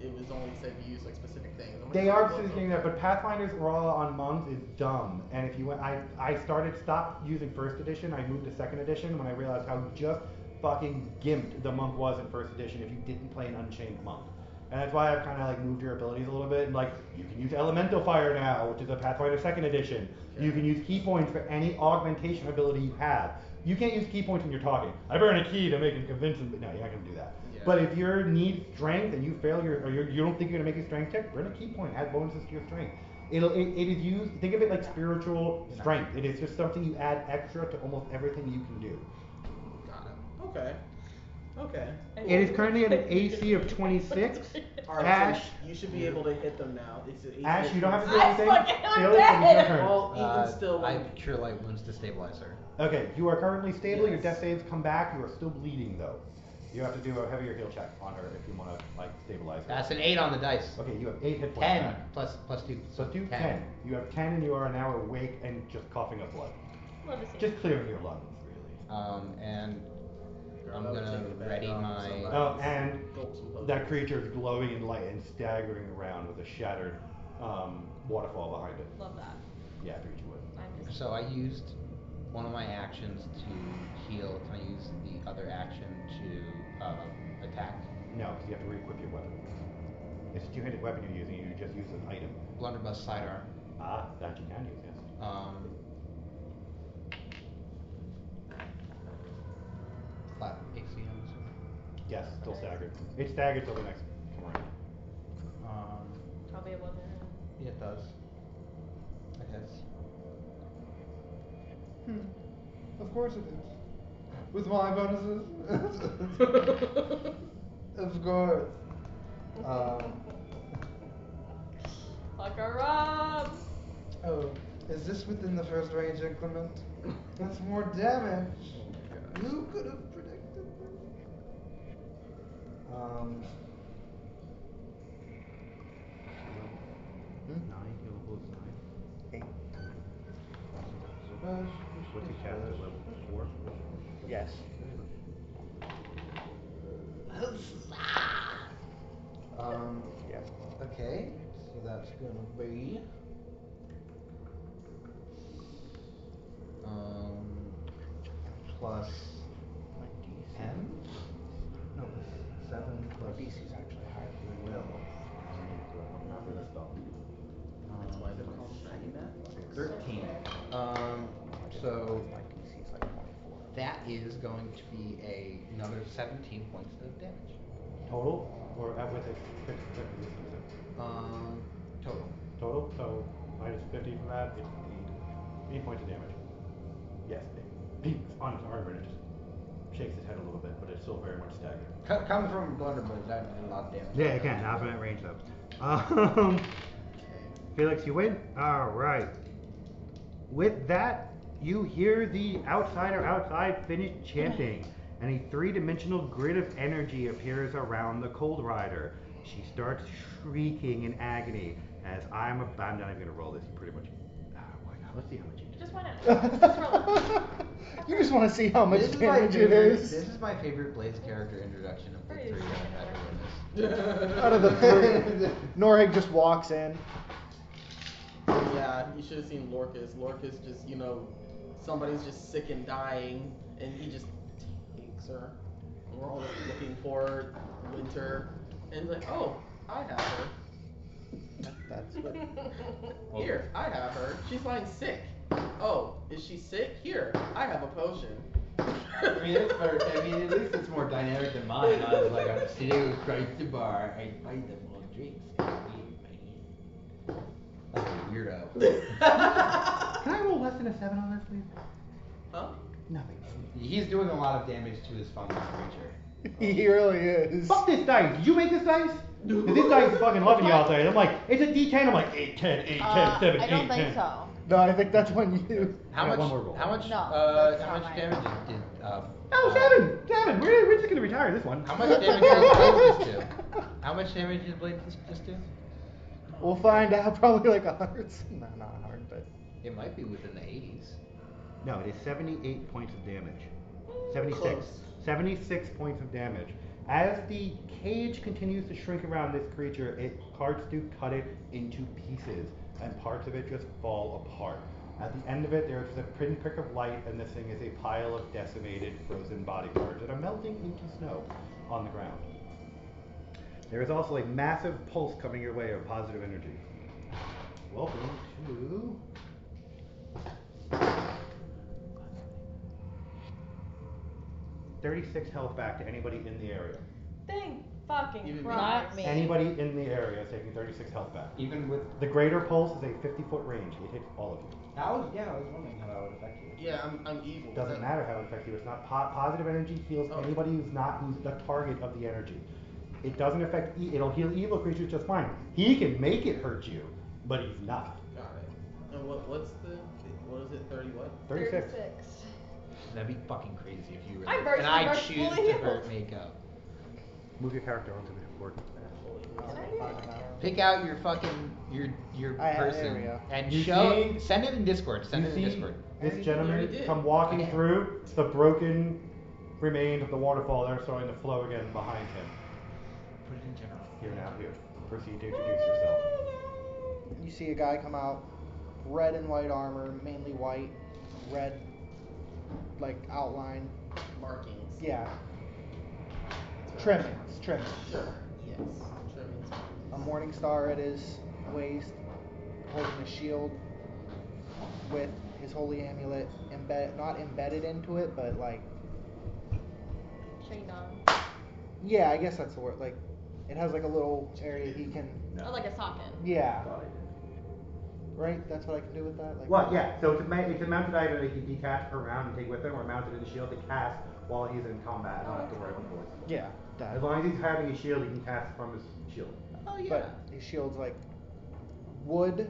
it was only said to use like specific things. They are specific things, but Pathfinder's Raw on monks is dumb. And if you went, I stopped using first edition. I moved to second edition when I realized how just fucking gimped the monk was in first edition if you didn't play an unchained monk. And that's why I've kind of like moved your abilities a little bit. And like, you can use Elemental Fire now, which is a Pathfinder second edition. Okay. You can use key points for any augmentation ability you have. You can't use key points when you're talking. I burn a key to make him convince him, but no, you're not gonna do that. Yeah. But if you need strength and you fail you don't think you're gonna make a strength check, burn a key point, add bonuses to your strength. It is used, think of it like spiritual strength. It is just something you add extra to almost everything you can do. Got it. Okay. Okay. It is currently at an AC of 26. Alright, Ash, so you should be able to hit them now. Ash, you don't have to do anything. Well, Ethan still. I cure light wounds to stabilize her. Okay, you are currently stable. Yes. Your death saves come back. You are still bleeding though. You have to do a heavier heal check on her if you want to like stabilize her. That's an 8 on the dice. Okay, you have 8 hit points. 10 back. plus 2. Plus 2, 10. You have 10, and you are now awake and just coughing up blood. Love to see. Just clearing your lungs, really. And I'm gonna ready my. Oh, and that creature is glowing in light and staggering around with a shattered waterfall behind it. Love that. Yeah, I figured you would. So I used one of my actions to heal. Can I use the other action to attack? No, because you have to re-equip your weapon. It's a two-handed weapon you're using. You just use an item. Blunderbuss sidearm. Ah, that you can use, yes. Flat AC, I'm assuming. Yes, still staggered. It's staggered till the next round. I'll be able to. Yeah, it does. It hits. Of course it is. With my bonuses. Of course. Like a rub. Oh, is this within the first range increment? That's more damage. Who could have predicted this? 9, your level is 9. 8. What's your cast at level 4? Yes. Yeah. Okay, so that's gonna be plus 10? No, 7 plus. DC is actually higher. Will. For the spell. That's why they're called Dragon Net. 13. So My DC is like 24. that is going to be another 17 points of damage. Total? Or with it? Total. Total? So minus 50 from that, it's 8 points of damage. Yes, it peaks on its armor and it just shakes its head a little bit, but it's still very much staggered. Coming from Blunderbuss, that did a lot of damage. Yeah, it can. Not from that range though. Felix, you win? Alright. With that, you hear the outsider outside finish chanting, and a 3-dimensional grid of energy appears around the Cold Rider. She starts shrieking in agony as I'm not even going to roll this. You pretty much. Why not? Let's see how much you do. Just why not? Just roll it. You just want to see how much This is damage my it favorite, is. This is my favorite Blaze character introduction of the Pretty 3 that I've similar. ever witnessed. Out of the 3, Norhig just walks in. Yeah, you should have seen Lorcas. Lorcas just, somebody's just sick and dying, and he just takes her. And we're all looking for Winter, and like, oh, I have her. That's what. Here, I have her. She's lying sick. Oh, is she sick? Here, I have a potion. I mean, at least it's more dynamic than mine. I was like, I'm sitting across the bar, I buy them all drinks. Like a weirdo. Can I roll less than a 7 on this, please? Huh? Nothing. He's doing a lot of damage to his fungus creature. He really is. Fuck this dice. Did you make this dice? Cause this dice is fucking loving y'all today. I'm like, it's a D10. I'm like, 8, 10, 8, 10, 7, I 8, don't 10. think so. No, I think that's one you. How I got much? one more roll. How much? No, how that's not much mine. damage did? Oh, 7. 7. We're just gonna retire this one. How much damage did Blade just do? How much damage did Blade just do? We'll find out. Probably like 100. No, not 100, but. It might be within the 80s. No, it is 78 points of damage. 76. Close. 76 points of damage. As the cage continues to shrink around this creature, it starts to cut it into pieces, and parts of it just fall apart. At the end of it, there is a pinprick of light, and this thing is a pile of decimated, frozen body parts that are melting into snow on the ground. There is also a massive pulse coming your way of positive energy. Welcome to... 36 health back to anybody in the area. Thank fucking Even me. Christ. Not me. Anybody in the area is taking 36 health back. Even with The greater pulse is a 50-foot range. It hits all of you. I was wondering how that would affect you. Yeah, I'm evil. Doesn't matter how it affects you. It's not positive energy heals Oh. anybody who's the target of the energy. It doesn't affect. It'll heal evil creatures just fine. He can make it hurt you, but he's not. Got it. And what is it? 30 what? 36. That'd be fucking crazy if you were. I'm like, and I virtually choose fully to hurt healed. makeup. Move your character onto the board. Pick out your fucking your There person we go. and You show. see- Send it in Discord. Send You it in see Discord. this already gentleman did. come walking Okay. through the broken remains of the waterfall that are starting to flow again behind him. Put it in general. Here now, here. Proceed to introduce yourself. You see a guy come out, red and white armor, mainly white, red, like outline. Markings. Yeah. Trimmings. Sure. Yes. Trimmings. A morning star at his waist, holding a shield with his holy amulet not embedded into it, but like, Chained on. yeah, I guess that's the word. Like, it has like a little area he can. Oh, like a socket. Yeah. Right? That's what I can do with that? Like, Well, yeah, so it's a mounted item that he can detach per round and take with him, or mounted in the shield to cast while he's in combat and not have to worry about bullets. Yeah, that. As long as he's having a shield, he can cast from his shield. Oh yeah. But his shield's like wood,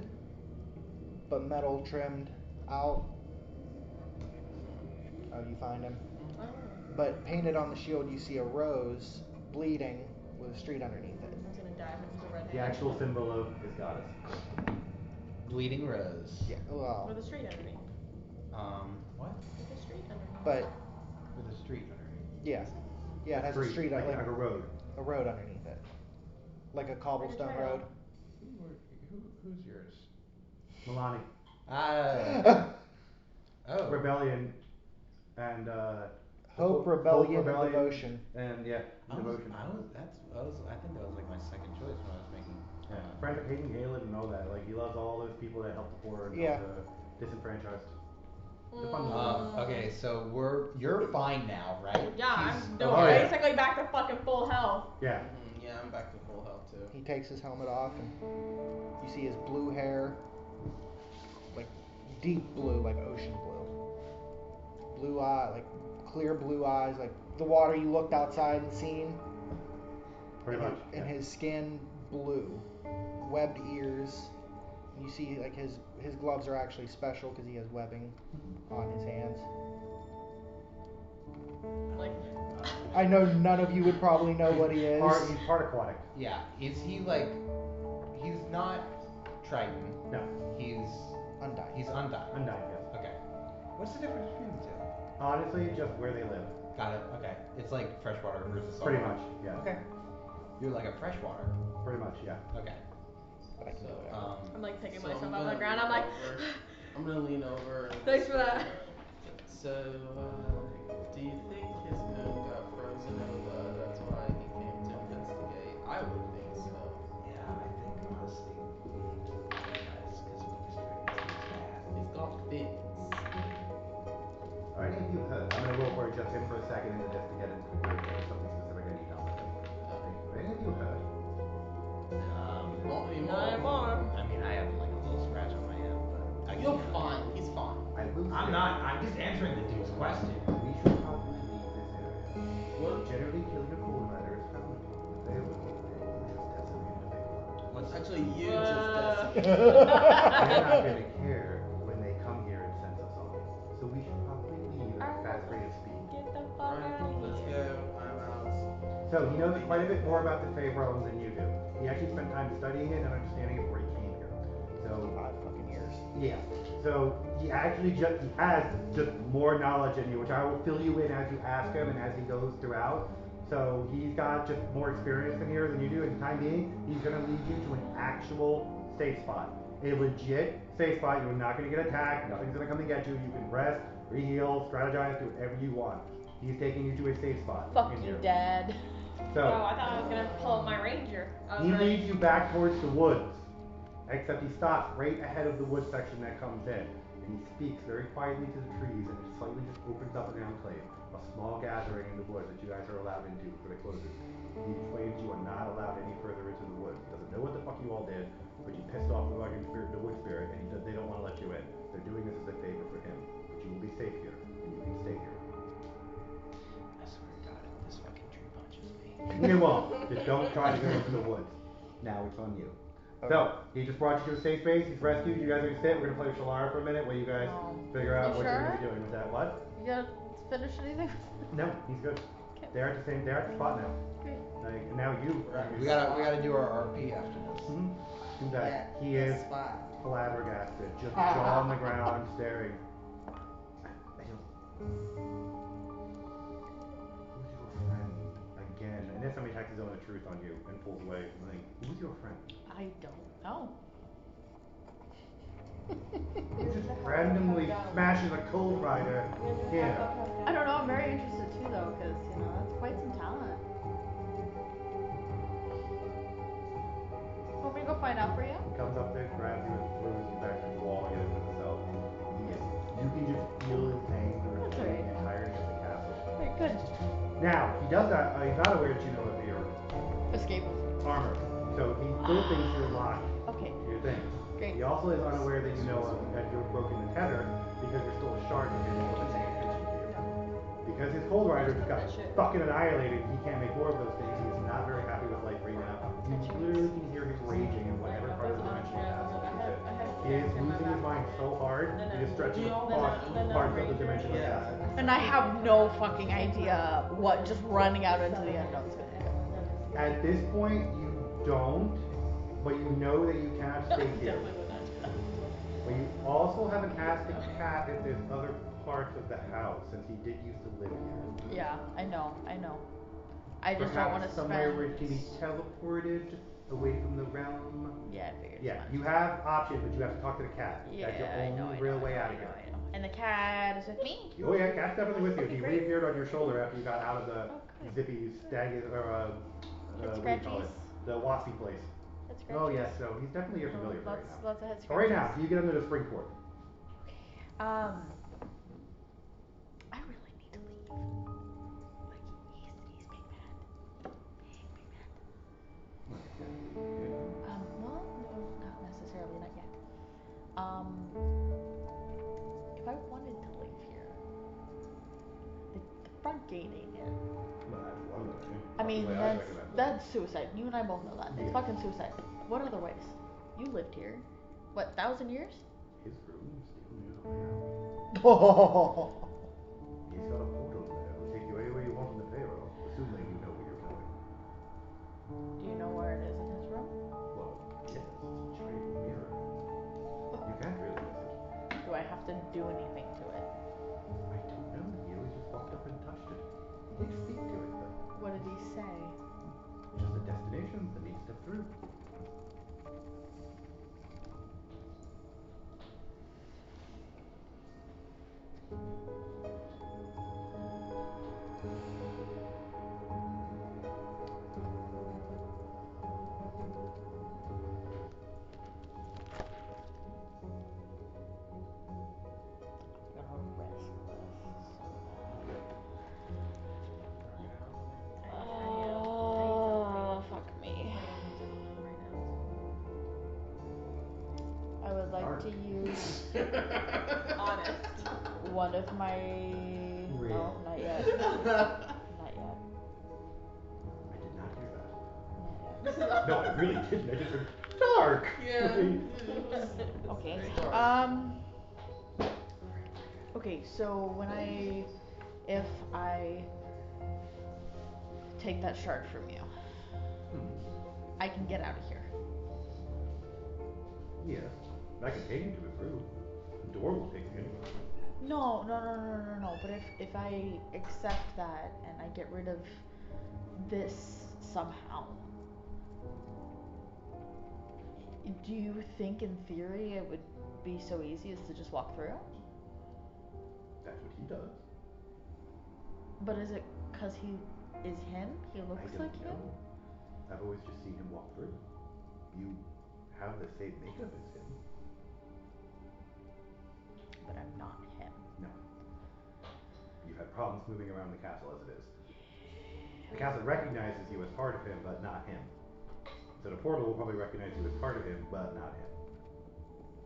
but metal trimmed out. Oh, you find him. Oh. But painted on the shield, you see a rose bleeding with a street underneath it. I was gonna die if it's the red The hand. actual symbol of his goddess. Bleeding Rose. Yeah, well, With a street underneath. What? With a street underneath. but With a street underneath. yeah, yeah, it has a street like like a road. a road underneath it, like a cobblestone trail. road. Who's yours? Milani. Oh. Rebellion and Hope, rebellion, and devotion. And yeah, devotion. I think that was like my second choice when I was making. Yeah. Friends of Hayden Galen and all that. Like he loves all those people that help the poor and Yeah. help the disenfranchised. It's a fun movie. Okay, so you're fine now, right? Yeah, He's- I'm no, Oh, yeah. basically back to fucking full health. Yeah. Yeah, I'm back to full health too. He takes his helmet off, and you see his blue hair, like deep blue, like ocean blue. Blue eye, like clear blue eyes, like the water you looked outside and seen. Pretty much. And yeah. his skin blue, webbed ears. You see, like his gloves are actually special because he has webbing on his hands. Like, I know none of you would probably know what he is. He's part aquatic. Yeah. Is he like? He's not Triton. No. He's Undying. He's Undying. Undying, yes. Okay. What's the difference between the two? Honestly, just where they live. Got it. Okay. It's like freshwater versus saltwater. Pretty much, yeah. Okay. You're like a freshwater. Pretty much, yeah. Okay. But I can do So, it. I'm like picking So myself I'm up on gonna the ground. lean I'm like, over. I'm gonna lean over. And thanks for that. So, do you think his moon got frozen over? That's why he came to investigate. I would think so. Yeah, I think honestly, guys, because we just tried to bad. He's got fins. Are any of you heard? I'm gonna roll for just him for a second into this to get into the group. There's something specific I need on with him. Are any of you heard? Not anymore. Not anymore. I mean, I have like a little scratch on my head, but I You're fine. He's fine. I will I'm say not. I'm just answering the dude's question. we should They were just decimated a big one. Actually, you just They're not gonna care when they come here and sense us off. So we should probably leave at a fast rate of speed. Get the fuck Alright, out of let's here. go. I'm out. So he knows quite a bit more about the Fey realms than you do. He actually spent time studying it and understanding it before he came here. So 5 fucking years. yeah. So he actually he has just more knowledge than you, which I will fill you in as you ask him and as he goes throughout. So he's got just more experience in here than you do. In the time being, he's gonna lead you to an actual safe spot. A legit safe spot. You're not gonna get attacked, nothing's gonna come and get you. You can rest, re-heal, strategize, do whatever you want. He's taking you to a safe spot. Fuck in you, here. Dad. So Oh, I thought I was gonna pull my ranger. I was he like, leads you back towards the woods. Except he stops right ahead of the wood section that comes in. And he speaks very quietly to the trees and it slightly just opens up an enclave. A small gathering in the woods that you guys are allowed into before it closes. He explains you are not allowed any further into the woods. He doesn't know what the fuck you all did, but you pissed off the fucking spirit, the wood spirit, and they don't want to let you in. They're doing this as a favor for him. But you will be safe here, and you can stay here. I swear to God, if this fucking tree punches me. You won't. Just don't try to go into the woods. Now it's on you. Okay. So, he just brought you to a safe space, he's rescued, you guys are gonna sit, we're gonna play with Shalara for a minute while you guys figure out You what you're gonna be sure? doing with that. What? You gotta finish anything? No, he's good. They're at the spot now. Okay. Like, now you. We gotta do our RP after this. Mhm. Do that. Yeah, He is that's fine. flabbergasted, just jaw on the ground, staring. Who's your friend? Again. And this time he hacks his own truth on you and pulls away. Like, who's your friend? I don't know. He just randomly smashes a cold rider here. I don't know. I'm very interested too, though, because that's quite some talent. Want me to go find out for you? He comes up there, grabs you, and throws you back to the wall again into the cell. You can just feel his pain through the entirety of the castle. Okay, good. Now, he does that, he's not aware that you know of your Escape. armor. So he still thinks you're locked. Okay. Your thing. Great. He also is unaware that you know that you're broken the tether because there's still a shard of him that is paying attention to you. Because his cold rider just got fucking annihilated, he can't make more of those things. He's not very happy with life right now. You literally can hear him raging in whatever part of the dimension he has. He is losing his mind so hard, he is stretching across parts of the dimension of the castle. And I have no fucking idea what just running out into the unknown is gonna do. At this point, you don't, but you know that you cannot stay here. But you also haven't asked the cat if there's other parts of the house, since he did used to live here. Yeah, I know. I just don't want to spend. Somewhere where it can be teleported away from the realm. Yeah, I figured. Yeah, you have options, but you have to talk to the cat. Yeah, That's your I know, only real way out of here. I know. And the cat is with me. Oh yeah, cat's definitely with you. Okay, He great. reappeared on your shoulder after you got out of the good. zippy stag or what do you call it? Scratchies. The waspy place. It's Oh yes, so he's definitely your familiar for right now. Lots of head So right scratches. now, you get under the spring court. I really need to leave. Like he's big mad. Well, no, not necessarily, not yet. If I wanted to live here, the front gate ain't it. I mean, that's suicide. You and I both know that. It's fucking suicide. What other ways? You lived here. What, 1,000 years? His room, stealing it over now. Oh. He's got a portal there. It'll take you anywhere you want in the payroll, assuming you know where you're going. Do you know where it is in his room? Well, yes, it's a giant mirror. You can't really miss it. Do I have to do anything to it? I don't know. He always just walked up and touched it. He did speak to it, but What did he say? just a destination that needs to step through. Fuck me. I would like to use Honest. one of my. No, not yet. Not yet. I did not hear No, I really didn't. I just heard dark. Yeah. Okay. Dark. Okay, so if I take that shard from you, I can get out of here. Yes. I can take you to his room. The door will take you anywhere. No. But if I accept that and I get rid of this somehow, do you think in theory it would be so easy as to just walk through? That's what he does. But is it because he is him? He looks I don't like know. him? I've always just seen him walk through. You have the same makeup as him. But I'm not him. No. You've had problems moving around the castle as it is. The castle recognizes you as part of him, but not him. So the portal will probably recognize you as part of him, but not him.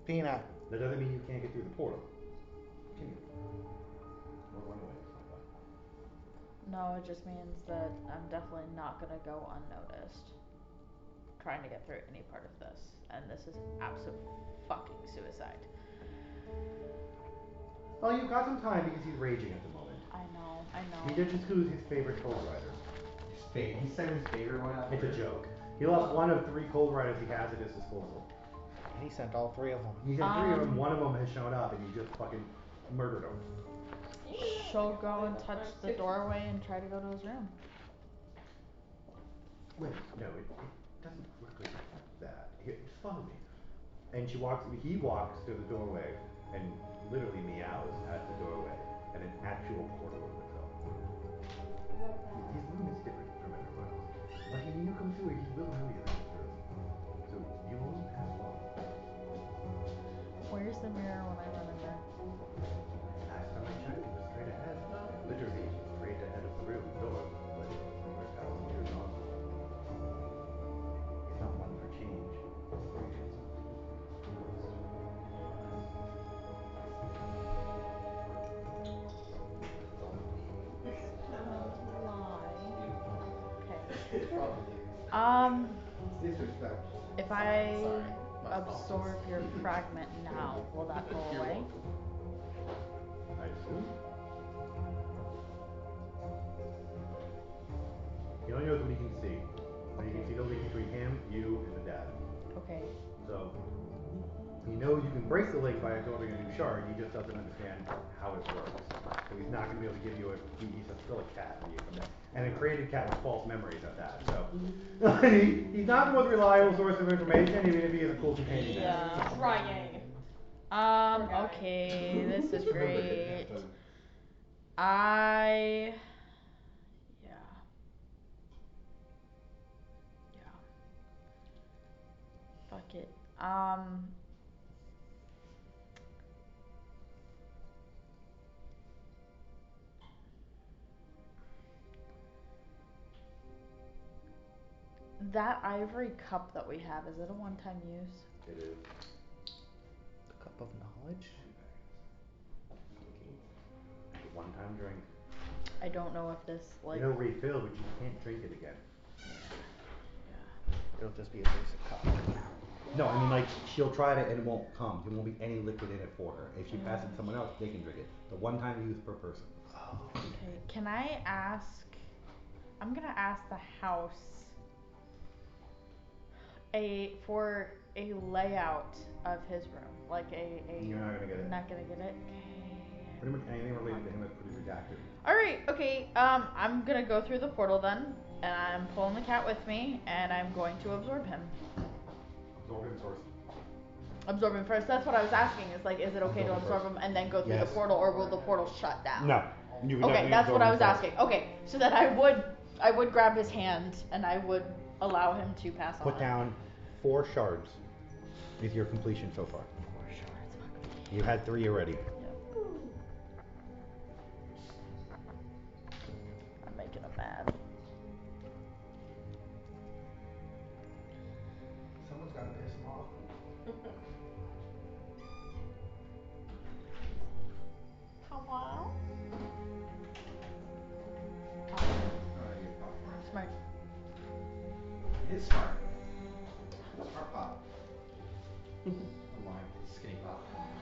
Peanut. That doesn't mean you can't get through the portal. Can you? Or run away. No, it just means that I'm definitely not gonna go unnoticed trying to get through any part of this. And this is absolute fucking suicide. Well, you've got some time because he's raging at the moment. I know. He did just lose his favorite cold rider. He said his favorite one out It's a there. joke. He lost one of 3 cold riders he has at his disposal. He sent all 3 of them. He sent 3 of them, one of them has shown up and he just fucking murdered him. She'll go and touch the doorway and try to go to his room. Wait, no, it doesn't work like that. Here, just follow me. And he walks to the doorway and literally meows at the doorway and an actual portal opens up. His room is different from everyone else. But when you come through it, he will know you're in his room. So you won't have long. Where's the mirror when I run in there? Last time I checked, it was straight ahead. Literally straight ahead of the room door, but we're 1,000 years on. It's not one for change. Okay. Disrespect. If I Sorry. My absorb your fragment now, will that go You're away? welcome. I assume. He only knows what he can see. And he can see the link between him, you, and the dad. Okay. So he knows you can break the link by absorbing a new shard, he just doesn't understand how it works. So he's not gonna be able to give you he's still a cat when you come in. And a created cat with false memories at that. So he's not the most reliable source of information, even if he is a cool companion. Yeah. Trying. Okay, this is Remember great. it, yeah, Yeah. Fuck it. That ivory cup that we have, is it a one-time use? It is. The cup of knowledge? It's a one-time drink. I don't know if this like. You know, refill, but you can't drink it again. It'll just be a basic cup. No, I mean like she'll try it and it won't come. There won't be any liquid in it for her. If she passes it to someone else, they can drink it. The one-time use per person. Okay, can I ask? I'm gonna ask the house for a layout of his room, like a. You're not gonna get it. Not gonna get it. Pretty much anything related to him is pretty redacted. All right. Okay. I'm gonna go through the portal then, and I'm pulling the cat with me, and I'm going to absorb him. Absorb him first. Absorb him first. That's what I was asking. Is like, is it okay to Absorb him absorb him and then go through Yes. the portal, or will the portal shut down? No. You can Okay, definitely that's what absorb I him was first. asking. Okay, so then I would grab his hand and I would allow him to pass on. Put down 4 shards is your completion so far. 4 shards. Fuck. You had 3 already. Yep. I'm making him mad. Someone's gotta piss him off. Come on. Alright, you're popcorn. Smart. It is smart.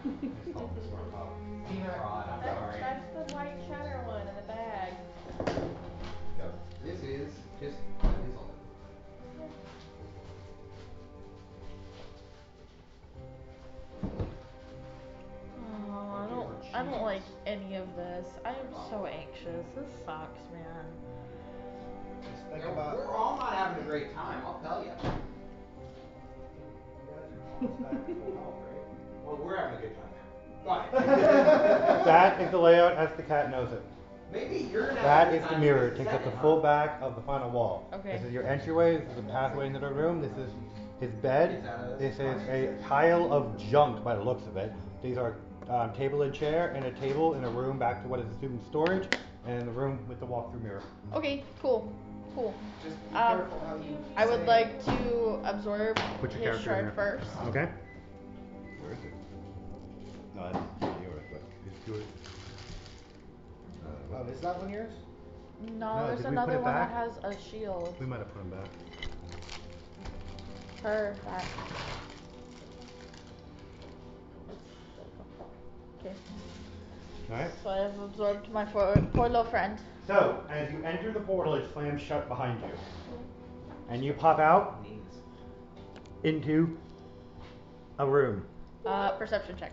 It's called the storm pop. Peanut. Fraud, I'm That's sorry. that's the white cheddar one in the bag. Go. This is just lightly salted. Oh, I don't like any of this. I am so anxious. This sucks, man. Just think Yeah, about. we're all not having a great time, I'll tell you. You guys are almost back to full health, right? Well, we're having a good time now. But That is the layout as the cat knows it. maybe you're gonna have That a good is the time mirror. because It it's takes up the second, full huh? back of the final wall. Okay. This is your entryway. This is the pathway into the room. This is his bed. Is that a This is a cottage? pile of junk by the looks of it. These are table and chair and a table in a room back to what is assumed storage, and the room with the walk-through mirror. Okay, cool. Cool. Just be careful how you. I would say like to absorb Put your his character in shard there. first. Okay. Where is it? No, that's yours, but it's yours. Oh, is that one yours? No, No, there's did we put another it one that back? has a shield. We might have put him back. Perfect. Okay. Alright. So I have absorbed my poor little friend. So, as you enter the portal, it slams shut behind you. And you pop out into a room. Perception check.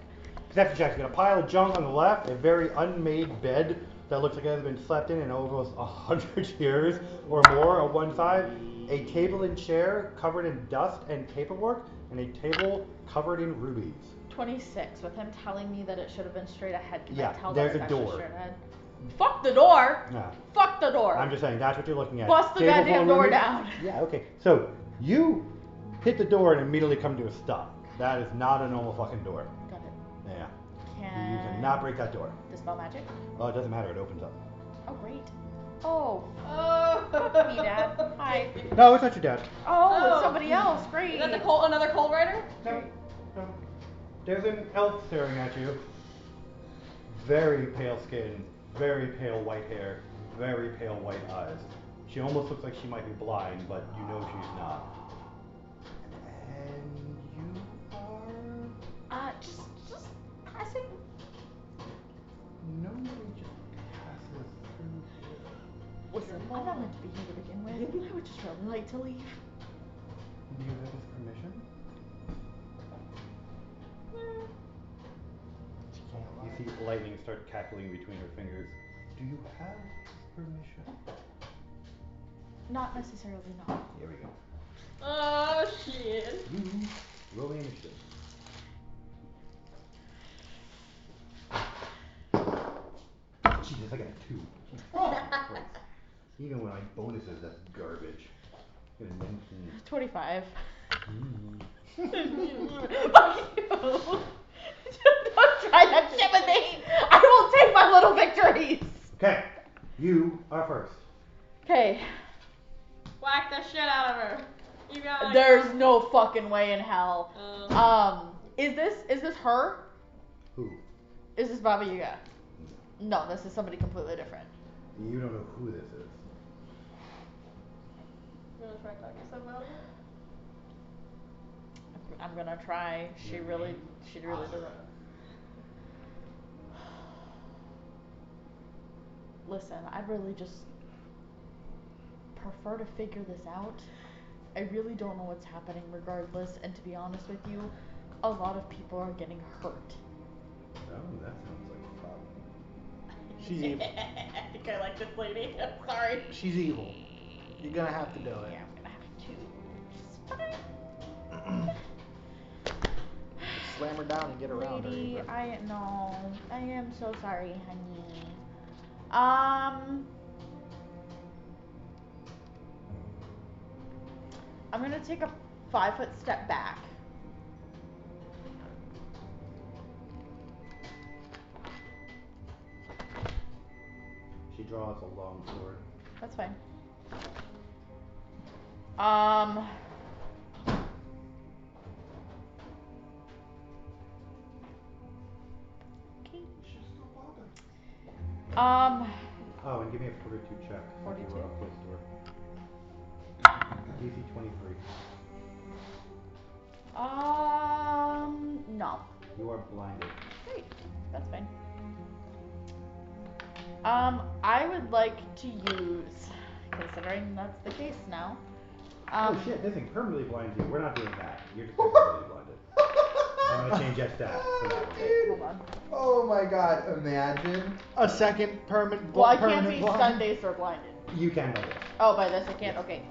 Perception check. You got a pile of junk on the left, a very unmade bed that looks like it has been slept in almost 100 years or more on one side, a table and chair covered in dust and paperwork, and a table covered in rubies. 26, with him telling me that it should have been straight ahead. Can Yeah, I tell there's that a it's actually door. straight ahead? Fuck the door! No. Fuck the door! I'm just saying, that's what you're looking at. Bust the Table goddamn full of door rubies. down. Yeah, okay. So, you hit the door and immediately come to a stop. That is not a normal fucking door. Got it. Yeah. Can You cannot break that door. dispel magic? Oh, it doesn't matter, it opens up. Oh, great. Oh. Oh. Fuck me, Dad. Hi. No, it's not your dad. Oh, it's somebody else. Great. Is that the another cold rider? No. No. There's an elf staring at you. Very pale skin, very pale white hair, very pale white eyes. She almost looks like she might be blind, but you know she's not. And you are... Just passing. Nobody just passes through here. Listen, I'm not meant to be here to begin with. I would just really like to leave. Do you have his permission? You see lightning start cackling between her fingers. Do you have his permission? Not necessarily, no. Here we go. Oh shit. You roll the initiative. Jesus, I got a 2. Christ. Even when I bonuses, that's garbage. I got a 19. 25. Mm. Fuck you. Don't try that shit with me. I will take my little victories. Okay, you are first. Okay. Whack the shit out of her. You got it. There's no fucking way in hell. Is this her? Who? Is this Baba Yaga? No, this is somebody completely different. You don't know who this is. You wanna try to talk yourself out of it? I'm gonna try. She really doesn't. Listen, I really just prefer to figure this out. I really don't know what's happening regardless, and to be honest with you, a lot of people are getting hurt. Oh, that sounds like fun. She's evil. I think I like this lady. I'm sorry. She's evil. You're gonna have to do it. Yeah, I'm gonna have to. It's fine. Slam her down and get around her. Lady, Even. I know. I am so sorry, honey. I'm gonna take a 5-foot step back. She draws a long sword. That's fine. Okay. She's still popping. Oh, and give me a fortitude check. Since you were up close to her. DC 23. No. You are blinded. Great. That's fine. I would like to use, considering that's the case now. Oh shit, this thing permanently blinds you. We're not doing that. You're just temporarily blinded. I'm gonna change that stat for that one. Hold on. Oh my god, imagine. A second permanent. Well, I can't permanent be blind. stunned, dazed, or blinded. You can by this. Oh, by this I can't. Okay.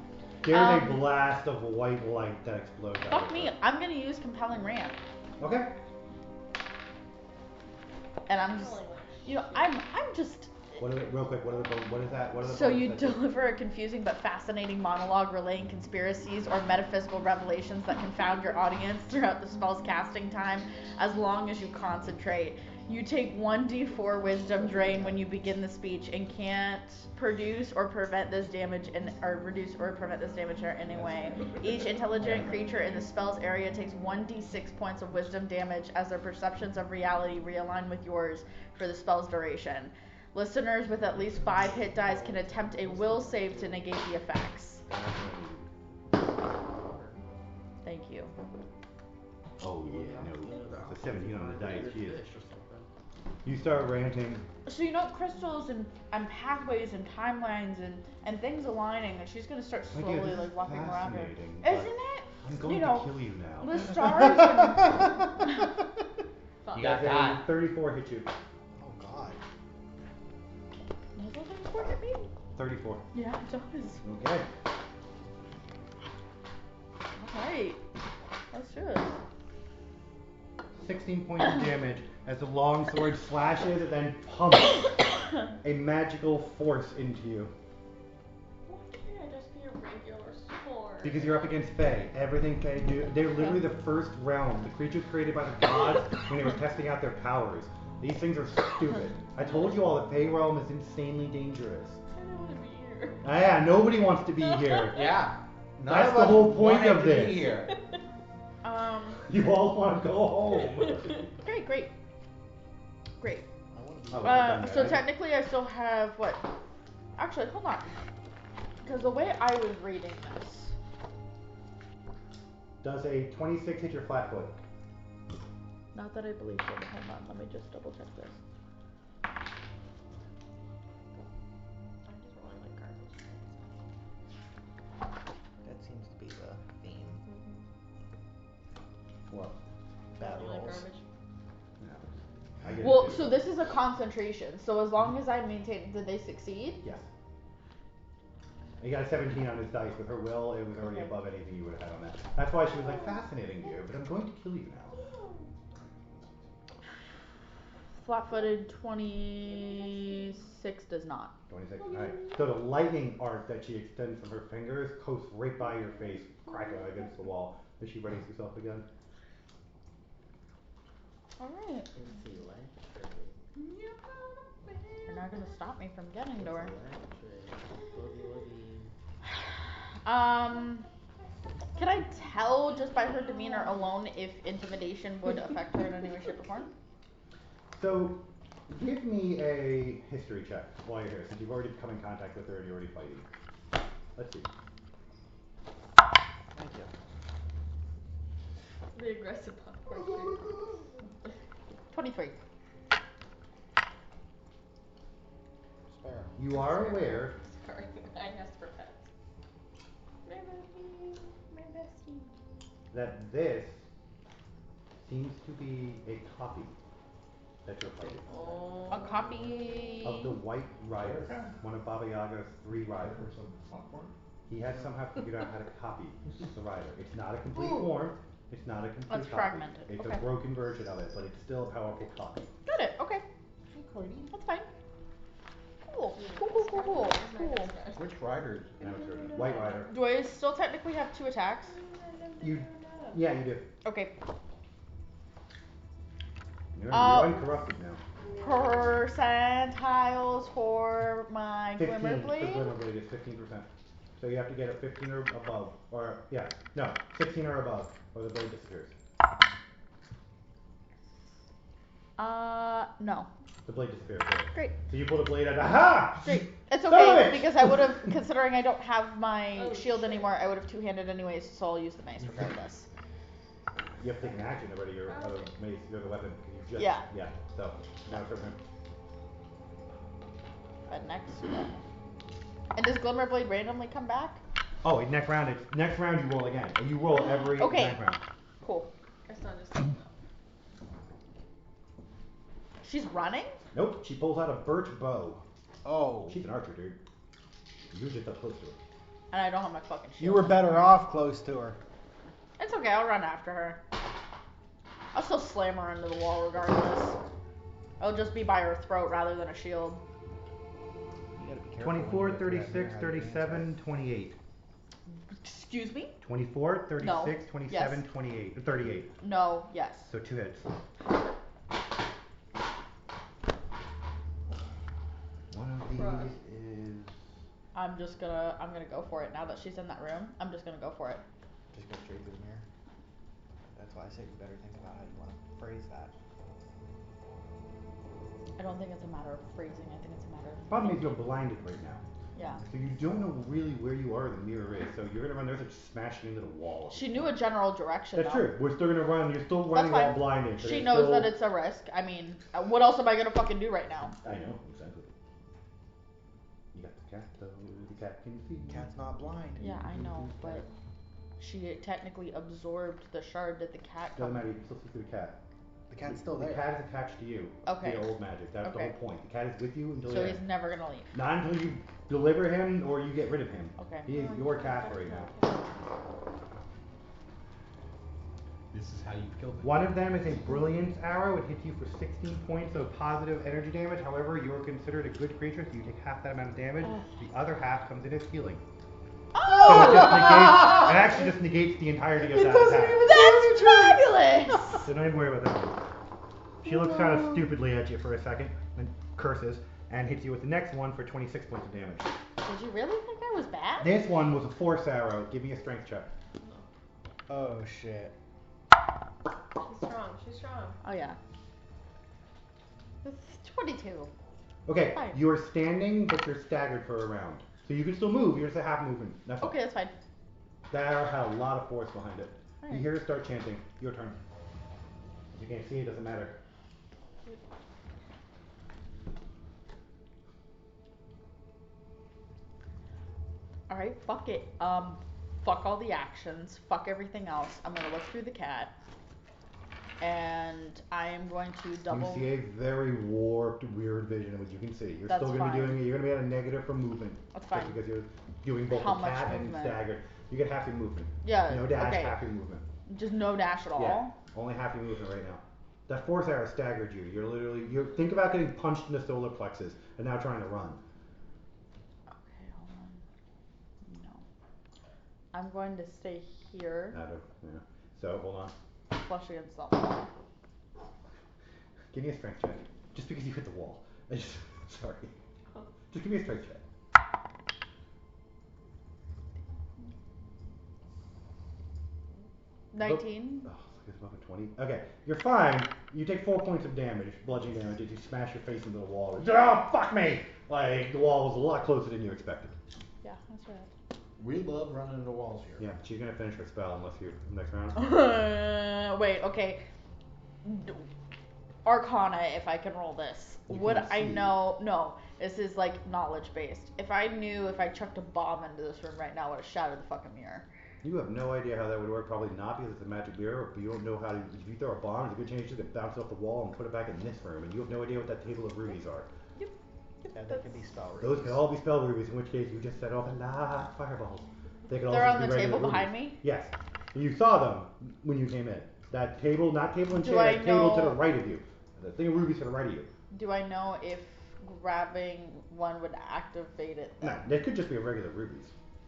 There's a blast of white light that explodes out Fuck of me. it. I'm gonna use compelling rant, Okay. and I'm just, I'm just. What is that? What are the So bonus you that do? deliver a confusing but fascinating monologue relaying conspiracies or metaphysical revelations that confound your audience throughout the spell's casting time, as long as you concentrate. You take 1d4 wisdom drain when you begin the speech and can't produce or prevent this damage or reduce or prevent this damage in any way. Each intelligent creature in the spell's area takes 1d6 points of wisdom damage as their perceptions of reality realign with yours for the spell's duration. Listeners with at least 5 hit dice can attempt a will save to negate the effects. Thank you. Oh yeah, no. It's a 17 on the dice. She is. You start ranting. So crystals and pathways and timelines and things aligning, and she's gonna start slowly walking around her. Isn't it? I'm going to kill you now. The stars and You got that. 34 hit you. Oh god. Does that 34 hit me? 34. Yeah, it does. Okay. Alright. Let's do it. 16 points of damage as the long sword slashes and then pumps a magical force into you. Why can't I just be a regular sword? Because you're up against Fae. Everything Fae do, they're literally the first realm. The creatures created by the gods when they were testing out their powers. These things are stupid. I told you all the Fae realm is insanely dangerous. I don't want to be here. Yeah, nobody wants to be here. Yeah. That's the whole point of this. Here. You all want to go home. Great. Oh, So technically I still have what? Actually, hold on. Because the way I was reading this. Does a 26 hit your flat foot? Not that I believe so, but hold on. Let me just double check this. I'm just rolling like garbage. That seems to be the theme. What? Bad Rolling like rolls. garbage. I get Well, it. so this is a concentration. So as long as I maintain, did they succeed? Yes. He got a 17 on his dice. With her will, it was already Okay. above anything you would have had on that. That's why she was like, fascinating, dear, but I'm going to kill you now. Flat-footed 26 does not. 26. Alright. So the lightning arc that she extends from her fingers coasts right by your face, cracking against the wall. Is she readies herself again? Alright. You're not gonna stop me from getting to her. Can I tell just by her demeanor alone if intimidation would affect her in any way, shape, or form? So, give me a history check while you're here, since you've already come in contact with her and you're already fighting. Let's see. Thank you. The aggressive popcorn. 23. Spare. You are aware Sorry, I asked for pets. My bestie. that this seems to be a copy that you're fighting. Oh. A copy Of the White Rider, one of Baba Yaga's 3 riders. He has somehow figured out how to copy the rider. It's not a complete form. It's not a complete It's copy. fragmented, It's okay. a broken version of it, but it's still a powerful copy. Got it. Okay. That's fine. Cool. Cool. Which riders? White Rider. Do I still technically have 2 attacks? Yeah, you do. Okay. You're uncorrupted now. Percentiles for my 15. Glimmer The Blade? Glimmer Blade is 15%. So you have to get a 15 or above, or 16 or above, or the blade disappears. No. The blade disappears. Right? Great. So you pull the blade out. Aha! Great. It's Son of a okay bitch! because I would have, considering I don't have my shield anymore, I would have 2-handed anyways, so I'll use the mace regardless. You have to take an action already. Your mace, your other weapon. You just, Yeah. So now it's her turn. But next. And does Glimmerblade randomly come back? Oh, next round you roll again, and you roll every next round. Cool. It's not just like She's running? Nope. She pulls out a birch bow. Oh. She's an archer, dude. You're just up close to her. And I don't have my fucking shield. You were better off close to her. It's okay, I'll run after her. I'll still slam her into the wall regardless. I'll just be by her throat rather than a shield. You gotta be careful. 24, 36, 37, 28. Excuse me? 24, 36, No. 27, Yes. 28, 38. No, yes. So 2 hits. One of these is... I'm gonna go for it now that she's in that room. I'm just gonna go for it. Just go straight through the mirror. That's why I say you better think about how you want to phrase that. I don't think it's a matter of phrasing. I think it's a matter of. Problem is you're blinded right now. Yeah. So you don't know really where you are, the mirror is. So you're gonna run there and smash it into the wall. She knew a general direction. That's true. We're still gonna run. You're still running That's while fine. blinded. So She knows that it's a risk. I mean, what else am I gonna fucking do right now? I know exactly. You got the cat though. The cat can see. Cat's not blind. Yeah, I know, but she technically absorbed the shard that the cat. Doesn't matter. You can still see through the cat. The cat's still there. The cat is attached to you. Okay. To your old magic. That's the whole point. The cat is with you until. So he's never gonna leave. Not until you deliver him or you get rid of him. Okay. He is your cat right now. This is how you kill them. One of them is a brilliance arrow. It hits you for 16 points of positive energy damage. However, you're considered a good creature, so you take half that amount of damage. The other half comes in as healing. Oh! So it actually just negates the entirety of that attack. That's fabulous! So don't even worry about that. She looks kind of stupidly at you for a second, and curses, and hits you with the next one for 26 points of damage. Did you really think I was bad? This one was a force arrow. Give me a strength check. Oh shit. She's strong. Oh yeah. It's 22. Okay, Fine. you're standing, but you're staggered for a round. So you can still move, you're just a half movement. That's all. Okay, that's fine. That arrow had a lot of force behind it. Right. You hear her start chanting. Your turn. If you can't see, it doesn't matter. Alright, fuck it. Fuck all the actions. Fuck everything else. I'm gonna look through the cat. And I am going to double. You see a very warped, weird vision of what you can see. You're That's still going to be fine. doing it. You're going to be at a negative for movement. That's fine. Just because you're doing both How the much cat and movement? staggered. You get half your movement. Yeah, No dash, okay. half your movement. Just no dash at all? Yeah, only half your movement right now. That force arrow staggered you. Think about getting punched in the solar plexus and now trying to run. Okay, hold on. No. I'm going to stay here. Yeah. So, hold on. Flush against the wall. Give me a strength check. Just because you hit the wall. Sorry. Just give me a strength check. 19. Oh, it's above a 20. Okay, you're fine. You take 4 points of damage, bludgeoning damage, as you smash your face into the wall. Oh, fuck me! Like, the wall was a lot closer than you expected. Yeah, that's right. We love running into walls here. Yeah, she's gonna finish her spell unless you next round. Wait, okay. Arcana, if I can roll this. Would I know? No, this is like knowledge based. If I knew if I chucked a bomb into this room right now, it would have shattered the fucking mirror. You have no idea how that would work. Probably not because it's a magic mirror. But you don't know how to. If you throw a bomb, there's a good chance you can bounce off the wall and put it back in this room, and you have no idea what that table of rubies are. Yep. Yeah, they can be spell rubies. Those can all be spell rubies. In which case, you just set off a lot of fireballs. They could They're also on be the regular table behind rubies. me? Yes. You saw them when you came in. That table, not table and Do chair, I table to know- the right of you. The thing of rubies to the right of you. Do I know if grabbing one would activate it? No, they could just be regular rubies,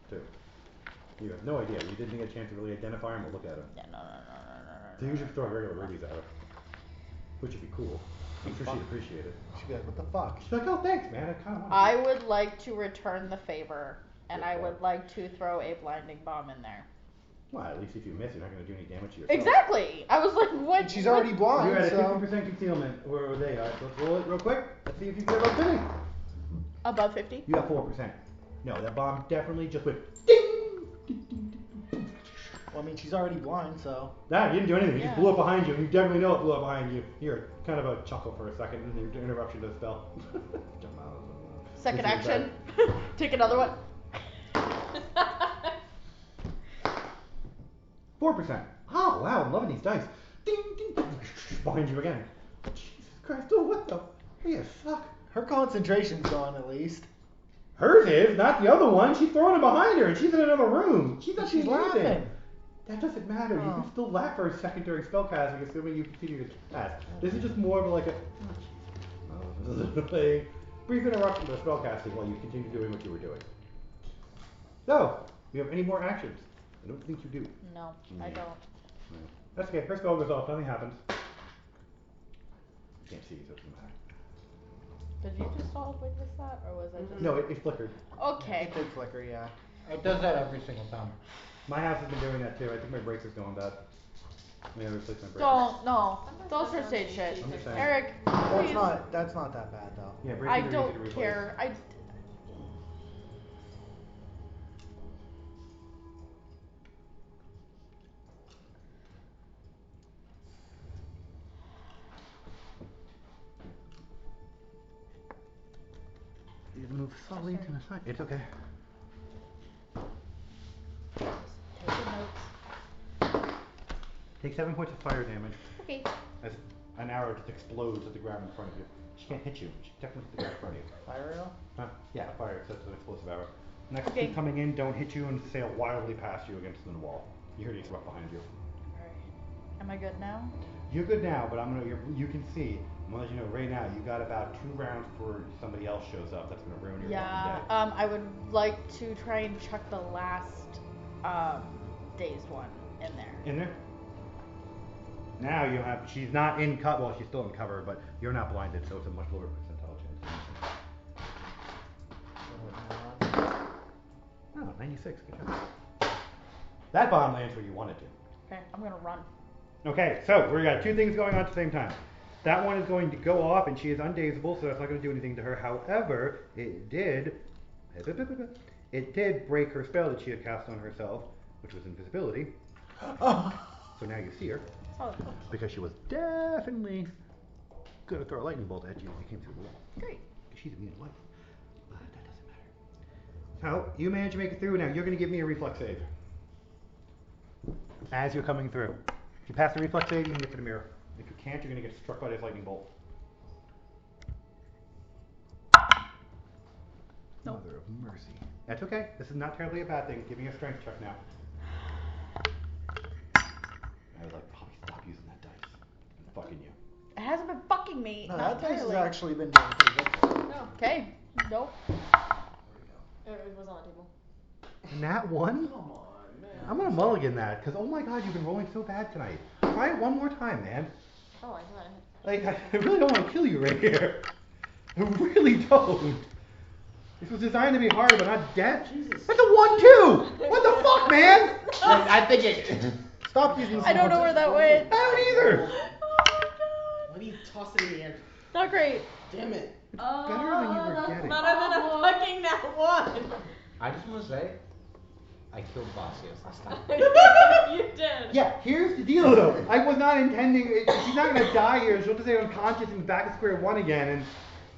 too. You have no idea. You didn't get a chance to really identify them or look at them. Yeah, no. So you should throw regular rubies at her. Which would be cool. I'm sure she'd appreciate it. She'd be like, what the fuck? She's like, oh, thanks, man. I kind of want I would like to return the favor, and Good I call. would like to throw a blinding bomb in there. Well, at least if you miss, you're not going to do any damage to yourself. Exactly! I was like, what? And she's already blind, You're at a so... 50% concealment. Where are they? Alright, so let's roll it real quick. Let's see if you get above 50. Above 50? You got 4%. No, that bomb definitely just went ding! Well, I mean, she's already blind, so. Nah, you didn't do anything. You just Yeah. blew up behind you, and you definitely know it blew up behind you. Here, kind of a chuckle for a second, and then interruption to the spell. Second This is action. Take another one. 4%. Oh wow, I'm loving these dice. Ding ding ding. Behind you again. Jesus Christ! Oh what the? Yeah, fuck. Her concentration's gone at least. Hers is, not the other one. She's throwing it behind her, and she's in another room. She's not She's doing anything. laughing. That doesn't matter. You Oh. can still laugh for a second during spellcasting, assuming you continue to cast. This is just more of like a a brief interruption to spellcasting while you continue doing what you were doing. So, do you have any more actions? I don't think you do. No, I don't. No. That's okay. Her spell goes off. Nothing happens. Can't see, so it doesn't matter. Did you just all witness that, or was I just? No, it flickered. Okay. It did flicker, yeah. It does that every single time. My house has been doing that too. I think my breaker's going bad. Maybe I replaced my breaker. Don't first aid shit. I'm just saying. Eric, That's please. not that bad though. Yeah, breakers I are easy to don't replace. care. You move slowly to the side. It's okay. Taking notes. Take 7 points of fire damage Okay. as an arrow just explodes at the ground in front of you. She can't hit you. She definitely hit the ground in front of you. Fire arrow? Yeah, fire. It's an explosive arrow. Next Okay. two coming in don't hit you and sail wildly past you against the wall. You hear the explode behind you. Alright. Am I good now? You're good now, but you can see. I'm gonna let you know right now. You got about 2 rounds before somebody else shows up. That's gonna ruin your Yeah. fucking day. I would like to try and chuck the last dazed one in there. In there. Now you have. She's not in cover. Well, she's still in cover, but you're not blinded, so it's a much lower percentile chance. Oh, 96. Good job. That bomb lands where you want it to. Okay, I'm gonna run. Okay, so we got 2 things going on at the same time. That one is going to go off, and she is undazable, so that's not going to do anything to her. However, it did break her spell that she had cast on herself, which was invisibility. So now you see her, Oh, because she was definitely going to throw a lightning bolt at you as you came through the wall. great. She's immune to light, but that doesn't matter. So you managed to make it through. Now you're going to give me a reflex save as you're coming through. If you pass the reflex save, you can get to the mirror. If you can't, you're going to get struck by this lightning bolt. Nope. Mother of mercy. That's okay. This is not terribly a bad thing. Give me a strength check now. I would like probably stop using that dice. I'm fucking you. It hasn't been fucking me. No, not that dice has entirely. actually been doing pretty good for her. No. Okay. Nope. It was on the table. And that one? Come on, man. I'm going to mulligan that, because oh my god, you've been rolling so bad tonight. Try it one more time, man. Oh, I thought Like, I really don't want to kill you right here. I really don't. This was designed to be hard, but not death. Jesus. That's a 1-2! What the fuck, man? I think it. Stop using. I don't know where that went. I don't either. Oh my god. Why do you toss it in the air? Not great. Damn it. It's better than you were getting. better than a fucking that one. I just want to say, I killed Basios last time. You did. Yeah, here's the deal though. I was not intending. She's not gonna die here. She'll just stay unconscious and back at square one again. And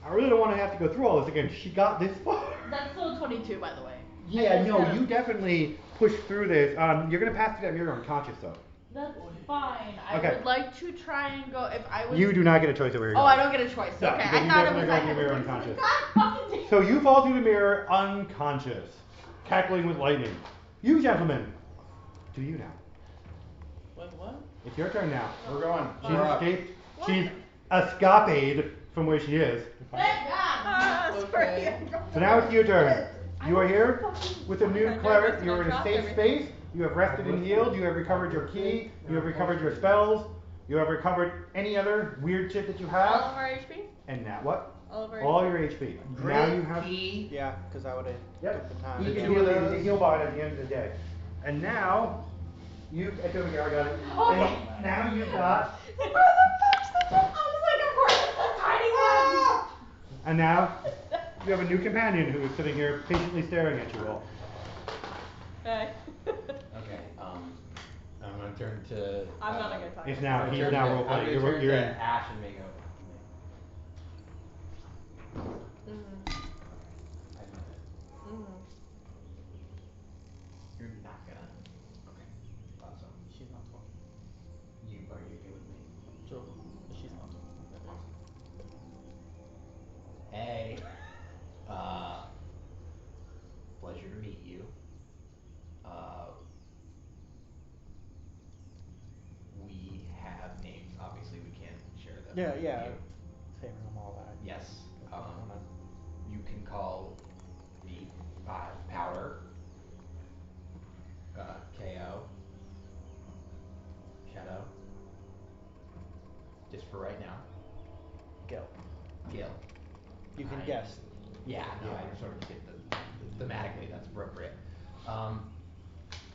I really don't want to have to go through all this again. She got this far. That's still 22, by the way. Yeah, no, you definitely pushed through this. You're gonna pass through that mirror unconscious though. That's fine. I Okay. would like to try and go if I was. You do not get a choice of where you're Oh, going. I don't get a choice. No, Okay, because I you thought it definitely was go like. through the mirror unconscious. God fucking damn. So you fall through the mirror unconscious, cackling with lightning. You gentlemen, do you now? Wait, what? It's your turn now. We're going. She's We're up. escaped. She's escapade from where she is. Thank God. Okay. So now it's your turn. You are here with a new I cleric. noticed You are in I a dropped safe everything. space. You have rested and healed. You have recovered your key. You have recovered your spells. You have recovered any other weird shit that you All have. of our HP? And now what? All of our All HP? your HP. Now you have. Yeah, because I would have Yep. took the time. You to can do heal it. the heal bot at the end of the day. And now you. It's over here. I got it. And now you've got. Where the fuck's the I was like, of course it's the tiny one. And now you have a new companion who is sitting here patiently staring at you all. Okay. Okay, turn to. I'm not a good talker. It's now. I'm He's gonna now turn role to- I'm playing. gonna turn You're to in. Ash and Mako. Mhm. I know it. Mhm. You're not gonna. Okay. Thought so. She's not talking. Are you okay with me? Sure. But she's not talking. Awesome. Hey. Uh. Pleasure to meet you. Uh. We have names. Obviously, we can't share them Yeah, with yeah. you. Saving them all that. Yes. Don't wanna- You can call me Powder. KO. Shadow. Just for right now. Gil. Gil. You can I- guess. Yeah, no, Yeah. I sort of get thematically that's appropriate.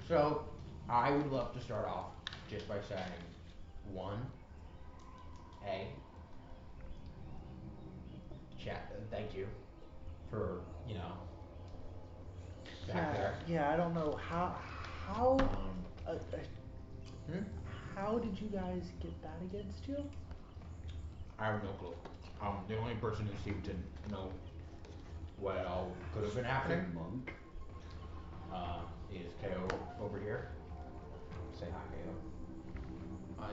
So I would love to start off just by saying, one, thank you for, back there. Yeah, I don't know how uh, Hmm? how did you guys get that against you? I have no clue. The only person who seemed to know what all could have been happening, Monk. is KO over here. Say hi, KO.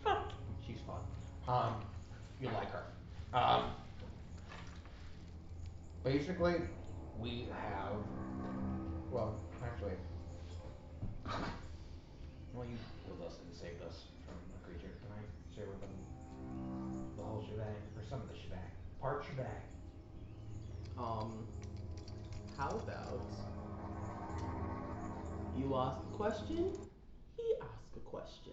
IKO. She's fun. You'll like her. Basically, we have. Well, actually, you healed us and saved us from a creature. Can I share with them the whole shebang, or some of the shebang, part shebang? How about you ask a question, he ask a question.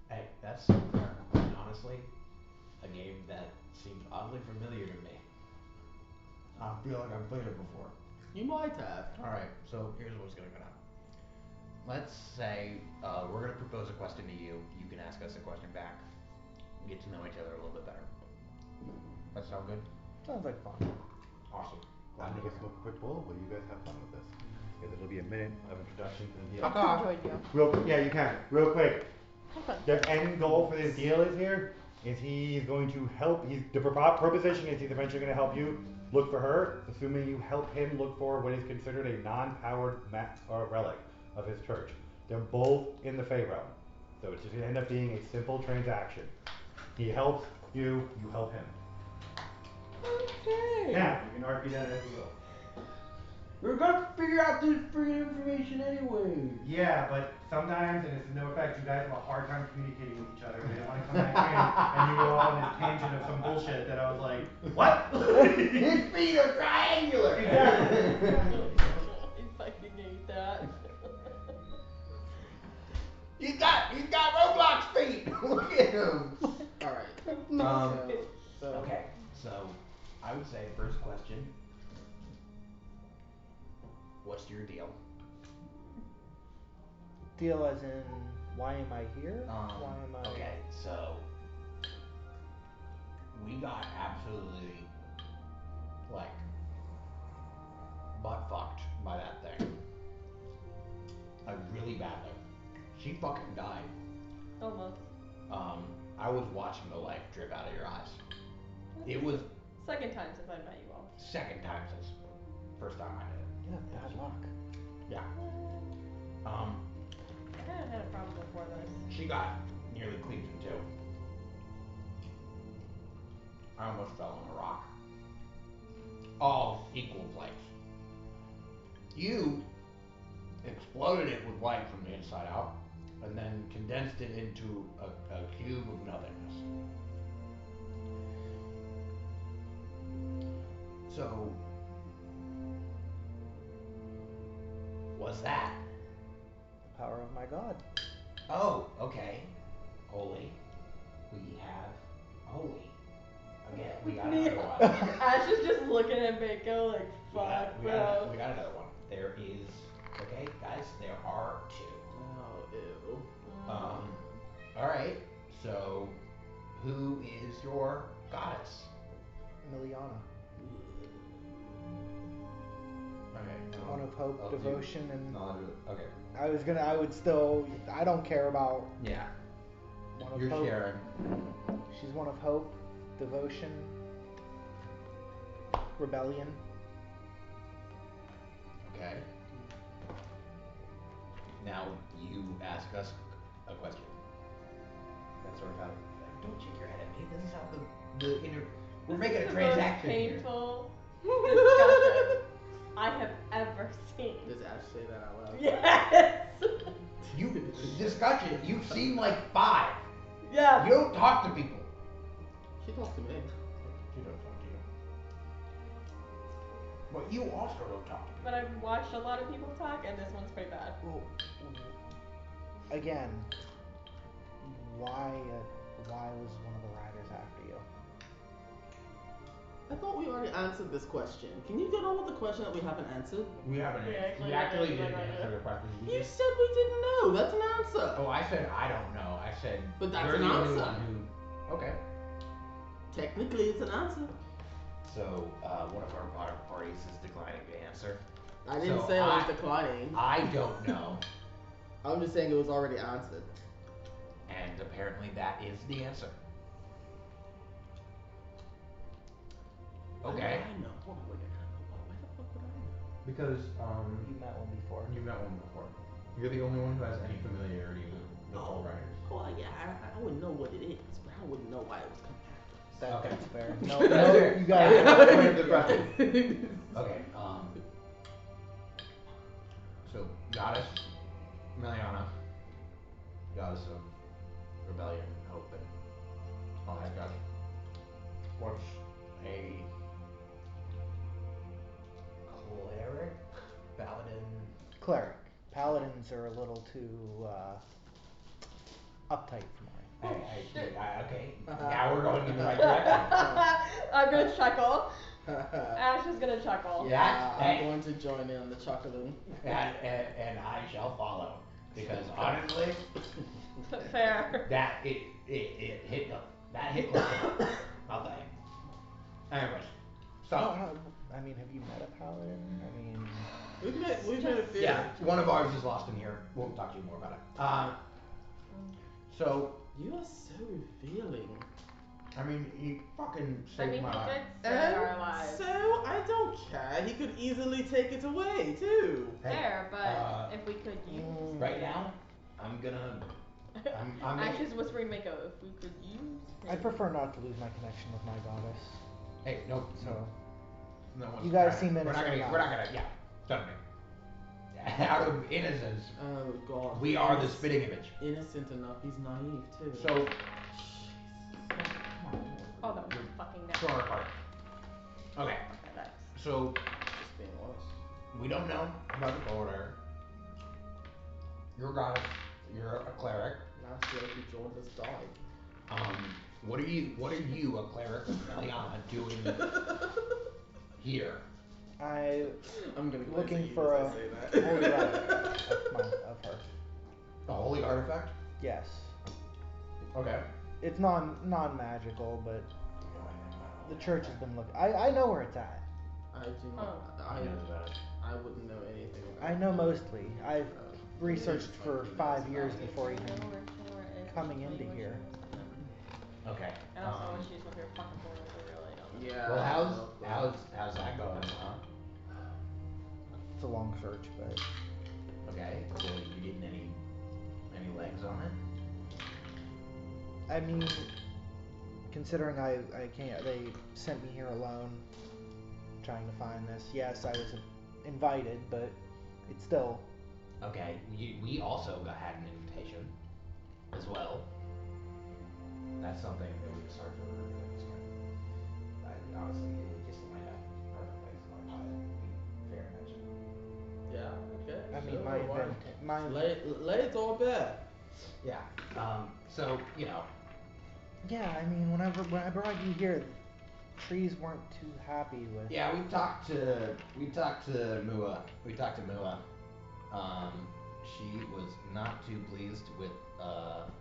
Hey, that's fair. And honestly, a game that seems oddly familiar to me. I feel like I've played it before. You might have. Alright, so here's what's gonna go down. Let's say we're gonna propose a question to you. You can ask us a question back. Get to know each other a little bit better. That sound good? Sounds like fun. Awesome. I'm gonna go smoke a quick bowl while you guys have fun with this. Because it'll be a minute of introduction to the deal. I can join you. Yeah, you can. Real quick. Okay. The end goal for this deal is he's going to help. The proposition is he's eventually going to help you look for her, assuming you help him look for what is considered a non-powered relic of his church. They're both in the Fey realm, so it's just going to end up being a simple transaction. He helps you, you help him. Okay. Now you can argue that as you will. We're gonna figure out this freaking information anyway. Yeah, but sometimes, and it's no effect, you guys have a hard time communicating with each other, and I don't want to come back in and you go on this tangent of some bullshit that I was like, what? His feet are triangular. Exactly. I fucking hate that. He's got Roblox feet. Look at him. Alright. Okay, so I would say first question. What's your deal? Deal as in why am I here? Why am I Okay, so we got absolutely butt fucked by that thing. Really badly. She fucking died. Almost. I was watching the life drip out of your eyes. It was Second time since I met you all. second time since first time I did it. You have bad luck. Yeah. I hadn't had a problem before this. She got nearly cleaved in two. I almost fell on a rock. All equal plates. You exploded it with light from the inside out, and then condensed it into a cube of nothingness. So, what's that? The power of my god. Oh, okay. Holy. We have holy. Again, we got another one. Ash is just looking at Mako like, fuck, bro. We got another one. There is, okay, guys, there are two. Oh, ew. Alright, so who is your goddess? Miliana. Okay. One of hope, I'll do devotion, and knowledge of- okay. I would still, I don't care about Yeah. one of You're hope. sharing. She's one of hope, devotion, rebellion. Okay. Now you ask us a question. That's sort of how. Don't shake your head at me. This is how we're making a transaction here. Painful discussion I have ever seen. Just Ash say that out loud. Yes. Discussion. You seem like 5. Yeah. You don't talk to people. She talks to me. She don't talk to you. But you also don't talk to people. But I've watched a lot of people talk, and this one's pretty bad. Well, again, why was one of the riders after you? I thought we already answered this question. Can you get on with the question that we haven't answered? We haven't. We We actually actually didn't didn't answer answer the the question. You said we didn't know. That's an answer. Oh, I said I don't know. I said. But that's you're an the only answer. one who. Okay. Technically, it's an answer. So, one of our parties is declining to answer. I didn't So say I was declining. I don't know. I'm just saying it was already answered. And apparently that is the answer. Okay. I know. Hold on, wait a minute. Why the fuck would I know? Because You met one before. you met one before. You're the only one who has any familiarity with the Bull Riders. Well, yeah, I wouldn't know what it is, but I wouldn't know why it was coming after us. Okay. That's fair. No, That's fair. you got Yeah, it. that's a good question. Okay. So goddess Meliana, goddess of rebellion and hope and all that stuff. What's a cleric, paladin? Cleric. Paladins are a little too uptight for mine. Okay. Now we're going in the right direction. I'm gonna chuckle. Ash is gonna chuckle. Yeah. I'm going to join in on the chuckling. And I shall follow because honestly, Fair. that it hit them. That hit them. I'll tell you. Anyways, so I mean, have you met a paladin? I mean, We've made a few. yeah, one of ours is lost in here. We'll talk to you more about it. So You are so revealing. I mean, he fucking I saved mean, my he life. did save our lives. So I don't care. He could easily take it away too. Fair, but if we could use Right now, I'm gonna. I'm Ash is whispering Mako, if we could use I prefer not to lose my connection with my goddess. Hey, no. No one's You guys trying. seem We're not innocent gonna. Yeah. Don't be. Out of innocence, Oh God. we are the spitting image. Innocent enough. He's naive too. So. Oh, that was fucking next. Throw our card. Okay. So Just being honest. we don't know about the border. You're a goddess. You're a cleric. Last year he joined us died. What are you, a cleric of Meliana, doing here? I'm gonna looking for a holy relic of her. A holy artifact? Yes. Okay. It's non-magical, but the church has been looking. I know where it's at. I do not. I wouldn't know anything about I know mostly. I've researched for 5 years before even coming into here. Okay. And also issues with your fucking board, I really don't know. Yeah. Well, how's that going, huh? It's a long search, but Okay. Well, you getting any legs on it? I mean, considering I can't, they sent me here alone, trying to find this. Yes, I was invited, but it's still. Okay. We also had an invitation as well. That's something that we start to honestly, it just might have perfect place in my pile. Fair mention. Yeah. Okay. I mean, my lay it all bare. Yeah. So Yeah, I mean, when I brought you here, trees weren't too happy with. Yeah, we talked to Mua. She was not too pleased with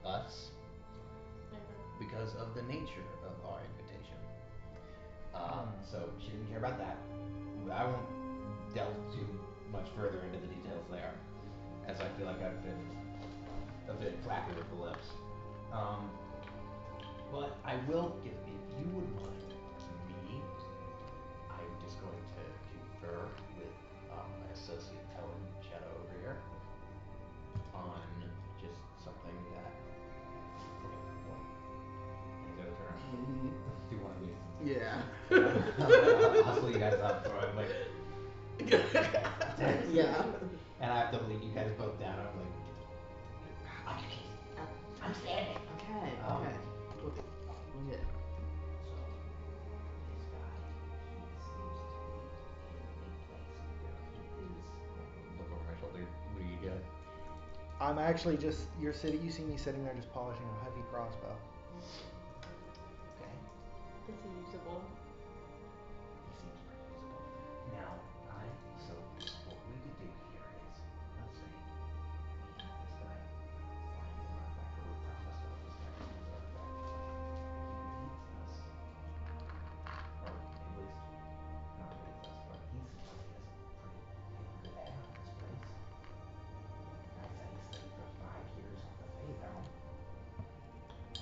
us because of the nature of our invitation. So she didn't care about that. I won't delve too much further into the details there, as I feel like I've been a bit flappy with the lips. But I will, if you wouldn't mind me, I'm just going to confer with my associate Shadow over here on just something that. Okay, well, any other turn? Do one of these. Yeah. I'm gonna hustle you guys up, so I'm like. Yeah. And I have to lead you guys both down. I'm like. On your knees. I'm standing. Okay. Okay. We'll get. So, this guy, he seems to be in a place where he is. Look over my shoulder. What are you doing? I'm actually just you see me sitting there just polishing a heavy crossbow. Okay. Is he usable? He seems pretty usable. Now, so what we could do here is, let's say we have this guy find his artifact, or tell us about this guy find his artifact. He leads us, or at least not leads us, but he seems like he has a pretty damn good head on this place. The guy said he studied for 5 years on the Fae Realm.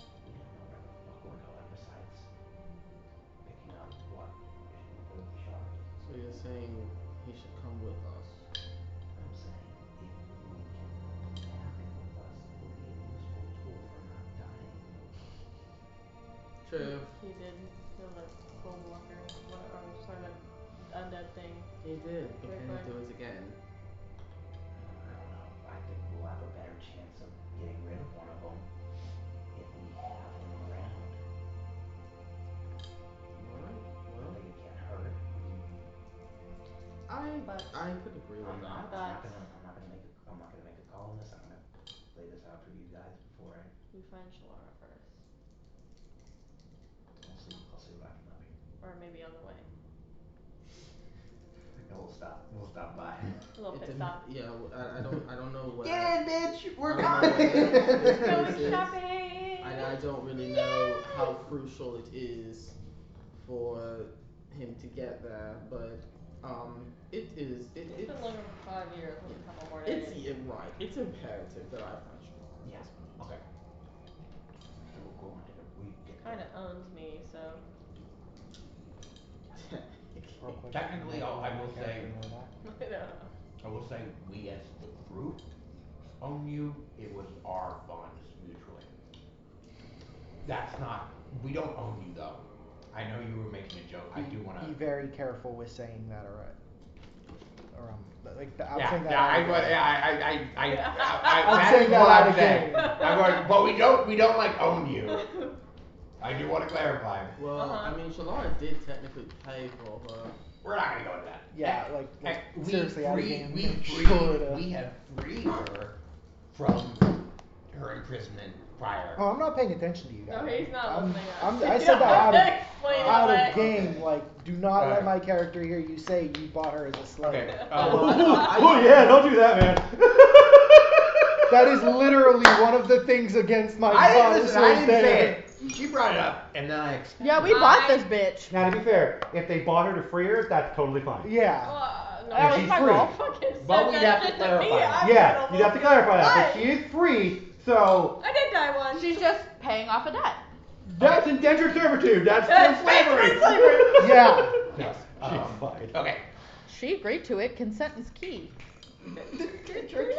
We don't know where the fuck we're going besides picking up what? The shard? So you're saying he should come with us? I'm saying if we can have him with us, he'll be a useful tool for not dying. True. He did kill the gold walker, or sorry, that undead thing. He did, but Very can he quick. do it again? I don't know. I think we'll have a better chance of getting rid of one of them if we have him around. Alright, I well. think it can't hurt. I could agree with that. I'm not gonna make a call on this. I'm gonna lay this out for you guys before I. We find Shalara first. I'll see what I can help you. Or maybe on the way. No, we'll stop by. A little pit stop. Yeah, I don't know what. Get in, bitch! We're going. Going shopping! I don't really know how crucial it is for him to get there, but it is. He's been looking for 5 years with a couple more It's days. right. It's imperative that I find Shalara. Yeah. Okay. We'll go on to we get. Kinda owns me, so. Real quick, Technically, I will say. I know. I will say we as the group own you. It was our funds mutually. That's not. We don't own you though. I know you were making a joke. I do want to. Be very careful with saying that, alright. Like I'm Yeah, saying that. yeah, I'm saying that what out I'm of saying. game. I'm going, but we don't like own you. I do want to clarify. Well, I mean, Shalara did technically pay for her. We're not gonna go into that. Yeah, seriously, we have freed her from her imprisonment prior. Oh, I'm not paying attention to you guys. No, he's not listening. I said that out away. of game. Like, do not let my character hear you say you bought her as a slave. Okay. Oh yeah, don't do that, man. That is literally one of the things against my I didn't say it. She brought it up, and then I. Yeah, we bought this bitch. Now, to be fair, if they bought her to free her, that's totally fine. Yeah. No, If she's free. But we'd have to clarify. Yeah, you'd have to clarify that. But she is free, so. I did die once. She's just paying off a debt. That's indentured servitude. That's still slavery. Yeah. Yes. She's fine. Okay. She agreed to it. Consent is key. Indentured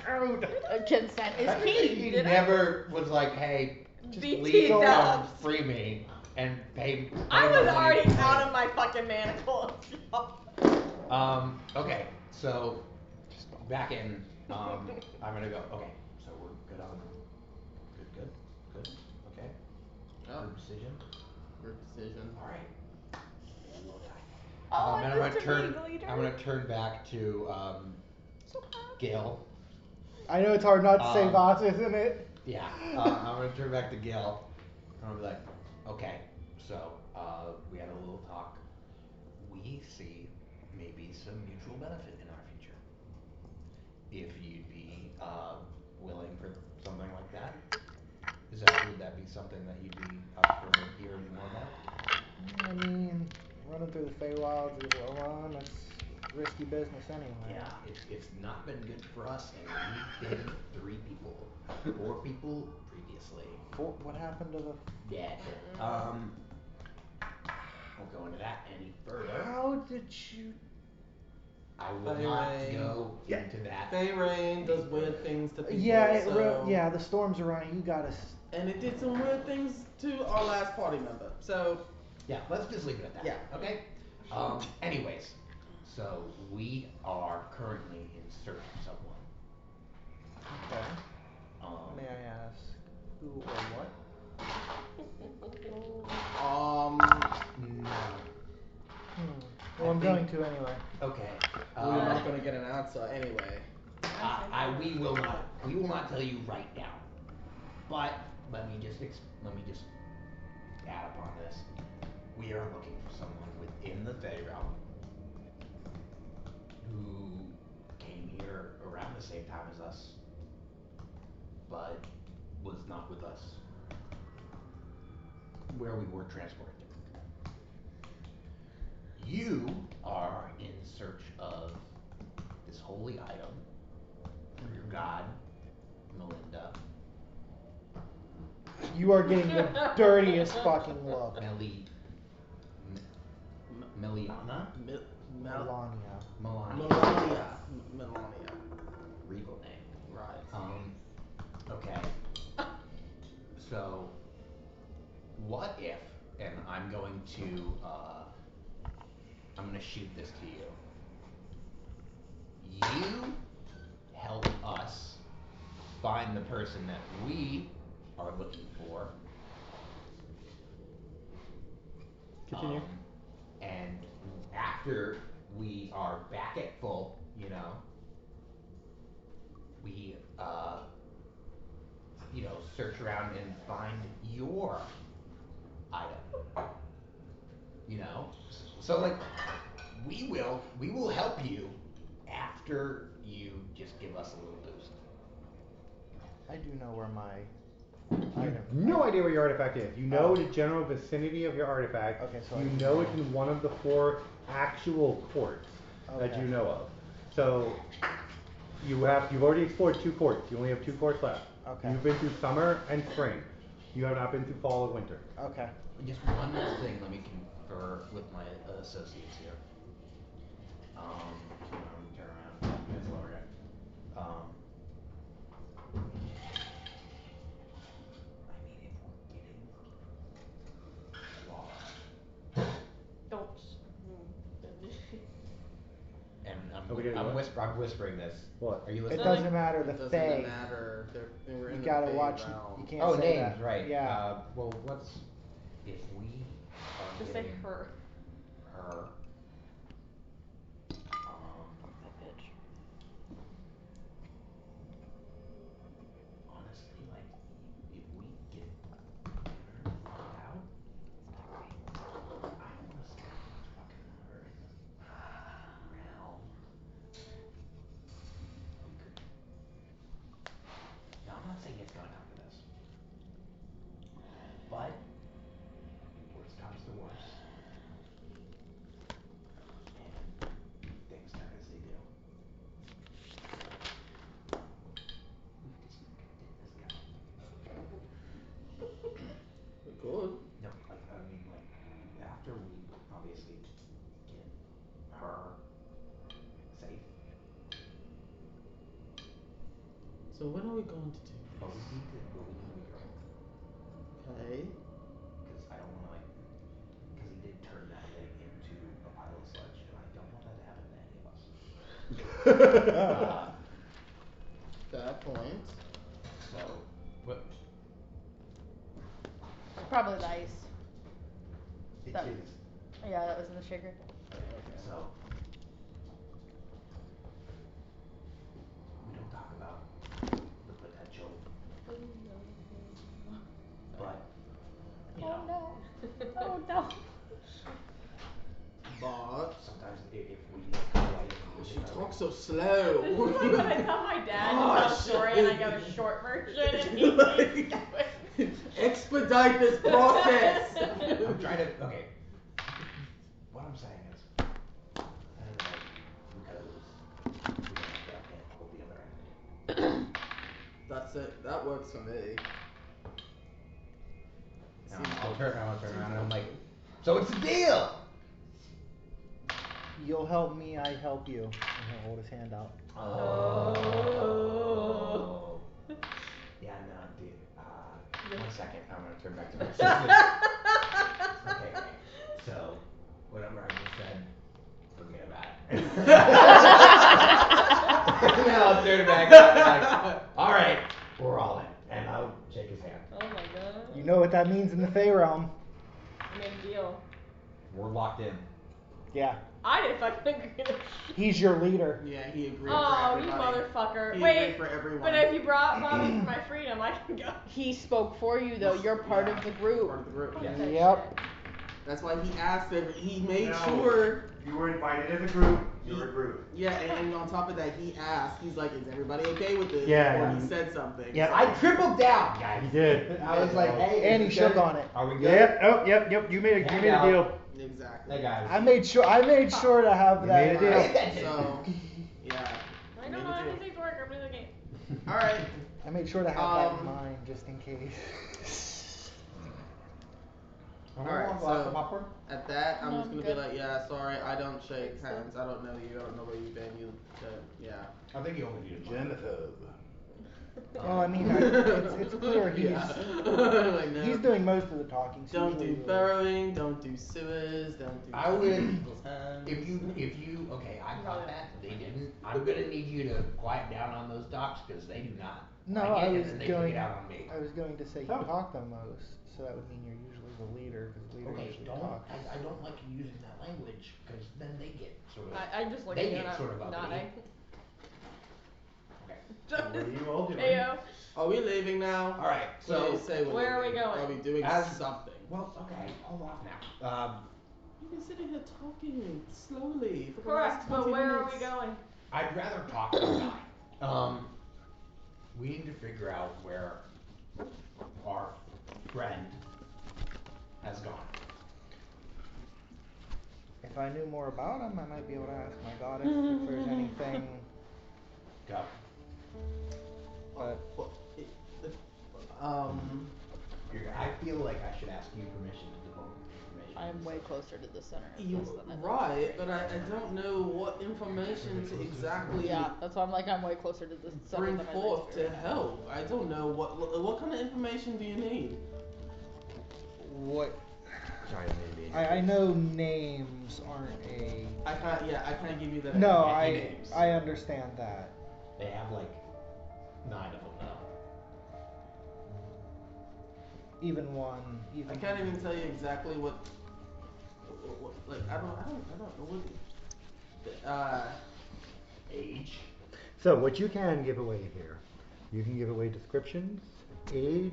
servitude. Consent is key. He never was like, hey, just BT leave dubs. free me and pay I my was money already for out me. of my fucking manacles. Okay, so back in, I'm gonna go. Okay, so we're good on. Good. Okay. Oh. Group decision. Group decision. All right. Oh, And I'm gonna turn back to Gail. I know it's hard not to say Voss, isn't it? Yeah. I'm gonna turn back to Gail. I'm gonna be like, okay, so we had a little talk. We see maybe some mutual benefit in our future. If you'd be willing for something like that, would that be something that you'd be up for hearing more about? I mean, running through the Feywilds alone, risky business anyway. Yeah, it's not been good for us, and we've been 3 people, 4 people previously. What happened to the? Dead. Won't go into that any further. How did you? I will not go into that. Fey Rain does weird things to people. Yeah, the storms around you got us. And it did some weird things to our last party member. So. Yeah, let's just leave it at that. Yeah. Okay. Anyways, so we are currently in search of someone. Okay. May I ask who or what? No. Well, I'm going to anyway. Okay. We're not gonna get an answer anyway. We will not tell you right now. But let me just add upon this. We are looking for someone within the Fey realm who came here around the same time as us, but was not with us where we were transported to. You are in search of this holy item for your god, Melinda. You are getting the dirtiest fucking look. Meliana? Melania. Regal name. Right. Okay. So, what if, and I'm going to shoot this to you. You help us find the person that we are looking for. Continue. And after we are back at full, we search around and find your item. So like we will help you after you just give us a little boost. I do know where my You have no idea where your artifact is. You know the general vicinity of your artifact. Okay, so you know it's in one of the 4 actual courts that you know of. So you've already explored 2 courts. You only have 2 courts left. Okay. You've been through summer and spring. You have not been through fall or winter. Okay. Just one more thing, let me confer with my associates here. Turn around. That's the lower guy. If we're getting lost. Don't. And I'm whispering this. What? Are you It listening? doesn't matter. The It doesn't Fae. matter. We're in You the gotta Fae watch. realm. You can't say names, that. right. Yeah. Well, if we are Just say getting her. her, That bitch. honestly, like, if we get her found out, I honestly fucking want her in the realm. We could. Now, I'm not saying it's gonna come to this, but worst comes to worst, and things turn as they do. We could just dip this guy. We could. No, after we obviously get her safe. So what are we going to do? But we need to be careful. Okay. Because I don't want to because he did turn that thing into a pile of sludge, and I don't want that to happen to any of us. Fair point. So, what? Probably the ice. It That- is. Yeah, that was in the shaker. Okay. So, we don't talk about the potential, but Oh no. Oh no. But sometimes if we quite she talks so slow. This is like when I tell my dad to tell a story and I get a short version and he keeps going. Expedite this process. I'm trying to. Okay. What I'm saying is, That works for me. I'll turn around and I'm like, so it's a deal! You'll help me, I help you. And he'll hold his hand out. Oh. Yeah, no, dude. 1 second. I'm gonna turn back to my assistant. Okay. So, whatever I just said, forget about it. And then I'll turn it back and I'm like, all right, we're all in. And I'll shake his hand. Oh my god. You know what that means in the Fey realm. I made a deal. We're locked in. Yeah. I didn't fucking agree to He's your leader. Yeah, he agreed Oh, for you everybody. motherfucker. He Wait, agreed for everyone. but if you brought me for my freedom, I can go. He spoke for you though. You're part of the group. Part of the group. Fuck Yeah. that Yep. That's why he asked he made No. sure. You were invited as a group. You're a group. Yeah, and on top of that, he asked. He's like, "Is everybody okay with this?" Yeah, Before yeah. he said something. Yeah, I tripled down, guys. You did. I was like, hey. And he is it shook good? on it. Are we good? Yep. Oh, yep. You made a deal. Exactly. Hey, guys. I made sure to have You that. made a deal. So, yeah. I don't know how these things work. I'm really game. All right. I made sure to have that in mind just in case. Alright, so at that, I'm No, just I'm gonna good. be like, yeah, sorry, I don't shake hands. I don't know you. I don't know where you've been. Yeah. I think you only needed Jennifer. Well, I mean, it's clear he's Like, no. he's doing most of the talking. So Don't do usually burrowing. Don't do sewers. Don't do. I would, people's hands. if you, okay, I got that, they didn't. I'm gonna need you to quiet down on those docs, cause they do not. No, like I it, was and they going. take it out on me. I was going to say you talk the most, so that would mean you're usually the leader, because the leader Okay, usually don't, talks. I don't like you using that language, cause then they get sort of, I just look they at get it sort of and uppity. nodding. Okay. What are you all doing? Heyo. Are we leaving now? Alright, so. What do you say we're Where are we leaving? going? Are we doing As- something? Well, okay, hold off now. You've been sitting here talking slowly for the Correct, last but 20 where minutes. are we going? I'd rather talk than die. We need to figure out where our friend has gone. If I knew more about him, I might be able to ask my goddess if there's anything. Go. But I feel like I should ask you permission to divulge information. I am way closer to the center of You're this than I think. right, but I don't know what information to exactly Yeah, that's why I'm like I'm way closer to the center bring than I forth to think. help. I don't know what kind of information do you need? what? Sorry, maybe. I know names aren't a. I can't give you that. No, can't give names. I understand that. They have like 9 of them now. Even one. I can't even tell you exactly what like I don't know what Age. So what you can give away here, you can give away descriptions, age,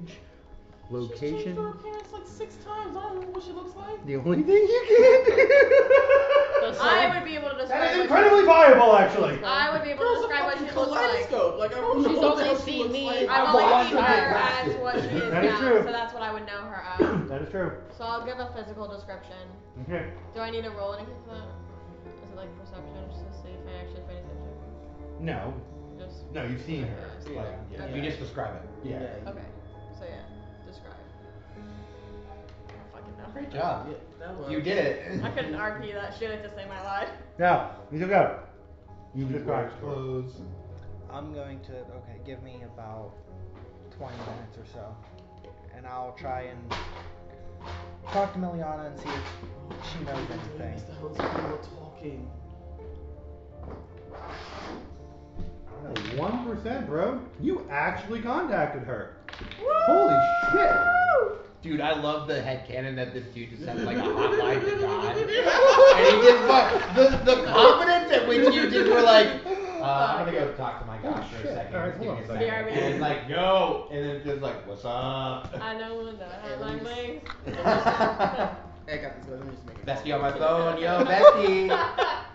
She's changed location. her appearance like 6 times. I don't know what she looks like. The only thing you can do. I would be able to describe. That is what incredibly viable, actually. I would be able to Girl's a describe what she fucking looks like. kaleidoscope. Like I don't know She's what the only hell she seen looks me. like. I've I'm only the seen one her that as what she is That is now, true. so that's what I would know her as. That is true. So I'll give a physical description. Okay. Do I need to roll anything for that? Is it like perception, just to see if I actually pay attention? No. Just. No, you've seen her. Yeah. Like, Yeah. Okay. You just describe it. yeah. Okay. So yeah, describe. I don't fucking know. Great job. Yeah, that was. You did it. I couldn't RP that shit. I just say my lie. Now, you took out. You've described. Clothes. I'm going to give me about 20 minutes or so, and I'll try and talk to Miliana and see if she knows anything. Mr. Host, we were talking. 1%, bro. You actually contacted her. Holy shit. Dude, I love the headcanon that this dude just has like a hotline to God. And he just the confidence at which you just were like, I'm gonna go talk to my God for a second. Alright, Just hold give on me a a second. second. And it's like, yo, and then just like, what's up? I know when I have my legs. Hey, I got this. Let me just make it. Bestie on my phone, yo, bestie.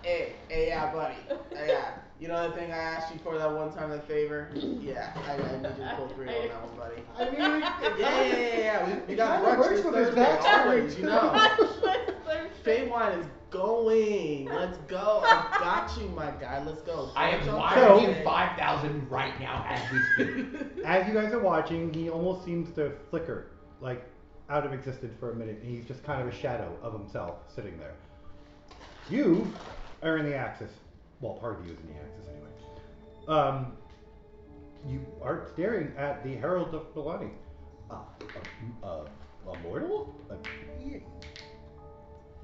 Hey, yeah, buddy. Yeah. You know the thing I asked you for that one time, that favor? Yeah, I need you to pull through on that one, buddy. I mean, Yeah. We got kinda brunch works this with his Thursday, backstory. always, you know. Feywild is going. Let's go. I got you, my guy. Let's go. I am Jump wiring in. you 5,000 right now as we speak. As you guys are watching, he almost seems to flicker, like out of existence for a minute, and he's just kind of a shadow of himself sitting there. You are in the Axis. Well, part of you is in the Axis anyway. You are staring at the Herald of Belani. A mortal? Yeah.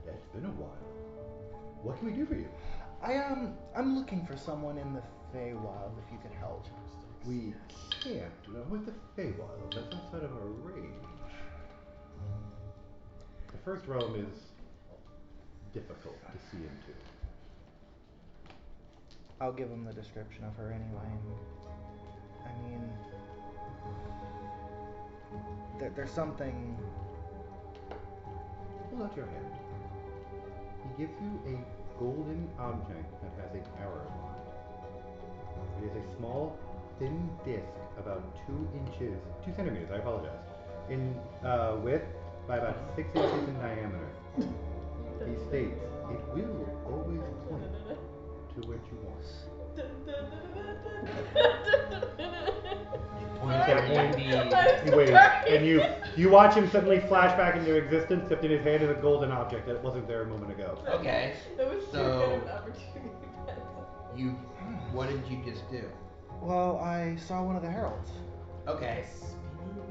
It's been a while. What can we do for you? I'm looking for someone in the Feywild if you could help. We can't. With the Feywild, that's outside of our range. The first realm is difficult to see into. I'll give him the description of her anyway. I mean, there's something. Hold out your hand. He gives you a golden object that has an arrow on it. It is a small, thin disc about 2 inches, 2 centimeters, I apologize, in width by about 6 inches in diameter. He states, it will always point to what you want. He waves, and you watch him suddenly flash back into existence, except in his hand is a golden object that wasn't there a moment ago. Okay. That was too good So of an opportunity. what did you just do? Well, I saw one of the heralds. Okay.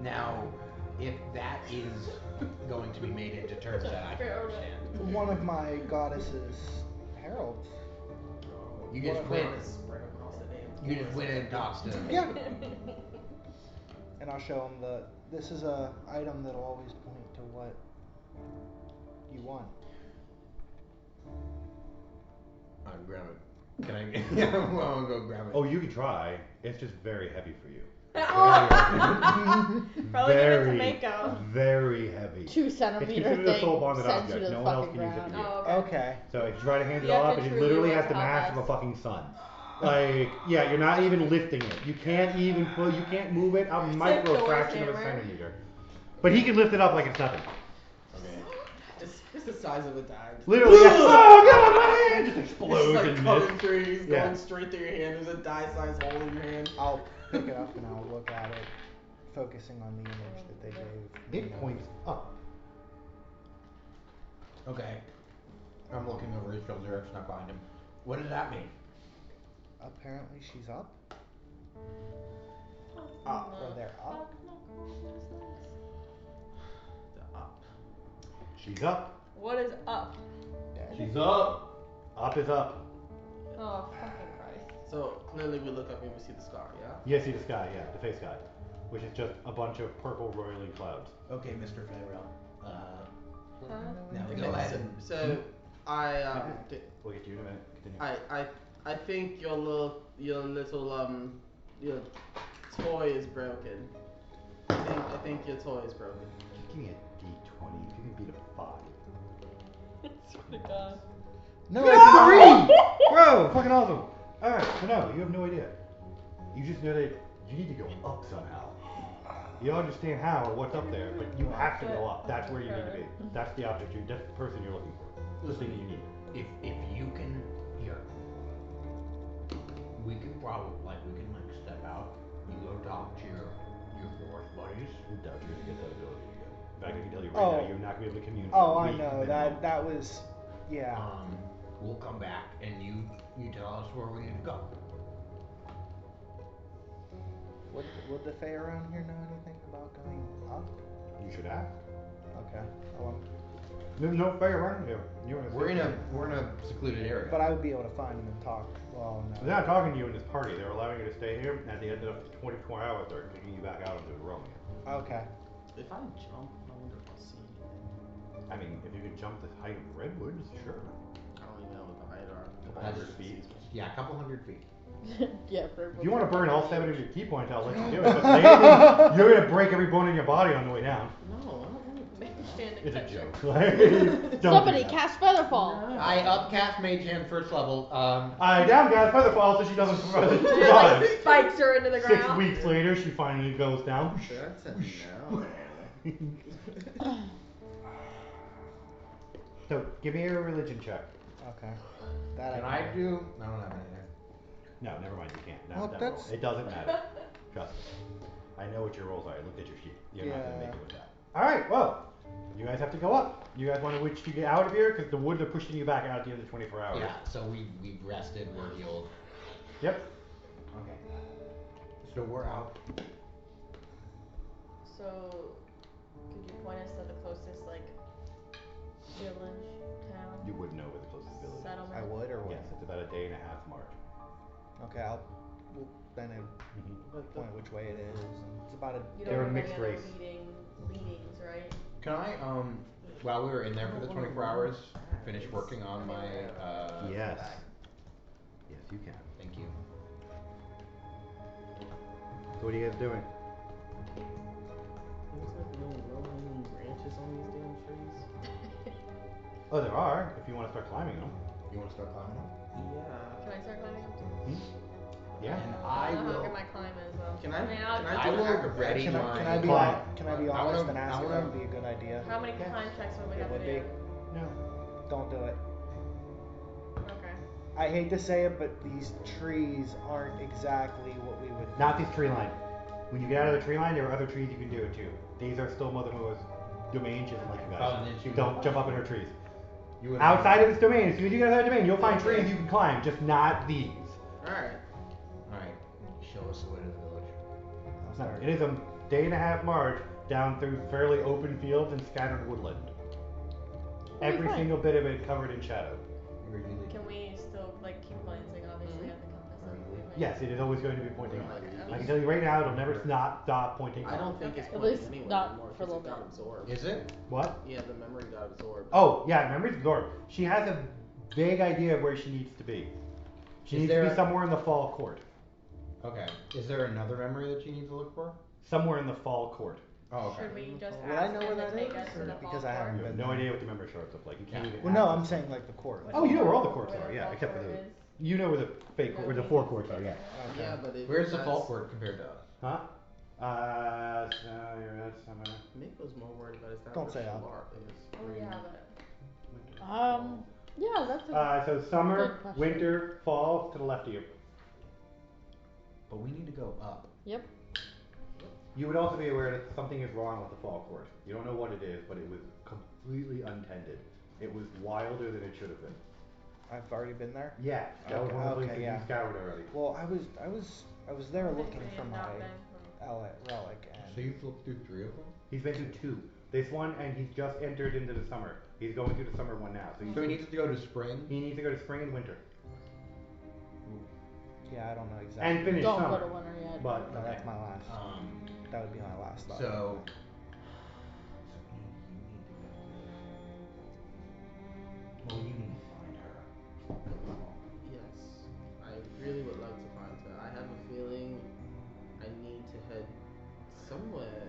Now, if that is going to be made into terms that I can understand. One of my goddess's heralds. You just went. You just went and talked to. Yeah. And I'll show him this is a item that'll always point to what you want. I'll grab it. Can I? Yeah, well, I'll go grab it. Oh, you can try. It's just very heavy for you. Probably very, give it to Mako. Very heavy. 2 It's centimeter considered a thing soul bonded sends you object. to No the one else fucking can use it ground. for you. Oh, Okay. So if you try to hand it You have off, to it truly literally like has the help mass us. of a fucking sun. Like, yeah, you're not even lifting it. You can't even you can't move it a micro Thor's fraction of a hammer. centimeter. But he can lift it up like it's nothing. Okay. It's the size of a dime. Literally, yeah. Oh god, my hand just It's explodes like in coming mist. through. He's Yeah. going straight through your hand. There's a die-sized hole in your hand. I'll pick it up and I'll look at it, focusing on the image that they gave. It points up. Okay. I'm looking over his shoulder. It's not behind him. What does that mean? Apparently she's up. Up. Or they're up. The up. She's up. What is up? Dead. She's up. Up is up. Oh, fucking Christ. So clearly we look up and we see the scar, yeah? You see the sky, yeah, the face sky, which is just a bunch of purple roiling clouds. Okay, Mr. Fairwell. Now Okay, go ahead and. So I We'll get to you in a minute. Continue. I think your little your toy is broken. I think your toy is broken. Just give me a D20. If you can beat a 5. Swear to God. No, it's a 3! Bro, fucking awesome. Alright, so no, you have no idea. You just know that you need to go up somehow. You don't understand how or what's up there, but you have to go up. That's where you need to be. That's the object. That's the person you're looking for. The thing that you need. If you can here, we can step out. You go talk to your forest buddies. I doubt you're gonna get that ability again. In fact, I can tell you right now, you're not gonna be able to communicate. Oh, I know that was, yeah. We'll come back and you tell us where we need to go. Would the Fae around here know anything about going up? You should ask. Okay. There's no Fae around here. We're in a secluded area. But I would be able to find them and talk. Well, no. They're not talking to you in this party. They're allowing you to stay here. And at the end of 24 hours, they're kicking you back out into the realm here. Okay. If I jump, I wonder if I'll see anything. I mean, if you could jump the height of redwoods, sure. I don't even know what the height are. A couple hundred feet. Yeah, a couple hundred feet. Yeah, for If you want to burn all 7 of your key points, I'll let you do it. But later, you're gonna break every bone in your body on the way down. No, I don't want to. It's a joke. Don't Somebody do that. cast Featherfall. I upcast Mage Hand first level. I downcast Featherfall so she doesn't survive. Like spikes her into the 6 ground. weeks later, she finally goes down. That's a no. So give me a religion check. Okay. That Can I I can do? I don't have anything. No, never mind. You can't. Well, Not that roll. that's- It doesn't matter. Trust me. I know what your rolls are. I looked at your sheet. You're not gonna Yeah. make it with that. All right. Well, you guys have to go up. You guys want to witch to get out of here because the woods are pushing you back out at the end of the 24 hours. Yeah. So we've rested. We're healed. Yep. Okay. So we're out. So, could you point us to the closest like village, town, You would know where the closest village is. settlement? I would or Yes, wouldn't? it's about a day and a half march. Okay, well, then I point which way it is. It's about a. You They're don't a have mixed any other race. leadings, right? Can I while we were in there for the 24 hours, finish working on my Yes. Yes, you can. Thank you. So what are you guys doing? There's like no low-hanging branches on these damn trees. Oh, there are. If you want to start climbing them. You want to start climbing them? Yeah. Can I start climbing up too? Yeah. And I I don't know how will. good my climb is though. Can I? I mean, Can I I do will acrobatics? ready Can I, my can I be climb. can I be I honest wanna- and I ask if wanna- that would be a good idea? How many Yes. climb checks would we It have would to be. do? No. Don't do it. Okay. I hate to say it, but these trees aren't exactly what we would. Not this tree line. When you get out of the tree line, there are other trees you can do it too. These are still Mother Moore's domain. She doesn't like you guys. Oh, and then she Don't would- jump up in her trees. You would Outside of this domain, as soon as you get outside the domain, you'll find trees you can climb, just not these. Alright. All right. Show us the way to the village. I'll No, start. it is a day and a half march down through fairly open fields and scattered woodland. Every fine. single bit of it covered in shadow. Can we still like keep glancing obviously at the compass as we went? Yes, it is always going to be pointing up. Okay. I can tell you right now, it'll never stop pointing I up. don't think it's Okay. At pointing least anywhere not anymore for a because little it got bit. absorbed. Is it? What? Yeah, the memory got absorbed. Oh, yeah, memory's absorbed. She has a vague idea of where she needs to be. She Is needs to there be a- somewhere in the fall court. Okay. Is there another memory that you need to look for? Somewhere in the fall court. Oh, okay. Should we just Would I ask know him where to that take is, us to or- the because fall I haven't You have been no there. idea what the memory shards look like. You can't even Well, no, ask I'm them. saying like the court. Oh, you know where all the courts Where are, the yeah, fall except for court the. is? You know where the fake No, where the we four need to courts are, figure yeah. it out. Yeah, but if Where's the that's- fault court compared to us? Huh? So you're at somewhere. Miko's more worried about his dad. Don't say that. Oh yeah, but Yeah, that's So summer, Good question. winter, fall to the left of you. But we need to go up. Yep. You would also be aware that something is wrong with the fall court. You don't know what it is, but it was completely untended. It was wilder than it should have been. I've already been there. Yeah, that was one of the Okay, places yeah. you scoured already. Well, I was there looking They for have my not been. relic, So and you've looked through 3 of them? He's been to 2. This one, and he's just entered into the summer. He's going through the summer one now. So he needs to go to spring? He needs to go to spring and winter. yeah, I don't know exactly. And finish Don't summer. go to winter yet. But No, that's my last. Um, That would be my last thought. so Well, you need to find her. Yes, I really would like to find her. I have a feeling I need to head somewhere,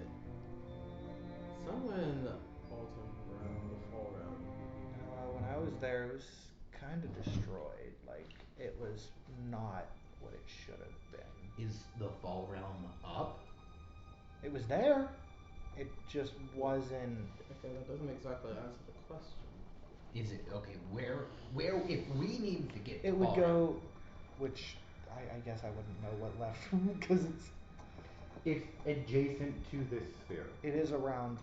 somewhere in the autumn realm, the fall realm. When I was there, it was kind of destroyed. Like it was not what it should have been. is the fall realm up? It was there. It just wasn't. Okay, that doesn't exactly answer the question. Is it okay? Where if we need to get to It would fall go, which I guess I wouldn't know what left because it's adjacent to this sphere. it is around.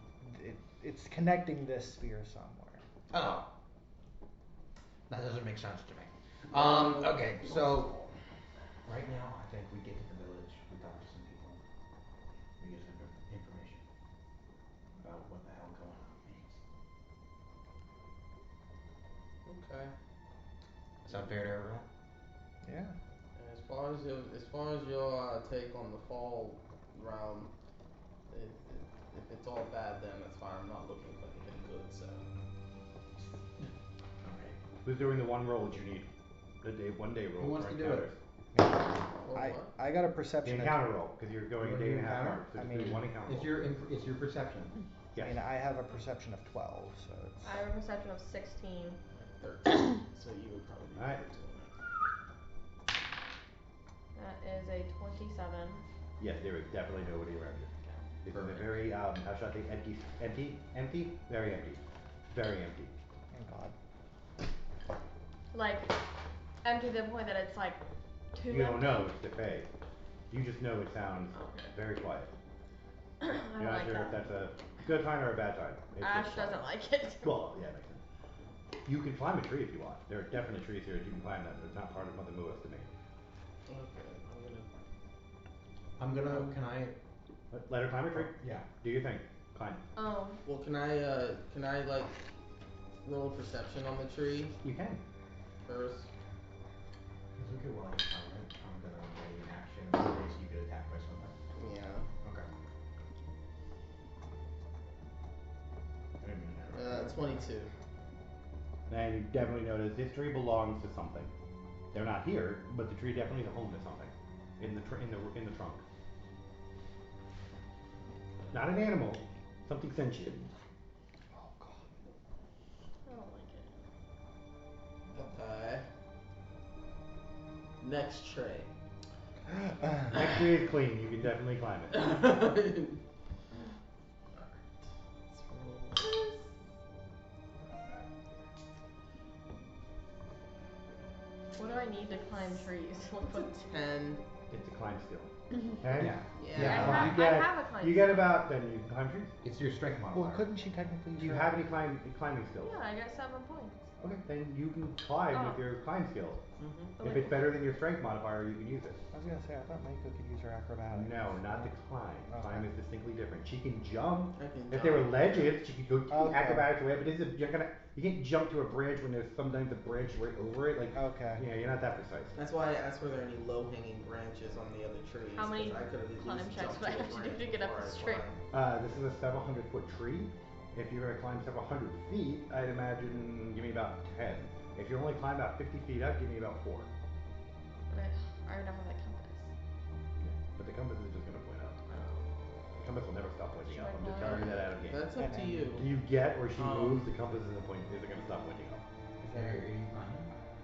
It's connecting this sphere somewhere. Oh. That doesn't make sense to me. Okay, so right now I think we get to the village, we talk to some people, we get some information about what the hell going on means. Okay. Sound fair to everyone? Yeah. As far as your take on the fall realm, if it's all bad, then that's fine. I'm not looking for anything good. So. Okay. Who's doing the one roll that you need? The one day roll. Who wants for to do it? encounters. I got a The perception. encounter roll, because you're going a day and a half Encounter? march. So I just do mean, one encounter It's roll. it's your perception. I Yes. mean, I have a perception of 12, so it's. I have a perception of 16. 13. So you would probably be Alright. able to. That is a 27. Yes, there is definitely nobody around you. This is a Perfect. very, how shall I say, empty, very empty, very empty. Thank God. Like, empty to the point that it's like too You don't empty? know, it's the Fae. You just know it sounds Okay. very quiet. I You're don't not like sure that. if that's a good sign or a bad sign. It's Ash just doesn't quiet. like it. Well, yeah, makes sense. You can climb a tree if you want. There are definitely trees here that you can climb that, but it's not part of Mother Mua's domain. Okay, Can I? Let her climb a tree. Yeah. Do your thing. Climb. Well, can I like roll perception on the tree You can. first? It's okay while I climb it. I'm gonna ready an action in case you get attacked by something. Yeah. Okay. I didn't mean to interrupt. 22. And you definitely notice this tree belongs to something. They're not here, but the tree definitely is a home to something. In the trunk. Not an animal. Something sentient. Oh God. I don't like it. Okay. Next tray. Next tree is clean. You can definitely climb it. Alright. Let's roll this. What do I need to climb trees? What's a 10? It's a climb skill. Okay? Yeah. Yeah. You I have a climb You get skill. about then you climb trees. It's your strength modifier. Well, couldn't she technically Do you use have any climbing skills? Yeah, I got 7 points. Okay, then you can climb Oh. with your climb skills. Mm-hmm. If it's better than your strength modifier, you can use it. I was gonna say I thought Mako could use her acrobatics. No, not the climb. Okay. Climb is distinctly different. She can jump. I can If there were jump. ledges, she could go Okay. acrobatics away. But this is you can't jump to a branch when there's sometimes a branch right over it. Like Okay. yeah, you're not that precise. That's why I asked were there any low-hanging branches on the other trees. How many 'cause I could have at climb least checks jumped would I to a have to do branch to get up before this I tree? climbed. This is a several hundred foot tree. If you're gonna climb several hundred feet, I'd imagine give me about 10. If you only climb about 50 feet up, give me about 4. But I don't have that compass. Yeah. But the compass is just gonna point up. The compass will never stop pointing Should up. I I'm just climb? telling you that out of game. That's up to you. Do you get where she moves? The compass isn't gonna stop pointing up.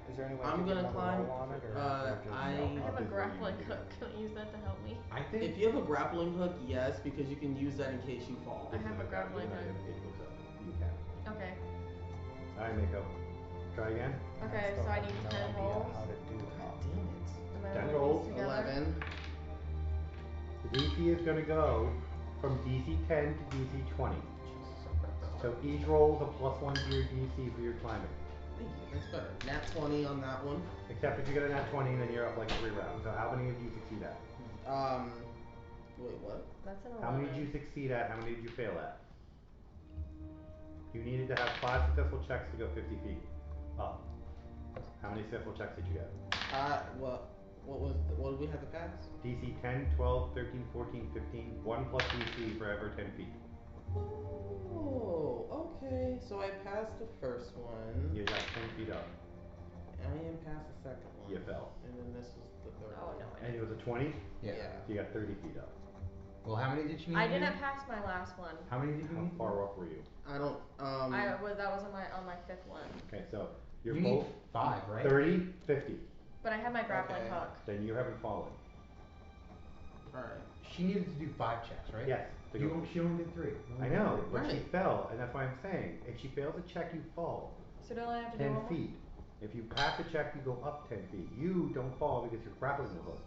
Is there any way I'm to get gonna another climb. roll on it, or is that just I have a Obviously, grappling you hook. Can I use that to help me? I think If you have a grappling hook, yes, because you can use that in case you fall. I have a grappling hook. You can. Okay. Alright, Mako. Try again. Okay, so I need 10 rolls. How to do it. Damn it. And then 10 we rolls. piece together. 11. The DC is gonna go from DC 10 to DC 20. So each roll is a +1 to your DC for your climbing. Thank you. That's better. Nat 20 on that one. Except if you get a nat 20, then you're up like 3 rounds. So how many did you succeed at? Wait, what? That's an 11. How many did you succeed at? How many did you fail at? You needed to have 5 successful checks to go 50 feet up. How many successful checks did you get? What did we have to pass? DC 10, 12, 13, 14, 15. 1 plus DC for every 10 feet. Oh, okay. So I passed the first one. You got 10 feet up. I am past the second one. You fell. And then this was the third Oh, one. no. And it was a 20? Yeah. So you got 30 feet up. Well, how many did you need? I didn't pass my last one. How many did you How need? far up were you? I don't, That was on my 5th one. Okay, so you're You both need 5, right? 30, 50. But I had my grappling Okay. hook. Then you haven't fallen. Alright. She needed to do 5 checks, right? Yes. to go- She only did 3. I know, but she Right. fell, and that's why I'm saying, if she fails a check, you fall So don't I have to do 10 one more? feet. If you pass the check, you go up 10 feet. You don't fall because you're grappling the hook.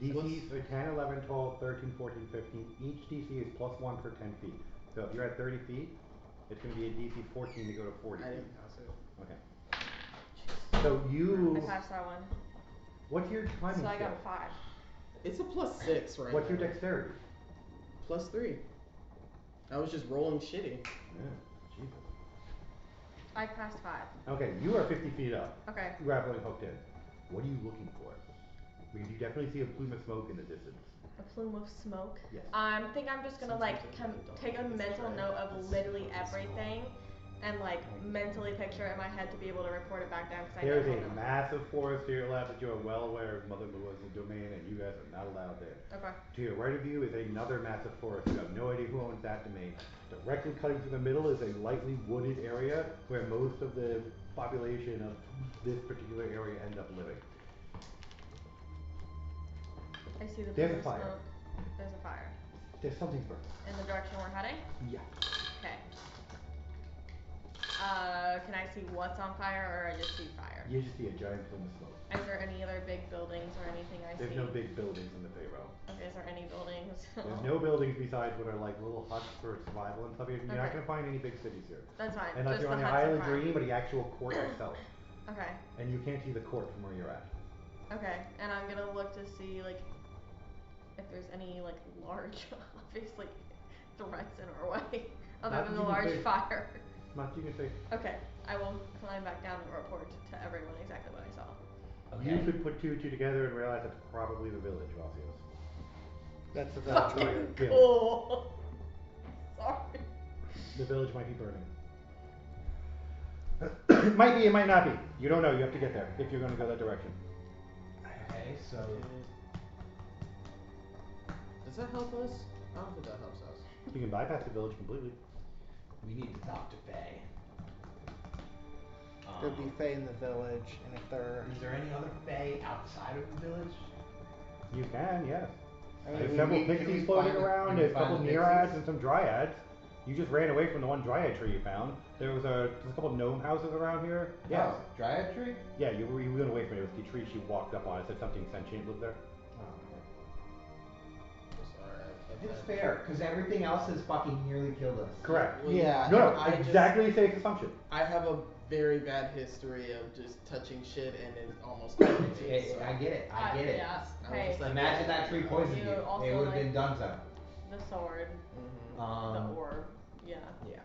DCs are 10, 11, 12, 13, 14, 15. Each DC is +1 per 10 feet. So if you're at 30 feet, it's going to be a DC 14 to go to 40 I feet. didn't pass it. Okay. So you, I passed that one. what's your climbing So I skill? got 5. It's a +6 right What's now. your dexterity? +3. I was just rolling shitty. Yeah, Jesus. I passed 5. Okay, you are 50 feet up. Okay. Grappling hooked in. What are you looking for? Because you definitely see a plume of smoke in the distance. A plume of smoke. Yes. I think I'm just gonna like take a mental note of literally everything, and like mentally picture it in my head to be able to report it back down. Cause I There's know a massive forest to your left that you are well aware of Mother Mua's domain, and you guys are not allowed there. Okay. To your right of you is another massive forest. You have no idea who owns that domain. Directly cutting through the middle is a lightly wooded area where most of the population of this particular area end up living. I see the There's plume a of fire. smoke. There's a fire. There's something burning. In the direction we're heading? Yeah. Okay. can I see what's on fire or I just see fire? You just see a giant plume of smoke. Is there any other big buildings or anything I There's see? no big buildings in the Fey realm. Okay, is there any buildings? There's no buildings besides what are like little huts for survival and stuff. You're not Okay. gonna find any big cities here. That's fine. Unless Just you're on the the huts Isle are of fine. Dream or the actual court itself. Okay. And you can't see the court from where you're at. Okay, and I'm gonna look to see like if there's any like large obviously threats in our way. Other Not than that the you can large see. fire. Not you can see. Okay. I will climb back down and report to everyone exactly what I saw. You could put two and two together and realize that's probably the village, Vasios. That's the village here. Village. Cool. Sorry. The village might be burning. It might be, it might not be. You don't know, you have to get there if you're gonna go that direction. Okay, so Does that help us? I don't think that helps us. You can bypass the village completely. we need to talk to Faye. There'd be Fae in the village, and if there Is there any other Fae outside of the village? You can, yes. I mean, There's we- several can we pixies find floating the- around, can we there's a find couple the nereids pixies? and some dryads. You just ran away from the one dryad tree you found. There's a couple gnome houses around here. Yes. Oh, Dryad tree? Yeah, you went away from it. It was the tree she walked up on. It said something sentient lived there. It's fair, because everything else has fucking nearly killed us. Correct. Well, Yeah. No, I exactly the safe assumption. I have a very bad history of just touching shit and it almost killing me. So. I get it, I get it. Yeah. I was Hey. just like, Imagine that tree poisoned You you. also It would have like- been donezo. The sword. Mhm. The orb. Yeah. Yeah.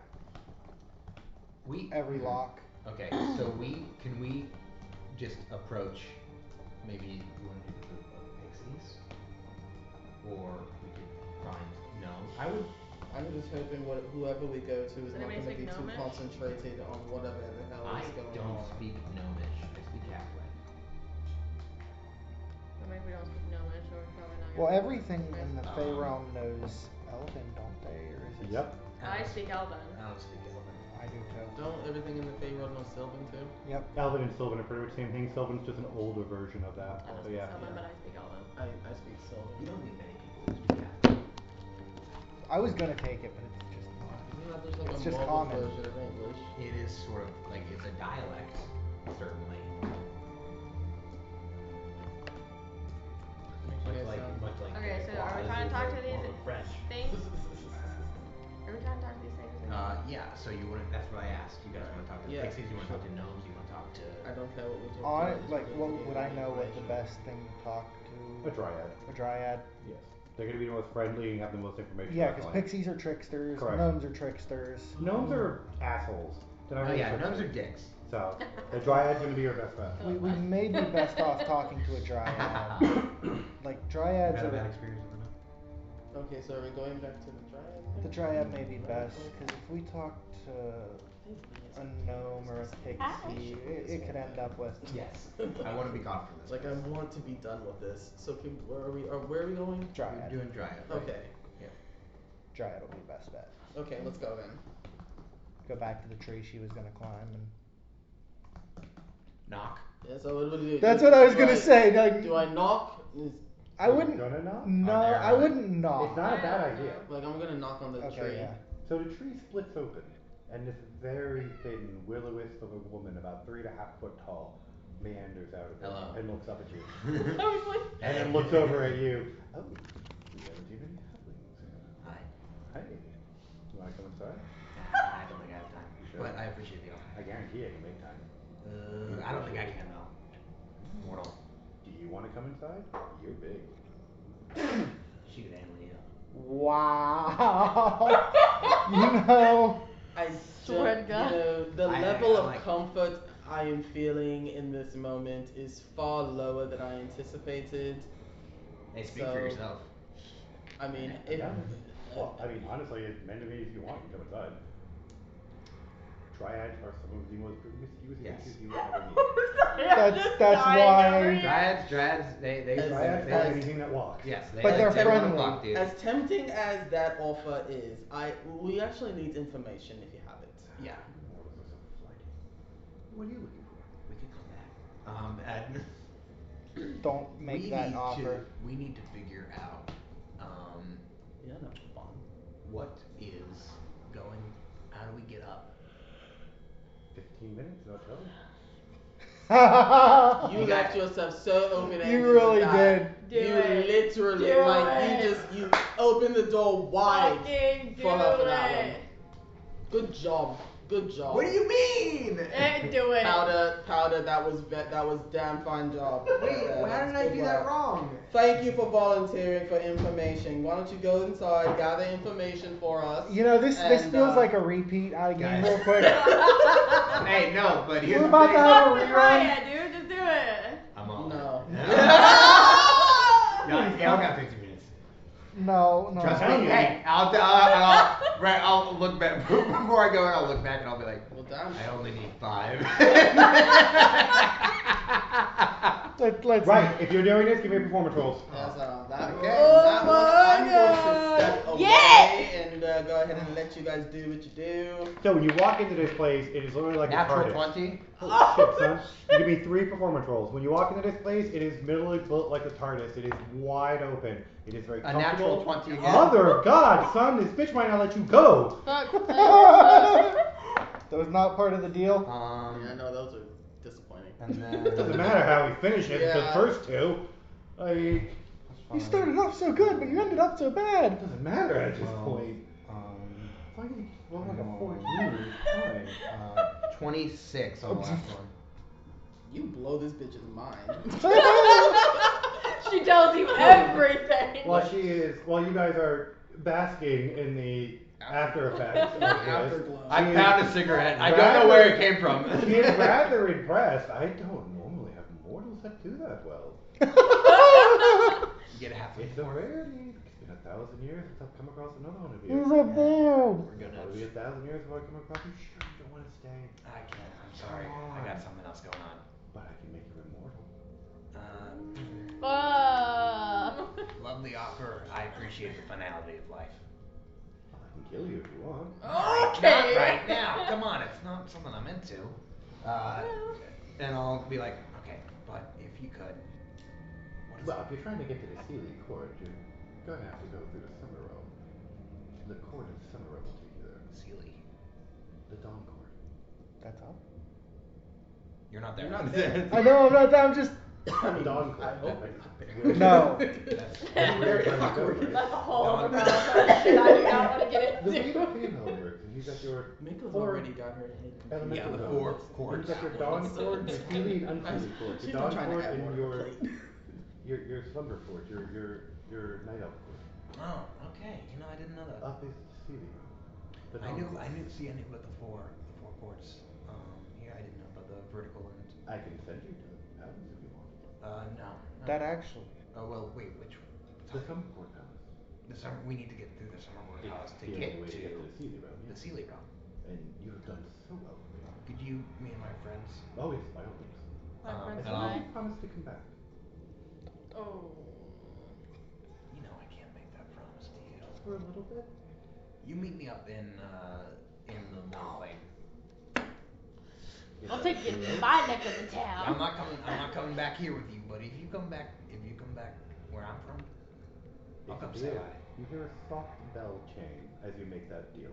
We every lock. Okay, so can we just approach maybe you want to do the group of pixies? Or we could find gnomes. I'm just hoping whoever we go to is not anybody going to speak be too Gnomish? concentrated on whatever the hell I is going don't on. speak gnomish, I speak halfway. Or maybe we don't speak gnomish or we're probably not gonna Well, be everything in the Fey Um, realm knows Elven, don't they? Or is it? Yep. I speak Elven. I don't speak Elven. I do too. Don't everything in the Fey world know Sylvan too? Yep. Elven and Sylvan are pretty much the same thing. Sylvan's just an older version of that. I don't So speak yeah. Elven, but I speak Elven. I speak Sylvan. You don't meet many people who speak halfway. I was gonna take it, but it's just not. Isn't that just like It's a just mobile common. version of English? It is sort of like it's a dialect, certainly. Much like Okay, so are we Quaz trying is to talk a to these form of French. things? Are we trying to talk to these things? Yeah, so you wanna, that's what I asked. You guys wanna talk to Yeah. pixies, you wanna talk to gnomes, you wanna talk to I don't care what we talk On about. like, what would I know what the best thing to talk A to? dryad. A dryad. Yes. They're gonna be the most friendly and have the most information. Yeah, about because life. pixies are tricksters. Correct. Gnomes are tricksters. Gnomes are assholes. They're not Oh really yeah, gnomes tricksters. are dicks. So the dryad's gonna be your best bet. We may be best off talking to a dryad. Like dryads Had a bad are. experience with them? Okay, so are we going back to the Dryad thing? The dryad may be best because if we talk to a gnome or a pixie, it could end up with. Yes. I wanna be gone from this. Like I want to be done with this. So where are we going? Dryad. We're doing dryad. Right? Okay. Dryad will be best bet. Okay, let's go then. Go back to the tree she was gonna climb and. Knock. Yeah, so what do we do? That's what I was gonna say. Like, Do I knock? I wouldn't. Gonna knock? No, On their, I wouldn't knock. It's not a bad idea. Like I'm gonna knock on the Okay, tree. yeah. So the tree splits open, and this very thin willow wisp of a woman, about 3.5 foot tall, meanders out of it Hello. and looks up at you. I was like, And then looks over at you. Oh, we haven't seen any halflings. Hi. Hey, you wanna come inside? I don't think I have time. Sure. But I appreciate the offer. I guarantee I can make time. I don't think I can though. Mortal. Do you wanna come inside? You're big. She could handle you. Wow. You know. I Swear to don't, God. you know, the I level of like- comfort I am feeling in this moment is far lower than I anticipated. Hey, speak So- for yourself. I mean, if Yeah. Well, I mean, honestly, as many of these you want, you can come inside. Dryads are some of the most promiscuous Yes. creatures you will ever meet. That's why. Dryads, they Dryads they are like- anything that walks. Yes, they But like they're they wanna friendly. fuck, dude. as tempting as that offer is, we actually need information if you have it. Yeah. Mortals are so flighty. What are you looking for? We could come back. And Don't make we that need offer. we need to figure out Yeah, no fun. what is going. How do we get up? 15 15 minutes, no trouble. You left yourself so open-ended. You really with that. did. Do you it. literally, Do like, it. you opened the door wide Fucking do for her for that one. it. Good job. Good job. What do you mean? Do it. Powder, that was damn fine job. Wait, how did I do that wrong? Thank you for volunteering for information. Why don't you go inside, gather information for us? You know, this and, feels like a repeat out of game guys. real quick. Hey, no, but here's We're the about thing. to have a Fuck the rerun. riot, dude. Just do it. I'm all No. Yeah, I got 50 minutes. No. Trust me. Hey, I'll look back before I go in. I'll look back and I'll be like, Well, damn. I only need 5. Let's Right, if you're doing this, give me performance rolls. Yes, that Okay. that Oh one, I'm my going to God. step away Yes! and go ahead and let you guys do what you do. So when you walk into this place, it is literally like Natural a TARDIS. 20. Holy shit, son. You give me 3 performance rolls. When you walk into this place, it is literally built like a TARDIS. It is wide open. It is very A comfortable. natural 20 again. Mother of God, son, this bitch might not let you go. Fuck. That was not part of the deal. Yeah, no, those are disappointing. And It doesn't matter how we finish it. The Yeah. first 2, like, You started off so good, but you ended up so bad. it doesn't matter at this Well, point. Why do you roll like a 14? It's fine. 26 on the last one. You blow this bitch's mind. She tells you everything. While you guys are basking in the after effects of this, Afterglow. I found a cigarette. I don't know where it came from. she is rather impressed. I don't normally have mortals that do that well. You get half of It's a rarity. It's been 1,000 years since I've come across another one of you. Who's up there? We're gonna. It'll be 1,000 years before I come across you. Sure, you don't want to stay, I can't. I'm sorry. I got something else going on. but I can make you immortal. Love the offer. I appreciate the finality of life. Well, I can kill you if you want. Okay. Not right now. Come on, it's not something I'm into. And I'll be like, okay, but if you could. Well, if you're trying to get to the Sealy Court, you're gonna have to go through the Summer Realm. The Court of the Summer Realm will take you there. Sealy. The Dawn Court. That's all. You're not there. You're not there. I know, I'm not. I'm just. Dawn Court. I hope That- you're not there. No. That's very awkward. That's a whole other Dawn. problem of shit I do not want to get The way into. the female works is you've got your Miko's four already got her head. elemental Yeah, the zones. 4 chords. You've got your Dawn Court, your Sealy and Unsealy Court. She's Your not Dawn trying to Court add and more to your the plate. your Slumber Court, your Night Elf Court. Oh, okay. You know, I didn't know that. Up is Sealy. The I Dawn knew Court. about the four chords. Yeah, I didn't know about the vertical and. I can send you to the palace if you want. No. That actually. Oh well, wait. Which? The Summer Court Palace. The summer. We need to get through the summer work It's house to the get only way to get to the Sealy Realm. the Yes. Sealy realm. And you have done so well for me. Could you, me and my friends? Oh yes, by all means. My friends And and I'll I. promise to come back. Oh. You know I can't make that promise to you. Just for a little bit. You meet me up in the North Lane. I'll take you to my neck of the town. I'm not coming back here with you, but if you come back where I'm from, I'll It's come a say deal. hi. You hear a soft bell chain as you make that deal.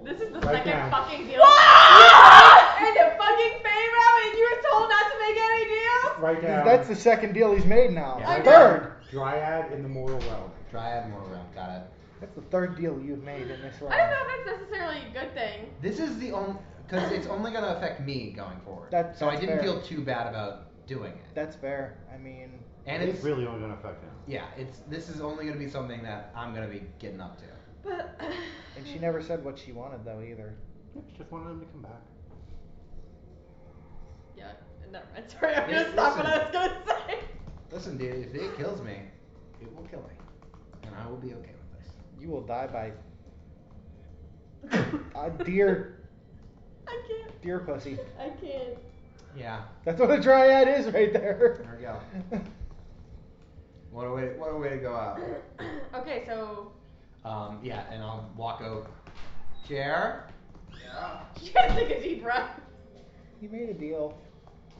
This is the Right second now. fucking deal. And the fucking fame round, and you were told not to make any deals? Right down. That's the second deal he's made now. Yeah, right Third. down. Dryad in the mortal realm. Dryad more realm, got it. That's the third deal you've made in this round. I don't know if that's necessarily a good thing. This is the only, because it's only gonna affect me going forward. That's so I didn't fair. feel too bad about doing it. That's fair. I mean, And It's it's really only gonna affect him. yeah, this is only gonna be something that I'm gonna be getting up to. But and she never said what she wanted though either. She just wanted him to come back. yeah, never mind. Sorry, I'm Hey, gonna stop what I listen. was gonna say. Listen, dude, if it kills me, it will kill me, and I will be okay with this. You will die by deer I can't. deer pussy. I can't. Yeah. That's what a dryad is right there. There we go. What a way to go out. Okay, so Yeah, and I'll walk over. Chair. Yeah. you gotta take a deep breath. You made a deal.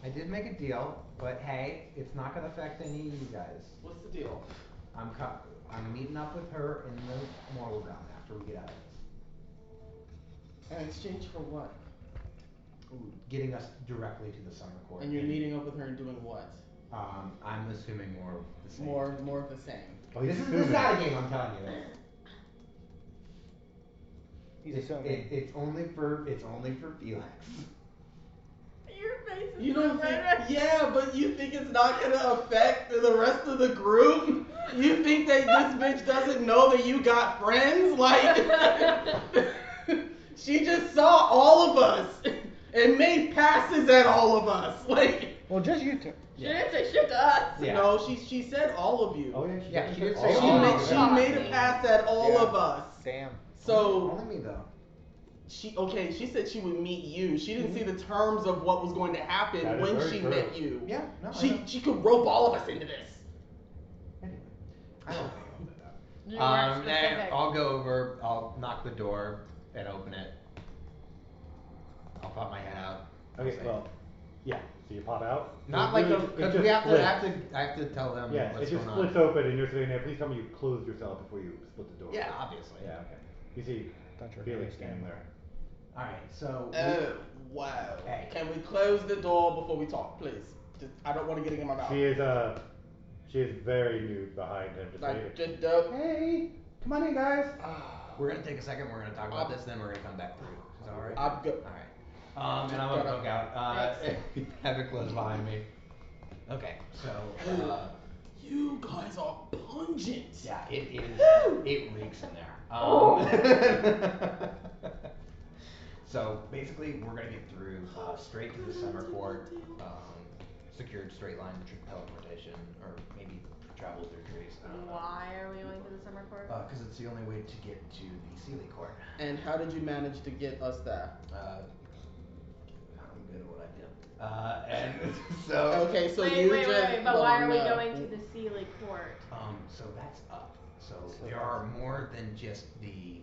I did make a deal, but hey, it's not gonna affect any of you guys. What's the deal? I'm meeting up with her in the mortal realm after we get out of this. In exchange for what? getting us directly to the summer court. And you're meeting up with her and doing what? I'm assuming more of the same. More of the same. Oh, This is not a game, I'm telling you. He's assuming. It's only for Felix. Your face is You don't so think? red. Yeah, but you think it's not gonna affect the rest of the group? You think that this bitch doesn't know that you got friends? Like, she just saw all of us and made passes at all of us. Like, Well, just you two. She didn't say shit to us. Yeah. no, she said all of you. Oh yeah, She did all say of She all you. of made, you. she made a pass at all Yeah. of us. Damn. So Only me though. she said she would meet you. She didn't see the terms of what was going to happen That is when very she true. met you. Yeah, no. She could rope all of us into this. Anyway. I don't You weren't and specific. I'll go over, I'll knock the door and open it. I'll pop my head out. Okay, well, yeah. So you pop out. Not It like really- the, it because just we have to, splits. I have to tell them Yeah, what's it just going splits on. open, and you're sitting there. Please tell me you closed yourself before you split the door. Yeah, obviously. Yeah. Okay. You see Thought you were Felix gonna standing there. Alright, so. Oh, wow. Hey. Can we close the door before we talk, please? Just, I don't want to get it in my mouth. She is very nude behind him. Just Like, waiting. just Hey, come on in, guys. We're gonna take a second, we're gonna talk about this, then we're gonna come back through. Is that alright? I'm good. Alright. And I'm gonna poke out, have it close behind me. Okay, so, You guys are pungent. yeah, it reeks in there. So basically, we're gonna get through straight to the summer court, secured straight line teleportation, or maybe travel through trees. I don't know. Why are we going to the summer court? Because it's the only way to get to the Sealy court. And how did you manage to get us there? I'm good at what I do. And so. Okay, so wait, you wait, just. wait, but well, why are we no. going to the Sealy court? So that's up. So there are more than just the.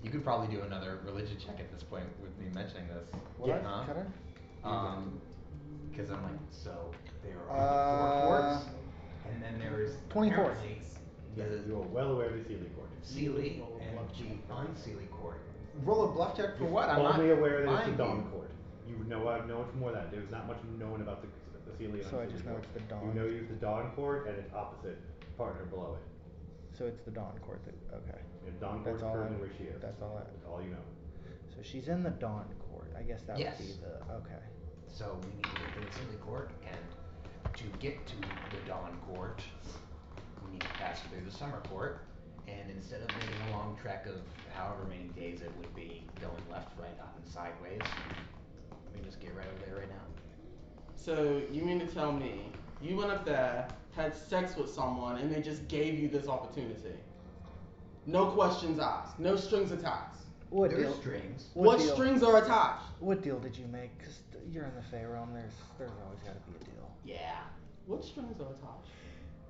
You could probably do another religion check at this point with me mentioning this. What? Huh? Can I? Because I'm like, so there are 4 courts, and then there is 24. apparently You are well aware of the Sealy court. Sealy and the unsealy court. Roll a bluff check for what? I'm Only not aware that it's lying the to you. Dawn court. You know much more than that. There's not much known about the Sealy and So I Unsealy just know court. it's the Dawn. You know it's the Dawn court and its opposite partner below it. So it's the Dawn court. Okay. And Dawn That's court's all currently I- where she is. that's all I- That's all you know. So she's in the Dawn court. I guess that Yes. would be the okay. So we need to get to the Sealy court, and to get to the Dawn court, we need to pass through the summer court. And instead of making a long trek of however many days it would be going left, right, up, and sideways, we can just get right over there right now. So you mean to tell me you went up there, had sex with someone, and they just gave you this opportunity? No questions asked, no strings attached. What There's deal? strings. What deal? strings are attached? What deal did you make? Cause you're in the Fey realm. There's always got to be a deal. Yeah, What strings are attached?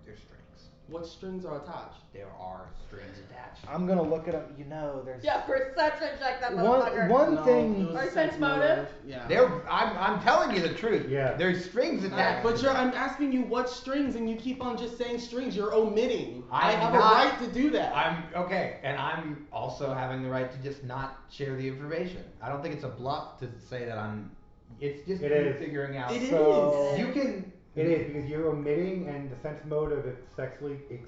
there's strings. What strings are attached? There are strings attached. I'm gonna look it up. You know, there's Yeah, perception check that motherfucker. one No, thing. it was Or sense sense motive? Yeah. I'm telling you the truth. Yeah. There's strings attached. But I'm asking you what strings, and you keep on just saying strings. You're omitting. I I'm have not- a right to do that. I'm okay, and I'm also having the right to just not share the information. I don't think it's a bluff to say that I'm. It's just It me is. figuring out. It So- is. You can. It is because you're omitting, and the sense motive is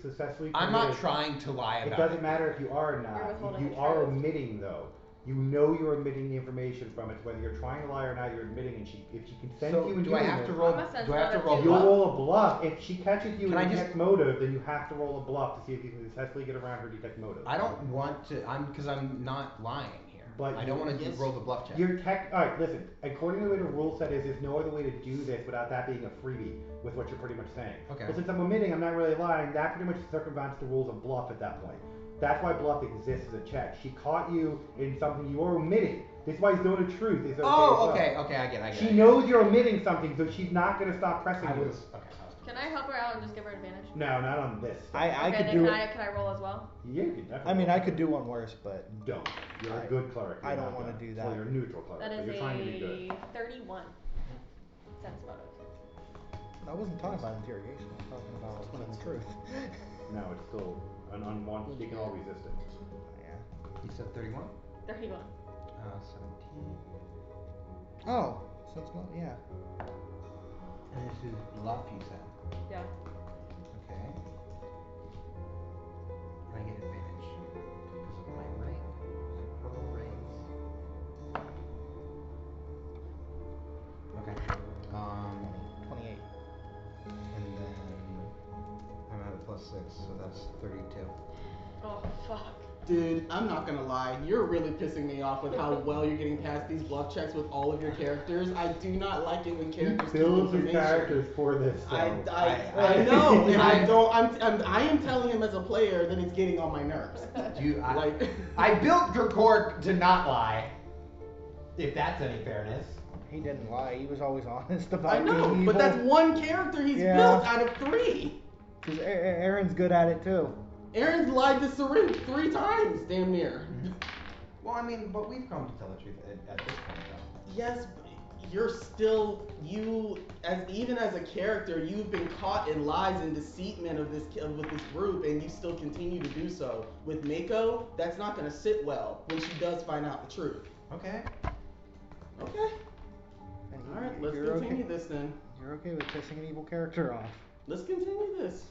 successfully. I'm not committed. trying to lie It about doesn't matter if you are or You're not. withholding You the are truth. omitting though. You know you're omitting the information from it. Whether you're trying to lie or not, you're admitting. And if she consents So you in do doing I have this, to roll? I'm a sense Do I have to motive roll too. you'll bluff? roll a bluff. If she catches you Can I in just- detect motive, then you have to roll a bluff to see if you can successfully get around her detect motive. I don't want to. Because I'm not lying here. But I don't want to yes. roll the bluff check. Your tech. All right, listen. According to the way the rule set is, there's no other way to do this without that being a freebie. With what you're pretty much saying. Okay. Well, since I'm omitting, I'm not really lying. That pretty much circumvents the rules of bluff at that point. That's why bluff exists as a check. She caught you in something you are omitting. This is why zone of truth is okay. as Oh, well. okay, I get it. She knows you're omitting something, so she's not gonna stop pressing I you. was okay. Can I help her out and just give her advantage? No, not on this. I Okay, could then do. can I roll as well? Yeah, you can definitely. I mean, I could do one worse, but Don't. You're a I- good cleric. I You're don't not wanna good. do Well, that. you're a neutral cleric, That but is you're trying to be a good. 31 sense motive. I wasn't talking about interrogation. I was talking about telling the truth. No, it's still an unwanted. You can all resist it. Yeah. You said 31? 31. 17. Oh, so it's not, yeah. And this is bluff, you said. Yeah. Okay. And I get advantage because of my ring, my purple rings. Okay. 28. And then I'm at a +6, so that's 32. Oh fuck. Dude, I'm not gonna lie, you're really pissing me off with how well you're getting past these bluff checks with all of your characters. I do not like it when He characters keep builds his information. characters for this. So. I know, and I am telling him as a player that it's getting on my nerves. I built Dracork to not lie. If that's any fairness. He didn't lie. He was always honest about I know, being but evil. that's one character he's built out of 3. Because Aaron's good at it too. Aaron's lied to Sarin 3 times, damn near. Well, I mean, but we've come to tell the truth at this point, though. Yes, but you're still even as a character, you've been caught in lies and deceitment with this group, and you still continue to do so. With Mako, that's not going to sit well when she does find out the truth. Okay. Okay. All right, let's continue this then. You're okay with pissing an evil character off. Let's continue this.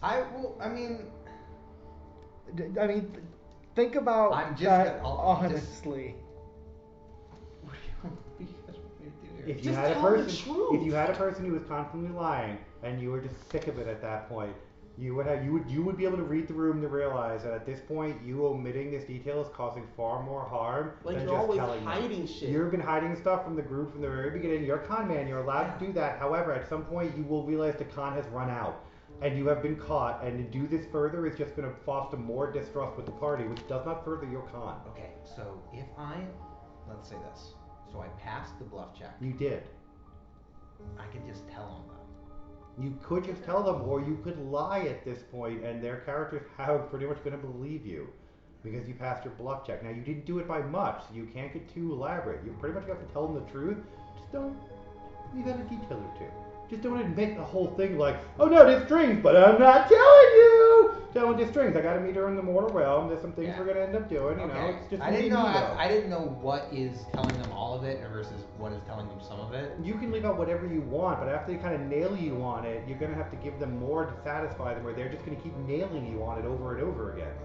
Think about I'm just that honestly. If you had a person who was constantly lying and you were just sick of it at that point, you would be able to read the room to realize that at this point you omitting this detail is causing far more harm Like than you're just always telling hiding them. shit. You've been hiding stuff from the group from the very beginning. You're a con man. You're allowed to do that. However, at some point you will realize the con has run out. And you have been caught, and to do this further is just going to foster more distrust with the party, which does not further your con. Okay, so if let's say this, so I passed the bluff check. You did. I could just tell them though. You could just tell them, or you could lie at this point, and their characters have pretty much going to believe you, because you passed your bluff check. Now, you didn't do it by much, so you can't get too elaborate. You pretty much have to tell them the truth. Just don't leave out a detail or two. Just don't admit the whole thing like, oh no, there's strings, but I'm not telling you! Telling there's strings. I gotta meet her in the mortal realm. There's some things we're gonna end up doing, you know. It's just I didn't know what is telling them all of it versus what is telling them some of it. You can leave out whatever you want, but after they kind of nail you on it, you're gonna have to give them more to satisfy them, or they're just gonna keep nailing you on it over and over again.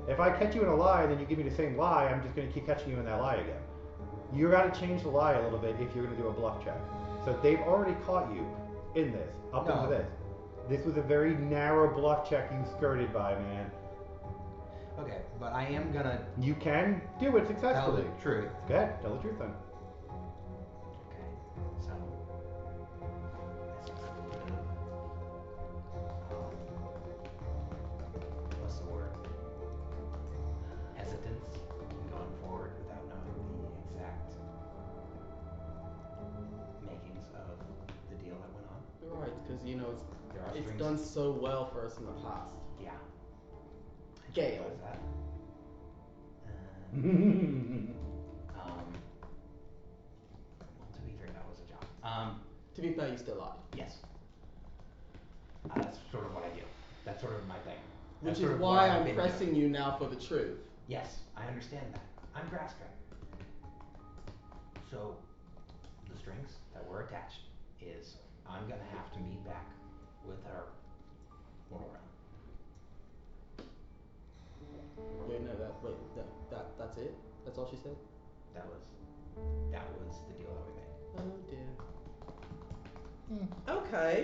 If I catch you in a lie and then you give me the same lie, I'm just gonna keep catching you in that lie again. You gotta change the lie a little bit if you're gonna do a bluff check. So they've already caught you in this, into this. This was a very narrow bluff check you skirted by, man. Okay, but I am gonna... You can do it successfully. Tell the truth. Okay, tell the truth then. Okay, so... what's the word? Hesitance in going forward without knowing the exact makings of the deal that went on. Right, because it's strings. done so well for us in the past. Yeah. Gale. That. Well, to be fair, that was a job. To be fair, you still lied. Yes. That's sort of what I do. That's sort of my thing. Which is why I'm pressing you now for the truth. Yes, I understand that. I'm grasping. So, the strings that were attached is I'm gonna have to meet back with our mortal realm. Wait, no, that's it? That's all she said? That was the deal that we made. Oh dear. Okay.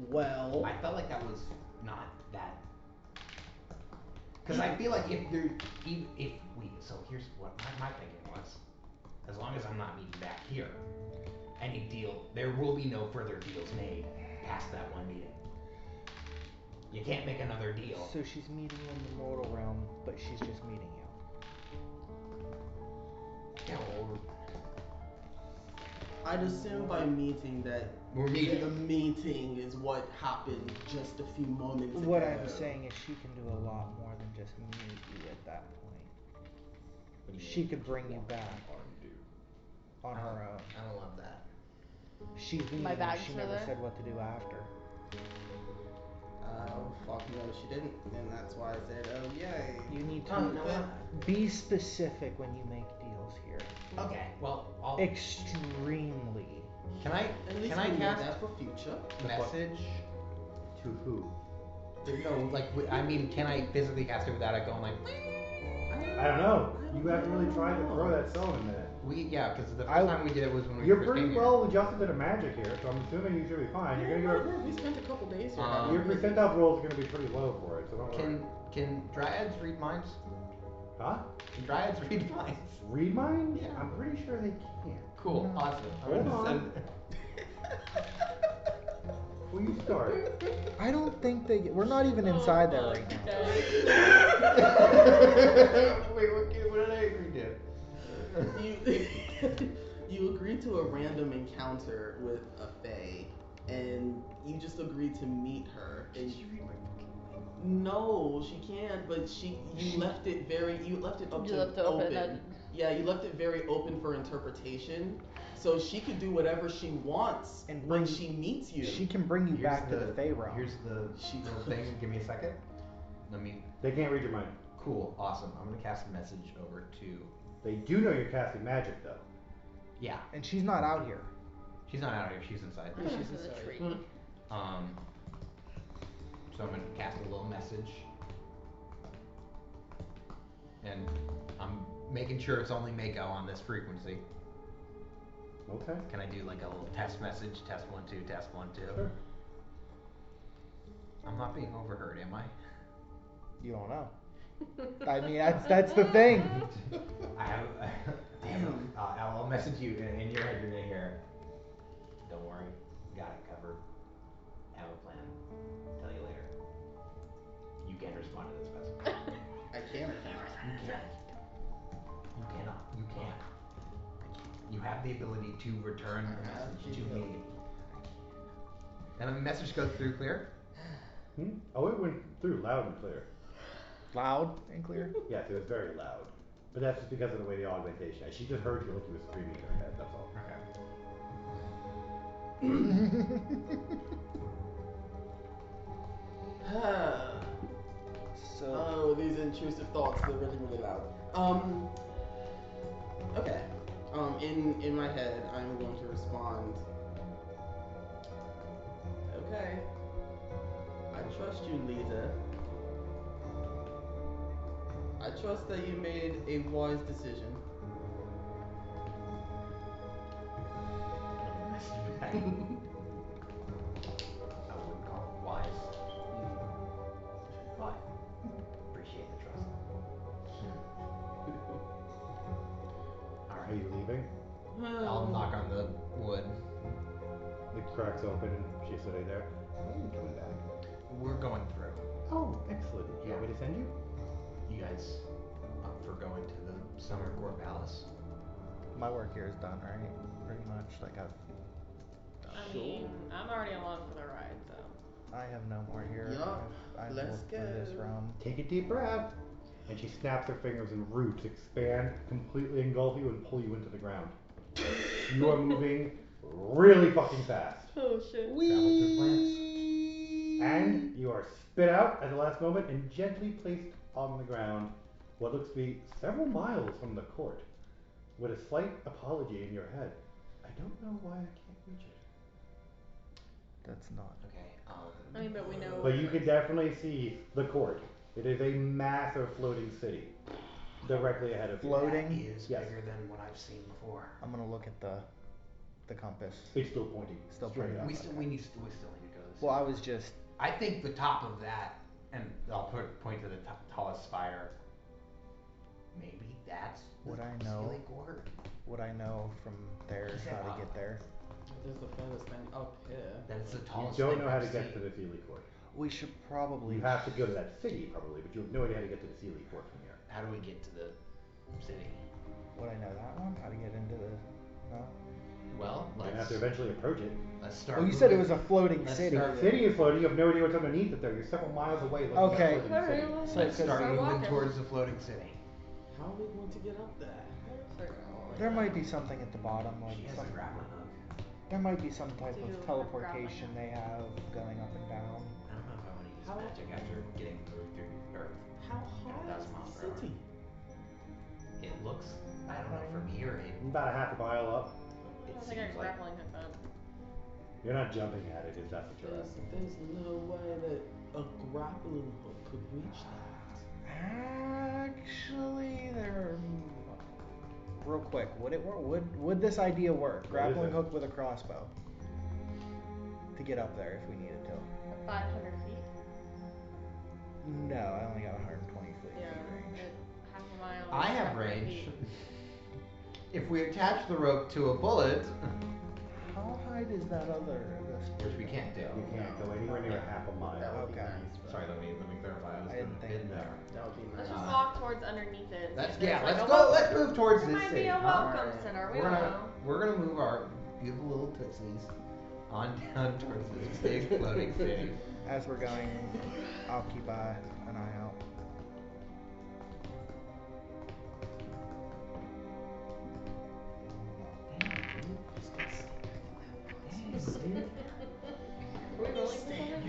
Well, I felt like that was not that. Because I feel like so here's what my thinking was. As long as I'm not meeting back here, there will be no further deals made past that one meeting. You can't make another deal. So she's meeting you in the mortal realm, but she's just meeting you. Yeah, well, I'd assume by meeting that we're meeting. the meeting is what happened just a few moments ago. What I'm saying is she can do a lot more than just meet you at that point. She could bring you back on her own. I don't love that. She's meeting My you, bags she are never there. said what to do after. Oh, fuck no, she didn't. And that's why I said, oh, yay. You need to be specific when you make deals here. Okay, well, Extremely. Can I At least can I we know cast that for future. message? To who? No, like I mean, can I physically cast it without it going like? I don't know. You haven't really tried to throw that stone in a minute. Because the first time we did it was when we You're first pretty came here. well adjusted to the magic here, so I'm assuming you should be fine. You're gonna go. We spent a couple days here. Your percentile roll is gonna be pretty low for it, so don't worry. Can dryads read minds? Huh? Can dryads read minds? Read minds? Yeah. I'm pretty sure they can. Cool, awesome. Hold on. Will you start? I don't think they. We're not even inside there right now. Wait, what did I agree to? You agreed to a random encounter with a fae, and you just agreed to meet her. And no, she can't. But you left it open. Yeah, you left it very open for interpretation, so she could do whatever she wants And when she meets you. She can bring you back to the Fey realm. Here's the little thing. Give me a second. They can't read your mind. Cool, awesome. I'm gonna cast a message over to. They do know you're casting magic, though. Yeah. And she's not out here. She's not out here. She's inside. Yeah, she's inside. So I'm gonna cast a little message, and I'm making sure it's only Mako on this frequency. Okay. Can I do like a little test message? Test 1 2. Test 1 2. Sure. I'm not being overheard, am I? You don't know. I mean, that's the thing. I have. Damn. I'll message you in your head. You're gonna hear. Don't worry, got it covered. Have a plan. Tell you later. You can't respond to this message. I can't. You can't. You cannot. You can't. You have the ability to return a message to me. And the message goes through clear? Oh, it went through loud and clear. Loud and clear? Yes, it was very loud. But that's just because of the way the augmentation is. She just heard you like you were screaming in her head, that's all. Oh, these intrusive thoughts, they're really, really loud. Okay. In my head, I'm going to respond. Okay. I trust you, leader. I trust that you made a wise decision. I wouldn't call it wise. But appreciate the trust. Are you leaving? I'll knock on the wood. It cracks open and she's sitting there. When are you coming back? We're going through. Oh, excellent. You want me to send you? You guys up for going to the Summer Court Palace? My work here is done, right? Pretty much. Like I've done. I mean, I'm already along for the ride, so. I have no more here. Yup. I've Let's looked through this go. realm. Take a deep breath. And she snaps her fingers and roots expand, completely engulf you and pull you into the ground. You are moving really fucking fast. Oh shit. Travel through plants. And you are spit out at the last moment and gently placed on the ground, what looks to be several miles from the court, with a slight apology in your head. I don't know why I can't reach it. That's not. Okay. I mean, but we know. But you can definitely see the court. It is a massive floating city directly ahead of you. Floating? That is Yes. bigger than what I've seen before. I'm gonna look at the compass. It's still pointing. Still straight pointing. up. We still need to go to the city. Well, I was just. I think the top of that, and I'll point to the tallest spire. Maybe that's Would the I know? Sealy Gorge. What I know from there is how to get there. There's the furthest thing up here. That is the You tallest. don't thing know how to I've get seen. to the Sealy Court. We should probably. You have to go to that city probably, but you have no idea how to get to the Sealy Court from here. How do we get to the city? Would I know that one? How to get into the? No. Well, You're gonna let's have to eventually approach it. start. Well, you said it moving. was a floating Let's city. start- The city is floating. You have no idea what's underneath it though. You're several miles away. Looking Okay. At the floating city. So Let's start moving walking. towards the floating city. How are we going to get up there? There might be something at the bottom, like She has some. a grappling hook. There might be some type Do of you have teleportation grappling they have going up and down. I don't know if I want to use How- magic after getting through Earth. How high That's is not the forever. city? It looks. I don't know. From here, it. About a half a mile up. It Sounds like a seems like grappling hook up. You're not jumping at it if that's what you're asking. There's no way that a grappling hook could reach that. Actually, real quick, would it work? Would this idea work? Grappling hook with a crossbow to get up there if we needed to. 500 feet. No, I only got 120 feet Yeah, range. half a mile. I is have 700 range. feet. If we attach the rope to a bullet, How high does that other? which we can't do. You can't go anywhere near a half a mile. That would be Okay. nice, but Sorry, let me clarify. I was I didn't think in there. that would be nice. Let's just walk towards underneath it. See Let's if there's yeah. like Let's a go. wel- Let's move towards There this might city. be a huh? welcome center. We We're don't gonna know. we're gonna move our beautiful little tootsies on down towards this big floating city. As we're going, I'll keep an eye out. Are we rolling for something?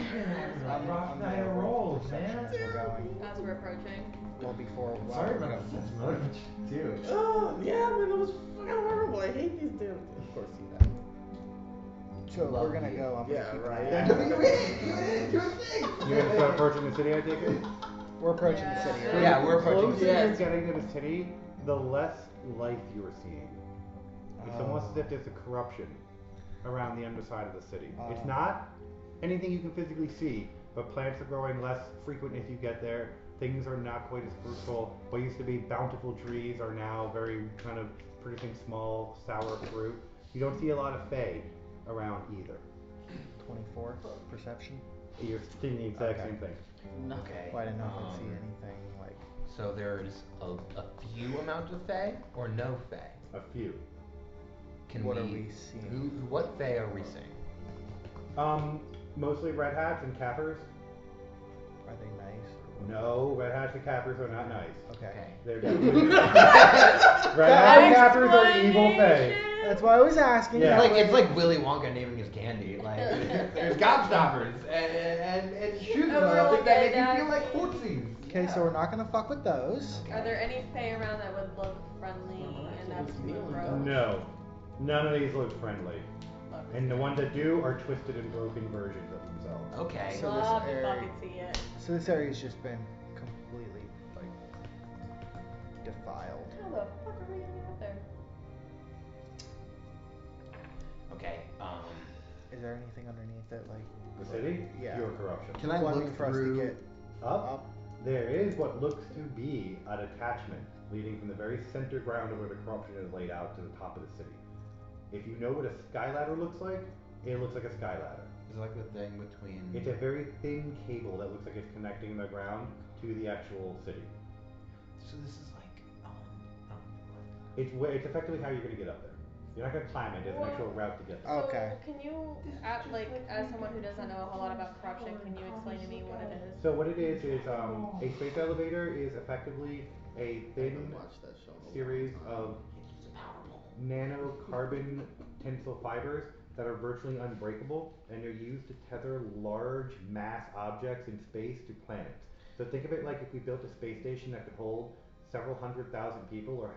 I'm rock night of rolls, man. As we're going. As we're approaching. Well, before. Sorry about this motivation too. Oh yeah, man, that was fucking horrible. I hate these damn. Of course, you know. So Love we're gonna you. go. I'm Yeah, gonna keep right. an eye out. You're gonna start approaching the city, I take it? We're approaching the Yeah. city. So Right? Yeah, we're the approaching closer the you're city. getting to the city, the less life you're seeing. It's almost as if there's a corruption around the underside of the city. It's not anything you can physically see, but plants are growing less frequent if you get there. Things are not quite as fruitful. What used to be bountiful trees are now very kind of producing small, sour fruit. You don't see a lot of fae around either. 24 perception. You're seeing the exact Okay. same thing. Okay. Well, I didn't know if I'd see anything like. So there's a few amount of fae or no fae? A few. Can What we, are we seeing? what fae are we seeing? Mostly red hats and cappers. Are they nice? No, red hats and cappers are not nice. Okay. They're definitely red hats and cappers are evil fae. That's why I was asking. Yeah. It's like Willy Wonka naming his candy. Like there's gobstoppers and shoes Oh, we're all that make dead, you feel like footsies. Okay, so we're not gonna fuck with those. Are there any fae around that would look friendly enough to approach? No, none of these look friendly. Look. And the ones that do are twisted and broken versions of themselves. Okay. So this Love to area- fucking see it. So this area's just been completely like defiled. How the fuck are we gonna get up there? Okay. Is there anything underneath it, like The city? Yeah. Pure corruption. Can I Well, look mean, for us through? to get Up, there is what looks to be an attachment leading from the very center ground of where the corruption is laid out to the top of the city. If you know what a sky ladder looks like, it looks like a sky ladder. Is it like the thing between? It's a very thin cable that looks like it's connecting the ground to the actual city. So this is like It's effectively how you're going to get up there. You're not going to climb it. There's an actual route to get there. Okay. So can you, as someone who doesn't know a whole lot about corruption, can you explain to me what it is? So what it is a space elevator is effectively a thin Watch that show. series of nanocarbon tensile fibers that are virtually unbreakable, and they're used to tether large mass objects in space to planets. So think of it like if we built a space station that could hold several 100,000 people or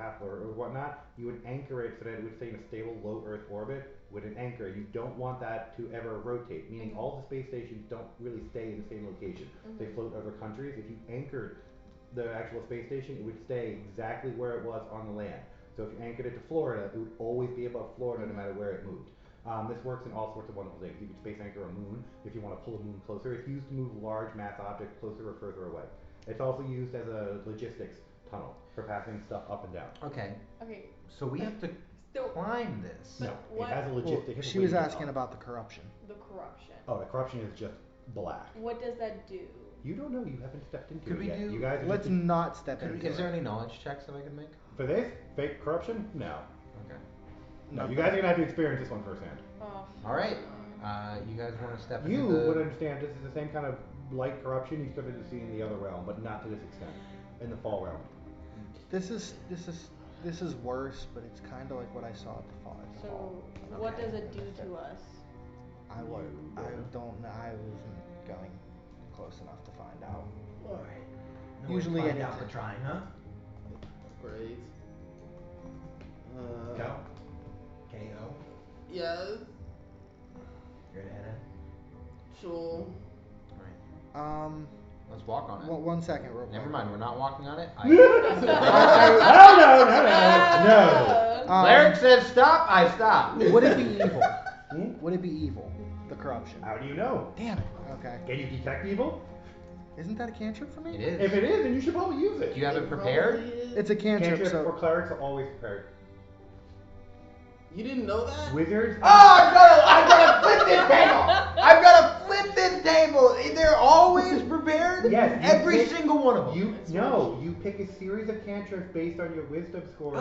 whatnot, you would anchor it so that it would stay in a stable low Earth orbit with an anchor. You don't want that to ever rotate, meaning all the space stations don't really stay in the same location. They float over countries. If you anchored the actual space station, it would stay exactly where it was on the land. So if you anchored it to Florida, it would always be above Florida no matter where it moved. This works in all sorts of wonderful things. You could space anchor a moon if you want to pull a moon closer. It's used to move large mass objects closer or further away. It's also used as a logistics tunnel for passing stuff up and down. Okay. Okay. So we have to climb this. No, what- it has a Well, logistic. she was asking about the corruption. The corruption. Oh, the corruption is just black. What does that do? You don't know. You haven't stepped into Could it we yet. do- You guys are Let's just not step Could, into is there it. any knowledge checks that I could make? for this fake corruption. No, Okay. no. You guys are gonna have to experience this one firsthand. Oh. All right. You guys want to step You into the? would understand this is the same kind of light corruption you started to see in the other realm, but not to this extent. In the fall realm. This is worse, but it's kind of like what I saw at the fall. So what does it do to us? I don't know. I wasn't going close enough to find out. Alright. Usually find it out is- for trying, huh? Great. Go. KO. Yes. You're ahead. Sure. Let's walk on it. One second, real quick. Never mind, we're not walking on it. No. Larry says stop, I stop. Would it be evil? Would it be evil? The corruption. How do you know? Damn it. Okay. Can you detect evil? Isn't that a cantrip for me? It is. If it is, then you should probably use it. Do you have it prepared? It's a cantrip. Cantrips for So clerics are always prepared. You didn't know that? Wizards. Oh, I've got to flip this table. I've got to flip this table. They're always prepared. Yes. Every single one of them. You pick a series of cantrips based on your wisdom score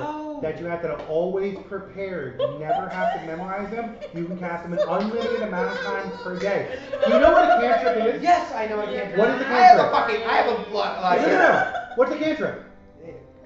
that you have that are always prepared. You never have to memorize them. You can cast them an unlimited amount of times per day. Do you know what a cantrip is? Yes, I know what a cantrip is. What is a I have a cantrip? No. What's a cantrip?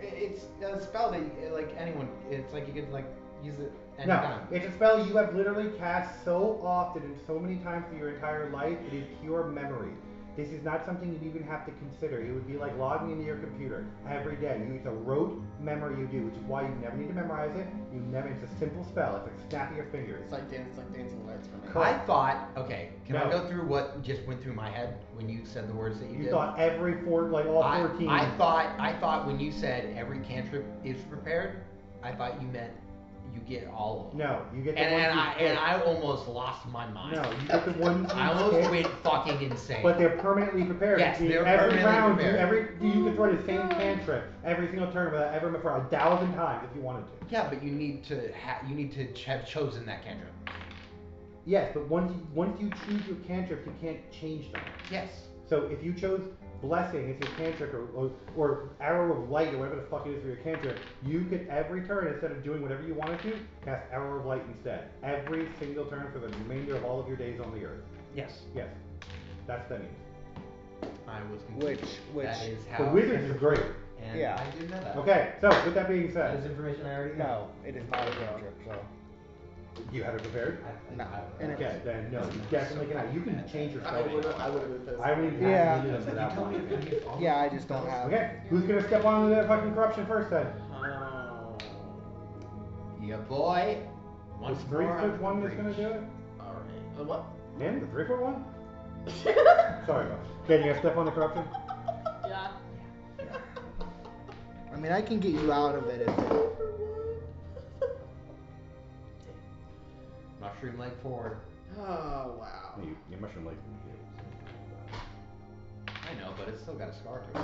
It's a spell that like anyone. It's like you could like use it No, anytime. it's a spell you have literally cast so often and so many times through your entire life, it is pure memory. This is not something you even have to consider. It would be like logging into your computer every day. It's a rote memory you do, which is why you never need to memorize it. It's a simple spell. It's like snapping your fingers. It's like dancing lights for me. I thought, okay, can I No. go through what just went through my head when you said the words that you did? You thought all 14. I thought when you said every cantrip is prepared, I thought you meant you get all of them. No, you get the And ones you pick. I almost lost my mind. No, you get the ones you I almost pick, went fucking insane. but they're permanently prepared. Yes, Which means they're every permanently round, prepared. you could throw the same cantrip every single turn without ever for 1,000 times if you wanted to. Yeah, but you need to have chosen that cantrip. Yes, but once you choose your cantrip, you can't change them. Yes. So if you chose blessing as your cantrip or arrow of light or whatever the fuck it is for your cantrip, you could every turn, instead of doing whatever you wanted to, cast arrow of light instead. Every single turn for the remainder of all of your days on the earth. Yes. Yes. That's what that means. I was confused. Which That is The how. wizards are great. And Yeah. I didn't know that. Okay, so with that being That is said, information I already know. no, it is not a cantrip. So you have it prepared? No. And Okay, then no, you definitely cannot. You can change your spell. I would have been pissed. I only Yeah. have to use them for that one. yeah, I just don't have. Okay, who's gonna step on the fucking corruption first then? Yeah, boy. Once The more, 3 foot one that's gonna do it? Alright. What? Him? The 3 foot one? Sorry, boss. Okay, you gonna step on the corruption? Yeah. I mean, I can get you out of it if. Mushroom leg forward. Oh, wow. You mushroom like. I know, but it's still got a scar to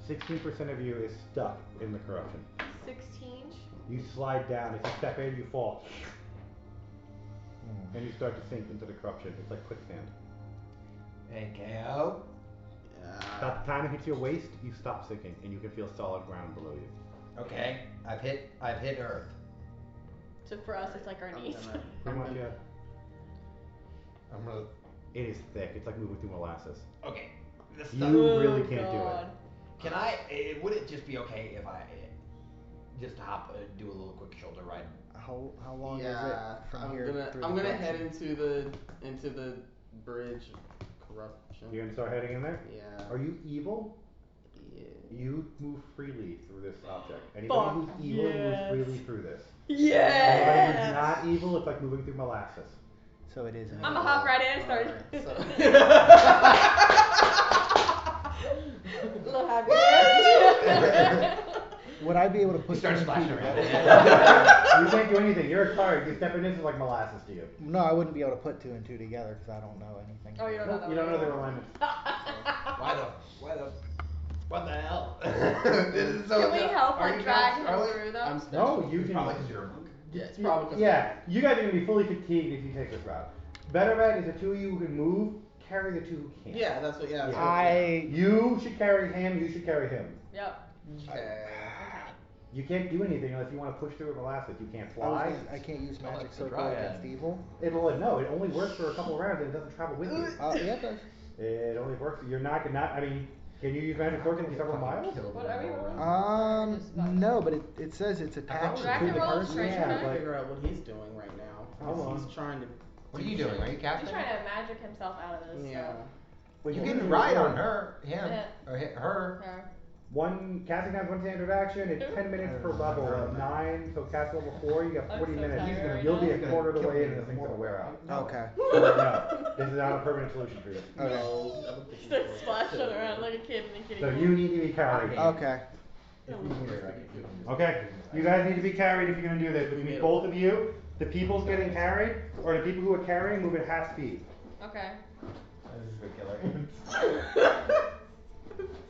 it. 16% of you is stuck in the corruption. 16. You slide down. If you step in, you fall. And you start to sink into the corruption. It's like quicksand. And KO. About the time it hits your waist, you stop sinking, and you can feel solid ground below you. Okay, I've hit Earth. So for us, it's like our knees. Pretty much, yeah. I'm gonna. It is thick. It's like moving through molasses. Okay. This You stuff. really can't do it. Can I? Would it just be okay if I just hop, do a little quick shoulder ride? How long is Yeah, it from here? through I'm the gonna corruption? head into the bridge corruption. You're gonna start heading in there? Yeah. Are you evil? Yeah. You move freely through this object. Anybody Fuck who's evil yes. moves freely through this. Yes. Anybody who's not evil, it's like moving through molasses. So it is. I'm a hop right in and start. Little happy. Would I be able to put Start two and two splashing around. together? You can't do anything. You're a card. You step in this is like molasses to you. No, I wouldn't be able to put 2 and 2 together because I don't know anything. Oh, you don't know that. You don't know their alignment. What the hell? This is so Can we help Are like you drag guys- him are we- through though? I'm No, special. you can. Probably because you're a monk. Yeah, it's probably 'cause Yeah, you guys are gonna be fully fatigued if you take this route. Better bet is the two of you who can move, carry the two who can't. Yeah, that's what. Yeah. That's You should carry him. You should carry him. Yep. Okay. You can't do anything unless you want to push through a molasses. You can't fly. I can't use I like magic to circle try against it. evil. No, it only works for a couple of rounds and it doesn't travel with you. Yeah, it does. It only works. You're not. I mean, can you use magic circle in several miles? What are we rolling? No, but it says it's attached I to can the roll person. straight. Yeah, Trying to like, figure out what he's doing right now. Hold on. He's trying to. What are you doing? Are you He's casting? trying to magic himself out of this. Yeah. well, You can can use ride your- on him, Yeah. or hit her. Her. casting time's 1 standard action. It's 10 minutes per level of 9. So cast level 4, you got 40 minutes. You'll be a quarter of the way, and this thing's gonna wear out. Okay. No, this is not a permanent solution for you. No, I don't think Start it's splashing around like a kid in a kiddie So pool. you need to be carried. Okay. Okay, you guys need to be carried if you're gonna do this. Between both of you, the people's getting carried, or the people who are carrying move at half speed. Okay. This is a killer.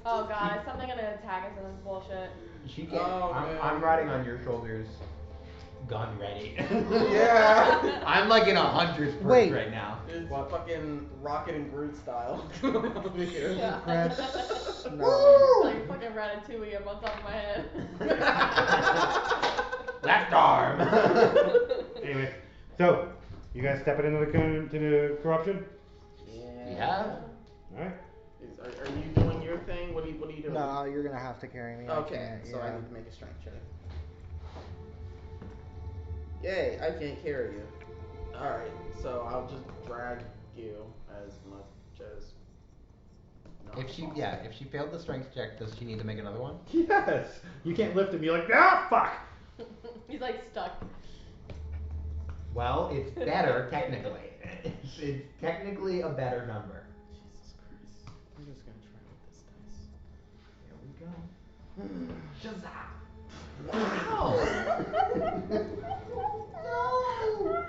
Oh god, is something gonna attack us in this bullshit? She can't. Oh, man. I'm riding on your shoulders, gun ready. Yeah. I'm like in 100's perk Wait. right now. It's fucking Rocket and Groot style. Over here. Yeah. No. Like fucking Ratatouille up on top of my head. Left arm. Anyway, so you guys stepping into the corruption? Yeah. All right. Are you doing your thing? What are you doing? No, you're gonna have to carry me. I Okay, can't, so I yeah. need to make a strength check. Yay, I can't carry you. Alright, so I'll just drag you as much as. If she failed the strength check, does she need to make another one? Yes. You can't lift him. You're like, ah, fuck. He's like stuck. Well, it's better technically. It's technically a better number. Jesus Christ. I'm just gonna try with this dice. Shazam! Wow! No!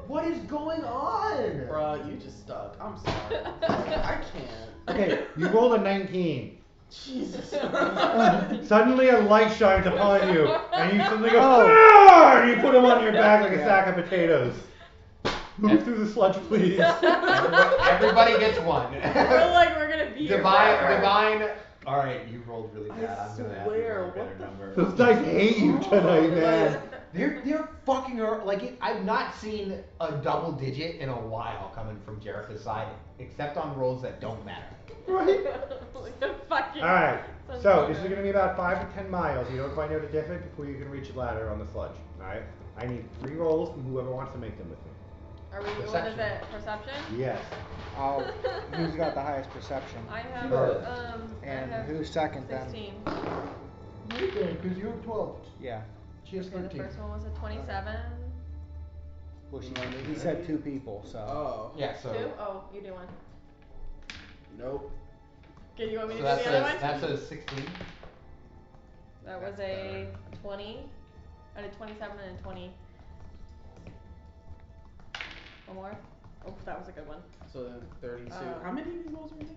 What is going on? Bruh, you just stuck. I'm sorry. I can't. Okay, you rolled a 19. Jesus. Suddenly a light shines upon you, and you suddenly go, Oh. "Ah!" and you put him on your back like a sack of potatoes. Move through the sludge, please. Everybody gets one. We're like, we're gonna be here forever. Divine. All right, you rolled really bad. I'm gonna have to swear, roll a better what the number. Those dice hate you tonight, man. They're fucking I've not seen a double digit in a while coming from Jerica's side, except on rolls that don't matter. Right? Like the fucking. Alright, so this is going to be about 5 to 10 miles. You don't quite know the difference before you can reach the ladder on the sludge. Alright? I need 3 rolls from whoever wants to make them with me. Are we? Perception. What is it? Perception? Yes. Who's got the highest perception? I have And I have who's second 16. Okay, because you're 12. then? Yeah. She has Okay, the 13. first one was a 27. Well, he said 2 people, so. Oh. Yeah, so. 2? Oh, you do one. Nope. Okay, you want me So to do the other one? that's a 16. That was a 20. I did 27 and a 20. One more. Oh, that was a good one. So then 32. How many rolls were you?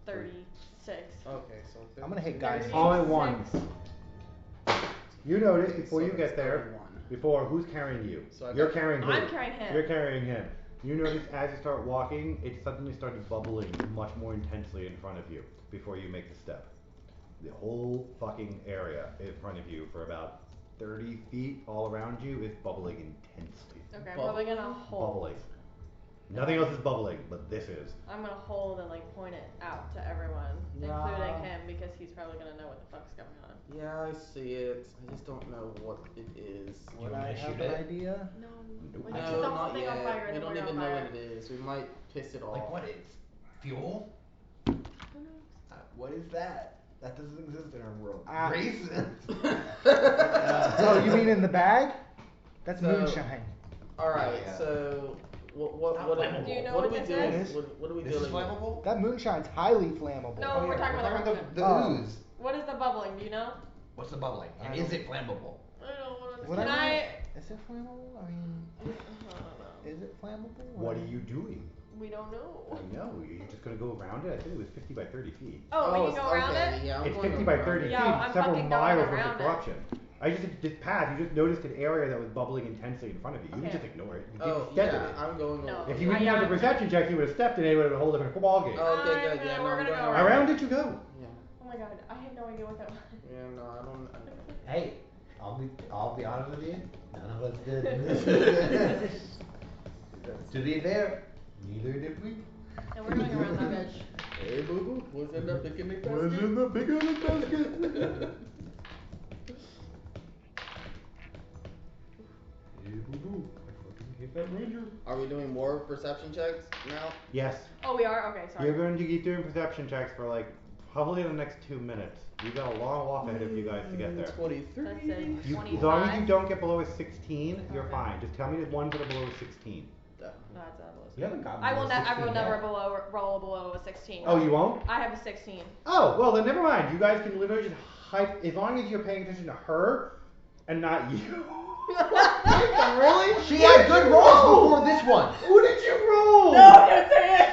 36. Okay, so. I'm gonna hit guys. All at once. You notice Okay, before so you that's get there, 31. before who's carrying you? So I You're got- carrying who? I'm carrying him. You're carrying him. You notice as you start walking, it suddenly started bubbling much more intensely in front of you before you make the step. The whole fucking area in front of you for about 30 feet all around you is bubbling intensely. Okay, I'm probably gonna hold. Bubbling. Nothing else is bubbling, but this is. I'm gonna hold and like point it out to everyone, including him, because he's probably gonna know what the fuck's going on. Yeah, I see it. I just don't know what it is. You Would want I me to have shoot an it? idea? No. Nope. Like, No, set the whole not thing yet. on fire We and then don't we're even on know fire. what it is. We might piss it off. Like what? It's fuel? Who knows? What is that? That doesn't exist in our world. Ah. Raisins. Oh, you mean in the bag? That's So- moonshine. Alright, Yeah. so what Not what flammable. Do you know what what are we this doing? is? What are we This is dealing with? flammable? That moonshine's highly flammable. No, Oh, we're yeah, talking about the the Oh. ooze. What is the bubbling? Do you know? What's the bubbling? And I is don't- it flammable? I don't want to. Would Can I? Is it flammable? I mean, I don't know. is it flammable? What are you doing? We don't know. I know, you're just gonna go around it? I think it was 50 by 30 feet. Oh, we can go around okay, it? Yeah, I'm It's going 50 by around 30 it. feet, Yeah, I'm several fucking going miles worth around of it. corruption. I just did this path, you just noticed an area that was bubbling intensely in front of you. You Okay. can just ignore it. You Oh, stepped in yeah, it. I'm going No. over. If you I didn't have the am- perception check, you would have stepped in it, it would have been a whole different ballgame. Oh, okay, good. I'm Yeah, gonna- no, we're I'm gonna going go around. Around it you go. Yeah. Oh my god, I had no idea what that was. Yeah, no, I don't. Hey, I'll be honest with you. None of us did. To be fair, neither did we. And we're going around that bitch. Hey, boo boo, what's in the picnic basket? What's in the picnic basket? Hey, boo-boo, I fucking hit that ranger. Are we doing more perception checks now? Yes. Oh, we are? Okay, sorry. You're going to keep doing perception checks for like Probably in the next 2 minutes. You've got a long walk ahead of you guys to get there. 23. Let's say You, 25. as long as you don't get below a 16, you're Okay. fine. Just tell me the ones that are below a 16. No, it's not below You haven't gotten I will, below I 16 will yet. never roll below a 16. Oh, you won't? I have a 16. Oh, well then never mind. You guys can literally just hype, as long as you're paying attention to her and not you. Really? She What had did good you rolls roll? before this one. What did you roll? No, don't say it.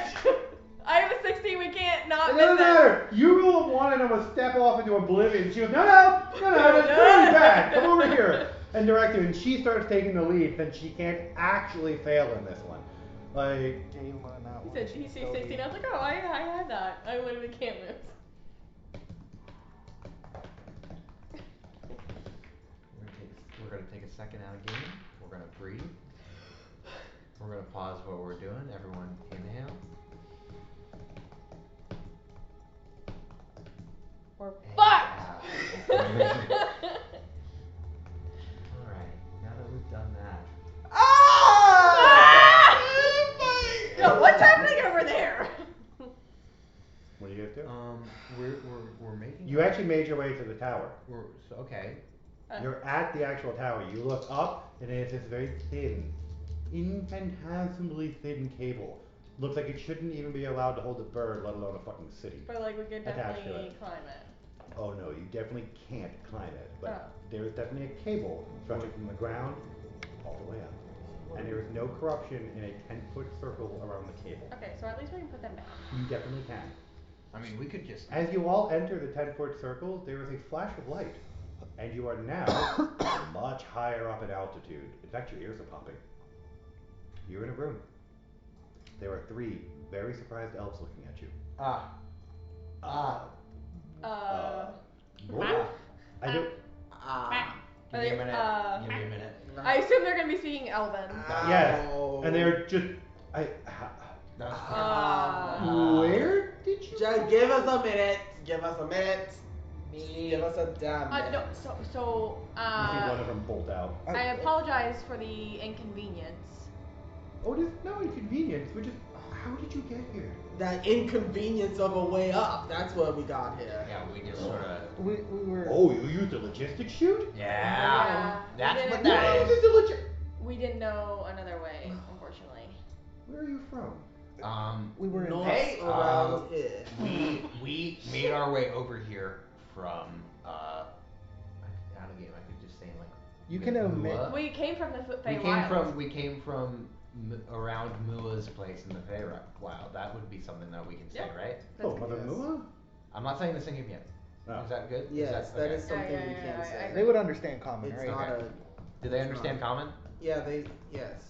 I have a 16. We can't not It miss doesn't it. matter. You roll a 1 and I'm gonna step off into oblivion. She goes, no, that's really bad. Come over here. And direct you. And she starts taking the lead. Then she can't actually fail in this one. Like, Yeah, even on that He one, said she he can sees still 16. be- I was like, oh, I had that. I literally can't miss. We're gonna take a second out of game. We're gonna breathe. We're gonna pause what we're doing. Everyone inhale. We're And fucked. out. Alright, now that we've done that. Yo, what's happening over there? what do you guys do? We're making. You actually made your way to the tower. Okay. You're at the actual tower. You look up, and it's this very thin, infinitesimally thin cable. Looks like it shouldn't even be allowed to hold a bird, let alone a fucking city. But like we could attached to definitely it. climb it. Oh no, you definitely can't climb it. But Oh. there is definitely a cable stretching from the ground all the way up. And there is no corruption in a 10-foot circle around the cable. Okay, so at least we can put them down. You definitely can. I mean, we could just. As you all enter the 10-foot circle, there is a flash of light. And you are now much higher up in altitude. In fact, your ears are popping. You're in a room. There are 3 very surprised elves looking at you. What? I don't. Give me a minute. Give me a minute. I assume they're gonna be speaking Elven. Yes, and they're just. Where did you? Just give us a minute. Give us a minute. Give us a damn minute. No, so You see one of them bolt out. I apologize for the inconvenience. Oh, there's no inconvenience. We're just. How did you get here? That inconvenience of a way up. That's what we got here. Yeah, we just sort of. We were. Oh, you used a logistics chute? Yeah. we That's didn't what know- that This is. is a legit. We didn't know another way, unfortunately. Where are you from? We were in. North Hey, around here. we made our way over here from out of game. I could just say like. You can omit. Mua. We came from the We Feywild. came from around Mua's place in the Feywild. That would be something that we can say, Yeah. right? Oh, Mother Yes. Mua? I'm not saying this in game yet. Oh. Is that good? Yes, that okay. is something Yeah, we yeah, can't yeah, say. They would understand common, It's right? not a. Do they understand common? Yeah, yes.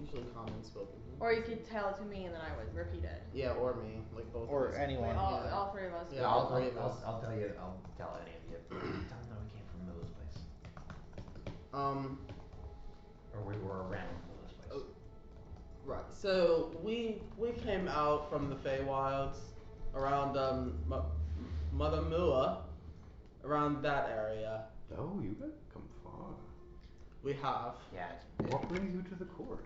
Usually common spoken. Or you could tell it to me and then I would repeat it. Yeah, or me, like both. Or of us. anyone. All 3 of us. Yeah, I'll all three of us. tell you. I'll tell any of you. Tell them that we came from Mua's place, or we were around Mua's place. Right. So we came out from the Feywilds around Mother Mua, around that area. Oh, you guys come far. We have. Yeah. What brings you to the court?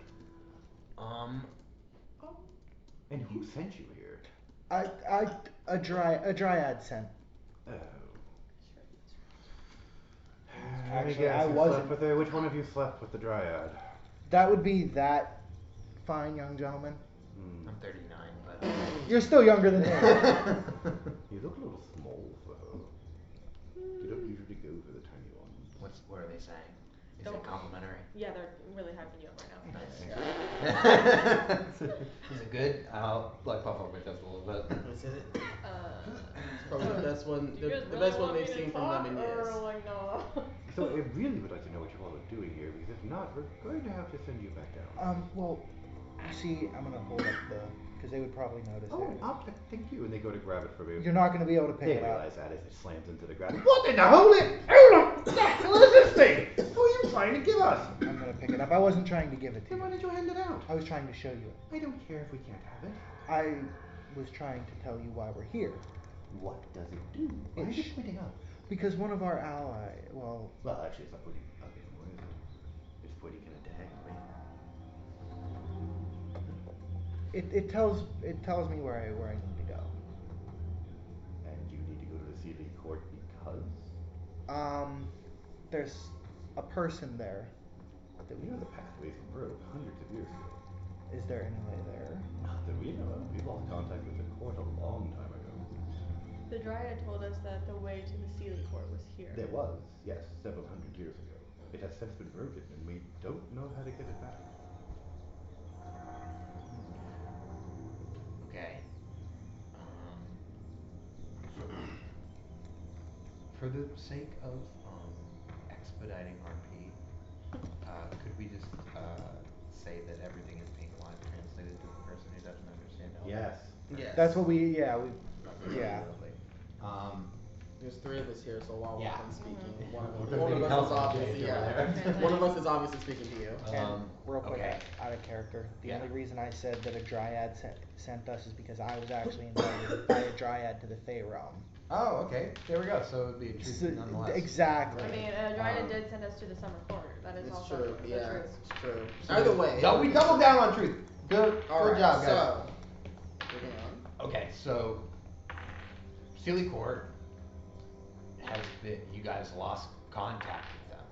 And who sent you here? A dryad sent. Oh. Actually, I you wasn't. slept with her. Which one of you slept with the dryad? That would be that fine young gentleman. I'm 39, but. You're still younger than him. You look a little small for her. You don't usually go for the tiny ones. What are they saying? Is Don't- it complimentary? Yeah, they're really hyping you up right now. Is it good? I'll like puff up my chest a little bit. Is it? It's Probably the best one. The best one they've seen from them in years. Like, no. So I really would like to know what you all are doing here, because if not, we're going to have to send you back down. Well, you see, I'm gonna hold up because they would probably notice Oh, it. thank you. And they go to grab it from you. You're not gonna be able to pick They it up. realize that as it slams into the ground. What in the holy? Hold on! What the hell is this thing? Who are you trying to give us? I'm gonna pick it up. I wasn't trying to give it to Then why you. did you hand it out? I was trying to show you it. I don't care if we can't have it. I was trying to tell you why we're here. What does it do? Why It is it sh- pointing up? Because one of our allies, Well, actually, it's not pointing up anymore, is it? It's pointing kind of diagonally. it tells me where I need to go. And you need was? There's a person there. We know the pathways broke hundreds of years ago. Is there any way there? Not that we know of. We lost contact with the court a long time ago. The Dryad told us that the way to the Sealy Court was here. There was, yes, several hundred years ago. It has since been broken, and we don't know how to get it back. Okay. For the sake of expediting RP, could we just say that everything is being live translated to the person who doesn't understand Elvish? Yes. Yes. That's what we. Yeah. Lovely. There's three of us here, so while Yeah. one's speaking, We're one gonna of be us is helping obviously Jake over there. one of us is obviously speaking to you. And real quick, okay. out of character, the Yeah. only reason I said that a Dryad sent us is because I was actually invited by a Dryad to the Fey realm. Oh, okay. There we go. So it'd be a truth nonetheless. Exactly. I mean, Dryad did send us to the Summer Court. That is It's also true. the Yeah, truth. it's true. Either way. So we doubled down on truth. Good Alright, job, guys. so moving on. Okay, so Sealy Court has been, you guys lost contact with them.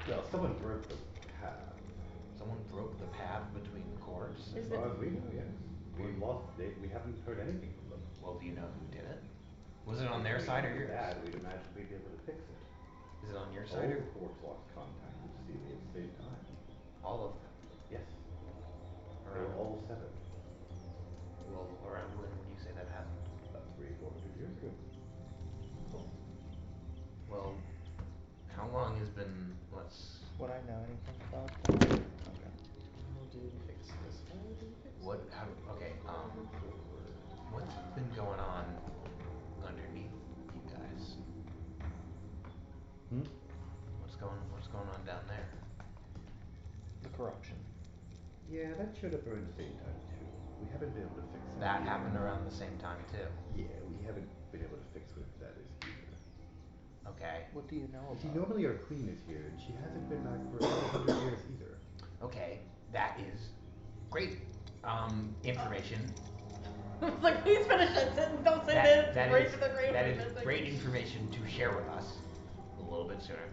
Well, someone broke the path. Someone broke the path between the courts. As far as we know, yes. We haven't heard anything from them. Well, do you know who did it? Was it on their side or yours? That we'd imagine we'd be able to fix it. Is it on your All side or the courts lost contact with Sealy at the same time. all of them? Yes. They were all seven. Well, around when would you say that happened? About 300-400 years ago. Cool. Well, how long has been? Would I know anything about that? Okay. How do we fix this? How do we fix What? How? Okay. What's been going on underneath you guys? Hmm? What's going on down there? The corruption. Yeah, that showed up around the same time too. We haven't been able to fix it. That happened around the same time too. Yeah, we haven't been able to fix what that is either. Okay. What do you know You see, about? normally our queen is here, and she hasn't been back for several hundred years either. Okay. That is great. Information. It's like, please finish it. Don't say That, this. that Wait is for the grade. that is great information to share with us a little bit sooner.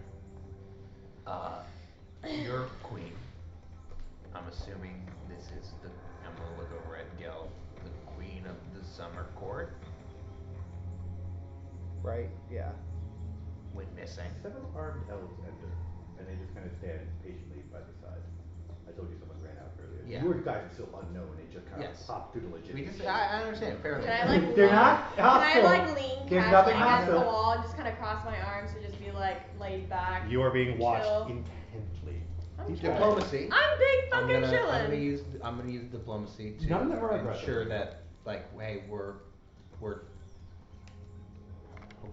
Your queen. I'm assuming this is the. I'm gonna look over at Gil, the queen of the Summer Court. Right. Yeah. Went missing. Several armed elves enter, and they just kind of stand patiently by the side. I told you someone ran out earlier. Yeah. You guys are still unknown. They just kind Yes. of popped through the We logistics. just. I understand. Fair Can I enough. like They're lean- not Can I hostile. like lean There's casually nothing against the hostile. wall and just kind of cross my arms to just be like laid back? You are being watched chill? intently. I'm chilling. Diplomacy. I'm big I'm fucking gonna chilling. I'm gonna use diplomacy to None of them are aggressive. ensure that like hey we're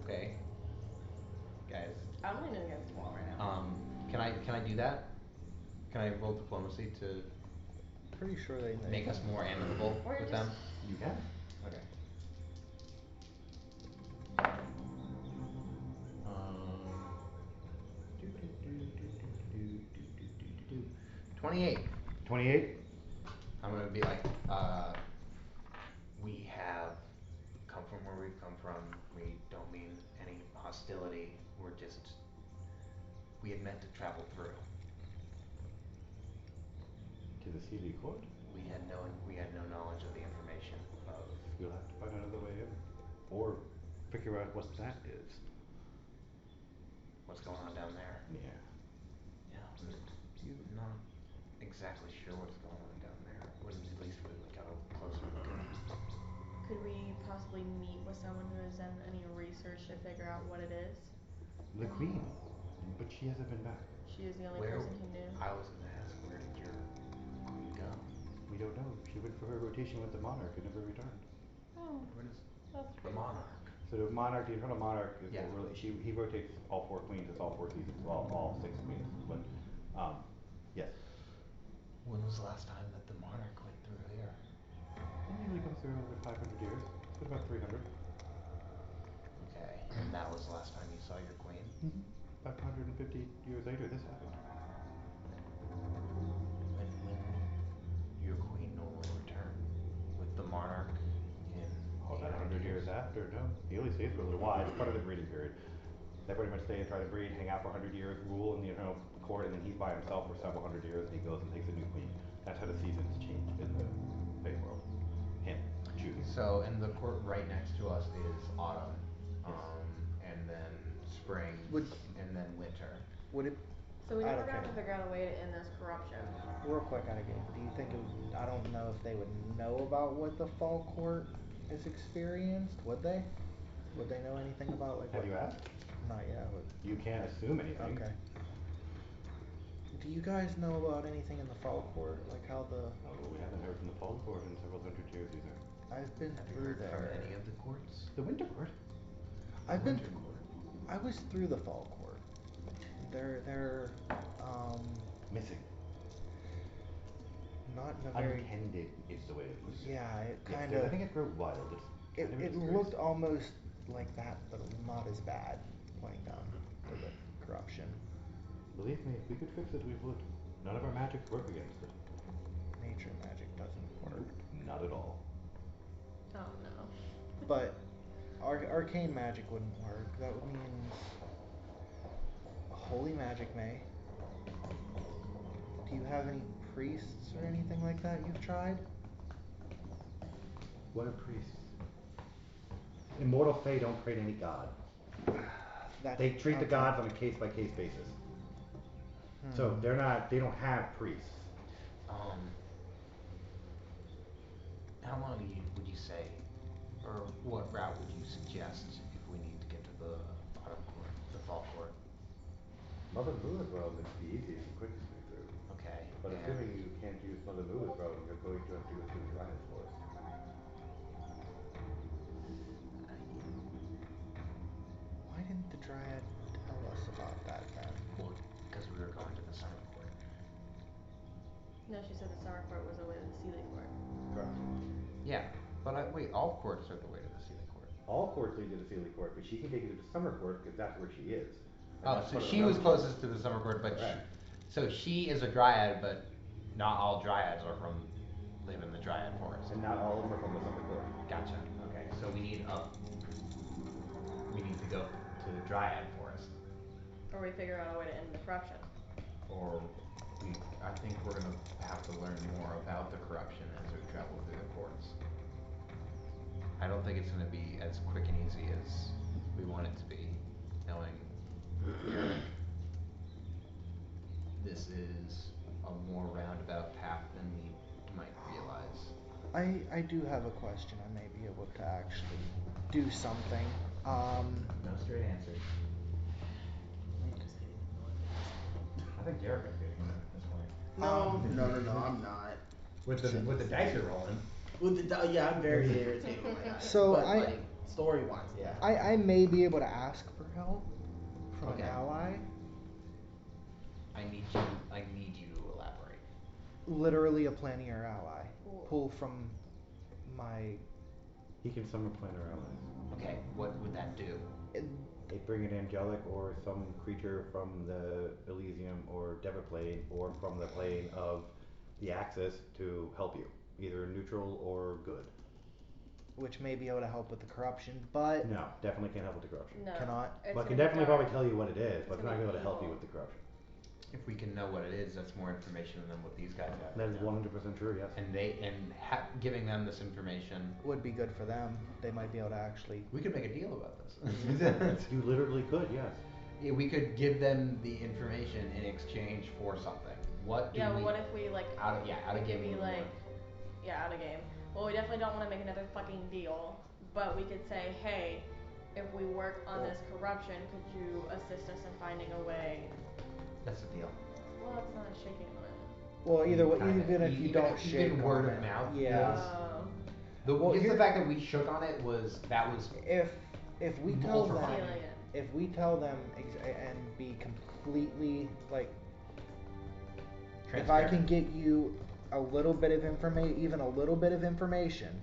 okay guys. I'm leaning against the wall right now. Can I do that? Can I roll diplomacy to Pretty sure they make us more amicable Or with just- them? You can. Okay. 28. 28. I'm gonna be like, we have come from where we've come from. We don't mean any hostility. We had meant to travel through. To the Sealy Court? We had no knowledge of the information of You'll have to find another way in. Or figure out what that is. what's going on down there. Yeah. Yeah, I'm not exactly sure what's going on down there. Wouldn't at least we got a closer look at it. Could we possibly meet with someone who has done any research to figure out what it is? The Queen. But she hasn't been back. She is the only Where person who knew. I was gonna ask, where did your queen go? We don't know. She went for her rotation with the monarch and never returned. Oh, What is that's the monarch? So the monarch, the eternal monarch, is Yeah. he rotates all four queens. It's all 4 seasons. Well, all 6 queens. But yes. When was the last time that the monarch went through here? It usually comes through every 500 years. It's been about 300. Okay, and that was the last time you saw your queen? Mm-hmm. 550 years later, this happened. When your queen normally return? With the monarch in Oh, 800 100 years after winter, no. He only stays for a little while. It's part of the breeding period. They pretty much stay and try to breed, hang out for 100 years, rule in the eternal court, and then he's by himself for several hundred years, and he goes and takes a new queen. That's how the seasons change in the Fey world. Him choosing. So, and the court right next to us is autumn, Yes. and then spring, and then winter. Would it? So we I never don't got to care. figure out a way to end this corruption. Real quick, out of game. Do you think it would, I don't know if they would know about what the fall court is experienced. Would they? Would they know anything about like? Have what, you asked? Not yet. But, You can't assume anything. okay. Do you guys know about anything in the fall court? Like how the? Oh, we haven't heard from the fall court in several hundred years either. I've been Have you through heard from there. any of the courts? The winter court. I've been. Winter court. I was through the fall court. They're Missing. not in a very. Untended is the way to put it. Yeah, it Yes, kind they're of. letting it grow wild. It's kind of It disgrace. looked almost like that, but not as bad. Pointing down to the corruption. Believe me, if we could fix it, we would. None of our magic work against it. Nature magic doesn't work. Nope, not at all. Oh no. But arcane magic wouldn't work. That would mean holy magic may. Do you have any priests or anything like that you've tried? What are priests? Immortal Fae don't pray to any god. They treat the gods on a case by case basis. So they don't have priests. How long would you say, or what route would you suggest if we need to get to the autumn court, the fall court? Mother Moon's realm is the easiest and quickest way through. Okay. But and assuming you can't use Mother Moon's realm, you're going to have to go through the Dryad Forest. Why didn't the Dryad tell us about that then? Well, because we were going to the summer court. No, she said the summer court was the way to the Sealy court. Correct. Yeah, but wait, all courts are the way to the Sealy court. All courts lead to the Sealy Court, but she can take you to the Summer Court because that's where she is. And Oh, that's so part of she the was realm. closest to the summer court, but Correct. so she is a dryad, but not all dryads are from live in the Dryad Forest. And not all of them are from the Summer Court. Gotcha. Okay, so we need to go to the Dryad Forest, Or we figure out a way to end the corruption. or I think we're gonna have to learn more about the corruption as we travel through the courts. I don't think it's gonna be as quick and easy as we want it to be, knowing Eric. This is a more roundabout path than we might realize. I do have a question. I may be able to actually do something. No straight answers. I think Derek is getting it at this point. No, I'm not. With the dice you're rolling. I'm very irritated by that. So but, like, story wise, yeah. I may be able to ask for help from Okay. an ally. I need you to elaborate. Literally a planar ally. Cool. Pull from my. He can summon planar allies. Okay, what would that do? They bring an angelic or some creature from the Elysium or Deva plane or from the plane of the Axis to help you, either neutral or good. Which may be able to help with the corruption, but No, definitely can't help with the corruption. No. Cannot. It's But can gonna be definitely dark. probably tell you what it is, but it's not gonna gonna be be able to help you evil. with the corruption. If we can know what it is, that's more information than what these guys have. That is 100% true, yes. And giving them this information, would be good for them. They might be able to actually. we could make a deal about this. You literally could, yes. Yeah, we could give them the information in exchange for something. What do Yeah, we? what if we like out of we game. could be like out of game. Well, we definitely don't want to make another fucking deal, but we could say, hey, if we work on this corruption, could you assist us in finding a way? That's the deal. Well, it's not shaking on it. Well, either way, Kinda. even if you Even- don't shake even word on of it, mouth yeah. is- Well, Just here- the fact that we shook on it was If we tell Mull for them, fun. if we tell them and be completely like, if I can get you a little bit of information, even a little bit of information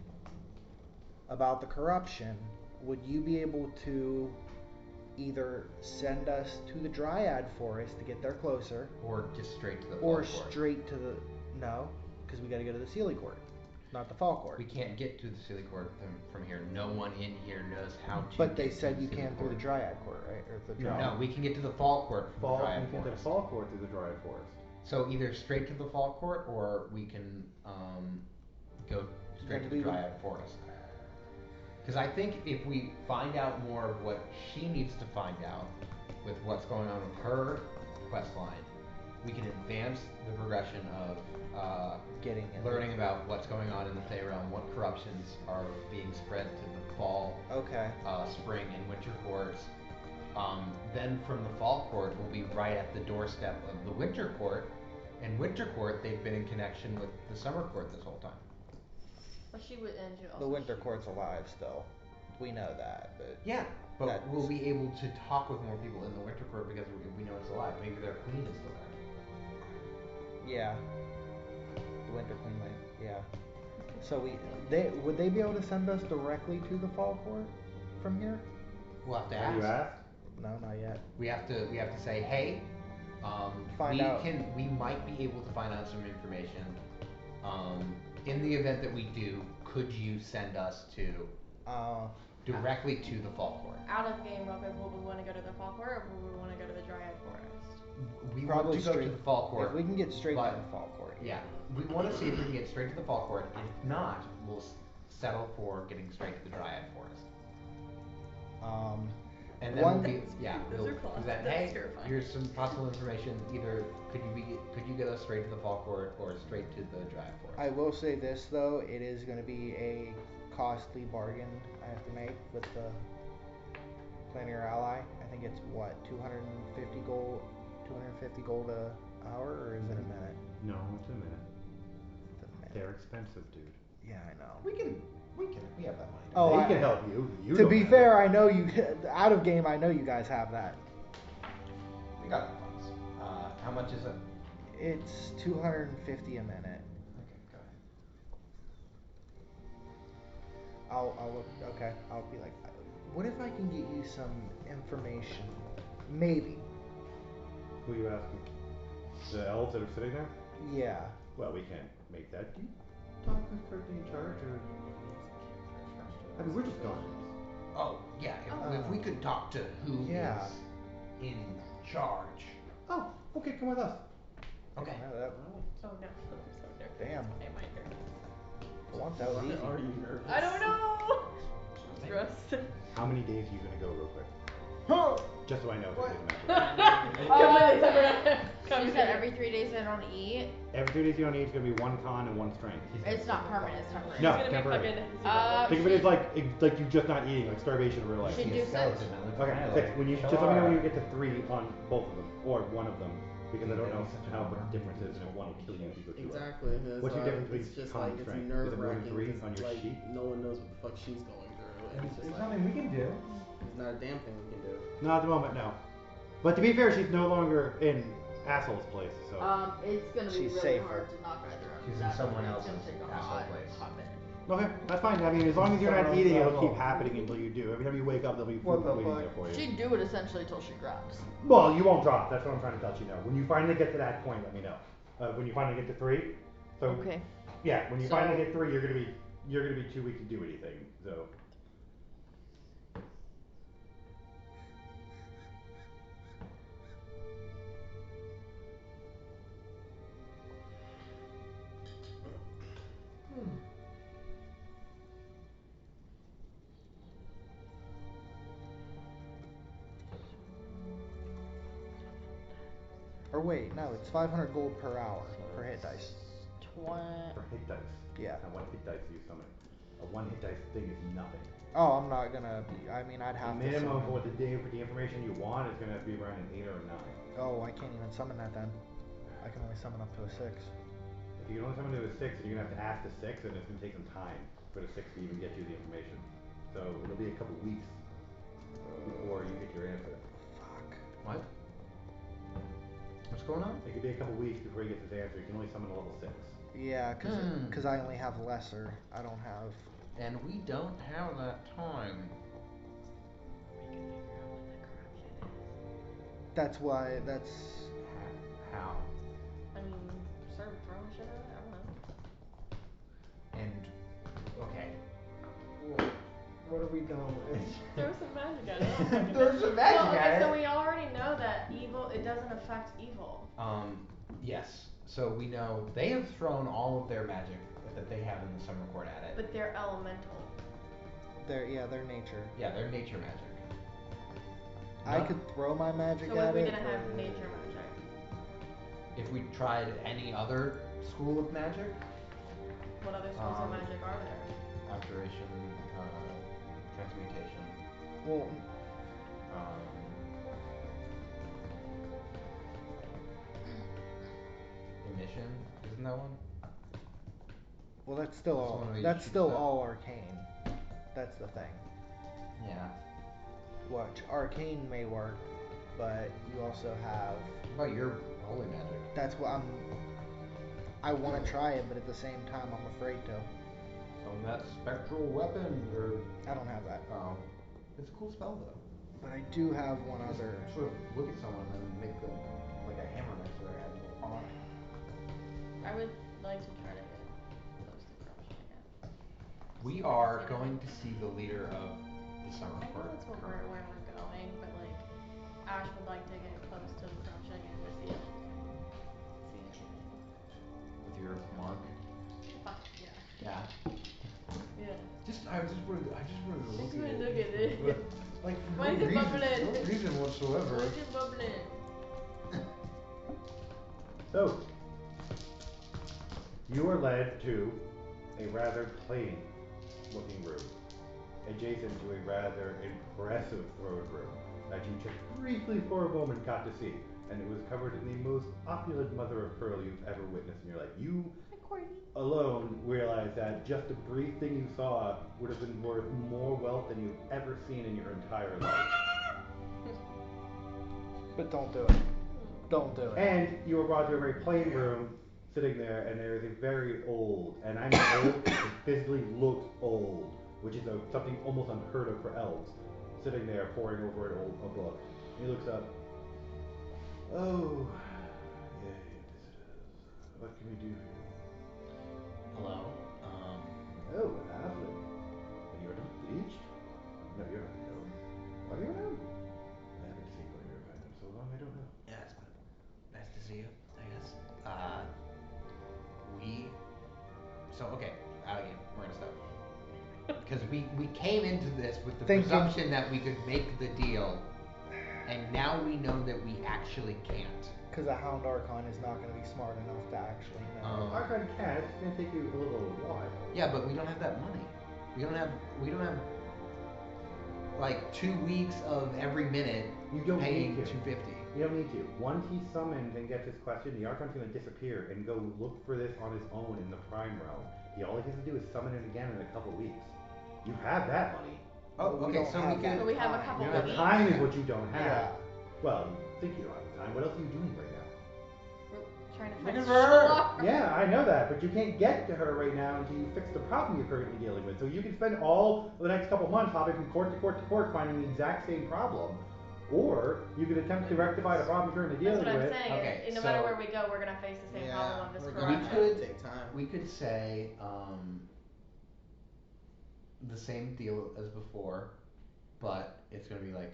about the corruption, would you be able to either send us to the Dryad Forest to get there closer, or just straight to the or fall court? straight to the no, because we got to go to the Sealy Court. not the fall court. We can't get to the silly court from here. No one in here knows how to. But they get to said the you silly can through court. the Dryad court, right? Or the No. Dryad. No, we can get to the fall court from the You Dryad can get Forest. the fall court through the Dryad Forest. So either straight to the fall court, or we can go straight to the Dryad Forest. Because I think if we find out more of what she needs to find out with what's going on with her quest line, we can advance the progression of learning about what's going on in the Feyrealm, what corruptions are being spread to the fall, spring, and winter courts. Then from the fall court, we'll be right at the doorstep of the winter court. And winter court, they've been in connection with the summer court this whole time. But she would end you. The winter court's alive still. We know that, but yeah, but we'll be able to talk with more people in the winter court because we know it's alive. Maybe their queen is still there. Yeah. The winter queen might. Yeah. So would they be able to send us directly to the fall court from here? We'll have to Have ask. you asked? No, not yet. We have to say, hey, we might be able to find out some information. In the event that we do, could you send us to directly to the fall court? Out of game, real quick, will we want to go to the fall court or will we want to go to the Dryad Forest? We want to go to the fall court. If we can get straight to the fall court. Yeah, we want to see if we can get straight to the fall court. If not, we'll settle for getting straight to the Dryad Forest. And then we'll be, hey, here's some possible information. Either could you get us straight to the fall court or straight to the Dryad Forest? I will say this though, it is going to be a costly bargain I have to make with the Plan Your Ally. I think it's what, 250 gold a hour, or is it a minute? No, it's a minute. They're expensive, dude. Yeah, I know. We have that money. Oh, I can help you. To be fair, I know you. Out of game, I know you guys have that. We got the funds. How much is it? It's 250 a minute. Okay, go ahead. I'll look. Okay, I'll be like, what if I can get you some information? Maybe. Who are you asking? The elves that are sitting there? Yeah. Well, we can't make that. Do you talk with the person in charge, or? I mean, we're just guards. Oh, yeah. If we could talk to who is in charge. Oh, okay. Come with us. Okay. Oh no, I'm so nervous. Damn. Am I nervous? Once that was easy. Are you nervous? I don't know. Stress. How many days are you gonna go, real quick? Just so I know. She said every 3 days I don't eat. Every 3 days you don't eat is gonna be 1 con and 1 strength. It's not permanent. It's temporary. No, It's gonna be temporary. Think of it as like you just not eating, like starvation in real life. Should do 6. Okay, 6. When you just let me know when you get to 3 on both of them, or one of them, because I don't know how much difference is, and if one will kill you if you go too hard. Exactly. What's your difference between it's just con like and it's strength? nerve Is it more than wracking 3 on your sheet? no one knows what the fuck she's going through. And it's just There's nothing we can do. There's not a damn thing we can do. Not at the moment, no. But to be fair, she's no longer in asshole's place, so. It's gonna be She's really safer. hard to knock either of She's in them. someone It's else's gonna take a asshole hot place. minute. Okay, that's fine. I mean, as long as you're not eating, it'll keep happening until you do. Every time you wake up, there'll be food waiting there for you. She'd do it essentially till she drops. Well, you won't drop. That's what I'm trying to let you know. When you finally get to that point, let me know. When you finally get to 3. So. Okay. Yeah, when you finally get 3, you're gonna be too weak to do anything. So. Or wait, no, it's 500 gold per hour per hit dice. For hit dice. Yeah. And what hit dice do you summon? A 1 hit dice thing is nothing. Oh, I'm not gonna. I mean, I'd have The to. minimum for Summon. the information you want is gonna be around an 8 or a 9. Oh, I can't even summon that then. I can only summon up to a 6. If you can only summon to a 6, you're gonna have to ask the 6, and it's gonna take some time for the 6 to even get you the information. So it'll be a couple weeks before you get your answer. Fuck. What? What's going on? It could be a couple weeks before he gets his answer. You can only summon a level 6. Yeah, cause I only have lesser. I don't have. And we don't have that time. That's why. That's. How? I mean, start throwing shit at it. I don't know. And What are we done with? Throw some magic at it. Throw some magic Well, okay, at so it. we already know that evil, it doesn't affect evil. Yes. So we know they have thrown all of their magic that they have in the summer court at it. But they're elemental. They're nature. Yeah, they're nature magic. I could throw my magic So at if we it. didn't have but- nature magic. If we tried any other school of magic, What other schools of magic are there? abjuration, transmutation, Well, emission, isn't that one? well, that's still That's all. one way you That's shoot still stuff. all arcane. That's the thing. Yeah. Watch, arcane may work, but you also have. What about your holy magic? That's what I want to try it, but at the same time, I'm afraid to. So that spectral weapon, or I don't have that. oh, it's a cool spell though. But I do have one Just other. sort of look at someone and make them like a hammer next to their head. And go, I would like to try to get close to corruption again. we are going to see the leader of the summer I know court. that's where we're going, but like, Ash would like to get close to the corruption again to see if she can see anything. With your mark. Fuck yeah. Yeah. Yeah. I just wanted to Just wanna look at it. But, like, Why is it bubbling? no reason whatsoever. Why is it bubbling? So, you are led to a rather plain looking room, adjacent to a rather impressive throne room that you just briefly for a moment got to see, and it was covered in the most opulent mother of pearl you've ever witnessed in your life. You alone realize that just a brief thing you saw would have been worth more wealth than you've ever seen in your entire life. But don't do it. Don't do it. And you were brought to a very plain room, sitting there, and there is a very old, and I mean old, it physically looks old, which is something almost unheard of for elves, sitting there poring over a book. And he looks up. Oh, yeah, visitors. What can we do for you? Hello. Oh, an halfling. And you're not bleached? No, you're not. No. Are you around? I haven't seen one of your kind in so long, I don't know. Yeah, it's fine. Nice to see you, I guess. Okay, out of game. We're gonna stop. Because we came into this with the Thinking- presumption that we could make the deal, and now we know that we actually can't. Because a Hound Archon is not going to be smart enough to actually know. Archon can, it's going to take you a little while. Yeah, but we don't have that money. We don't have like 2 weeks of every minute You don't paying need to. $250. You don't need to. Once he summons and gets his question, the Archon's going to disappear and go look for this on his own in the Prime Realm. All he has to do is summon it again in a couple weeks. You have that money. Oh, We okay, don't so have we can. So we have a couple You of know, The weeks. time is what you don't have. Yeah. Well, you think you don't have the time. What else are you doing right now? We're trying to Looking find for her. Sherlock. Yeah, I know that, but you can't get to her right now until you fix the problem you're currently dealing with. So you can spend all the next couple months hopping from court to court to court finding the exact same problem. Or you could attempt to rectify the problem you're currently That's dealing what I'm with. saying. Okay, No matter so- where we go, we're gonna face the same problem of this we're corruption. gonna could- take time. We could say the same deal as before, but it's gonna be like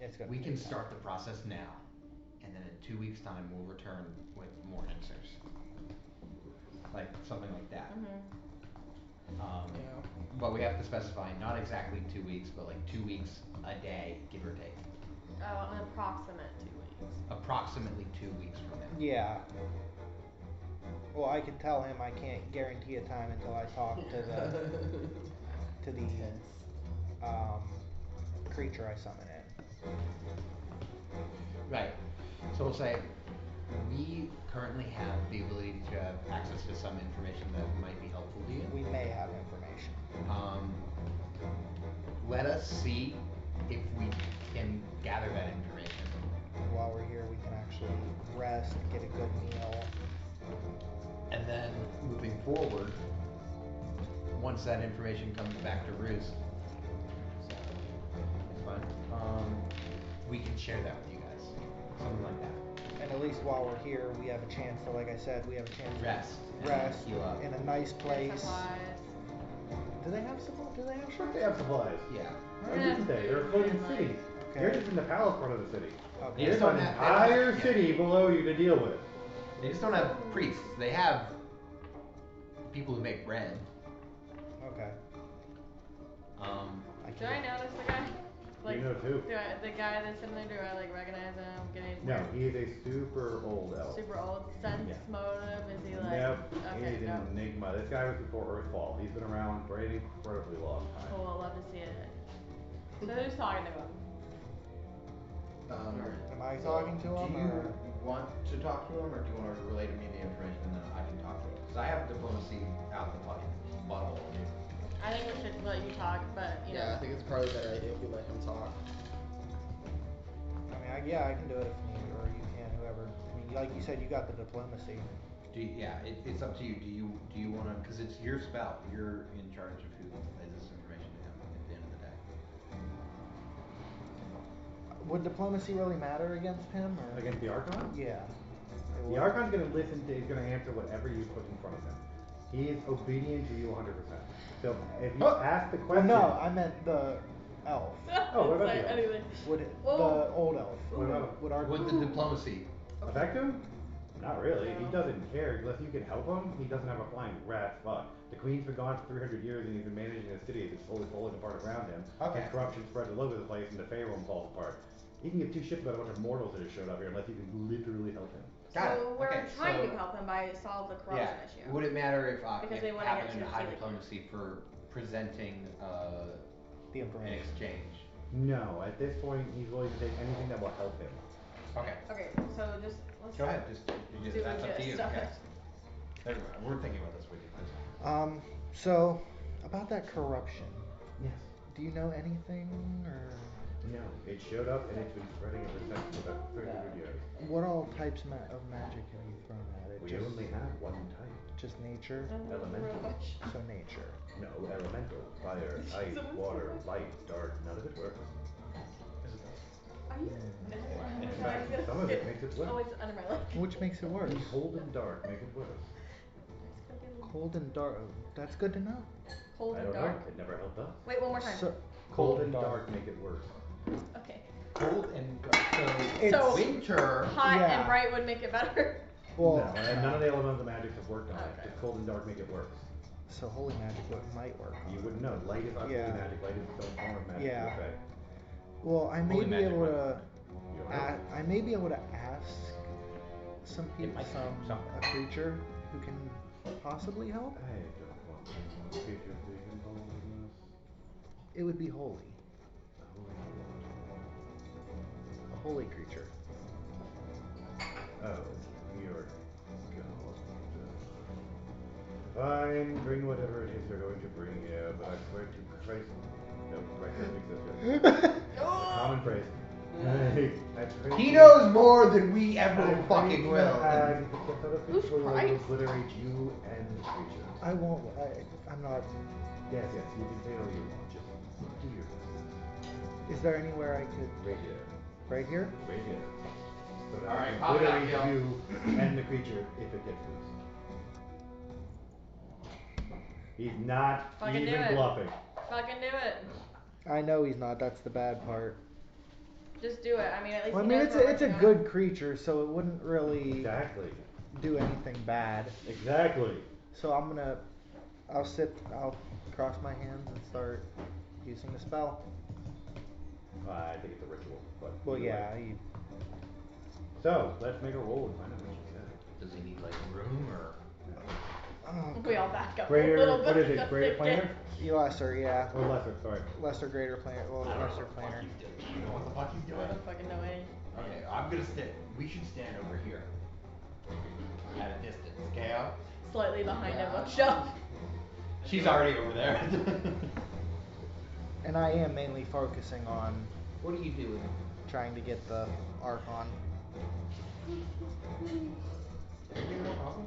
It's gonna we take can time. start the process now, and then in 2 weeks' time we'll return with more answers, like something like that. Yeah. But we have to specify not exactly 2 weeks, but like 2 weeks a day, give or take. An approximate 2 weeks. Approximately 2 weeks from now. Yeah. Well, I can tell him I can't guarantee a time until I talk to the creature I summon in. Right. So we'll say we currently have the ability to have access to some information that might be helpful to you. We may have information. Let us see if we can gather that information. While we're here, we can actually rest, get a good meal. And then moving forward, once that information comes back to Roost, so it's fine. We can share that with you guys. Something like that. And at least while we're here, we have a chance to, like I said, we have a chance Rest. to rest Heal up. in a nice Get place. supplies. Do they have supplies? Do they have Sure, ships? they have supplies. Yeah. Why wouldn't they? They're a floating city. You're Okay. just in the palace part of the city. They Okay. just There's don't an have entire yeah. city below you to deal with. They just don't have priests. They have people who make bread. Okay. Do I notice the guy? Like, You know too. the guy that's sitting there, do I like recognize him? Get his No, he is a super old elf. super old sense Yeah. motive? Is he like Nope, okay, he's no. an enigma. This guy was before Earthfall. He's been around for an incredibly long time. Cool, I'll love to see it. So who's talking to him? Am I talking to him? Do you Or? want to talk to him, or do you want to relay to me the information and then I can talk to him? Because I have diplomacy out the fucking butthole, dude. I think we should let you talk, but you Yeah, I know. think it's probably a better idea if we let him talk. I mean, yeah, I can do it if me or you can, whoever. I mean, like you said, you got the diplomacy. It's up to you. Do you want to? Because it's your spell. You're in charge of who relays this information to him at the end of the day. Would diplomacy really matter against him? Or? Against the Archon? Yeah. The Archon's gonna listen to, he's gonna answer whatever you put in front of him. He is obedient to you 100%. So if you ask the question. No, I meant the elf. Oh, what about the elf? Anyway. Would it, Oh. the old elf? What about Would our Would the diplomacy affect him? Not really. He doesn't care unless you can help him. He doesn't have a flying rat's fuck. The queen's been gone for 300 years and he's been managing a city that's slowly falling apart around him. Okay. And corruption spread all over the place and the Pharaoh falls apart. He can give two shits about a bunch of mortals that have showed up here unless you can literally help him. Got it. So we're Okay, trying so- to help him by solve the corruption issue. Would it matter if Because if they wanna happened get into to high see the diplomacy for presenting the an information? exchange? No, at this point he's willing to take anything that will help him. Okay. Okay, so just let's Go ahead. Just do that's up to just you. stuff. Okay. We're thinking about this with you. So about that corruption, Yes. do you know anything or? No, it showed up and it's been spreading ever since for about 300 years. What all types of magic have you thrown at it? We Just, only have one type. just nature? Elemental. So nature. No, elemental. Fire, ice, water, light, dark. None of it works. Are you? In fact, some of it makes it worse. Oh, it's under my leg. Which makes it worse? Cold and dark make it worse. Cold and dark. That's good to know. Cold I and don't dark. know. It never helped us. Wait, one more time. So Cold and dark make it worse. Okay. Cold and dark. So winter. hot Yeah. and bright would make it better. Well, no, and none of the elemental magics have worked on it. Okay. Just cold and dark make it worse. so holy magic might work. You wouldn't know. Light is not Yeah. holy magic. Light is its own form of magic Yeah. effect. Well, I may Holy be magic able might to. work. You don't know. I may be able to ask some people, might come somewhere. a creature who can possibly help. I don't want the creatures to be involved in this. It would be holy, A holy what? a holy creature. Oh, you're fine, bring whatever it is you're going to bring here, but I swear to Christ. No, Christ doesn't exist yet. It's a common phrase. I pray He to- knows more than we ever I pray fucking to will. God, if it gets out of Who's control, will Christ? obliterate you and the creature. I won't. I'm not. Yes, yes, you can say all you want. Just do your best. Is there anywhere I could? Right here. Right here? Right here. So that All I right, can pop it out, obliterate Gil. you and the creature if it gets loose. He's not Fucking do even it. bluffing. Fucking do it. I know he's not. That's the bad part. Just do it. I mean, at least Well, I he mean, knows it's we're a working on good creature, so it wouldn't really Exactly. do anything bad. Exactly. So I'll cross my hands and start using the spell. I think it's a ritual, but Well, either yeah. way. So let's make a roll and find out what she said. Does he need like room or? We all back up a Greater, little bit. what is it? Greater planar Lesser, yeah. or lesser? Sorry. Lesser, greater planar. Well, I don't know lesser what the fuck planar. he's doing. You know what the fuck he's I doing? don't fucking know any. Okay, I'm gonna stand. We should stand over here. At a distance, okay? Slightly behind a bookshelf. She's already over there. And I am mainly focusing on What are you doing? trying to get the Archon. No problem.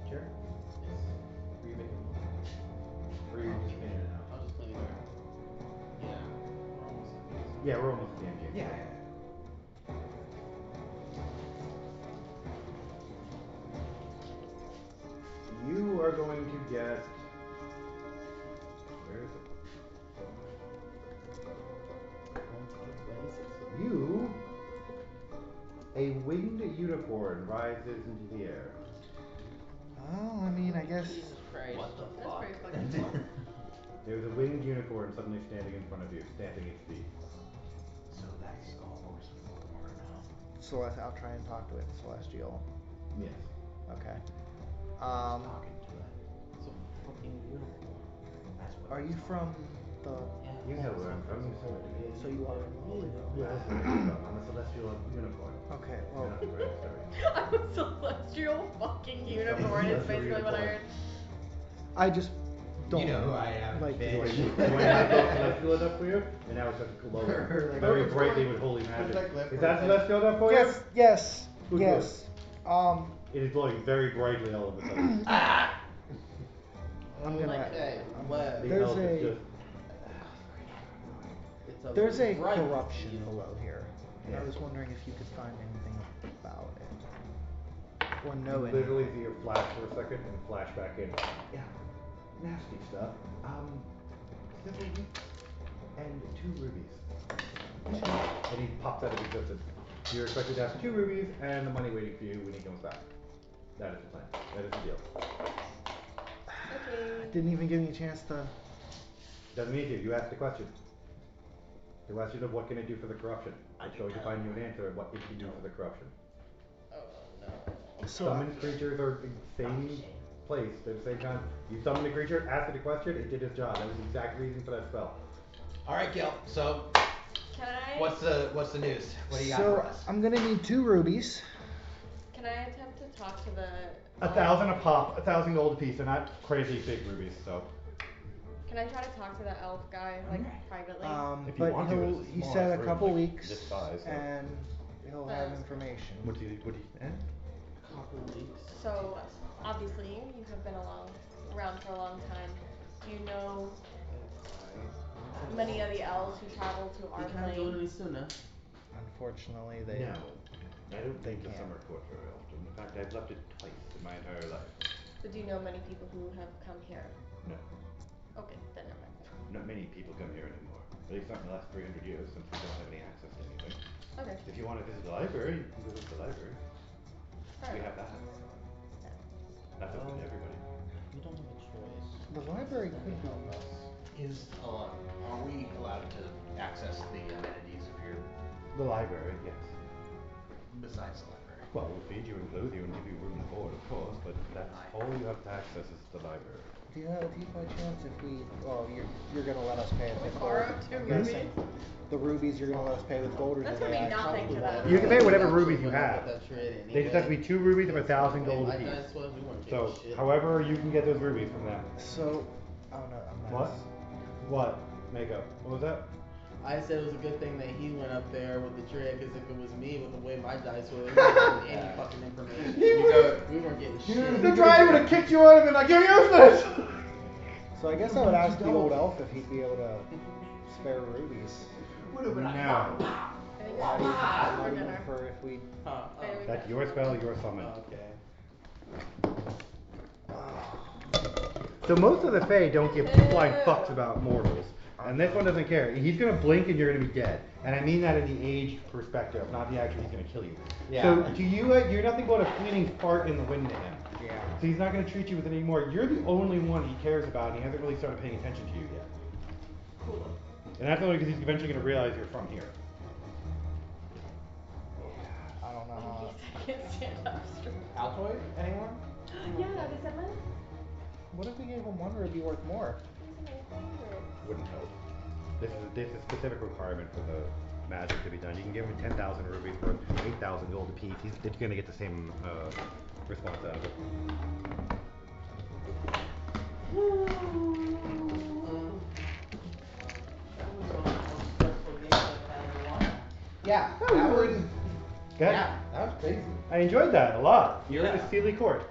Sure. Were you making? Or you just cleaning it out? I'll just clean it out. Yeah. We're almost at this. Yeah, we're almost at the end game. Yeah. are going to get. Where is it? You. A winged unicorn rises into the air. Oh, I mean, I guess. Jesus Christ. What the That's fuck? pretty fucking cool. There's a winged unicorn suddenly standing in front of you, stamping its feet. So that's a horse form, huh? Celeste, I'll try and talk to it. Celestial. Yes. Okay. Talking to it. It's a fucking unicorn. That's what Are it's you called. from the? You know where I'm from. So you are from all Yes, I'm a celestial unicorn. Okay. Well. Yeah, right, sorry. I'm a celestial fucking unicorn is basically what I heard. I just don't. You know who I am, Like. bitch. When I go celestial enough for you, and now it's just glowing very brightly with holy magic. Is that celestial enough for you? Yes. Yes. Good, Yes. It is glowing very brightly all of a sudden. I'm gonna. Okay, well, The There's elf is a- just. There's a bright corruption unicorn. below here. And I was wondering if you could find anything about it. Or know You anything. literally see it flash for a second and flash back in. Yeah, nasty stuff. Several weeks and 2 rubies. And he pops out of existence. You're expected to have 2 rubies and the money waiting for you when he comes back. That is the plan. That is the deal. Okay. Didn't even give me a chance to. Doesn't need to. You asked the question. The question of what can it do for the corruption. I'm going to find you an answer of what it can do for the corruption. Oh no. So Summoned creatures are in the same place. They're the same time. You summoned a creature, asked it a question, it did its job. That was the exact reason for that spell. Alright, Gil, so Can I what's the news? What do you got So for us? I'm gonna need 2 rubies. can I attempt to talk to the 1,000 a pop, 1,000 gold a piece. They're not crazy big rubies, so. Can I try to talk to the elf guy, like, privately? If you But want to, he'll, it's a he small said ass a room, couple like weeks, this size, so. and he'll have That's information. What do you, Couple weeks. So, obviously, you have been around for a long time. Do you know many of the elves who travel to our You can't do it plane? any sooner. Unfortunately, they. No. I don't They leave the can't. summer court very often. In fact, I've left it twice in my entire life. So do you know many people who have come here? No. Okay, then never mind. Not many people come here anymore. At least not in the last 300 years, since we don't have any access to anything. Okay. If you want to visit the library, you can visit the library. Fair We enough. have that. That's open to everybody. We don't have a choice. The library could be. Are we allowed to access the amenities of your, The library, yes. besides the library? Well, we'll feed you and clothe you and give you room and board, of course, but that's all you have to access is the library. Do you by chance if we? Oh, you're gonna let us pay it with gold. Borrow 2 I'm rubies? guessing. The rubies you're gonna let us pay with gold, or That's do gonna they be actually- nothing to them. You can pay whatever rubies you We're not have. with that trade They just have to be 2 rubies of 1,000 gold My apiece. dice was, we weren't So, getting shit. however you can get those rubies from them. So, oh no, I'm not. What? What? Makeup. What was that? I said it was a good thing that he went up there with the trade, because if it was me with the way my dice were, we weren't getting any fucking information. We weren't getting shit. The guy would have kicked you out and been like, you're useless! So I guess I would ask the old elf if he'd be able to spare rubies. Would have been No. I think Not we even, should not for even dinner. for if we. Huh? Maybe we That's can. your spell, your summon. Okay. So most of the Fae don't give flying fucks about mortals. And this one doesn't care. He's gonna blink and you're gonna be dead. And I mean that in the age perspective, not the actual he's gonna kill you. Yeah. So to you, you're nothing but a fleeting fart in the wind to him. Yeah. So he's not gonna treat you with it anymore. You're the only one he cares about and he hasn't really started paying attention to you yet. Cool. And that's only because he's eventually gonna realize you're from here. I don't know how. I can't stand up straight. Altoid? Anyone? Yeah, they said mine. What if we gave him 1 ruby worth more? Wouldn't help. This is a specific requirement for the magic to be done. You can give him 10,000 rubies worth 8,000 gold apiece. He's gonna get the same response out of it. That was one of the most stressful games I've had in a while. Yeah. That was was good. Yeah, that was crazy. I enjoyed that a lot. You're Yeah. at the Sealy Court.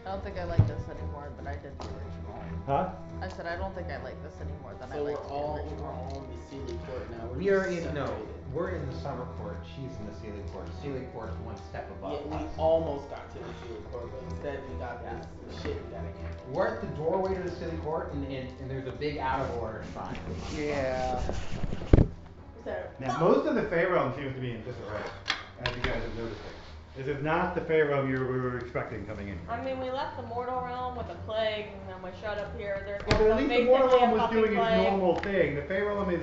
I don't think I like this anymore, but I did the original. Huh? I said I don't think I like this any more than I So like we're the all original. in the Sealy court now. We are just in no, separated. we're in the summer court. She's in the Sealy court. Sealy court's one step above Yeah, we us. almost got to the Sealy court, but instead we got this shit we gotta handle. We're at the doorway to the Sealy court, and there's a big out of order sign. Yeah. So, Now, most of the Fey realm seems to be in disarray, as you guys have noticing. This is not the Fey realm you were expecting coming in. I mean, we left the mortal realm with a plague, and then we showed up here. There's Yeah, but at also least the Mortal basically Realm a was fucking doing its plague. normal thing. The Fey realm is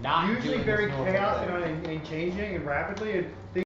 Not usually doing very its normal chaotic thing. and changing and rapidly. And